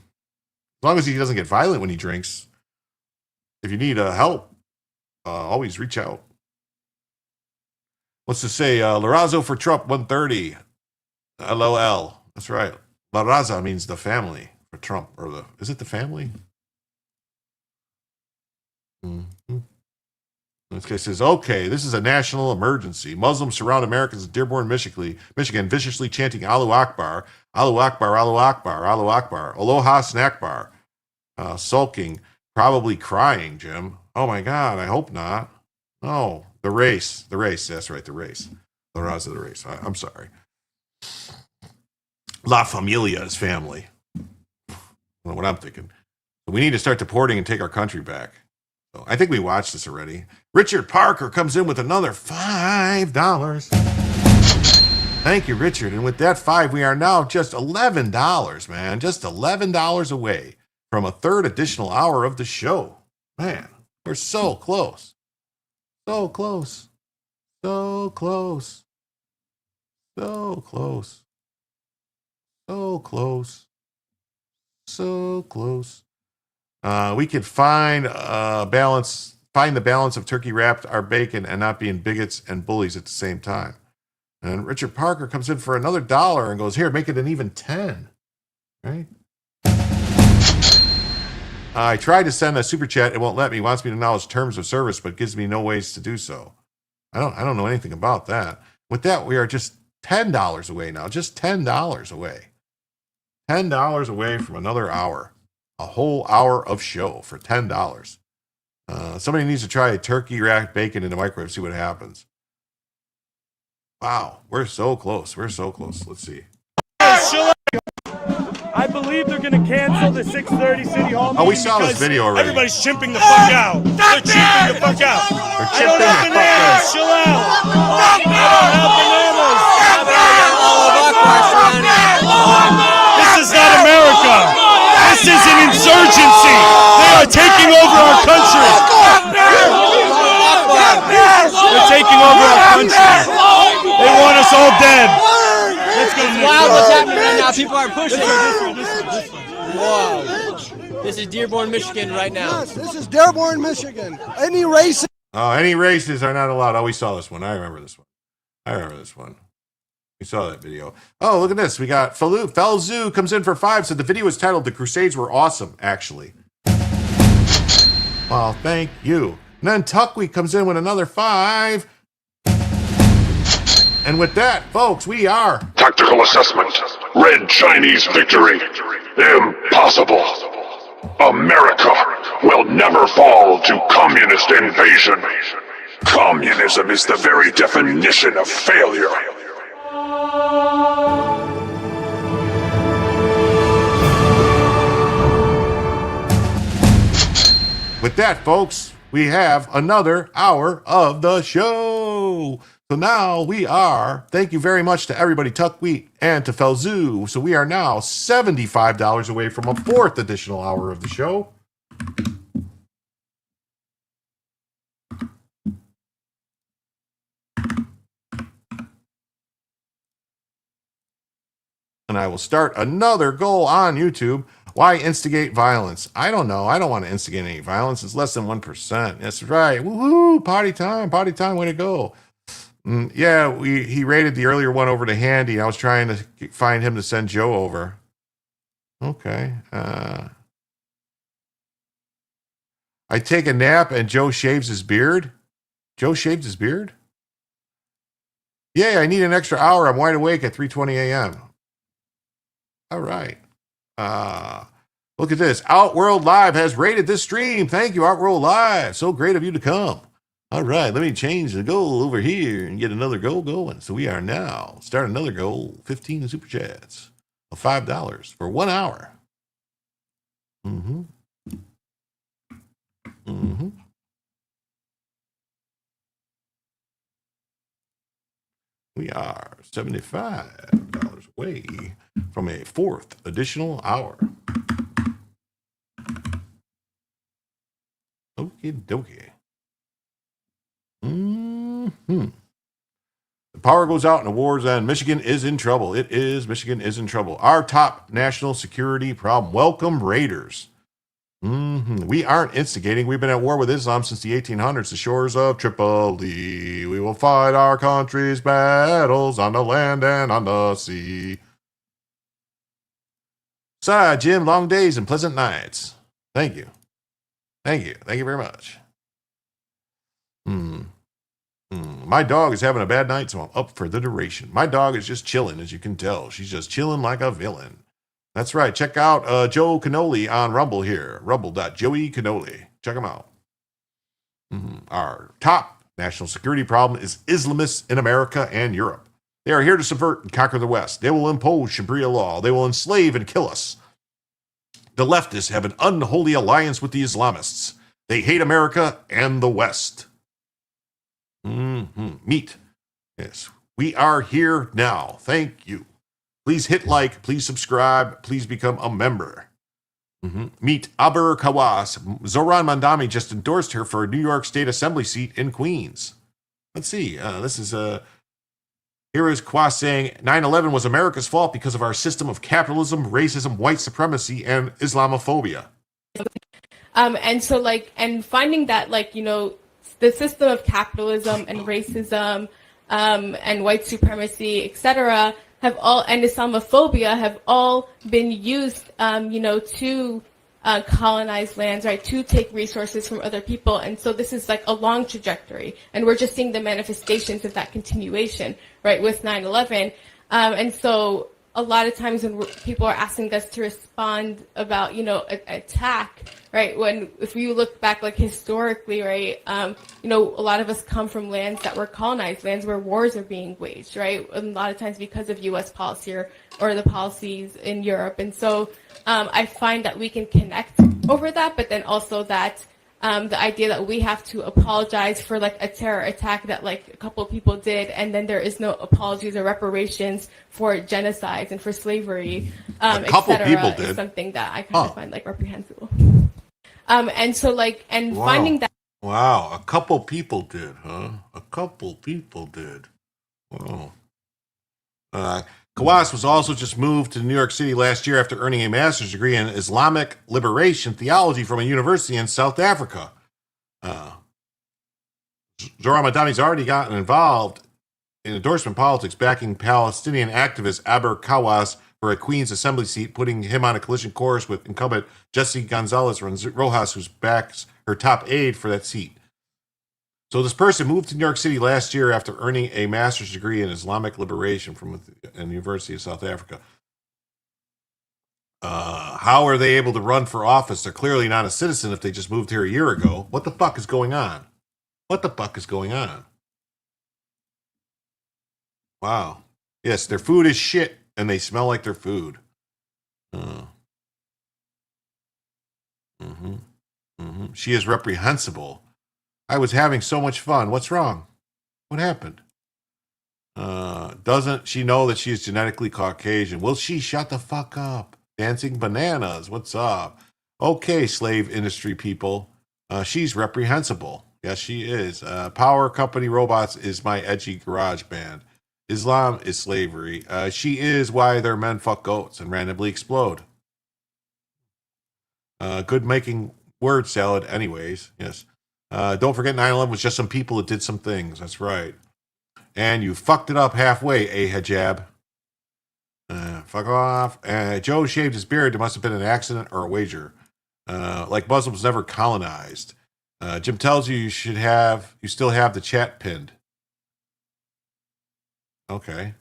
as long as he doesn't get violent when he drinks, if you need help, always reach out. What's to say? Larazzo for Trump 130. LOL. That's right. La Raza means the family for Trump, or is it the family? Mm-hmm. This guy says, okay, this is a national emergency. Muslims surround Americans in Dearborn, Michigan, viciously chanting Allahu Akbar, Allahu Akbar, Allahu Akbar, Allahu Akbar, Aloha Snack Bar, sulking, probably crying, Jim. Oh my God, I hope not. No, the race, that's right, the race. La Raza, the race. I'm sorry. La Familia is family. What I'm thinking. We need to start deporting and take our country back. So I think we watched this already. Richard Parker comes in with another $5. Thank you, Richard. And with that $5, we are now just $11, man. Just $11 away from a third additional hour of the show. Man, we're so close. So close. So close. So close. So close. So close. We could find the balance of turkey wrapped our bacon and not being bigots and bullies at the same time. And Richard Parker comes in for another $1 and goes, here, make it an even 10. Right? I tried to send a super chat. It won't let me. It wants me to acknowledge terms of service, but gives me no ways to do so. I don't know anything about that. With that, we are just $10 away now. Just $10 away. $10 away from another hour. A whole hour of show for $10. Somebody needs to try a turkey wrapped bacon in the microwave, see what happens. Wow, we're so close. We're so close. Let's see. I believe they're going to cancel the 6:30 City Hall meeting. Oh, we saw this video already. Everybody's chimping the fuck out. They're chimping the fuck out. I don't have bananas. Chill out. I don't have bananas. This is not America. This is an insurgency. They are taking over our country. They're taking over our country. They want us all dead. Let's go. Wow, what's happening right now? People are pushing. Whoa. This is Dearborn, Michigan right now. Yes, this is Dearborn, Michigan. Any races? Oh, any races are not allowed. Oh, we saw this one. I remember this one. We saw that video. Oh, look at this. We got Felzoo comes in for $5. So the video is titled "The Crusades Were Awesome," actually. Well, thank you. And then Tuckweek comes in with another $5. And with that, folks, we are... Tactical assessment. Red Chinese victory. Impossible. America will never fall to communist invasion. Communism is the very definition of failure. With that, folks, we have another hour of the show. So now we are, thank you very much to everybody, Tuckwheat and to Felzoo. So we are now $75 away from a fourth additional hour of the show. And I will start another goal on YouTube. Why instigate violence? I don't know. I don't want to instigate any violence. It's less than 1%. That's right. Woohoo! Party time. Party time. Way to go. Yeah, he rated the earlier one over to Handy. I was trying to find him to send Joe over. Okay. I take a nap and Joe shaves his beard. Joe shaved his beard? Yay, I need an extra hour. I'm wide awake at 3:20 a.m. All right. Look at this. Outworld Live has rated this stream. Thank you, Outworld Live. So great of you to come. All right, let me change the goal over here and get another goal going. So we are now start another goal, 15 super chats of $5 for 1 hour. We are $75 away from a fourth additional hour. Okie dokie. Mm-hmm. The power goes out and the war's end. Michigan is in trouble. It is. Michigan is in trouble. Our top national security problem. Welcome, Raiders. We aren't instigating. We've been at war with Islam since the 1800s. The shores of Tripoli. We will fight our country's battles on the land and on the sea. Sorry, Jim. Long days and pleasant nights. Thank you. Thank you. Thank you very much. My dog is having a bad night, so I'm up for the duration. My dog is just chilling, as you can tell. She's just chilling like a villain. That's right. Check out Joe Cannoli on Rumble here. Rumble.Joey Cannoli. Check him out. Our top national security problem is Islamists in America and Europe. They are here to subvert and conquer the West. They will impose Sharia law. They will enslave and kill us. The leftists have an unholy alliance with the Islamists. They hate America and the West. Meet. Yes. We are here now. Thank you. Please hit like. Please subscribe. Please become a member. Meet Aber Kawas. Zoran Mandami just endorsed her for a New York State Assembly seat in Queens. Let's see. This is here is Kawas saying 9/11 was America's fault because of our system of capitalism, racism, white supremacy, and Islamophobia. And so and finding that the system of capitalism and racism and white supremacy, etc., have all, and Islamophobia have all been used, to colonize lands, right, to take resources from other people. And so this is a long trajectory, and we're just seeing the manifestations of that continuation, right, with 9/11. And so a lot of times when people are asking us to respond about, attack, right, if you look back historically, right, a lot of us come from lands that were colonized, lands where wars are being waged, right, and a lot of times because of U.S. policy or the policies in Europe. And so I find that we can connect over that, but then also that the idea that we have to apologize for a terror attack that a couple of people did, and then there is no apologies or reparations for genocides and for slavery, etc., is something that I kind of find reprehensible. And so finding that. Wow, a couple people did, huh? A couple people did. Wow. Kawas was also just moved to New York City last year after earning a master's degree in Islamic liberation theology from a university in South Africa. Zohran Madani's already gotten involved in endorsement politics, backing Palestinian activist Aber Kawas for a Queens Assembly seat, putting him on a collision course with incumbent Jesse Gonzalez Rojas, who backs her top aide for that seat. So this person moved to New York City last year after earning a master's degree in Islamic liberation from the University of South Africa. How are they able to run for office? They're clearly not a citizen if they just moved here a year ago. What the fuck is going on? What the fuck is going on? Wow. Yes, their food is shit, and they smell like their food. She is reprehensible. I was having so much fun. What's wrong? What happened? Doesn't she know that she is genetically Caucasian? Will she shut the fuck up? Dancing bananas. What's up? Okay, slave industry people. She's reprehensible. Yes, she is. Power Company Robots is my edgy garage band. Islam is slavery. She is why their men fuck goats and randomly explode. Good making word salad anyways. Yes. Don't forget 9/11 was just some people that did some things. That's right. And you fucked it up halfway, hijab. Fuck off. Joe shaved his beard. It must have been an accident or a wager. Like Muslims never colonized. Jim tells you still have the chat pinned. Okay.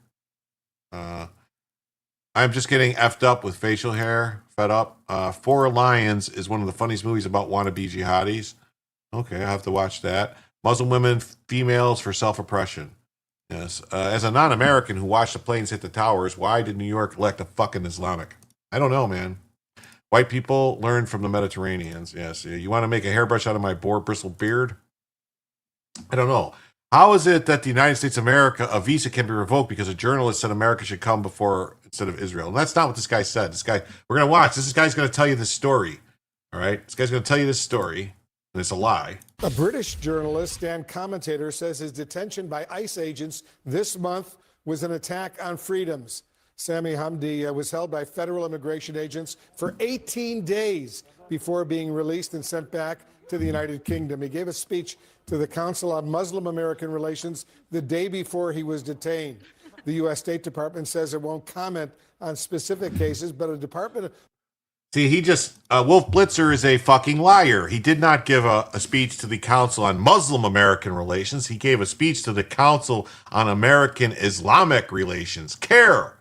I'm just getting effed up with facial hair. Fed up. Four Lions is one of the funniest movies about wannabe jihadis. Okay, I have to watch that. Muslim women, females for self-oppression. Yes. As a non-American who watched the planes hit the towers, why did New York elect a fucking Islamic? I don't know, man. White people learn from the Mediterraneans. Yes. You want to make a hairbrush out of my boar bristled beard? I don't know. How is it that the United States of America, a visa can be revoked because a journalist said America should come before instead of Israel? And that's not what this guy said. We're going to watch. This guy's going to tell you this story. All right. This guy's going to tell you this story. And it's a lie. A British journalist and commentator says his detention by ICE agents this month was an attack on freedoms. Sami Hamdi was held by federal immigration agents for 18 days before being released and sent back to the United Kingdom. He gave a speech to the Council on Muslim-American Relations the day before he was detained. The U.S. State Department says it won't comment on specific cases, but a department... See, he just, Wolf Blitzer is a fucking liar. He did not give a speech to the Council on Muslim-American Relations. He gave a speech to the Council on American Islamic Relations, CARE,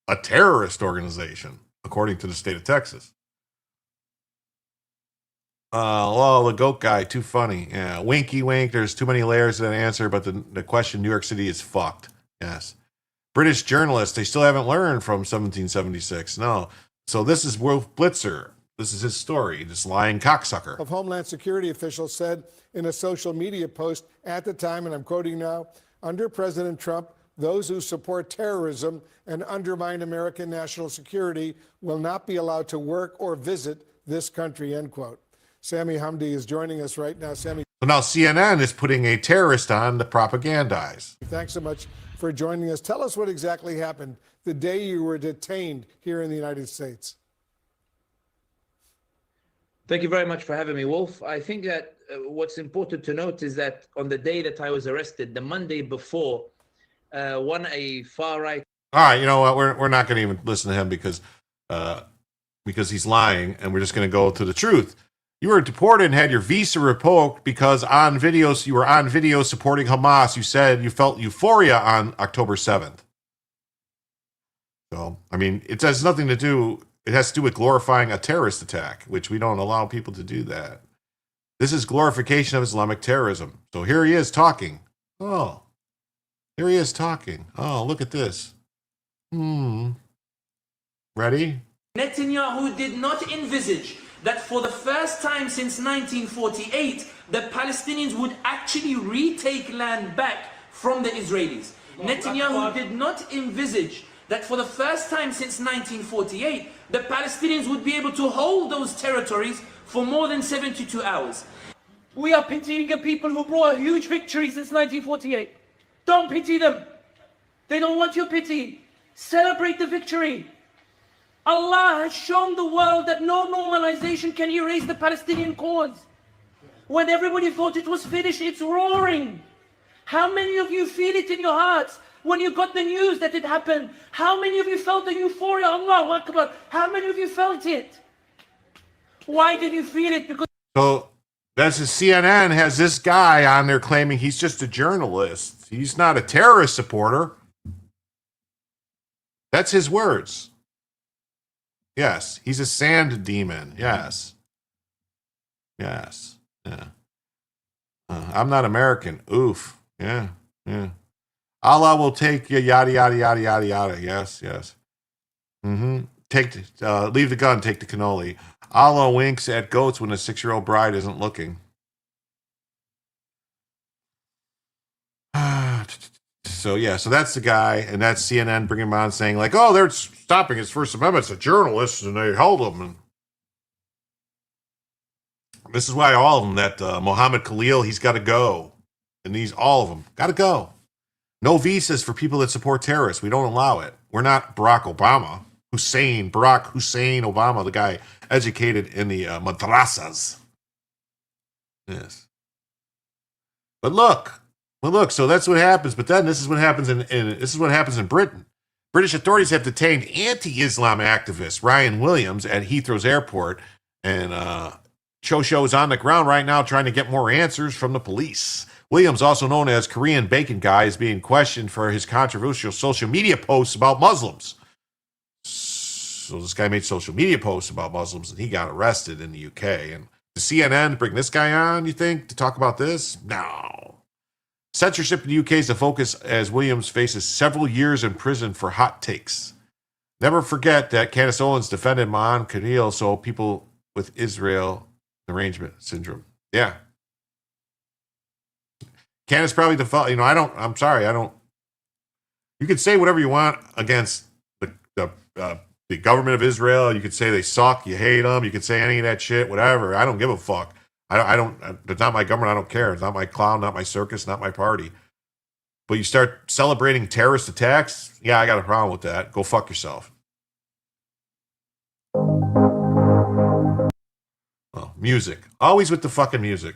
a terrorist organization, according to the state of Texas. Well, the goat guy, too funny. Yeah, winky wink. There's too many layers to that answer, but the question, New York City is fucked. Yes. British journalists, they still haven't learned from 1776. No. So this is Wolf Blitzer. This is his story, this lying cocksucker. Of Homeland Security officials said in a social media post at the time, and I'm quoting now, under President Trump, those who support terrorism and undermine American national security will not be allowed to work or visit this country, end quote. Sami Hamdi is joining us right now. Sami. So now CNN is putting a terrorist on to propagandize. Thanks so much for joining us. Tell us what exactly happened the day you were detained here in the United States. Thank you very much for having me, Wolf. I think that what's important to note is that on the day that I was arrested, the Monday before, a far-right... All right, you know what? We're not going to even listen to him because he's lying, and we're just going to go to the truth. You were deported and had your visa revoked because you were on video supporting Hamas. You said you felt euphoria on October 7th. So, I mean, it has nothing to do, it has to do with glorifying a terrorist attack, which we don't allow people to do that. This is glorification of Islamic terrorism. So here he is talking. Oh, here he is talking. Oh, look at this. Ready? Netanyahu did not envisage that for the first time since 1948, the Palestinians would actually retake land back from the Israelis. Netanyahu did not envisage that for the first time since 1948, the Palestinians would be able to hold those territories for more than 72 hours. We are pitying a people who brought a huge victory since 1948. Don't pity them. They don't want your pity. Celebrate the victory. Allah has shown the world that no normalization can erase the Palestinian cause. When everybody thought it was finished, it's roaring. How many of you feel it in your hearts when you got the news that it happened? How many of you felt the euphoria? Allahu Akbar. How many of you felt it? Why did you feel it? Because So that's CNN has this guy on there claiming he's just a journalist. He's not a terrorist supporter. That's his words. Yes, he's a sand demon. Yes. Yes. Yeah. I'm not American. Oof. Yeah. Yeah. Allah will take you, yada, yada, yada, yada, yada. Yes, yes. Leave the gun, take the cannoli. Allah winks at goats when a 6-year-old bride isn't looking. So that's the guy, and that's CNN bringing him on saying, like, oh, they're stopping his First Amendment. It's a journalist, and they held him. And this is why all of them, that Mohammed Khalil, he's got to go. And all of them, got to go. No visas for people that support terrorists. We don't allow it. We're not Barack Obama. Barack Hussein Obama, the guy educated in the madrasas. Yes. But look, so that's what happens. But then this is what happens in Britain. British authorities have detained anti-Islam activist Ryan Williams at Heathrow's airport, and Cho is on the ground right now trying to get more answers from the police. Williams, also known as Korean Bacon Guy, is being questioned for his controversial social media posts about Muslims. So this guy made social media posts about Muslims, and he got arrested in the UK. And the CNN bring this guy on, you think, to talk about this? No. Censorship in the UK is the focus as Williams faces several years in prison for hot takes. Never forget that Candace Owens defended Ma'an Khalil, so people with Israel derangement syndrome. Yeah. Candace probably default. You can say whatever you want against the government of Israel. You could say they suck, you hate them, you could say any of that shit, whatever. I don't give a fuck. I don't. It's not my government. I don't care. It's not my clown. Not my circus. Not my party. But you start celebrating terrorist attacks. Yeah, I got a problem with that. Go fuck yourself. Oh, music. Always with the fucking music.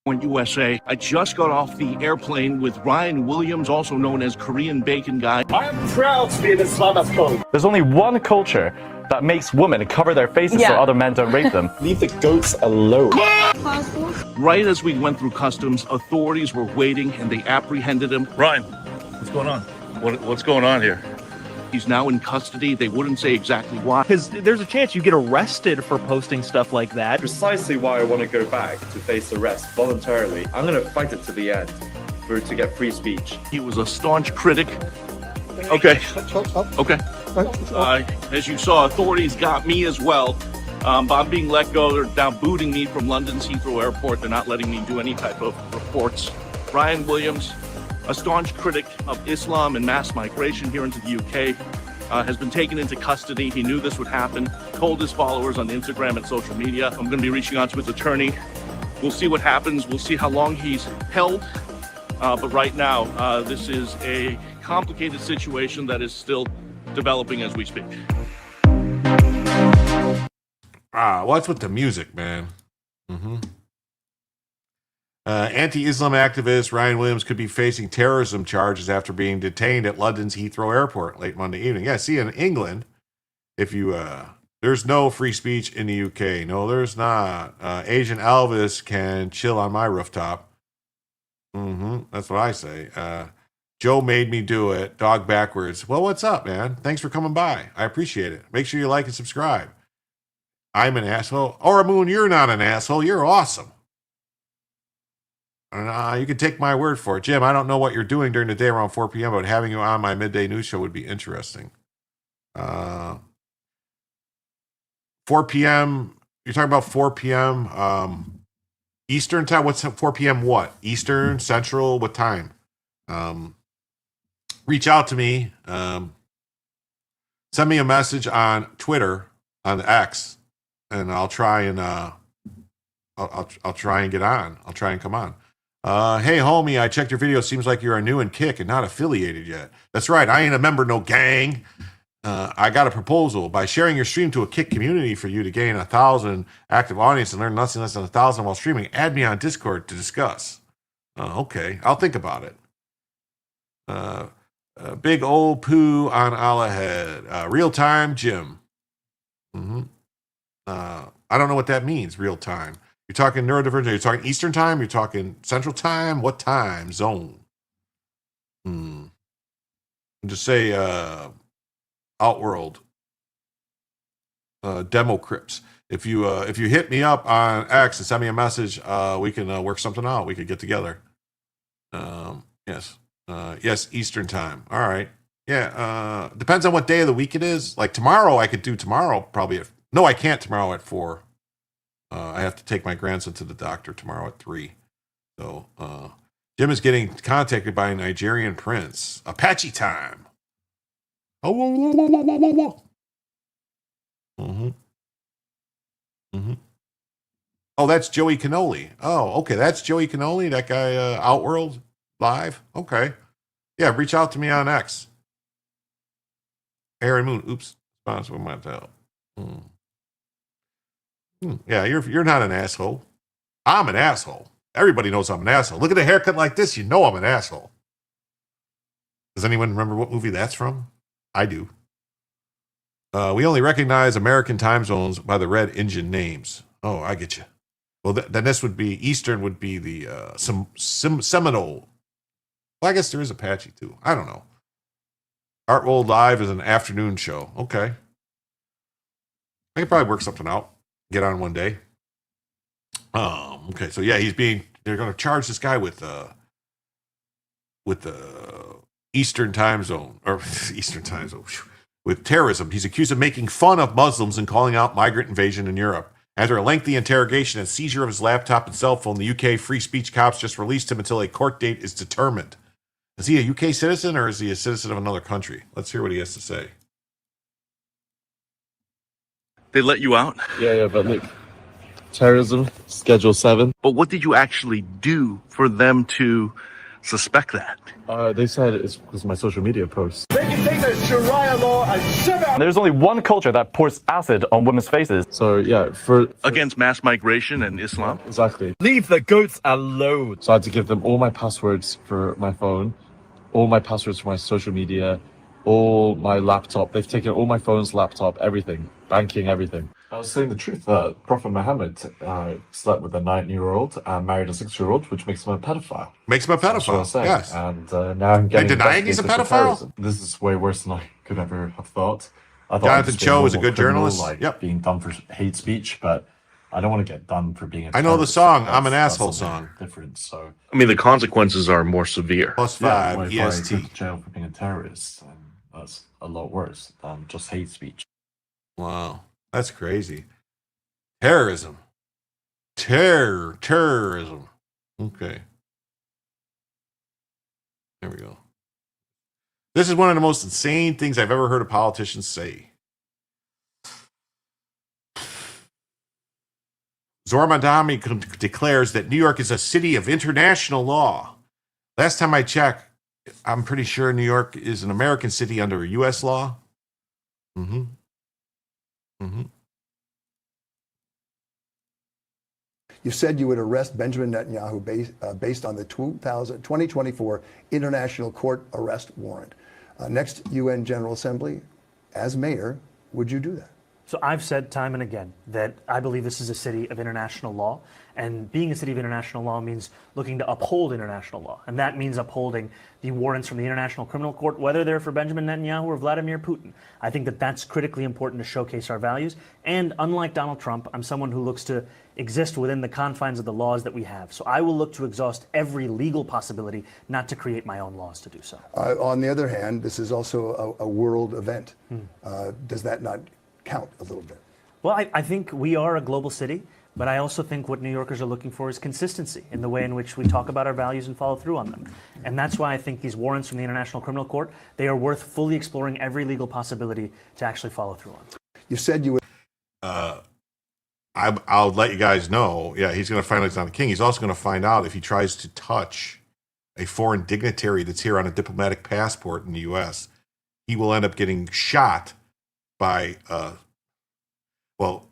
USA. I just got off the airplane with Ryan Williams, also known as Korean Bacon Guy. I am proud to be an Islamophobe. There's only one culture that makes women cover their faces so other men don't rape them. Leave the goats alone. Right as we went through customs, authorities were waiting and they apprehended him. Ryan, what's going on? What's going on here? He's now in custody. They wouldn't say exactly why. Because there's a chance you get arrested for posting stuff like that. Precisely why I want to go back to face arrest voluntarily. I'm going to fight it to the end to get free speech. He was a staunch critic. Okay. Okay. As you saw, authorities got me as well. I'm being let go. They're now booting me from London's Heathrow Airport. They're not letting me do any type of reports. Ryan Williams, a staunch critic of Islam and mass migration here into the UK, has been taken into custody. He knew this would happen, told his followers on Instagram and social media. I'm going to be reaching out to his attorney. We'll see what happens. We'll see how long he's held. But right now, this is a complicated situation that is still developing as we speak. What's with the music, man? Anti-Islam activist Ryan Williams could be facing terrorism charges after being detained at London's Heathrow Airport late Monday evening. Yeah, see, in England, if you there's no free speech in the UK. No, there's not. Asian Elvis can chill on my rooftop. That's what I say. Joe made me do it. Dog backwards. Well, what's up, man? Thanks for coming by. I appreciate it. Make sure you like and subscribe. I'm an asshole. Or Moon, you're not an asshole. You're awesome. You can take my word for it. Jim, I don't know what you're doing during the day around 4 p.m., but having you on my midday news show would be interesting. 4 p.m., you're talking about 4 p.m. Eastern time? What's 4 p.m. what? Eastern, Central, what time? Reach out to me. Send me a message on Twitter, on X, and I'll try and I'll try and get on. I'll try and come on. Hey, homie, I checked your video. Seems like you're a new and kick and not affiliated yet. That's right. I ain't a member, no gang. I got a proposal. By sharing your stream to a kick community for you to gain 1,000 active audience and learn nothing less than 1,000 while streaming, add me on Discord to discuss. Okay. I'll think about it. Big old poo on Allahhead. Real time, Jim. I don't know what that means, real time. You're talking neurodivergent. You're talking Eastern time. You're talking Central time. What time zone? Just say Outworld. Demo Crips. If you hit me up on X and send me a message, we can work something out. We could get together. Yes. Yes, Eastern time. All right. Yeah. Depends on what day of the week it is. Like tomorrow, I could do tomorrow probably. No, I can't tomorrow at 4. I have to take my grandson to the doctor tomorrow at 3. So Jim is getting contacted by a Nigerian prince. Apache time. Oh, Oh, that's Joey Cannoli. Oh, okay. That's Joey Cannoli, that guy, Outworld Live. Okay. Yeah, reach out to me on X. Aaron Moon. Oops. Sponsor with my tell. Yeah, you're not an asshole. I'm an asshole. Everybody knows I'm an asshole. Look at a haircut like this. You know I'm an asshole. Does anyone remember what movie that's from? I do. We only recognize American time zones by the red engine names. Oh, I get you. Well, then this would be, Eastern would be the Seminole. Well, I guess there is Apache too. I don't know. Art World Live is an afternoon show. Okay. I could probably work something out. Get on one day. Okay, so yeah, they're going to charge this guy with the Eastern time zone, or Eastern time zone, with terrorism. He's accused of making fun of Muslims and calling out migrant invasion in Europe. After a lengthy interrogation and seizure of his laptop and cell phone, the UK free speech cops just released him until a court date is determined. Is he a UK citizen or is he a citizen of another country? Let's hear what he has to say. They let you out? Yeah, but look, Terrorism, Schedule 7. But what did you actually do for them to suspect that? They said it's because of my social media posts. They can take the Sharia law and shove out. There's only one culture that pours acid on women's faces. So yeah, for Against mass migration and Islam? exactly. Leave the goats alone. So I had to give them all my passwords for my phone, all my passwords for my social media, all my laptop. They've taken all my phones, laptop, everything, banking, everything. I was saying the truth. Prophet Muhammad slept with a 9-year-old and married a 6-year-old, which makes him a pedophile. Makes him a That's what I was pedophile. saying. Yes. And now I'm getting They're denying he's a investigated for pedophile? terrorism. This is way worse than I could ever have thought. I thought Jonathan Cho was a good journalist. Like Yep. being done for hate speech, but I don't want to get done for being a I know the terrorist. song, I'm an That's Asshole something song. different. So I mean, the consequences are more severe. Plus yeah, 5 well, if I EST. go to jail for being a terrorist, then that's a lot worse than just hate speech. Wow. That's crazy. Terrorism. Terrorism. Okay. There we go. This is one of the most insane things I've ever heard a politician say. Zohar Madami declares that New York is a city of international law. Last time I checked, I'm pretty sure New York is an American city under U.S. law. Mm-hmm. Mm-hmm. You said you would arrest Benjamin Netanyahu based on the 2024 International Court Arrest Warrant. Next UN General Assembly, as mayor, would you do that? So I've said time and again that I believe this is a city of international law, and being a city of international law means looking to uphold international law, and that means upholding the warrants from the International Criminal Court, whether they're for Benjamin Netanyahu or Vladimir Putin. I think that that's critically important to showcase our values, and unlike Donald Trump, I'm someone who looks to exist within the confines of the laws that we have. So I will look to exhaust every legal possibility, not to create my own laws to do so. On the other hand, this is also a world event. Does that not count a little bit? Well, I think we are a global city, but I also think what New Yorkers are looking for is consistency in the way in which we talk about our values and follow through on them. And that's why I think these warrants from the International Criminal Court, they are worth fully exploring every legal possibility to actually follow through on. You said you would... I'll let you guys know. Yeah, he's going to find out he's not the king. He's also going to find out if he tries to touch a foreign dignitary that's here on a diplomatic passport in the U.S., he will end up getting shot by, well,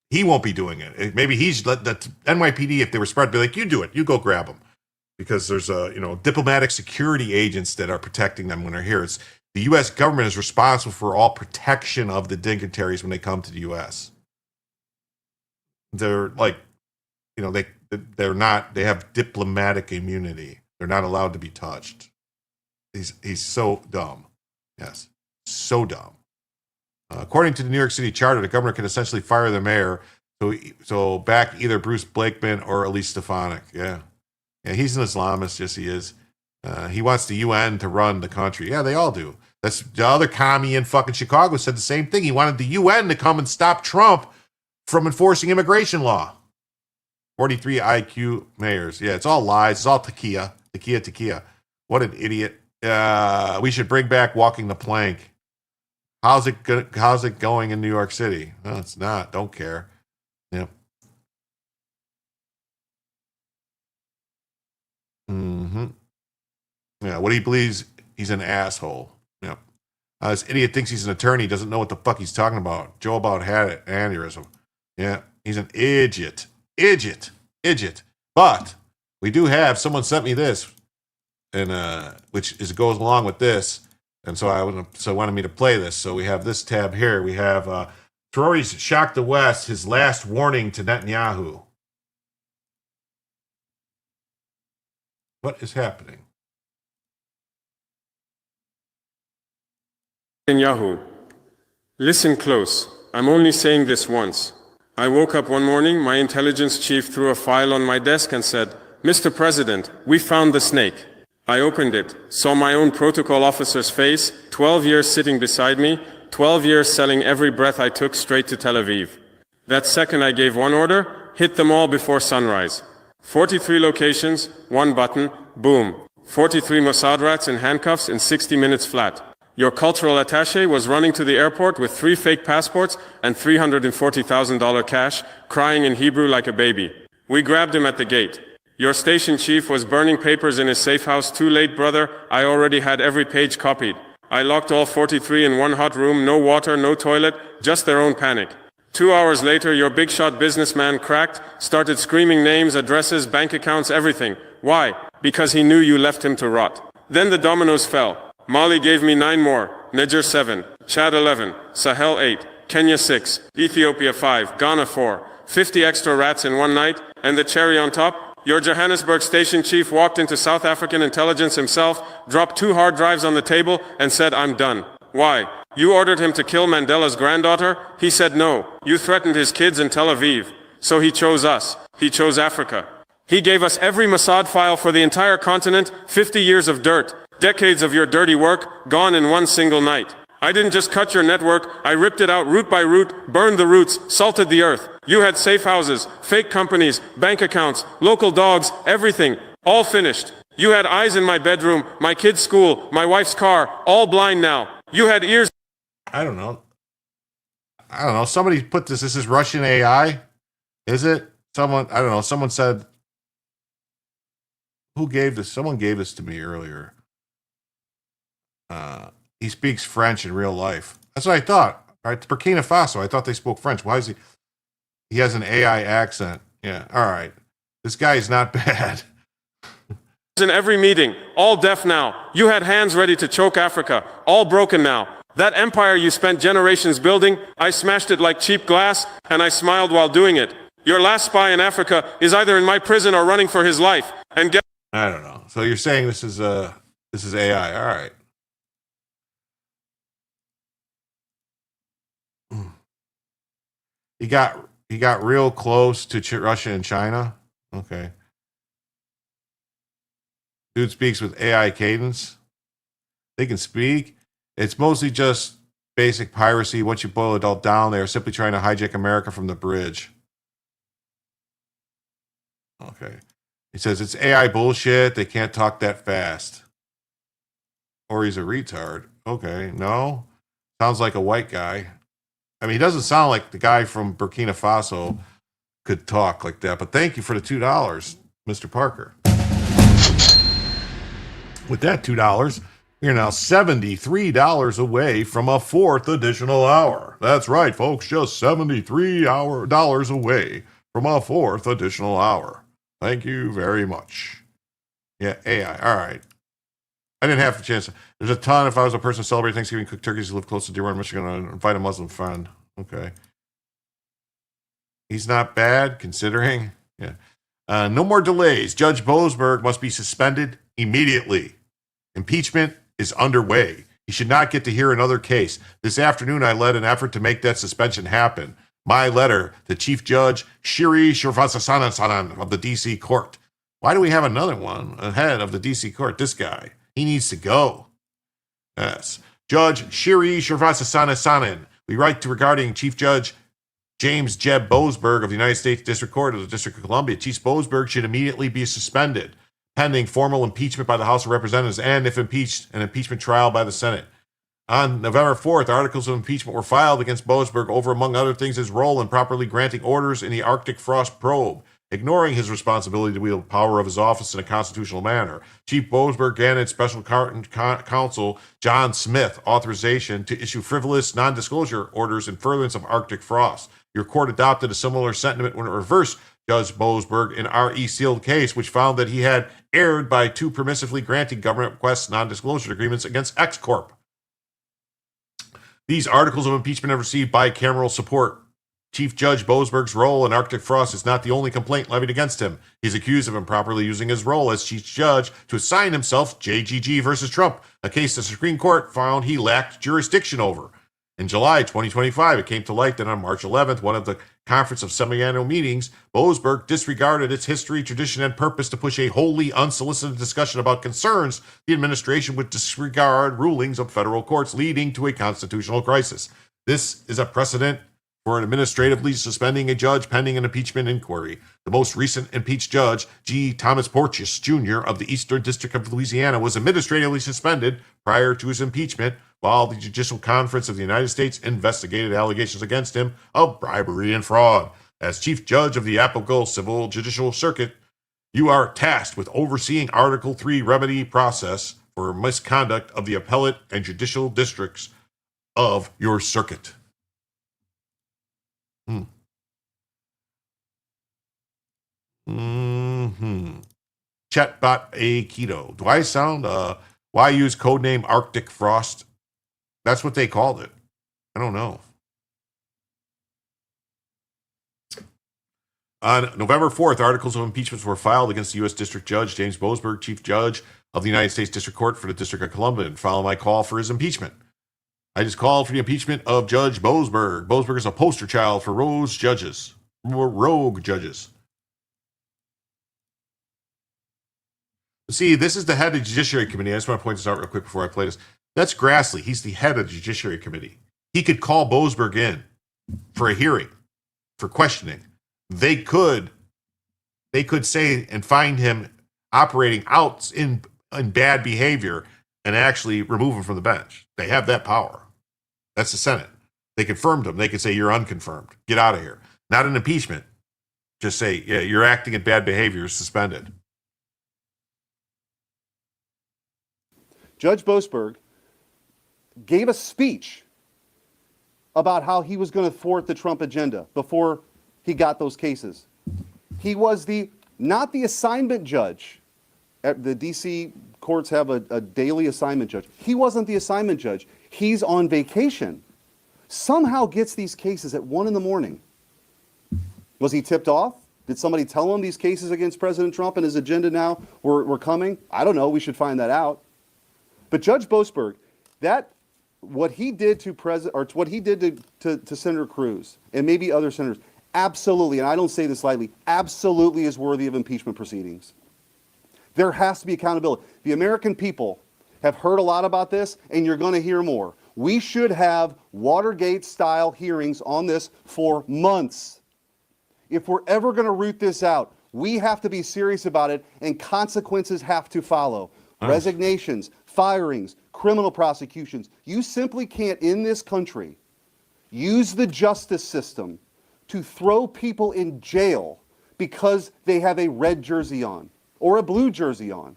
he won't be doing it. Maybe he's let the NYPD, if they were smart, be like, you do it. You go grab him. Because there's, diplomatic security agents that are protecting them when they're here. It's the U.S. government is responsible for all protection of the dignitaries when they come to the U.S. They're like, they're not, they have diplomatic immunity. They're not allowed to be touched. He's so dumb. Yes, so dumb. According to the New York City Charter, the governor can essentially fire the mayor, so back either Bruce Blakeman or Elise Stefanik. Yeah, he's an Islamist. Yes, he is. He wants the UN to run the country. Yeah, they all do. That's the other commie in fucking Chicago said the same thing. He wanted the UN to come and stop Trump from enforcing immigration law. 43 IQ mayors. Yeah, it's all lies. It's all tequila. What an idiot. We should bring back walking the plank. How's it going in New York City? No, it's not. Don't care. Yep. Mm-hmm. Yeah, what he believes, he's an asshole. Yep. This idiot thinks he's an attorney, doesn't know what the fuck he's talking about. Joe about had it, aneurysm. Yeah, he's an idiot. But we do have, someone sent me this, and which goes along with this. And so wanted me to play this. So we have this tab here. We have Terrori's shocked the West, his last warning to Netanyahu. What is happening? Netanyahu, listen close. I'm only saying this once. I woke up one morning, my intelligence chief threw a file on my desk and said, Mr. President, we found the snake. I opened it, saw my own protocol officer's face, 12 years sitting beside me, 12 years selling every breath I took straight to Tel Aviv. That second I gave one order, hit them all before sunrise. 43 locations, one button, boom. 43 Mossad rats in handcuffs in 60 minutes flat. Your cultural attaché was running to the airport with 3 fake passports and $340,000 cash, crying in Hebrew like a baby. We grabbed him at the gate. Your station chief was burning papers in his safe house. Too late, brother. I already had every page copied. I locked all 43 in one hot room, no water, no toilet, just their own panic. 2 hours later, your big shot businessman cracked, started screaming names, addresses, bank accounts, everything. Why? Because he knew you left him to rot. Then the dominoes fell. Mali gave me 9 more, Niger 7, Chad 11, Sahel 8, Kenya 6, Ethiopia 5, Ghana 4, 50 extra rats in one night, and the cherry on top, your Johannesburg station chief walked into South African intelligence himself, dropped 2 hard drives on the table, and said, I'm done. Why? You ordered him to kill Mandela's granddaughter? He said no. You threatened his kids in Tel Aviv. So he chose us. He chose Africa. He gave us every Mossad file for the entire continent, 50 years of dirt. Decades of your dirty work, gone in one single night. I didn't just cut your network, I ripped it out root by root, burned the roots, salted the earth. You had safe houses, fake companies, bank accounts, local dogs, everything, all finished. You had eyes in my bedroom, my kid's school, my wife's car, all blind now. You had ears. I don't know. Somebody put this. This is Russian AI. Is it? Someone, I don't know. Someone said, who gave this? Someone gave this to me earlier. He speaks French in real life. That's what I thought. Right? Burkina Faso. I thought they spoke French. Why is he? He has an AI accent. Yeah. All right. This guy is not bad. In every meeting, all deaf now. You had hands ready to choke Africa, all broken now. That empire you spent generations building, I smashed it like cheap glass, and I smiled while doing it. Your last spy in Africa is either in my prison or running for his life. And get. I don't know. So you're saying this is AI. All right. He got real close to Russia and China. Okay. Dude speaks with AI cadence. They can speak. It's mostly just basic piracy. Once you boil it all down, they are simply trying to hijack America from the bridge. Okay. He says it's AI bullshit. They can't talk that fast. Or he's a retard. Okay. No. Sounds like a white guy. I mean, he doesn't sound like the guy from Burkina Faso could talk like that. But thank you for the $2, Mr. Parker. With that $2, you're now $73 away from a 4th additional hour. That's right, folks. Just $73 away from a 4th additional hour. Thank you very much. Yeah, AI. All right. I didn't have the chance. There's a ton. If I was a person celebrating Thanksgiving, cook turkeys, who live close to Dearborn, Michigan, I'd invite a Muslim friend. Okay. He's not bad, considering. Yeah. No more delays. Judge Boasberg must be suspended immediately. Impeachment is underway. He should not get to hear another case. This afternoon, I led an effort to make that suspension happen. My letter to Chief Judge Shiri Shrivastava of the D.C. Court. Why do we have another one ahead of the D.C. Court? This guy. He needs to go. Yes. Judge Shiri Shrivastava. We write to regarding Chief Judge James Jeb Boasberg of the United States District Court of the District of Columbia. Chief Boasberg should immediately be suspended, pending formal impeachment by the House of Representatives and, if impeached, an impeachment trial by the Senate. On November 4th, articles of impeachment were filed against Boasberg over, among other things, his role in properly granting orders in the Arctic frost probe, ignoring his responsibility to wield the power of his office in a constitutional manner. Chief Boasberg granted special counsel John Smith authorization to issue frivolous non-disclosure orders in furtherance of Arctic frost. Your court adopted a similar sentiment when it reversed Judge Boasberg in R.E. sealed case, which found that he had erred by too permissively granting government requests non-disclosure agreements against X Corp. These articles of impeachment have received bicameral support. Chief Judge Boasberg's role in Arctic frost is not the only complaint levied against him. He's accused of improperly using his role as Chief Judge to assign himself JGG versus Trump, a case the Supreme Court found he lacked jurisdiction over. In July 2025, it came to light that on March 11th, one of the conference of semi-annual meetings, Boasberg disregarded its history, tradition, and purpose to push a wholly unsolicited discussion about concerns the administration would disregard rulings of federal courts, leading to a constitutional crisis. This is a precedent for administratively suspending a judge pending an impeachment inquiry. The most recent impeached judge, G. Thomas Porteous Jr. of the Eastern District of Louisiana, was administratively suspended prior to his impeachment while the Judicial Conference of the United States investigated allegations against him of bribery and fraud. As Chief Judge of the applicable Civil Judicial Circuit, you are tasked with overseeing Article 3 remedy process for misconduct of the appellate and judicial districts of your circuit. Chatbot A Keto. Do I sound, why use codename Arctic Frost? That's what they called it. I don't know. On November 4th, articles of impeachment were filed against the U.S. District Judge James Boasberg, Chief Judge of the United States District Court for the District of Columbia, and following my call for his impeachment. I just called for the impeachment of Judge Boasberg. Boasberg is a poster child for rogue judges. See, this is the head of the Judiciary Committee. I just want to point this out real quick before I play this. That's Grassley. He's the head of the Judiciary Committee. He could call Boasberg in for a hearing, for questioning. They could say and find him operating out in bad behavior and actually remove him from the bench. They have that power. That's the Senate. They confirmed him. They could say, you're unconfirmed. Get out of here. Not an impeachment. Just say, yeah, you're acting in bad behavior. You're suspended. Judge Boasberg gave a speech about how he was going to thwart the Trump agenda before he got those cases. He was not the assignment judge. The D.C. courts have a daily assignment judge. He wasn't the assignment judge. He's on vacation. Somehow gets these cases at 1 a.m. Was he tipped off? Did somebody tell him these cases against President Trump and his agenda now were coming? I don't know. We should find that out. But Judge Boasberg, what he did to Senator Cruz and maybe other senators, absolutely, and I don't say this lightly, absolutely is worthy of impeachment proceedings. There has to be accountability. The American people have heard a lot about this, and you're going to hear more. We should have Watergate-style hearings on this for months. If we're ever going to root this out, we have to be serious about it, and consequences have to follow. Resignations, firings, criminal prosecutions. You simply can't, in this country, use the justice system to throw people in jail because they have a red jersey on or a blue jersey on.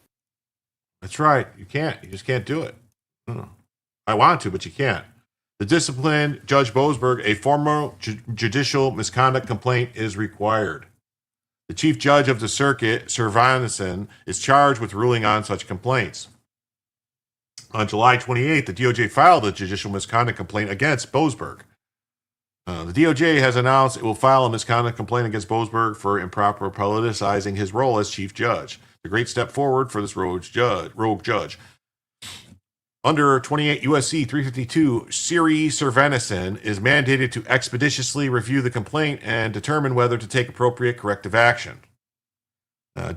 That's right. You can't. You just can't do it. I want to, but you can't. The discipline, Judge Boasberg, a formal judicial misconduct complaint is required. The chief judge of the circuit, Servanison, is charged with ruling on such complaints. On July 28th, the DOJ filed a judicial misconduct complaint against Boasberg. The DOJ has announced it will file a misconduct complaint against Boasberg for improper politicizing his role as chief judge. A great step forward for this rogue judge. Under 28 U.S.C. 352, Siri Servanison is mandated to expeditiously review the complaint and determine whether to take appropriate corrective action.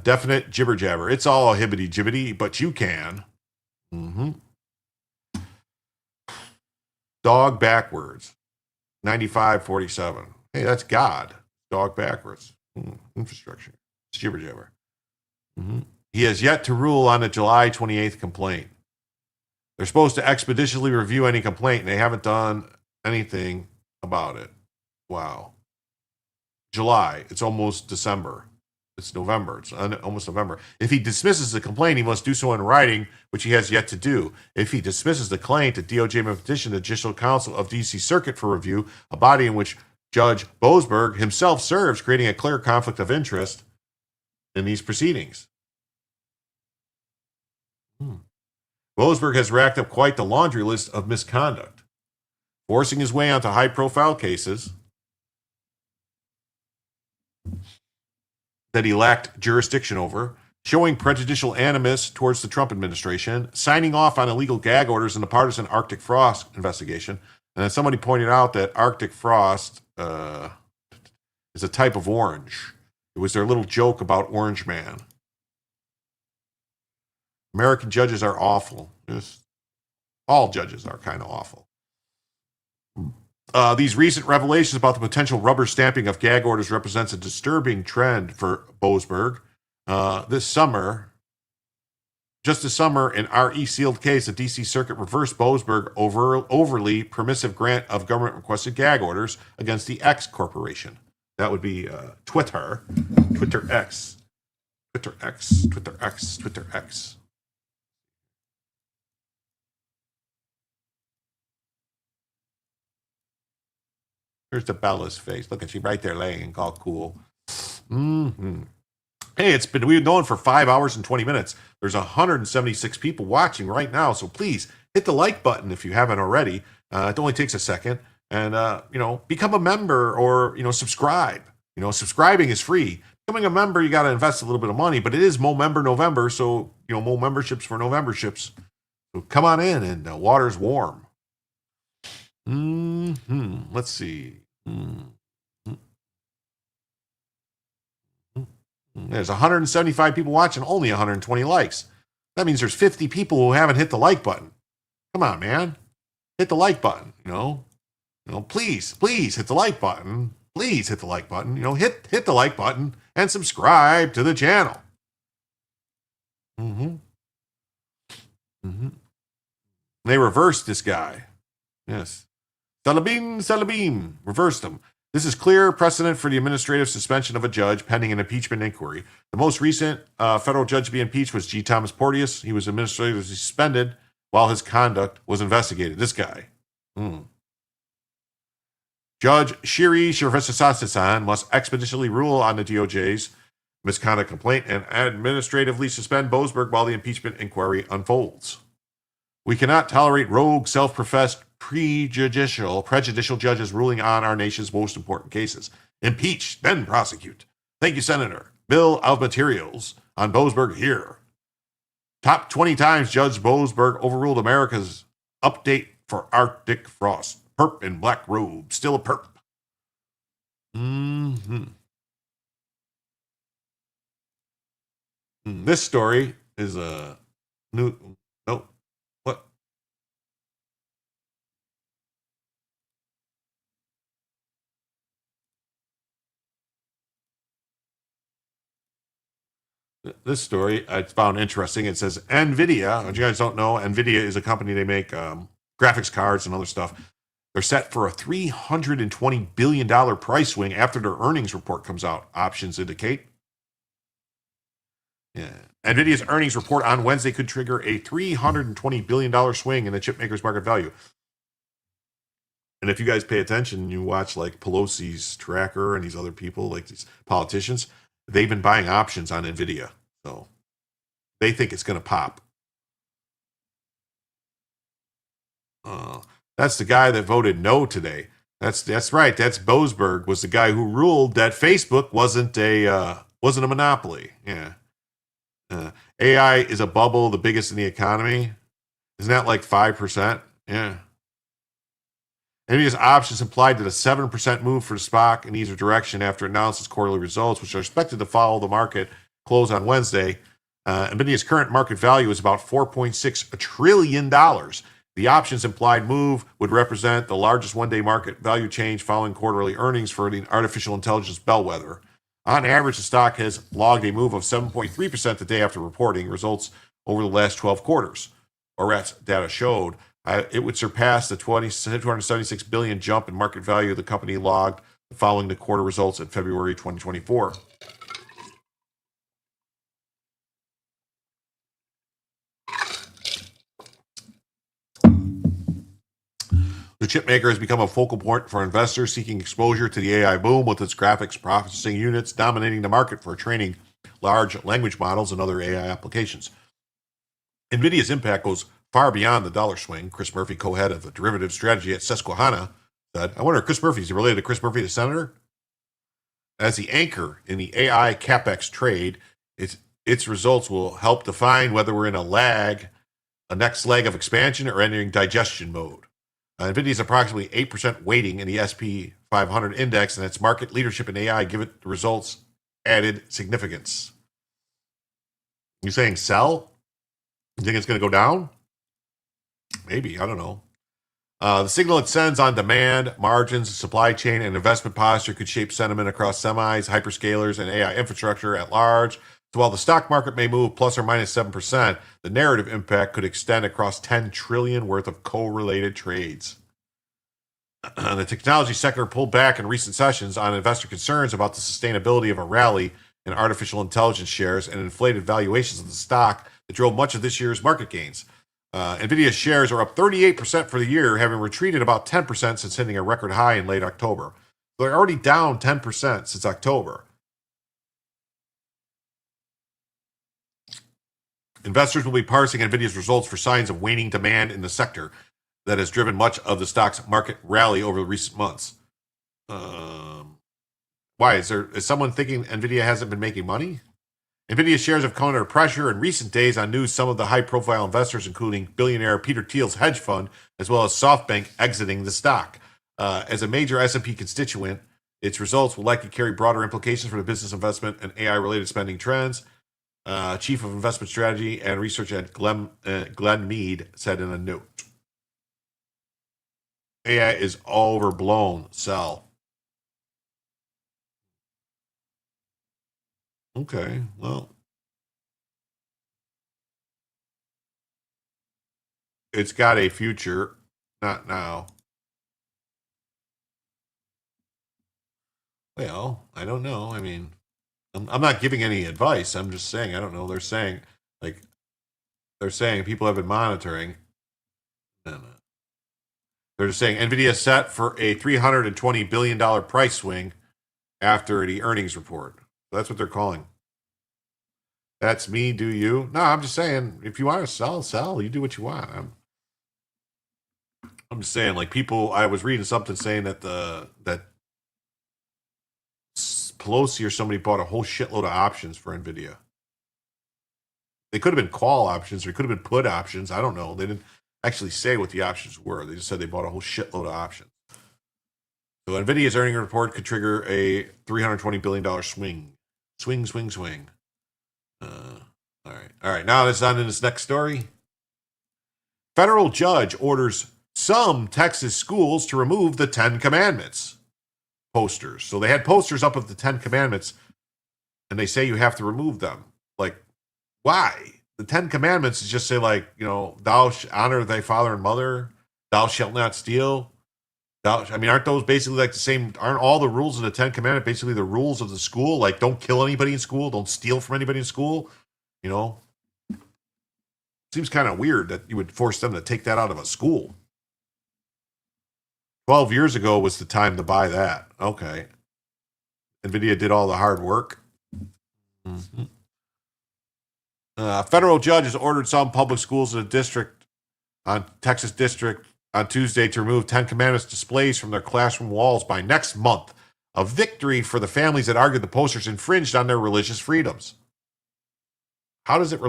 Definite jibber jabber. It's all hibbity jibbity, but you can. Dog backwards. 9547. Hey, that's God. Dog backwards. Infrastructure. It's jibber jabber. He has yet to rule on the July 28th complaint. They're supposed to expeditiously review any complaint, and they haven't done anything about it. Wow. July. It's almost December. It's November. It's almost November. If he dismisses the complaint, he must do so in writing, which he has yet to do. If he dismisses the claim, the DOJ may petition the Judicial Council of D.C. Circuit for review, a body in which Judge Boasberg himself serves, creating a clear conflict of interest in these proceedings. Boasberg has racked up quite the laundry list of misconduct, forcing his way onto high-profile cases that he lacked jurisdiction over, showing prejudicial animus towards the Trump administration, signing off on illegal gag orders in the partisan Arctic Frost investigation. And then somebody pointed out that Arctic Frost is a type of orange. It was their little joke about Orange Man. American judges are awful. All judges are kind of awful. These recent revelations about the potential rubber stamping of gag orders represents a disturbing trend for Boasberg. This summer, Just this summer, in our sealed case, the D.C. Circuit reversed Boasberg overly permissive grant of government-requested gag orders against the X Corporation. That would be Twitter, Twitter X, Twitter X, Twitter X, Twitter X. Here's the Bella's face. Look at she right there laying all cool. Mm-hmm. Hey, we've been going for 5 hours and 20 minutes. There's 176 people watching right now, so please hit the like button if you haven't already. It only takes a second, and become a member or subscribe. Subscribing is free. Becoming a member, you got to invest a little bit of money, but it is Mo-member November, so more memberships for Novemberships. So come on in, and the water's warm. Let's see. There's 175 people watching, only 120 likes. That means there's 50 people who haven't hit the like button. Come on, man. Hit the like button, please hit the like button. Please hit the like button. Hit the like button and subscribe to the channel. They reversed this guy. Yes. Salabim reversed him. This is clear precedent for the administrative suspension of a judge pending an impeachment inquiry. The most recent federal judge to be impeached was G. Thomas Porteous. He was administratively suspended while his conduct was investigated. This guy. Judge Shiri Srivastasan must expeditiously rule on the DOJ's misconduct complaint and administratively suspend Boasberg while the impeachment inquiry unfolds. We cannot tolerate rogue, self-professed, prejudicial judges ruling on our nation's most important cases. Impeach, then prosecute. Thank you, Senator. Bill of Materials on Boasberg here. Top 20 times Judge Boasberg overruled America's update for Arctic frost. Perp in black robe. Still a perp. This story is a new... No. What? This story I found interesting. It says NVIDIA, what you guys don't know, NVIDIA is a company, they make graphics cards and other stuff. They're set for a $320 billion price swing after their earnings report comes out, options indicate. Yeah. NVIDIA's earnings report on Wednesday could trigger a $320 billion swing in the chipmaker's market value. And if you guys pay attention, you watch like Pelosi's tracker and these other people, like these politicians, they've been buying options on NVIDIA. So they think it's going to pop. That's the guy that voted no today. That's right. That's Boasberg was the guy who ruled that Facebook wasn't a monopoly. Yeah. AI is a bubble, the biggest in the economy. Isn't that like 5%? Yeah. NVIDIA's options implied that a 7% move for the stock in either direction after it announced its quarterly results, which are expected to follow the market close on Wednesday. NVIDIA's current market value is about $4.6 trillion. The options implied move would represent the largest one-day market value change following quarterly earnings for the artificial intelligence bellwether. On average, the stock has logged a move of 7.3% the day after reporting results over the last 12 quarters. ORAT's data showed it would surpass the $276 billion jump in market value the company logged following the quarter results in February 2024. The chipmaker has become a focal point for investors seeking exposure to the AI boom, with its graphics processing units dominating the market for training large language models and other AI applications. NVIDIA's impact goes far beyond the dollar swing. Chris Murphy, co-head of the derivative strategy at Susquehanna, said, I wonder if Chris Murphy is related to Chris Murphy, the senator? As the anchor in the AI capex trade, its results will help define whether we're in a next leg of expansion, or entering digestion mode. NVIDIA is approximately 8% weighting in the SP 500 index, and its market leadership in AI give it the results added significance. You saying sell? You think it's going to go down? Maybe, I don't know. The signal it sends on demand, margins, supply chain, and investment posture could shape sentiment across semis, hyperscalers, and AI infrastructure at large. So while the stock market may move plus or minus 7%, the narrative impact could extend across 10 trillion worth of correlated trades. The technology sector pulled back in recent sessions on investor concerns about the sustainability of a rally in artificial intelligence shares and inflated valuations of the stock that drove much of this year's market gains. NVIDIA shares are up 38% for the year, having retreated about 10% since hitting a record high in late October. They're already down 10% since October. Investors will be parsing NVIDIA's results for signs of waning demand in the sector that has driven much of the stock's market rally over the recent months. Why? Is someone thinking NVIDIA hasn't been making money? NVIDIA shares have come under pressure in recent days on news some of the high-profile investors, including billionaire Peter Thiel's hedge fund, as well as SoftBank, exiting the stock. As a major S&P constituent, its results will likely carry broader implications for the business investment and AI-related spending trends. Chief of Investment Strategy and Research at Glenn Mead said in a note. AI is overblown. Sell. Okay, well. It's got a future. Not now. Well, I don't know. I mean, I'm not giving any advice. I'm just saying, I don't know. They're saying people have been monitoring. They're just saying NVIDIA is set for a $320 billion price swing after the earnings report. That's what they're calling. That's me, do you? No, I'm just saying, if you want to sell. You do what you want. I'm just saying, like, people, I was reading something saying that that Pelosi or somebody bought a whole shitload of options for NVIDIA. They could have been call options or it could have been put options. I don't know. They didn't actually say what the options were. They just said they bought a whole shitload of options. So NVIDIA's earnings report could trigger a $320 billion swing. Swing. All right. Now let's on to this next story. Federal judge orders some Texas schools to remove the 10 Commandments posters. So they had posters up of the 10 Commandments, and they say you have to remove them. Like, why? The 10 Commandments is just say, like, you know, thou honor thy father and mother, thou shalt not steal. Aren't those basically like the same? Aren't all the rules of the 10 Commandments basically the rules of the school? Like, don't kill anybody in school, don't steal from anybody in school. You know, seems kind of weird that you would force them to take that out of a school. 12 years ago was the time to buy that. Okay. NVIDIA did all the hard work. Mm-hmm. Federal judge has ordered some public schools in the Texas district on Tuesday to remove 10 Commandments displays from their classroom walls by next month. A victory for the families that argued the posters infringed on their religious freedoms. How does it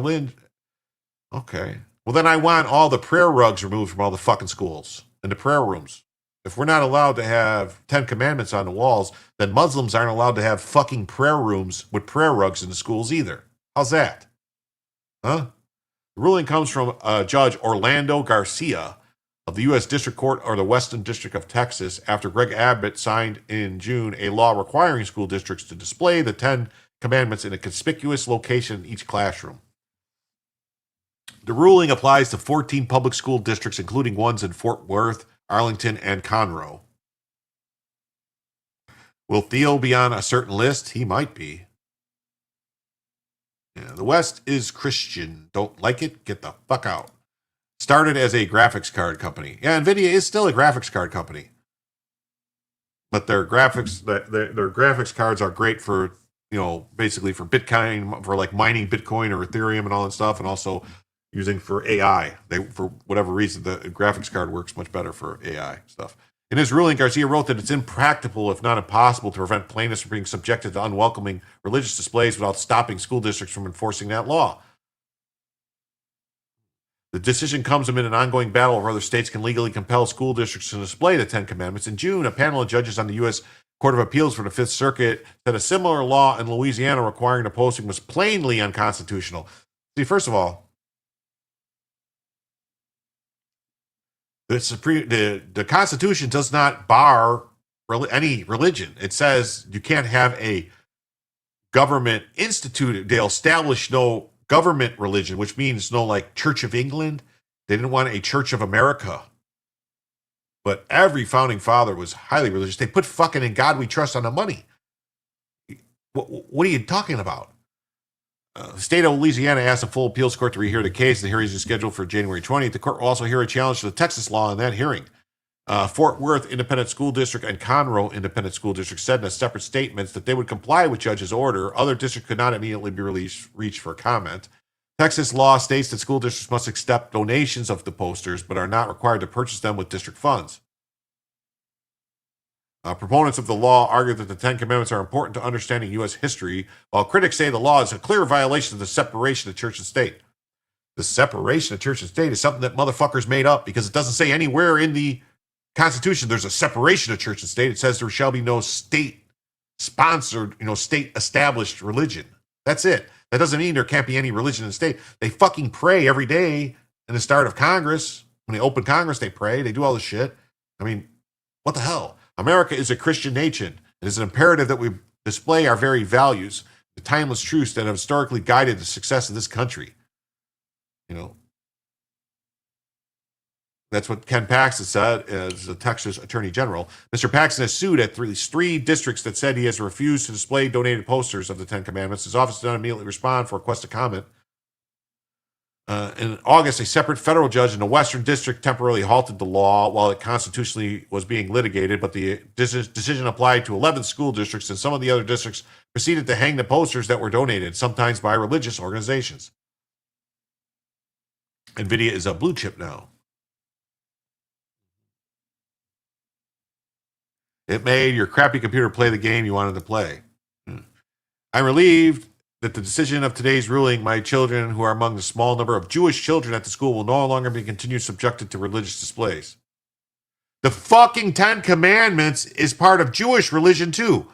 Okay. Well, then I want all the prayer rugs removed from all the fucking schools and the prayer rooms. If we're not allowed to have 10 Commandments on the walls, then Muslims aren't allowed to have fucking prayer rooms with prayer rugs in the schools either. How's that? Huh? The ruling comes from Judge Orlando Garcia of the U.S. District Court or the Western District of Texas after Greg Abbott signed in June a law requiring school districts to display the 10 Commandments in a conspicuous location in each classroom. The ruling applies to 14 public school districts, including ones in Fort Worth, Arlington, and Conroe. Will Theo be on a certain list? He might be. Yeah, the West is Christian. Don't like it? Get the fuck out. Started as a graphics card company. Yeah, NVIDIA is still a graphics card company. But their graphics cards are great for, you know, basically for Bitcoin, for like mining Bitcoin or Ethereum and all that stuff, and also using for AI. For whatever reason, the graphics card works much better for AI stuff. In his ruling, Garcia wrote that it's impractical, if not impossible, to prevent plaintiffs from being subjected to unwelcoming religious displays without stopping school districts from enforcing that law. The decision comes amid an ongoing battle over whether states can legally compel school districts to display the 10 Commandments. In June, a panel of judges on the U.S. Court of Appeals for the Fifth Circuit said a similar law in Louisiana requiring the posting was plainly unconstitutional. See, first of all, the Constitution does not bar any religion. It says you can't have a government instituted, they'll establish no government religion, which means no like Church of England. They didn't want a Church of America. But every founding father was highly religious. They put fucking in God we trust on the money. What are you talking about? The state of Louisiana asked the full appeals court to rehear the case. The hearings are scheduled for January 20th. The court will also hear a challenge to the Texas law in that hearing. Fort Worth Independent School District and Conroe Independent School District said in a separate statements that they would comply with judge's order. Other districts could not immediately be reached for comment. Texas law states that school districts must accept donations of the posters, but are not required to purchase them with district funds. Proponents of the law argue that the Ten Commandments are important to understanding U.S. history, while critics say the law is a clear violation of the separation of church and state. The separation of church and state is something that motherfuckers made up because it doesn't say anywhere in the Constitution there's a separation of church and state. It says there shall be no state-sponsored, state-established religion. That's it. That doesn't mean there can't be any religion in the state. They fucking pray every day in the start of Congress. When they open Congress, they pray. They do all this shit. I mean, what the hell? America is a Christian nation. It is an imperative that we display our very values, the timeless truths that have historically guided the success of this country. That's what Ken Paxton said as the Texas Attorney General. Mr. Paxton has sued at at least 3 districts that said he has refused to display donated posters of the Ten Commandments. His office did not immediately respond for a request to comment. In August, a separate federal judge in the Western District temporarily halted the law while it constitutionally was being litigated, but the decision applied to 11 school districts, and some of the other districts proceeded to hang the posters that were donated, sometimes by religious organizations. NVIDIA is a blue chip now. It made your crappy computer play the game you wanted to play. I'm relieved that the decision of today's ruling, my children, who are among the small number of Jewish children at the school, will no longer be continued subjected to religious displays. The fucking Ten Commandments is part of Jewish religion too.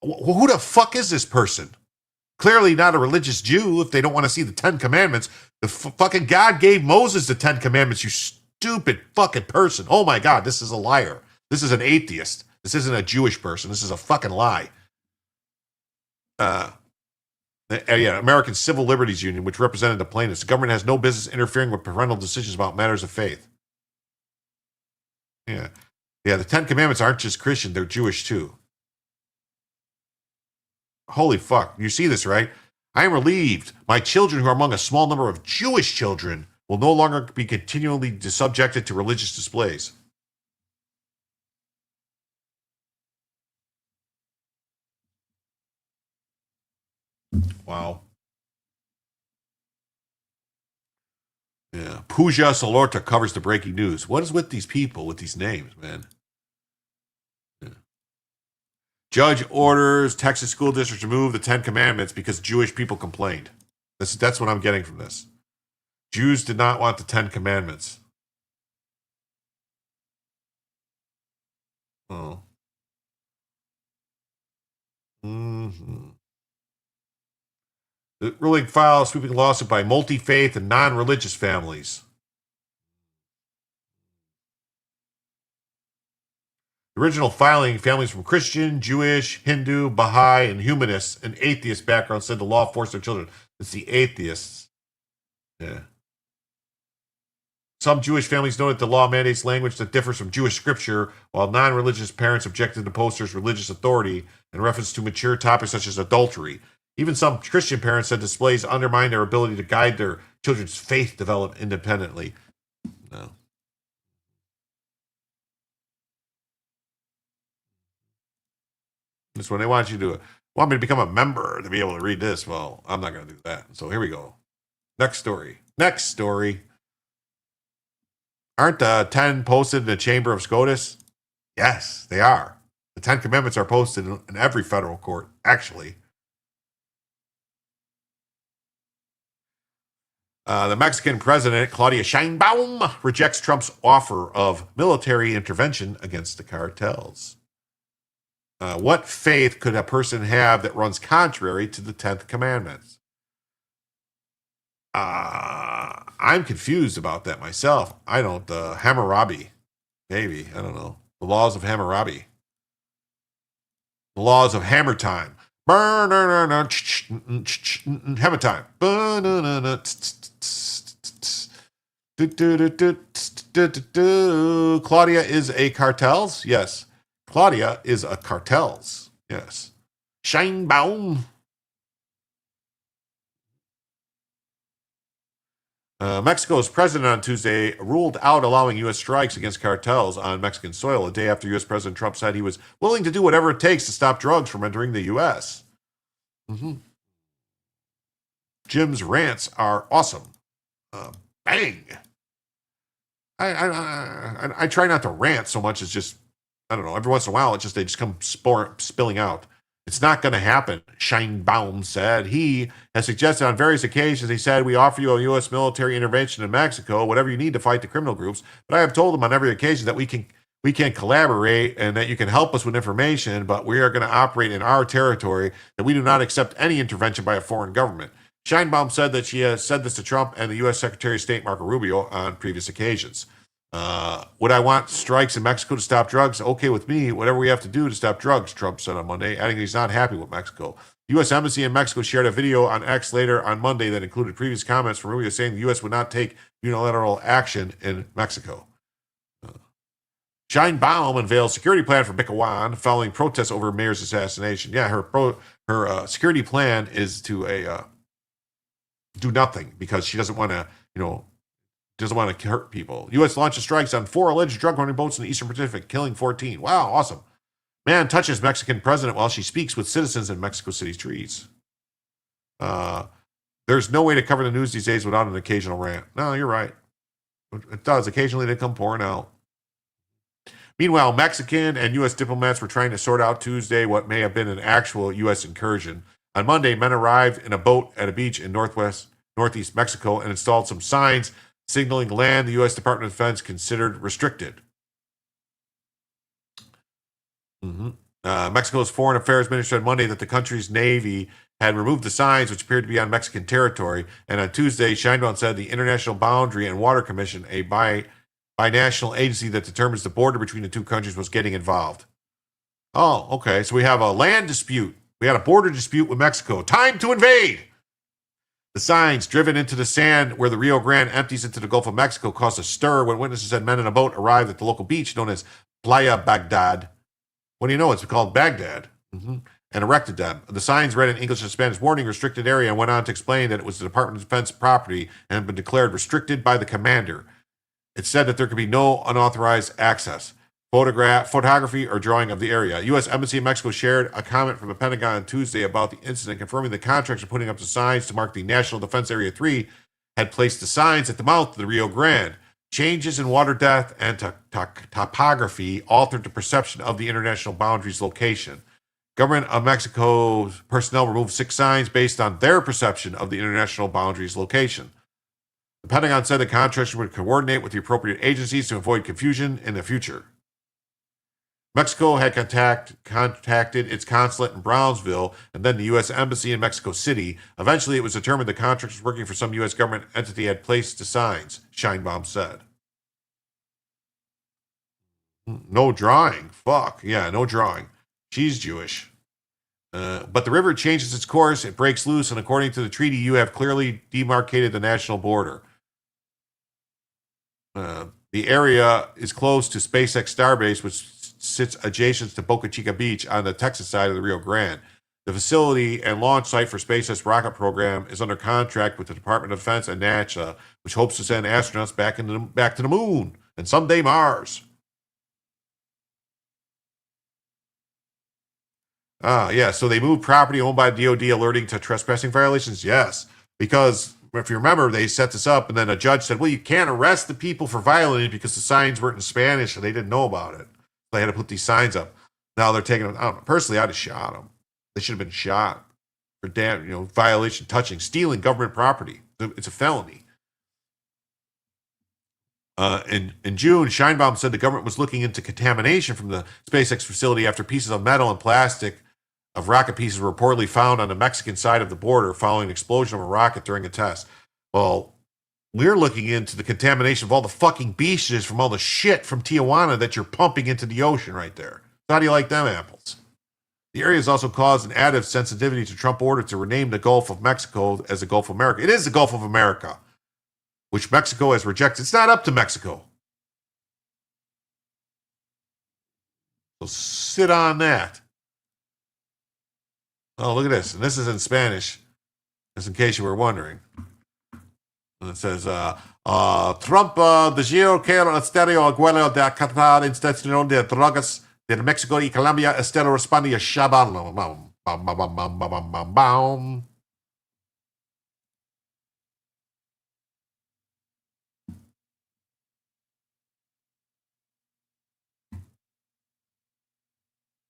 Who the fuck is this person? Clearly not a religious Jew if they don't want to see the Ten Commandments. The fucking God gave Moses the Ten Commandments, you stupid fucking person. Oh my God, this is a liar. This is an atheist. This isn't a Jewish person. This is a fucking lie. American Civil Liberties Union, which represented the plaintiffs. The government has no business interfering with parental decisions about matters of faith. Yeah, the Ten Commandments aren't just Christian, they're Jewish too. Holy fuck, you see this, right? I am relieved my children, who are among a small number of Jewish children, will no longer be continually subjected to religious displays. Wow. Yeah. Pooja Salorta covers the breaking news. What is with these people, with these names, man? Yeah. Judge orders Texas school districts to remove the Ten Commandments because Jewish people complained. That's what I'm getting from this. Jews did not want the Ten Commandments. Oh. Mm-hmm. The ruling filed a sweeping lawsuit by multi-faith and non-religious families. The original filing, families from Christian, Jewish, Hindu, Baha'i, and humanist and atheist backgrounds said the law forced their children. It's the atheists. Yeah. Some Jewish families noted the law mandates language that differs from Jewish scripture, while non-religious parents objected to posters' religious authority in reference to mature topics such as adultery. Even some Christian parents said displays undermine their ability to guide their children's faith development independently. No. That's when they want you to want me to become a member to be able to read this. Well, I'm not going to do that. So here we go. Next story. Aren't the 10 posted in the Chamber of Scotus? Yes, they are. The 10 Commandments are posted in every federal court, actually. The Mexican president, Claudia Sheinbaum, rejects Trump's offer of military intervention against the cartels. What faith could a person have that runs contrary to the 10th Commandments? I'm confused about that myself. I don't. Hammurabi. Maybe. I don't know. The laws of Hammurabi. The laws of Hammer Time. Hammer time. Claudia is a cartels? Yes. Claudia is a cartels. Yes. Scheinbaum. Mexico's president on Tuesday ruled out allowing U.S. strikes against cartels on Mexican soil a day after U.S. President Trump said he was willing to do whatever it takes to stop drugs from entering the U.S. Jim's rants are awesome. Bang! I try not to rant so much as just, I don't know, every once in a while they just come spilling out. It's not going to happen, Scheinbaum said. He has suggested on various occasions, he said, we offer you a U.S. military intervention in Mexico, whatever you need to fight the criminal groups. But I have told him on every occasion that we can collaborate and that you can help us with information, but we are going to operate in our territory, that we do not accept any intervention by a foreign government. Scheinbaum said that she has said this to Trump and the U.S. Secretary of State Marco Rubio on previous occasions. Would I want strikes in Mexico to stop drugs? Okay with me. Whatever we have to do to stop drugs, Trump said on Monday, adding he's not happy with Mexico. The U.S. Embassy in Mexico shared a video on X later on Monday that included previous comments from Rubio saying the U.S. would not take unilateral action in Mexico. Scheinbaum unveiled security plan for Michoacan following protests over mayor's assassination. Yeah, her security plan is to do nothing because she doesn't want to, doesn't want to hurt people. U.S. launches strikes on 4 alleged drug running boats in the Eastern Pacific, killing 14. Wow, awesome. Man touches Mexican president while she speaks with citizens in Mexico City streets. There's no way to cover the news these days without an occasional rant. No, you're right. It does. Occasionally they come pouring out. Meanwhile, Mexican and U.S. diplomats were trying to sort out Tuesday what may have been an actual U.S. incursion. On Monday, men arrived in a boat at a beach in northeast Mexico and installed some signs signaling land the U.S. Department of Defense considered restricted. Mexico's Foreign Affairs Minister said Monday that the country's Navy had removed the signs which appeared to be on Mexican territory. And on Tuesday, Scheinbaum said the International Boundary and Water Commission, a binational agency that determines the border between the two countries, was getting involved. Oh, okay. So we have a land dispute. We had a border dispute with Mexico. Time to invade! The signs driven into the sand where the Rio Grande empties into the Gulf of Mexico caused a stir when witnesses said men in a boat arrived at the local beach known as Playa Bagdad. What do you know? It's called Baghdad. And erected them. The signs read in English and Spanish, warning restricted area, and went on to explain that it was the Department of Defense property and had been declared restricted by the commander. It said that there could be no unauthorized access, photography, or drawing of the area. U.S. Embassy in Mexico shared a comment from the Pentagon on Tuesday about the incident, confirming the contractor putting up the signs to mark the National Defense Area 3 had placed the signs at the mouth of the Rio Grande. Changes in water depth and topography altered the perception of the international boundary's location. Government of Mexico's personnel removed 6 signs based on their perception of the international boundary's location. The Pentagon said the contractor would coordinate with the appropriate agencies to avoid confusion in the future. Mexico had contacted its consulate in Brownsville and then the U.S. Embassy in Mexico City. Eventually, it was determined the contractors working for some U.S. government entity had placed the signs, Scheinbaum said. No drawing. Fuck. Yeah, no drawing. She's Jewish. But the river changes its course, it breaks loose, and according to the treaty, you have clearly demarcated the national border. The area is close to SpaceX Starbase, which sits adjacent to Boca Chica Beach on the Texas side of the Rio Grande. The facility and launch site for SpaceX rocket program is under contract with the Department of Defense and NASA, which hopes to send astronauts back to the moon and someday Mars. So they moved property owned by DOD alerting to trespassing violations? Yes, because if you remember, they set this up and then a judge said, well, you can't arrest the people for violating it because the signs weren't in Spanish and they didn't know about it. They had to put these signs up. Now they're taking them. I don't know. Personally, I'd have shot them. They should have been shot for violation, touching, stealing government property. It's a felony. In June, Scheinbaum said the government was looking into contamination from the SpaceX facility after pieces of metal and plastic of rocket pieces were reportedly found on the Mexican side of the border following an explosion of a rocket during a test. Well, we're looking into the contamination of all the fucking beaches from all the shit from Tijuana that you're pumping into the ocean right there. So how do you like them apples? The area has also caused an added sensitivity to Trump order to rename the Gulf of Mexico as the Gulf of America. It is the Gulf of America, which Mexico has rejected. It's not up to Mexico. So sit on that. Oh, look at this. And this is in Spanish, just in case you were wondering. And it says, Trump deseo que el estéreo aguelo de Qatar institución de drogas de Mexico y Colombia estero responde a Shaban.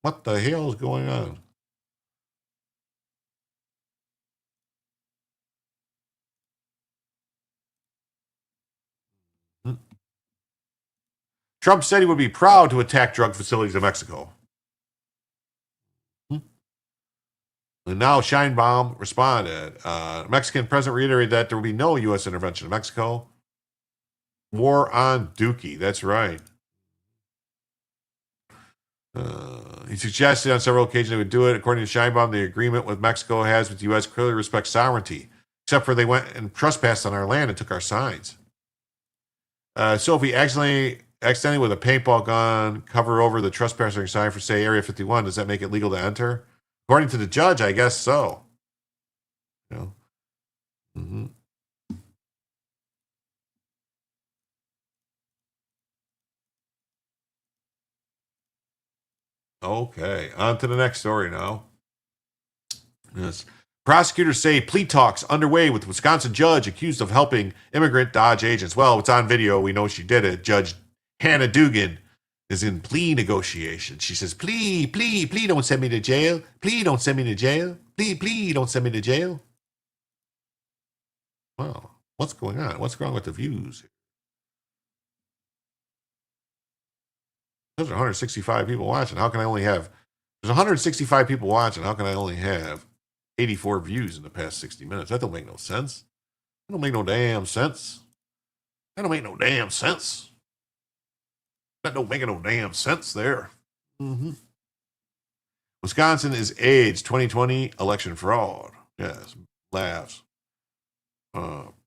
What the hell is going on? Trump said he would be proud to attack drug facilities in Mexico. And now Scheinbaum responded. Mexican president reiterated that there will be no U.S. intervention in Mexico. War on Dookie. That's right. He suggested on several occasions they would do it. According to Scheinbaum, the agreement with Mexico has with the U.S. clearly respects sovereignty, except for they went and trespassed on our land and took our signs. So if we accidentally with a paintball gun cover over the trespassing sign for, say, Area 51, does that make it legal to enter? According to the judge, I guess so. You know? Mm-hmm. Okay, on to the next story now. Yes. Prosecutors say plea talks underway with Wisconsin judge accused of helping immigrant Dodge agents. Well, it's on video. We know she did it. Judge Hannah Dugan is in plea negotiations. She says, please don't send me to jail. Please don't send me to jail. Please don't send me to jail. Well, what's going on? What's wrong with the views? There's 165 people watching. How can I only have... There's 165 people watching. How can I only have 84 views in the past 60 minutes? That don't make no sense. That don't make no damn sense. That don't make no damn sense. That don't make no damn sense there. Mm-hmm. Wisconsin is AIDS 2020 election fraud. Yes, laughs.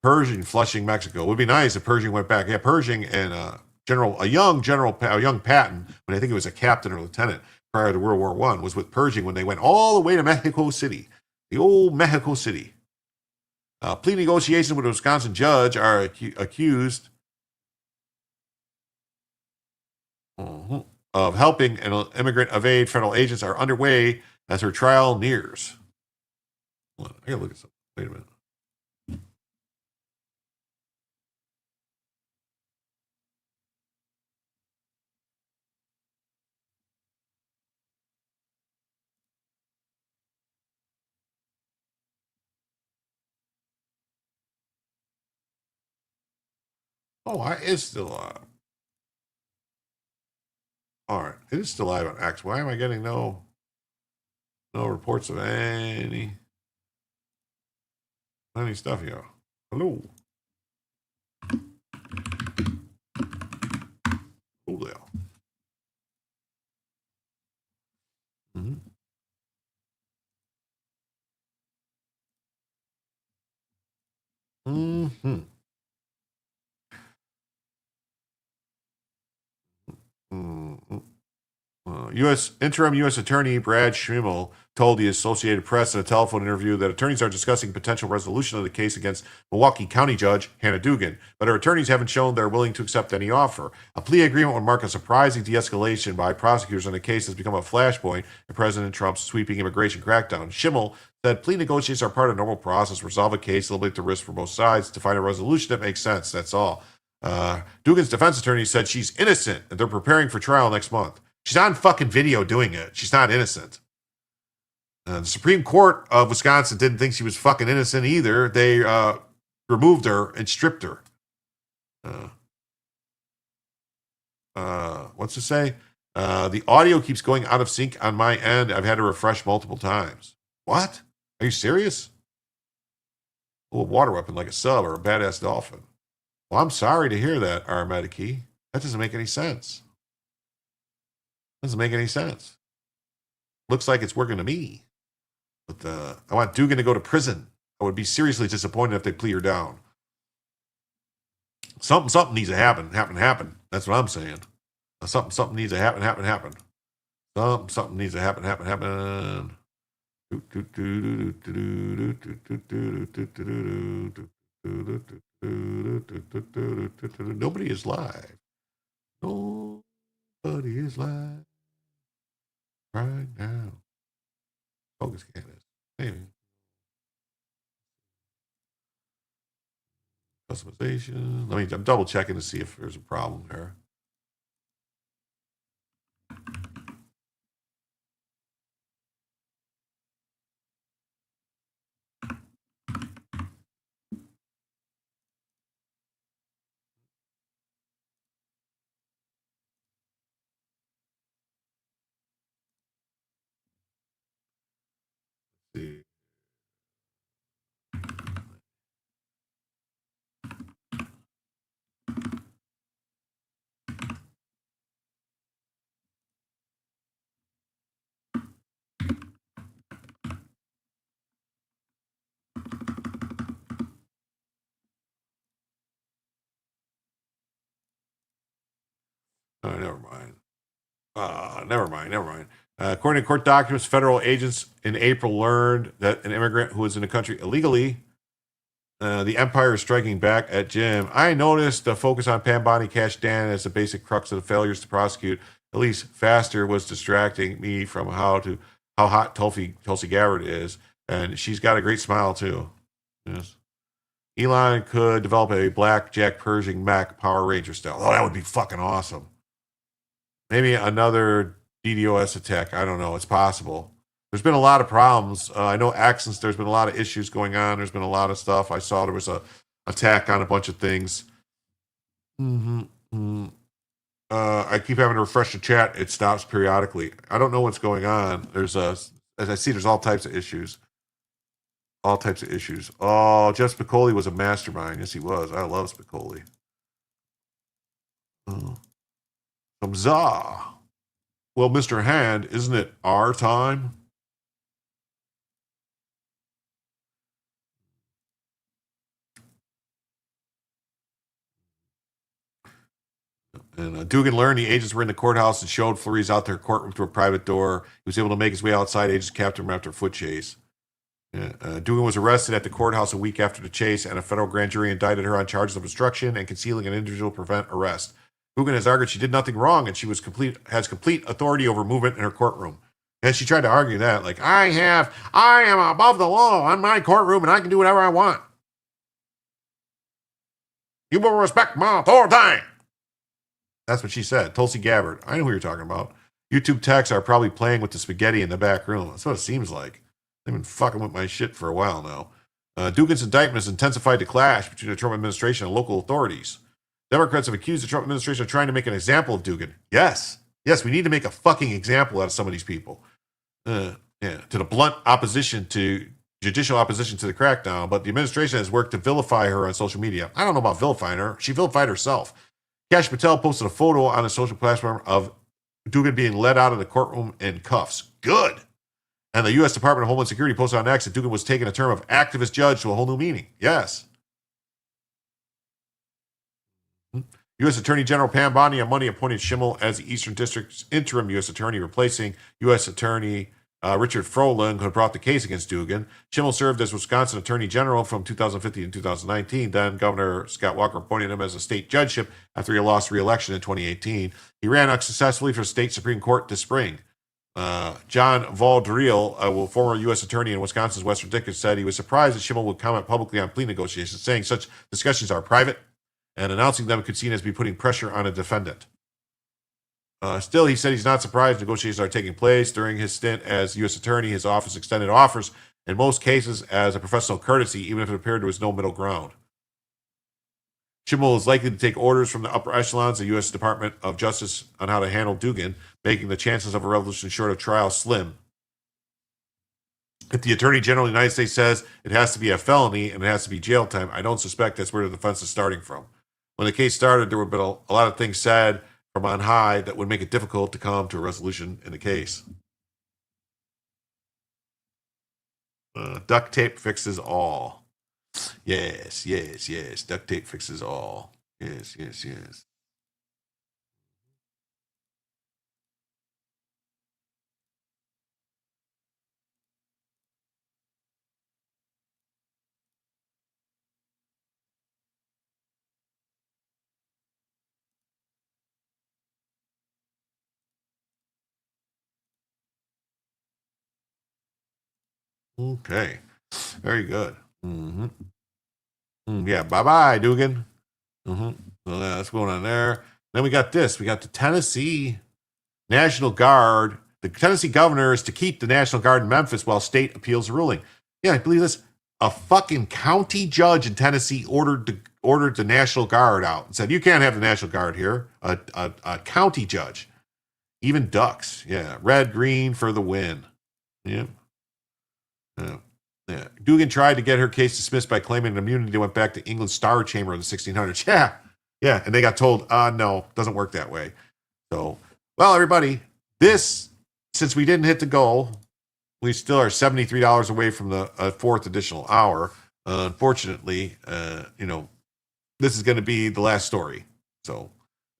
Pershing flushing Mexico. It would be nice if Pershing went back. Yeah, Pershing and a young Patton, when I think it was a captain or lieutenant prior to World War I, was with Pershing when they went all the way to Mexico City, the old Mexico City. Plea negotiations with a Wisconsin judge are accused of helping an immigrant evade federal agents are underway as her trial nears. I gotta look at something. Wait a minute. Oh, it is still live. All right, it is still live on X. Why am I getting no reports of any stuff here? Hello. Oh, there. Mm-hmm. Mm-hmm. Mm-hmm. Interim U.S. Attorney Brad Schmimmel told the Associated Press in a telephone interview that attorneys are discussing potential resolution of the case against Milwaukee County Judge Hannah Dugan, but her attorneys haven't shown they're willing to accept any offer. A plea agreement would mark a surprising de-escalation by prosecutors on the case has become a flashpoint in President Trump's sweeping immigration crackdown. Schimmel said plea negotiations are part of the normal process, resolve a case, eliminate the risk for both sides to find a resolution that makes sense. That's all. Dugan's defense attorney said she's innocent and they're preparing for trial next month. She's on fucking video doing it. She's not innocent. The Supreme Court of Wisconsin didn't think she was fucking innocent either. They removed her and stripped her. What's it say? The audio keeps going out of sync on my end. I've had to refresh multiple times. What? Are you serious? A water weapon like a sub or a badass dolphin. Well, I'm sorry to hear that, Armediki. That doesn't make any sense. Doesn't make any sense. looks like it's working to me. But I want Dugan to go to prison. I would be seriously disappointed if they plea her down. Something needs to happen. That's what I'm saying. Something needs to happen. Something needs to happen. Nobody is live. Nobody is live right now. Focus, Candace. Maybe. Customization. I'm double checking to see if there's a problem there. Let's see. Oh, never mind. Never mind. According to court documents, federal agents in April learned that an immigrant who was in the country illegally, the empire is striking back at Jim. I noticed the focus on Pam Bondi Cash Dan as the basic crux of the failures to prosecute. At least faster was distracting me from how hot Tulsi Gabbard is, and she's got a great smile too. Yes. Elon could develop a black Jack Pershing Mac Power Ranger style. Oh, that would be fucking awesome. Maybe another DDoS attack. I don't know. It's possible. There's been a lot of problems. I know Accents, there's been a lot of issues going on. There's been a lot of stuff. I saw there was a attack on a bunch of things. I keep having to refresh the chat. It stops periodically. I don't know what's going on. As I see, there's all types of issues. Oh, Jeff Spicoli was a mastermind. Yes, he was. I love Spicoli. Huzzah. Well, Mr. Hand, isn't it our time? And Dugan learned the agents were in the courthouse and showed Flores out their courtroom through a private door. He was able to make his way outside. Agents captured him after a foot chase. Dugan was arrested at the courthouse a week after the chase, and a federal grand jury indicted her on charges of obstruction and concealing an individual to prevent arrest. Dugan has argued she did nothing wrong and she has complete authority over movement in her courtroom. And she tried to argue that, like, I am above the law. I'm my courtroom and I can do whatever I want. You will respect my authority. That's what she said. Tulsi Gabbard. I know who you're talking about. YouTube techs are probably playing with the spaghetti in the back room. That's what it seems like. They've been fucking with my shit for a while now. Dugan's indictment has intensified the clash between the Trump administration and local authorities. Democrats have accused the Trump administration of trying to make an example of Dugan. Yes, we need to make a fucking example out of some of these people. To the blunt opposition to judicial opposition to the crackdown, but the administration has worked to vilify her on social media. I don't know about vilifying her. She vilified herself. Kash Patel posted a photo on a social platform of Dugan being led out of the courtroom in cuffs. Good. And the U.S. Department of Homeland Security posted on X that Dugan was taking a term of activist judge to a whole new meaning. Yes. U.S. Attorney General Pam Bondi on Monday appointed Schimmel as the Eastern District's interim U.S. Attorney, replacing U.S. Attorney Richard Froling, who had brought the case against Dugan. Schimmel served as Wisconsin Attorney General from 2015 to 2019. Then Governor Scott Walker appointed him as a state judgeship after he lost re-election in 2018. He ran unsuccessfully for state Supreme Court this spring. John Vaudreuil, a former U.S. Attorney in Wisconsin's Western District, said he was surprised that Schimmel would comment publicly on plea negotiations, saying such discussions are private and announcing them could seen as be putting pressure on a defendant. Still, he said he's not surprised negotiations are taking place. During his stint as U.S. Attorney, his office extended offers in most cases as a professional courtesy, even if it appeared there was no middle ground. Schimmel is likely to take orders from the upper echelons of the U.S. Department of Justice on how to handle Dugan, making the chances of a resolution short of trial slim. If the Attorney General of the United States says it has to be a felony and it has to be jail time, I don't suspect that's where the defense is starting from. When the case started, there would have been a lot of things said from on high that would make it difficult to come to a resolution in the case. Duct tape fixes all. Yes. Duct tape fixes all. Yes. Okay. Very good. Yeah. Bye-bye, Dugan. So that's going on there. Then we got this. We got the Tennessee National Guard. The Tennessee governor is to keep the National Guard in Memphis while state appeals the ruling. Yeah, I believe this. A fucking county judge in Tennessee ordered the National Guard out and said, you can't have the National Guard here. A county judge. Even ducks. Yeah. Red, green for the win. Yeah. Yeah. Dugan tried to get her case dismissed by claiming an immunity went back to England's Star Chamber in the 1600s. Yeah. And they got told, no, doesn't work that way. So, well, everybody, since we didn't hit the goal, we still are $73 away from the fourth additional hour. Unfortunately, this is going to be the last story. So,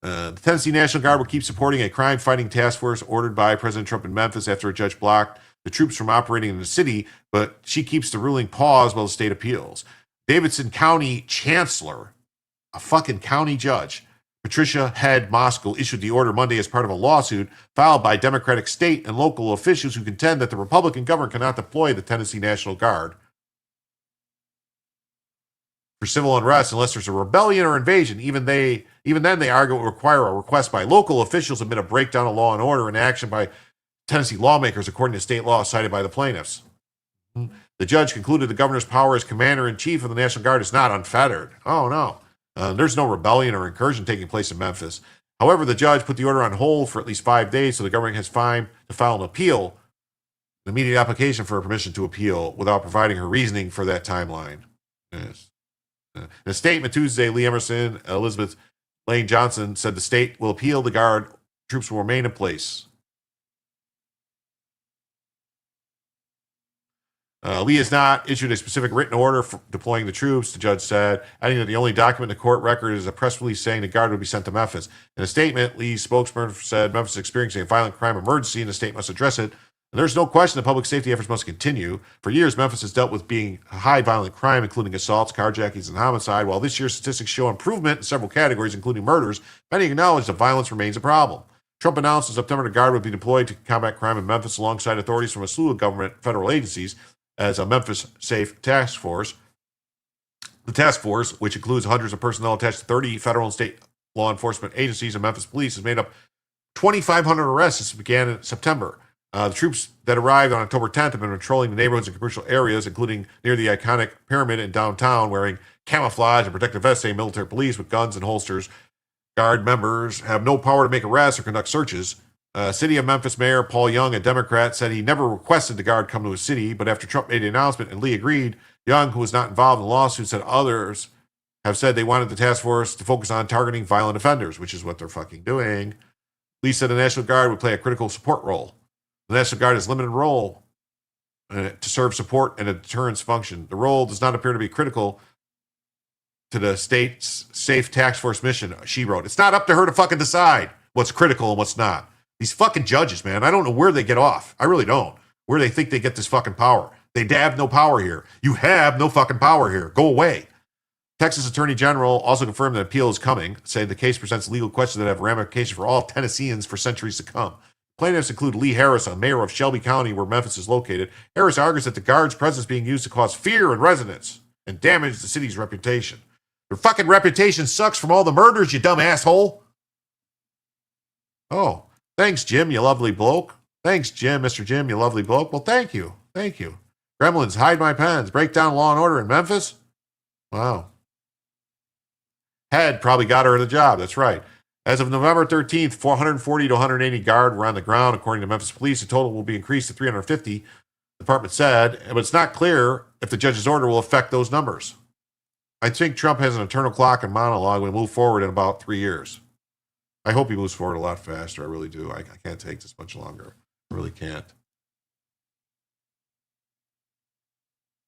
the Tennessee National Guard will keep supporting a crime-fighting task force ordered by President Trump in Memphis after a judge blocked the troops from operating in the city, but she keeps the ruling paused while the state appeals. Davidson County Chancellor, a fucking county judge, Patricia Head Moskal, issued the order Monday as part of a lawsuit filed by Democratic state and local officials who contend that the Republican government cannot deploy the Tennessee National Guard for civil unrest unless there's a rebellion or invasion. Even then, they argue it will require a request by local officials amid a breakdown of law and order and action by Tennessee lawmakers, according to state law cited by the plaintiffs. The judge concluded the governor's power as commander-in-chief of the National Guard is not unfettered. Oh, no. There's no rebellion or incursion taking place in Memphis. However, the judge put the order on hold for at least 5 days, so the government has time to file an appeal, an immediate application for permission to appeal, without providing her reasoning for that timeline. Yes. In a statement Tuesday, Lee Emerson, Elizabeth Lane Johnson said the state will appeal the Guard. Troops will remain in place. Lee has not issued a specific written order for deploying the troops, the judge said, adding that the only document in the court record is a press release saying the Guard would be sent to Memphis. In a statement, Lee's spokesman said Memphis is experiencing a violent crime emergency and the state must address it. And there's no question that public safety efforts must continue. For years, Memphis has dealt with being high violent crime, including assaults, carjackings, and homicide. While this year's statistics show improvement in several categories, including murders, many acknowledge that violence remains a problem. Trump announced in September the Guard would be deployed to combat crime in Memphis alongside authorities from a slew of government federal agencies as a Memphis Safe Task Force. The task force, which includes hundreds of personnel attached to 30 federal and state law enforcement agencies and Memphis police, has made up 2,500 arrests since it began in September. The troops that arrived on October 10th have been patrolling the neighborhoods and commercial areas, including near the iconic pyramid in downtown, wearing camouflage and protective vests, saying military police with guns and holsters. Guard members have no power to make arrests or conduct searches. City of Memphis Mayor Paul Young, a Democrat, said he never requested the Guard come to his city, but after Trump made the announcement and Lee agreed, Young, who was not involved in the lawsuit, said others have said they wanted the task force to focus on targeting violent offenders, which is what they're fucking doing. Lee said the National Guard would play a critical support role. The National Guard has limited role to serve support and a deterrence function. The role does not appear to be critical to the state's safe task force mission, she wrote. It's not up to her to fucking decide what's critical and what's not. These fucking judges, man, I don't know where they get off. I really don't. Where they think they get this fucking power. They have no power here. You have no fucking power here. Go away. Texas Attorney General also confirmed that appeal is coming, saying the case presents legal questions that have ramifications for all Tennesseans for centuries to come. Plaintiffs include Lee Harris, a mayor of Shelby County, where Memphis is located. Harris argues that the Guard's presence being used to cause fear in residents and damage the city's reputation. Their fucking reputation sucks from all the murders, you dumb asshole. Oh, thanks, Jim, you lovely bloke. Thanks, Jim, Mr. Jim, you lovely bloke. Well, thank you. Thank you. Gremlins, hide my pens. Break down law and order in Memphis? Wow. Head probably got her the job. That's right. As of November 13th, 440 to 180 Guard were on the ground, according to Memphis police. The total will be increased to 350, the department said, but it's not clear if the judge's order will affect those numbers. I think Trump has an internal clock and monologue. We move forward in about 3 years. I hope he moves forward a lot faster. I really do. I can't take this much longer. I really can't.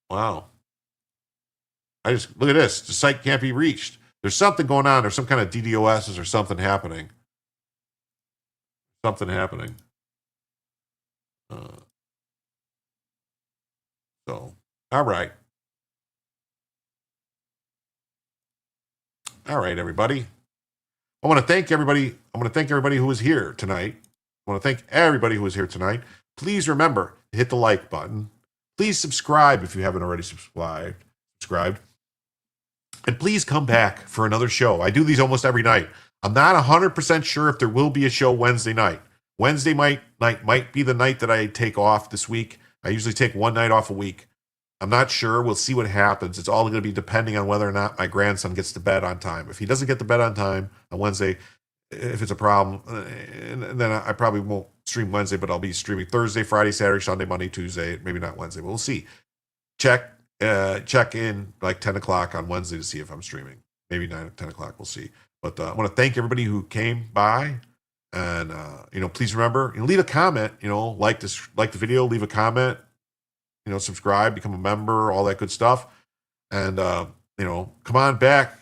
Wow. I just look at this. The site can't be reached. There's something going on. There's some kind of DDoSs or something happening. Something happening. So, all right. All right, everybody. I want to thank everybody. I want to thank everybody who was here tonight. I want to thank everybody who was here tonight. Please remember to hit the like button. Please subscribe if you haven't already subscribed. And please come back for another show. I do these almost every night. I'm not 100% sure if there will be a show Wednesday night. Wednesday night might be the night that I take off this week. I usually take one night off a week. I'm not sure. We'll see what happens. It's all going to be depending on whether or not my grandson gets to bed on time. If he doesn't get to bed on time on Wednesday, if it's a problem, then I probably won't stream Wednesday, but I'll be streaming Thursday, Friday, Saturday, Sunday, Monday, Tuesday, maybe not Wednesday, but we'll see. Check in like 10 o'clock on Wednesday to see if I'm streaming. Maybe 9 or 10 o'clock. We'll see. But I want to thank everybody who came by. And, please remember, leave a comment, like the video, leave a comment, subscribe, become a member, all that good stuff. And, come on back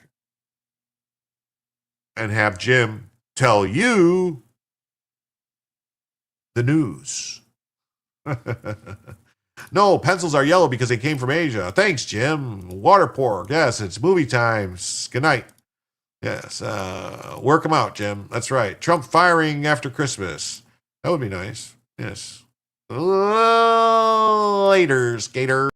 and have Jim tell you the news. No, pencils are yellow because they came from Asia. Thanks, Jim. Water pork. Yes, it's movie times. Good night. Yes, work them out, Jim. That's right. Trump firing after Christmas. That would be nice. Yes. Later, skater.